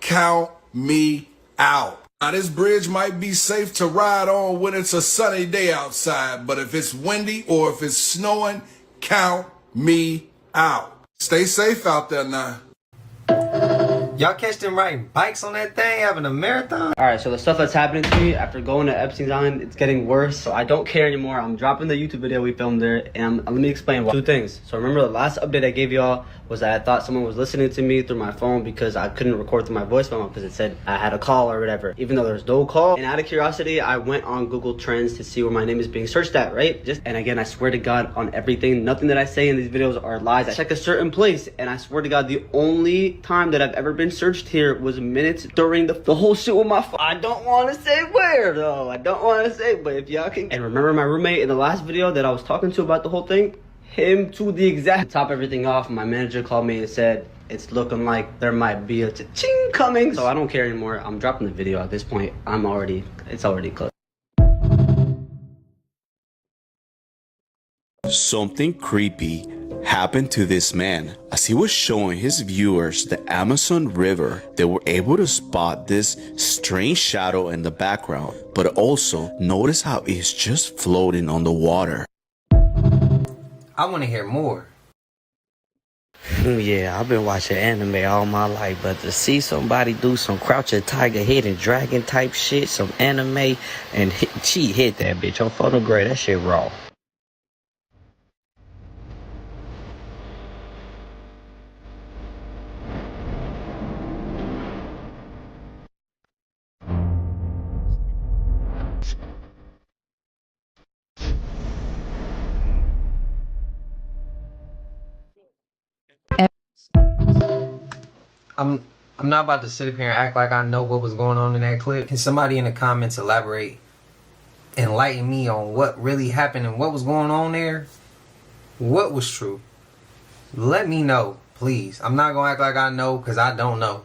[SPEAKER 28] count me out. Now this bridge might be safe to ride on when it's a sunny day outside, but if it's windy or if it's snowing, count me out. Stay safe out there now.
[SPEAKER 8] Y'all catch them riding bikes on that thing, having a marathon?
[SPEAKER 9] Alright, so the stuff that's happening to me after going to Epstein's Island, it's getting worse. So I don't care anymore. I'm dropping the YouTube video we filmed there. And let me explain why. Two things. So remember the last update I gave y'all was that I thought someone was listening to me through my phone because I couldn't record through my voice memo because it said I had a call or whatever. Even though there's no call. And out of curiosity, I went on Google Trends to see where my name is being searched at, right? And again, I swear to God on everything, nothing that I say in these videos are lies. I check a certain place and I swear to God, the only time that I've ever been searched here was minutes during the whole shit with my phone. I don't want to say where though. I don't want to say, but if y'all can. And remember my roommate in the last video that I was talking to about the whole thing? Him to the exact. To top everything off, my manager called me and said, it's looking like there might be a cha-ching coming. So I don't care anymore. I'm dropping the video at this point. It's already closed.
[SPEAKER 7] Something creepy happened to this man. As he was showing his viewers the Amazon River, they were able to spot this strange shadow in the background, but also notice how it's just floating on the water.
[SPEAKER 8] I want to hear more.
[SPEAKER 10] Yeah, I've been watching anime all my life, but to see somebody do some Crouching Tiger, Hidden Dragon type shit, some anime, and she hit that bitch on photograph, that shit raw.
[SPEAKER 8] I'm not about to sit up here and act like I know what was going on in that clip. Can somebody in the comments elaborate, enlighten me on what really happened and what was going on there? What was true? Let me know, please. I'm not gonna act like I know because I don't know.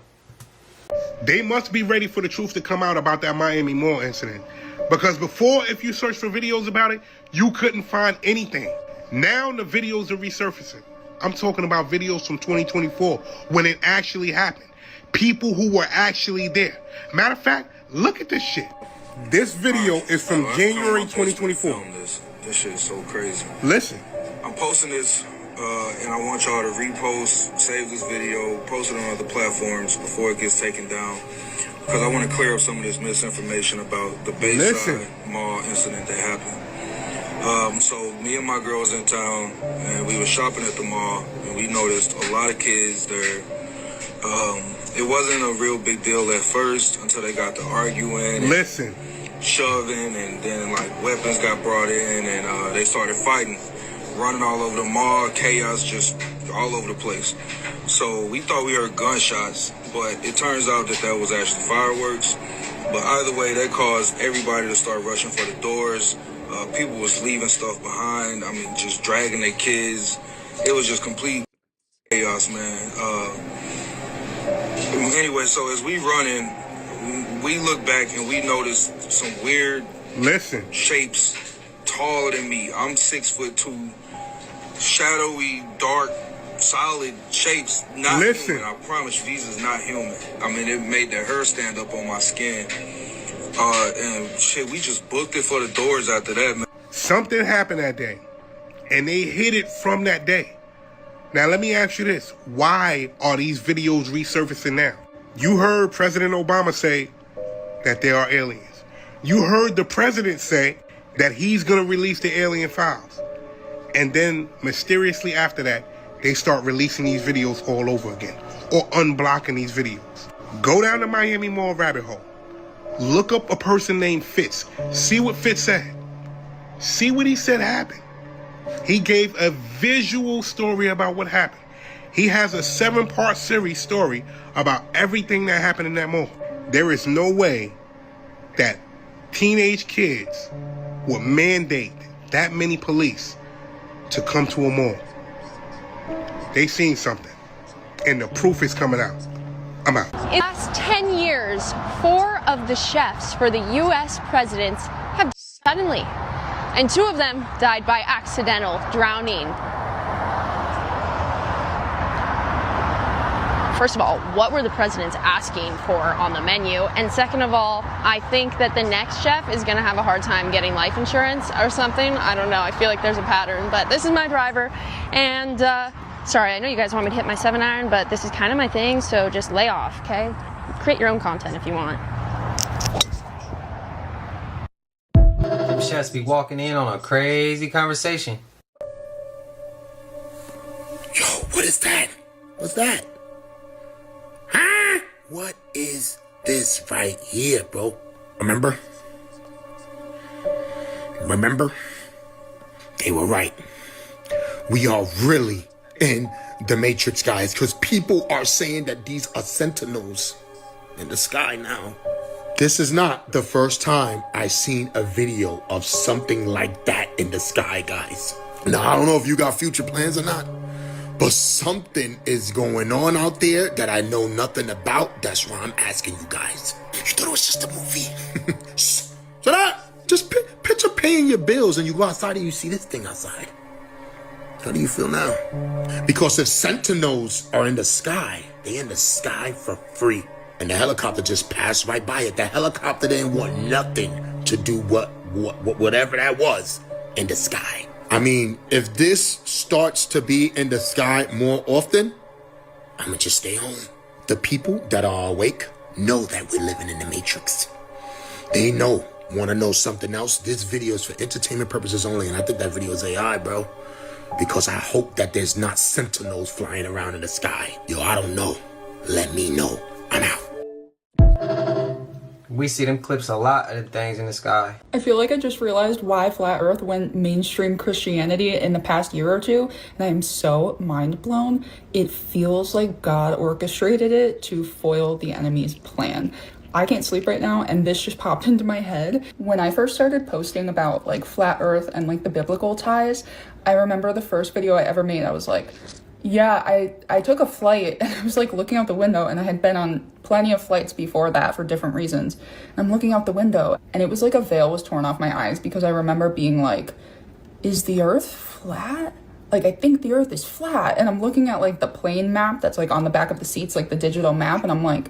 [SPEAKER 20] They must be ready for the truth to come out about that Miami Mall incident. Because before, if you search for videos about it, you couldn't find anything. Now the videos are resurfacing. I'm talking about videos from 2024 when it actually happened. People who were actually there. Matter of fact, look at this shit. This video is from January 2024.
[SPEAKER 27] This shit is so crazy.
[SPEAKER 20] Listen.
[SPEAKER 27] I'm posting this and I want y'all to repost, save this video, post it on other platforms before it gets taken down. Because I want to clear up some of this misinformation about the Bayside Mall incident that happened. So me and my girl was in town and we were shopping at the mall and we noticed a lot of kids there. It wasn't a real big deal at first until they got to arguing and shoving, and then like weapons got brought in and they started fighting, running all over the mall, chaos just all over the place. So we thought we heard gunshots, but it turns out that that was actually fireworks. But either way, that caused everybody to start rushing for the doors. People was leaving stuff behind. I mean, just dragging their kids. It was just complete chaos, man. Anyway, so as we running, we look back and we noticed some weird shapes taller than me. I'm 6'2", shadowy, dark, solid shapes. Not human. I promise you, these is not human. I mean, it made the hair stand up on my skin. And shit, we just booked it for the doors after that, man.
[SPEAKER 20] Something happened that day, and they hid it from that day. Now, let me ask you this. Why are these videos resurfacing now? You heard President Obama say that there are aliens. You heard the president say that he's going to release the alien files. And then, mysteriously after that, they start releasing these videos all over again, or unblocking these videos. Go down the Miami Mall rabbit hole. Look up a person named Fitz. See what Fitz said. See what he said happened. He gave a visual story about what happened. He has a 7-part series story about everything that happened in that mall. There is no way that teenage kids would mandate that many police to come to a mall. They seen something, and the proof is coming out. I'm out.
[SPEAKER 15] In the last 10 years, 4 of the chefs for the U.S. presidents have died suddenly, and 2 of them died by accidental drowning. First of all, what were the presidents asking for on the menu? And second of all, I think that the next chef is going to have a hard time getting life insurance or something. I don't know. I feel like there's a pattern, but this is my driver, and Sorry, I know you guys want me to hit my 7-iron, but this is kind of my thing, so just lay off, okay? Create your own content if you want.
[SPEAKER 8] Chefs be walking in on a crazy conversation.
[SPEAKER 11] Yo, what is that? What's that? Huh? What is this right here, bro? Remember? They were right. We are really in the Matrix, guys, because people are saying that these are sentinels in the sky now. This is not the first time I've seen a video of something like that in the sky, guys. Now, I don't know if you got future plans or not, but something is going on out there that I know nothing about. That's why I'm asking you guys. You thought it was just a movie? Shut up! Just picture paying your bills and you go outside and you see this thing outside. How do you feel now? Because if sentinels are in the sky, they in the sky for free. And the helicopter just passed right by it. The helicopter didn't want nothing to do whatever that was in the sky. I mean, if this starts to be in the sky more often, I'ma just stay home. The people that are awake know that we're living in the Matrix. They know. Want to know something else? This video is for entertainment purposes only, and I think that video is AI, bro. Because I hope that there's not sentinels flying around in the sky. Yo, I don't know. Let me know. I'm out.
[SPEAKER 8] We see them clips a lot of the things in the sky.
[SPEAKER 16] I feel like I just realized why Flat Earth went mainstream Christianity in the past year or two, and I am so mind blown. It feels like God orchestrated it to foil the enemy's plan. I can't sleep right now, and this just popped into my head. When I first started posting about like Flat Earth and like the biblical ties, I remember the first video I ever made, I was like, yeah, I took a flight and I was like looking out the window, and I had been on plenty of flights before that for different reasons. And I'm looking out the window and it was like a veil was torn off my eyes because I remember being like, is the earth flat? Like, I think the earth is flat. And I'm looking at like the plane map that's like on the back of the seats, like the digital map. And I'm like,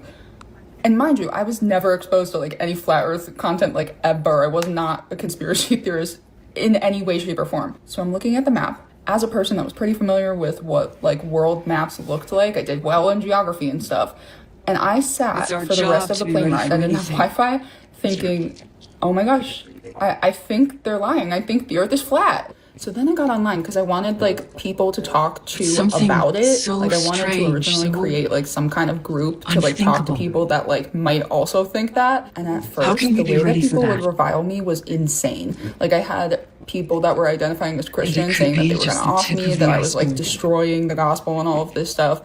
[SPEAKER 16] and mind you, I was never exposed to like any flat earth content like ever. I was not a conspiracy theorist in any way, shape or form. So I'm looking at the map. As a person that was pretty familiar with what like world maps looked like, I did well in geography and stuff. And I sat for the rest of the plane ride, I didn't have Wi-Fi, thinking, oh my gosh, I think they're lying. I think the earth is flat. So then I got online because I wanted like people to talk to about it.
[SPEAKER 5] So
[SPEAKER 16] like I wanted to originally create like some kind of group to like talk to people that like might also think that. And at first, the way that people would revile me was insane. Like I had people that were identifying as Christians saying that they were gonna off me, that I was like destroying the gospel and all of this stuff.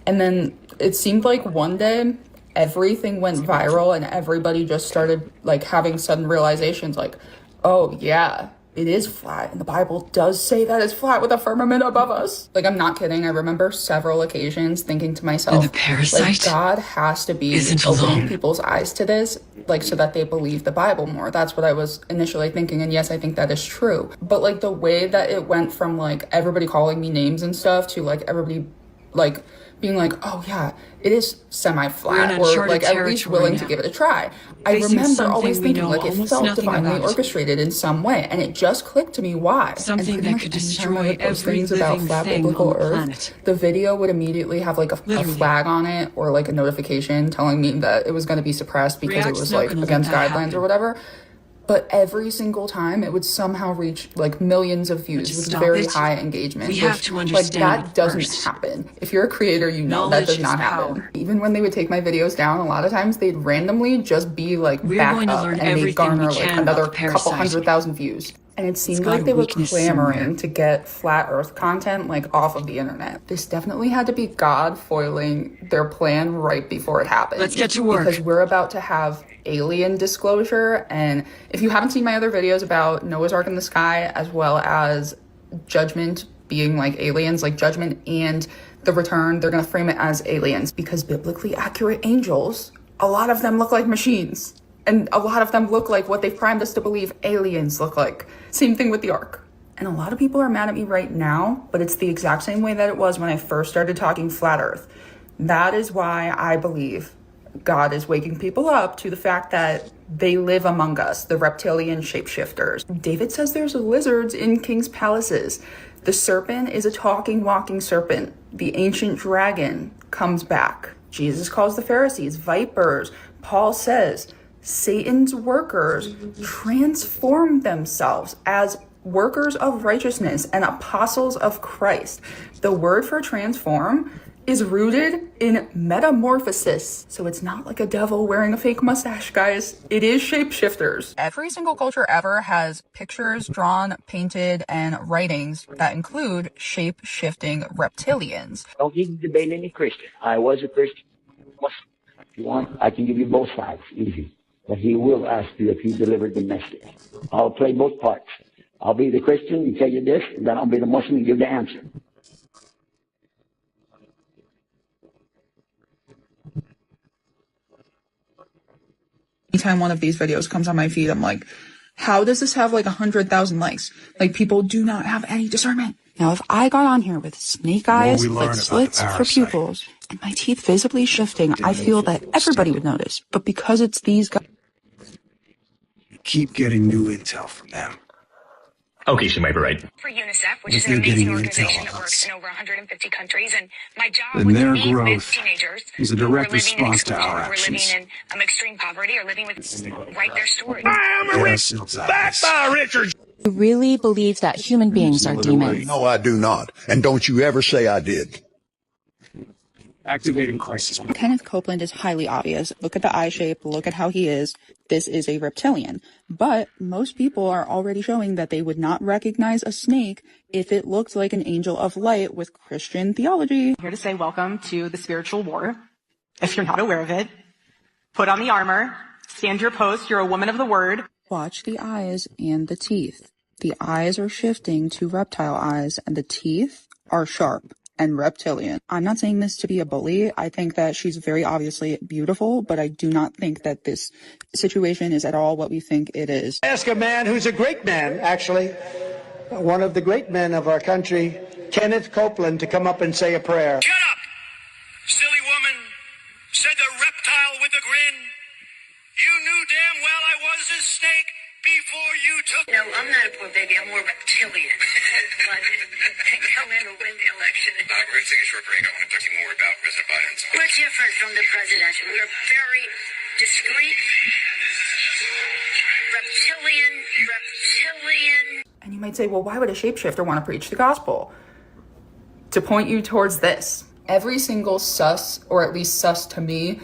[SPEAKER 16] And then it seemed like one day everything went viral and everybody just started like having sudden realizations like, oh yeah, it is flat, and the Bible does say that it's flat with a firmament above us. Like, I'm not kidding. I remember several occasions thinking to myself,
[SPEAKER 5] the parasite
[SPEAKER 16] like, God has to be opening people's eyes to this, like, so that they believe the Bible more. That's what I was initially thinking, and yes, I think that is true. But, like, the way that it went from, like, everybody calling me names and stuff to, like, everybody, like, being like, oh yeah, it is semi-flat, or like at least willing to give it a try. I remember always thinking like it felt divinely orchestrated in some way, and it just clicked to me why.
[SPEAKER 5] Something that could destroy every
[SPEAKER 16] things about
[SPEAKER 5] living
[SPEAKER 16] flat
[SPEAKER 5] thing
[SPEAKER 16] biblical
[SPEAKER 5] on the
[SPEAKER 16] earth,
[SPEAKER 5] planet.
[SPEAKER 16] the video would immediately have like a flag on it or like a notification telling me that it was going to be suppressed because it was like against guidelines or whatever. But every single time it would somehow reach like millions of views with very high engagement.
[SPEAKER 5] We have to understand
[SPEAKER 16] like that doesn't happen. If you're a creator, you know that does not happen. Even when they would take my videos down, a lot of times they'd randomly just be like back up and they'd garner like another couple 100,000 views. And it seemed like they were clamoring to get flat earth content like off of the internet. This definitely had to be God foiling their plan right before it happened.
[SPEAKER 5] Let's get to work.
[SPEAKER 16] Because we're about to have alien disclosure. And if you haven't seen my other videos about Noah's Ark in the sky, as well as Judgment being like aliens, like Judgment and the Return, they're going to frame it as aliens because biblically accurate angels, a lot of them look like machines. And a lot of them look like what they've primed us to believe aliens look like. Same thing with the Ark. And a lot of people are mad at me right now, but it's the exact same way that it was when I first started talking flat earth. That is why I believe God is waking people up to the fact that they live among us, the reptilian shapeshifters. David says there's lizards in king's palaces. The serpent is a talking, walking serpent. The ancient dragon comes back. Jesus calls the Pharisees vipers. Paul says Satan's workers transform themselves as workers of righteousness and apostles of Christ. The word for transform is rooted in metamorphosis. So it's not like a devil wearing a fake mustache, guys. It is shapeshifters. Every single culture ever has pictures drawn, painted, and writings that include shape-shifting reptilians.
[SPEAKER 2] Don't need to debate any Christian. I was a Christian. If you want, I can give you both sides, easy. But he will ask you if you delivered the message. I'll play both parts. I'll be the Christian and tell you this, and then I'll be the Muslim and give the answer.
[SPEAKER 16] Anytime one of these videos comes on my feed, I'm like, how does this have like 100,000 likes? Like, people do not have any discernment. Now, if I got on here with snake eyes, like slits for pupils, and my teeth visibly shifting, I feel that everybody would notice. But because it's these guys,
[SPEAKER 17] keep getting new intel from them.
[SPEAKER 18] Okay, she might be right.
[SPEAKER 19] For UNICEF, which is an amazing organization that works in over 150 countries, and my job
[SPEAKER 17] And
[SPEAKER 19] was
[SPEAKER 17] their
[SPEAKER 19] to meet with
[SPEAKER 17] growth
[SPEAKER 19] teenagers
[SPEAKER 17] is a
[SPEAKER 19] who
[SPEAKER 17] direct
[SPEAKER 19] were living in
[SPEAKER 17] response to
[SPEAKER 19] exclusion,
[SPEAKER 17] our
[SPEAKER 19] who were living
[SPEAKER 17] actions.
[SPEAKER 19] in extreme poverty, or living with write their story.
[SPEAKER 17] Back by
[SPEAKER 18] Richard.
[SPEAKER 21] You really believe that human beings are demons?
[SPEAKER 6] No, I do not. And don't you ever say I did.
[SPEAKER 17] Activating crisis.
[SPEAKER 16] Kenneth Copeland is highly obvious. Look at the eye shape. Look at how he is. This is a reptilian. But most people are already showing that they would not recognize a snake if it looked like an angel of light with Christian theology.
[SPEAKER 22] Here to say welcome to the spiritual war. If you're not aware of it, put on the armor, stand your post. You're a woman of the word.
[SPEAKER 16] Watch the eyes and the teeth. The eyes are shifting to reptile eyes and the teeth are sharp and reptilian. I'm not saying this to be a bully. I think that she's very obviously beautiful, but I do not think that this situation is at all what we think it is.
[SPEAKER 23] Ask a man who's a great man, actually, one of the great men of our country, Kenneth Copeland, to come up and say a prayer.
[SPEAKER 24] Get up, silly woman, said the reptile with a grin. You knew damn well I was a snake before you took...
[SPEAKER 19] No, I'm not a poor baby. I'm more reptilian. But come in to win the election.
[SPEAKER 24] We're going to take a short break. I want to talk to you more about President Biden.
[SPEAKER 19] We're different from the presidential. We're very discreet, reptilian.
[SPEAKER 16] And you might say, well, why would a shapeshifter want to preach the gospel? To point you towards this. Every single sus, or at least sus to me,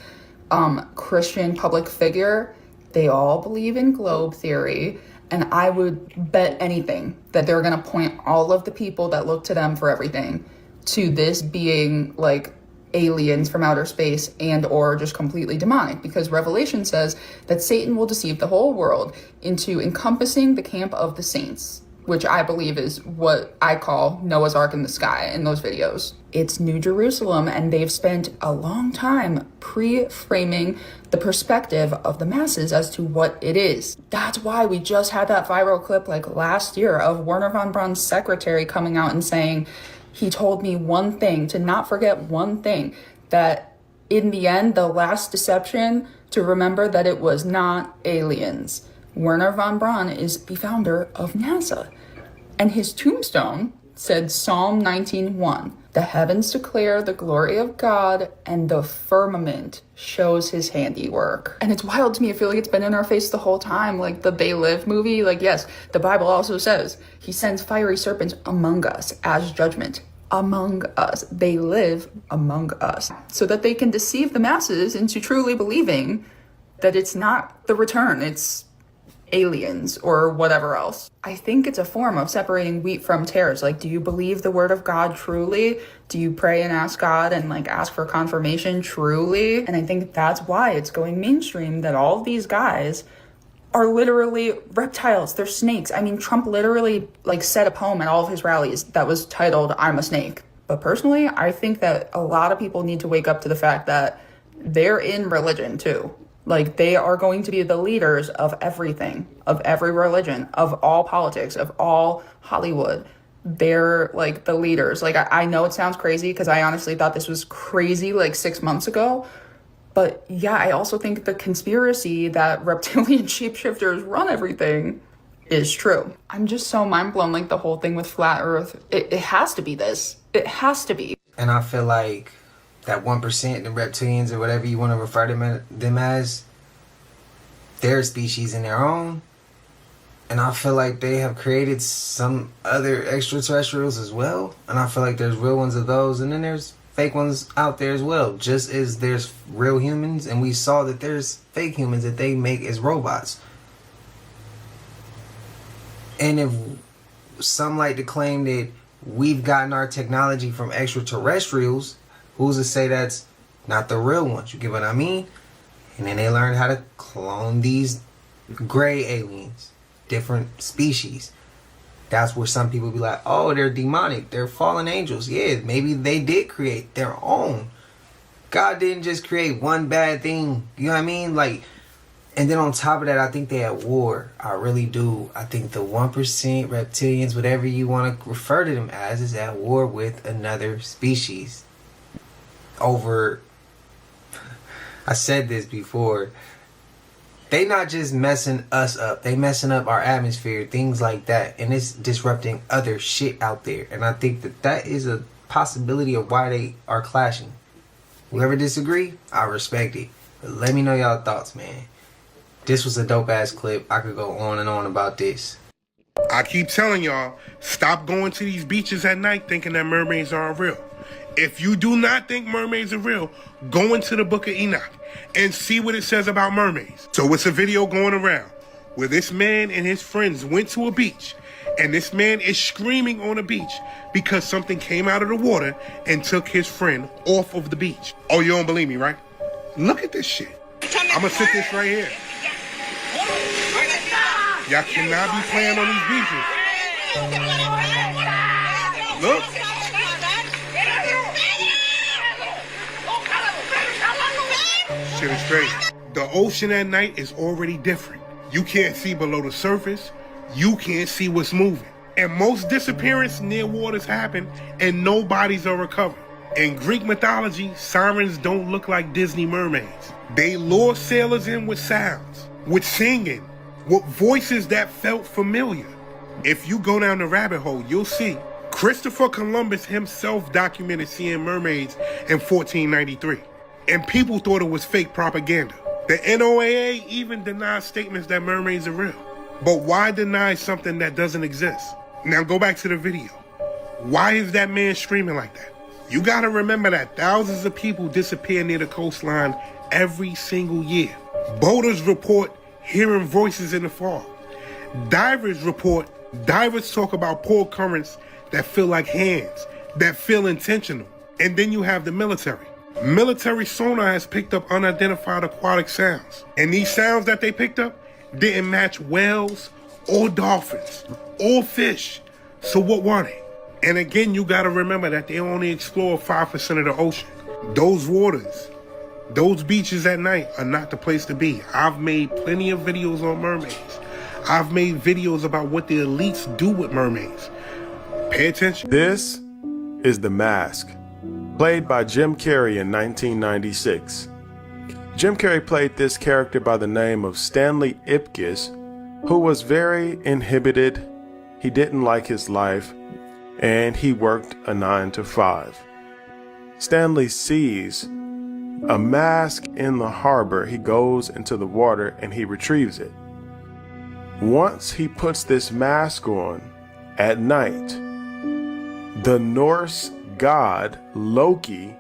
[SPEAKER 16] Christian public figure, they all believe in globe theory. And I would bet anything that they're going to point all of the people that look to them for everything to this being like aliens from outer space and or just completely demonic, because Revelation says that Satan will deceive the whole world into encompassing the camp of the saints, which I believe is what I call Noah's Ark in the sky in those videos. It's New Jerusalem, and they've spent a long time pre-framing the perspective of the masses as to what it is. That's why we just had that viral clip like last year of Wernher von Braun's secretary coming out and saying, he told me one thing, to not forget one thing, that in the end, the last deception, to remember that it was not aliens. Wernher von Braun is the founder of NASA. And his tombstone said Psalm 19:1. The heavens declare the glory of God, and the firmament shows his handiwork. And it's wild to me. I feel like it's been in our face the whole time. Like the They Live movie. Like, yes, the Bible also says he sends fiery serpents among us as judgment. Among us. They live among us. So that they can deceive the masses into truly believing that it's not the return. It's aliens or whatever else. I think it's a form of separating wheat from tares. Like, do you believe the word of God truly? Do you pray and ask God and like ask for confirmation truly? And I think that's why it's going mainstream, that all of these guys are literally reptiles. They're snakes. I mean, Trump literally like said a poem at all of his rallies that was titled, I'm a snake. But personally, I think that a lot of people need to wake up to the fact that they're in religion too. Like, they are going to be the leaders of everything, of every religion, of all politics, of all Hollywood. They're like the leaders. Like, I know it sounds crazy because I honestly thought this was crazy like 6 months ago, But yeah, I also think the conspiracy that reptilian shapeshifters run everything is true. I'm just so mind blown, like the whole thing with flat earth. It has to be this. It has to be.
[SPEAKER 8] And I feel like that 1%, the reptilians or whatever you want to refer to them as, they're a species in their own. And I feel like they have created some other extraterrestrials as well. And I feel like there's real ones of those. And then there's fake ones out there as well. Just as there's real humans. And we saw that there's fake humans that they make as robots. And if some like to claim that we've gotten our technology from extraterrestrials, who's to say that's not the real ones? You get what I mean? And then they learned how to clone these gray aliens, different species. That's where some people be like, oh, they're demonic, they're fallen angels. Yeah, maybe they did create their own. God didn't just create one bad thing. You know what I mean? Like, and then on top of that, I think they're at war. I really do. I think the 1% reptilians, whatever you want to refer to them as, is at war with another species. Over, I said this before, they not just messing us up, they messing up our atmosphere, things like that, and it's disrupting other shit out there. And I think that that is a possibility of why they are clashing. Whoever disagree, I respect it, but let me know y'all thoughts, man. This was a dope ass clip. I could go on and on about this.
[SPEAKER 20] I keep telling y'all, stop going to these beaches at night thinking that mermaids aren't real. If you do not think mermaids are real, go into the Book of Enoch and see what it says about mermaids. So it's a video going around where this man and his friends went to a beach, and this man is screaming on the beach because something came out of the water and took his friend off of the beach. Oh, you don't believe me, right? Look at this shit. I'm gonna sit this right here. Y'all cannot be playing on these beaches. Look. Shit is crazy. The ocean at night is already different. You can't see below the surface. You can't see what's moving. And most disappearances near waters happen and no bodies are recovered. In Greek mythology, sirens don't look like Disney mermaids. They lure sailors in with sounds, with singing, with voices that felt familiar. If you go down the rabbit hole, you'll see Christopher Columbus himself documented seeing mermaids in 1493. And people thought it was fake propaganda. The NOAA even denies statements that mermaids are real. But why deny something that doesn't exist? Now go back to the video. Why is that man screaming like that? You gotta remember that thousands of people disappear near the coastline every single year. Boaters report hearing voices in the fog. Divers talk about poor currents that feel like hands, that feel intentional. And then you have the military. Military sonar has picked up unidentified aquatic sounds. And these sounds that they picked up didn't match whales or dolphins or fish. So what were they? And again, you gotta remember that they only explore 5% of the ocean. Those waters, those beaches at night are not the place to be. I've made plenty of videos on mermaids. I've made videos about what the elites do with mermaids. Pay attention.
[SPEAKER 1] This is The Mask, played by Jim Carrey in 1996. Jim Carrey played this character by the name of Stanley Ipkiss, who was very inhibited. He didn't like his life, and he worked a 9-to-5. Stanley sees a mask in the harbor. He goes into the water and he retrieves it. Once he puts this mask on at night, the Norse god Loki,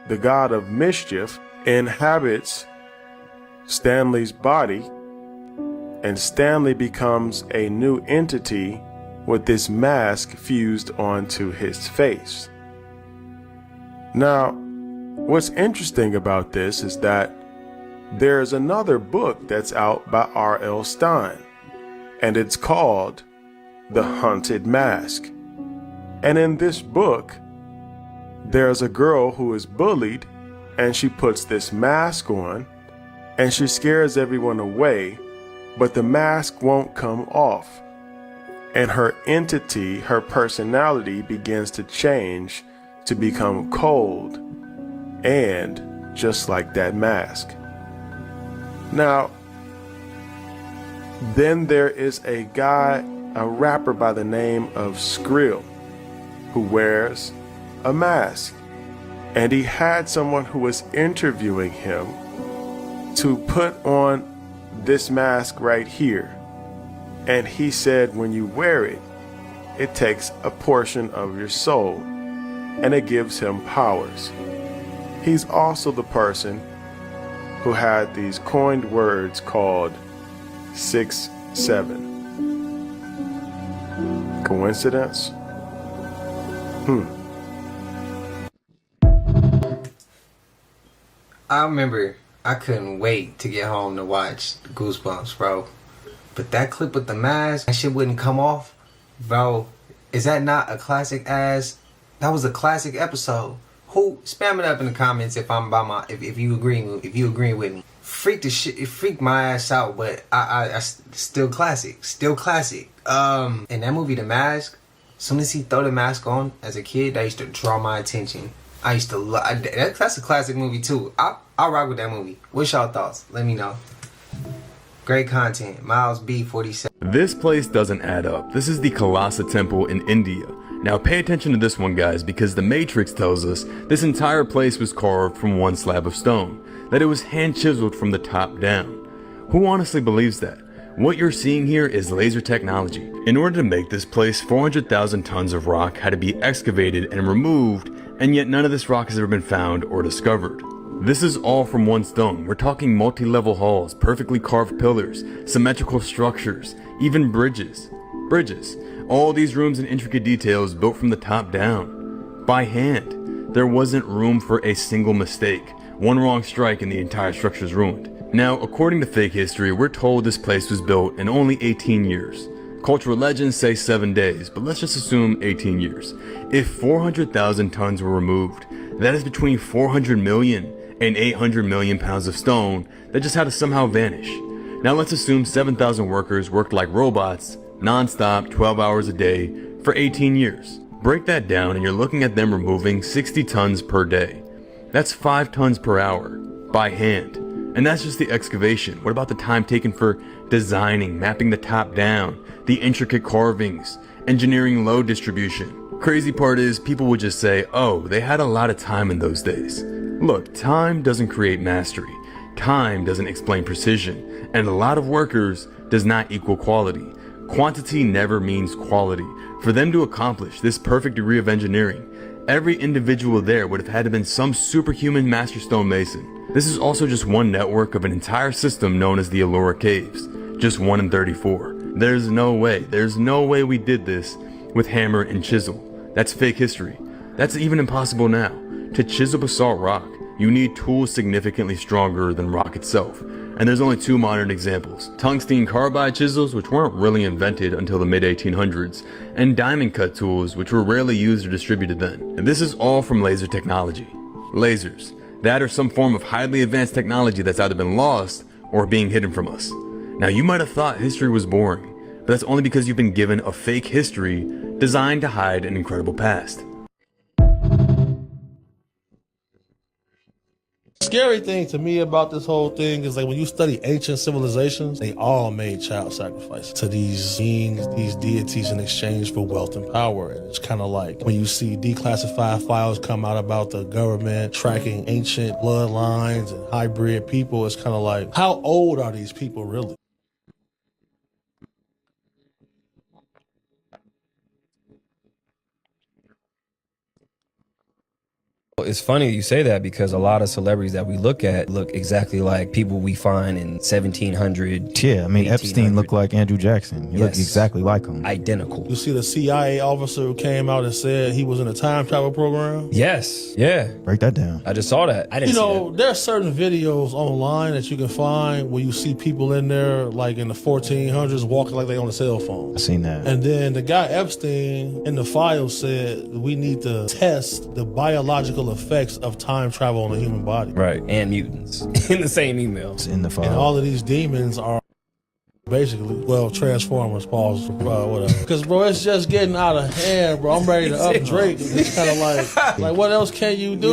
[SPEAKER 1] the god of mischief, inhabits Stanley's body, and Stanley becomes a new entity with this mask fused onto his face. Now, what's interesting about this is that there's another book that's out by R.L. Stine, and it's called The Haunted Mask. And in this book, there's a girl who is bullied, and she puts this mask on, and she scares everyone away, but the mask won't come off. And her entity, her personality begins to change to become cold and just like that mask. Now, then there is a rapper by the name of Skrill, who wears a mask. And he had someone who was interviewing him to put on this mask right here. And he said when you wear it, it takes a portion of your soul and it gives him powers. He's also the person who had these coined words called 6-7. Coincidence?
[SPEAKER 8] I remember I couldn't wait to get home to watch Goosebumps, bro. But that clip with the mask, that shit wouldn't come off. Bro, is that not a classic ass? That was a classic episode. Who spam it up in the comments if I'm by my if you agree with me. It freaked my ass out, but I still classic. In that movie The Mask, as soon as he throw the mask on as a kid, that used to draw my attention. I used to love that's a classic movie too. I'll rock with that movie. What's y'all thoughts? Let me know. Great content. Miles B47.
[SPEAKER 3] This place doesn't add up. This is the Kalasa Temple in India. Now pay attention to this one, guys, because the Matrix tells us this entire place was carved from one slab of stone, that it was hand chiseled from the top down. Who honestly believes that? What you're seeing here is laser technology. In order to make this place, 400,000 tons of rock had to be excavated and removed, and yet none of this rock has ever been found or discovered. This is all from one stone. We're talking multi-level halls, perfectly carved pillars, symmetrical structures, even bridges. All these rooms and intricate details built from the top down. By hand. There wasn't room for a single mistake. One wrong strike and the entire structure is ruined. Now, according to fake history, we're told this place was built in only 18 years. Cultural legends say 7 days, but let's just assume 18 years. If 400,000 tons were removed, that is between 400 million and 800 million pounds of stone that just had to somehow vanish. Now let's assume 7,000 workers worked like robots, non-stop, 12 hours a day, for 18 years. Break that down and you're looking at them removing 60 tons per day. That's 5 tons per hour, by hand. And that's just the excavation. What about the time taken for designing, mapping the top down, the intricate carvings, engineering load distribution? Crazy part is, people would just say, oh, they had a lot of time in those days. Look, time doesn't create mastery. Time doesn't explain precision. And a lot of workers does not equal quality. Quantity never means quality. For them to accomplish this perfect degree of engineering, every individual there would have had to have been some superhuman master stonemason. This is also just one network of an entire system known as the Ellora Caves. Just 1 in 34. There's no way we did this with hammer and chisel. That's fake history. That's even impossible now. To chisel basalt rock, you need tools significantly stronger than rock itself. And there's only 2 modern examples. Tungsten carbide chisels, which weren't really invented until the mid-1800s, and diamond cut tools, which were rarely used or distributed then. And this is all from laser technology. Lasers. That or some form of highly advanced technology that's either been lost or being hidden from us. Now you might have thought history was boring, but that's only because you've been given a fake history designed to hide an incredible past.
[SPEAKER 4] Scary thing to me about this whole thing is, like, when you study ancient civilizations, they all made child sacrifices to these beings, these deities, in exchange for wealth and power. And it's kind of like when you see declassified files come out about the government tracking ancient bloodlines and hybrid people, it's kind of like, how old are these people really?
[SPEAKER 12] It's funny you say that, because a lot of celebrities that we look at look exactly like people we find in 1700.
[SPEAKER 13] Yeah, I mean, Epstein looked like Andrew Jackson. He looked exactly like him.
[SPEAKER 12] Identical.
[SPEAKER 4] You see the CIA officer who came out and said he was in a time travel program?
[SPEAKER 12] Yes. Yeah.
[SPEAKER 13] Break that down.
[SPEAKER 12] I just saw that. I didn't see that.
[SPEAKER 4] There are certain videos online that you can find where you see people in there like in the 1400s walking like they on a cell phone.
[SPEAKER 13] I seen that.
[SPEAKER 4] And then the guy Epstein in the file said we need to test the biological effects of time travel on the human body.
[SPEAKER 12] Right. And mutants in the same email.
[SPEAKER 13] It's in the file.
[SPEAKER 4] And all of these demons are basically, well, Transformers, pause, whatever. Because, bro, it's just getting out of hand, bro. I'm ready to up Drake. It's kind of like what else can you do?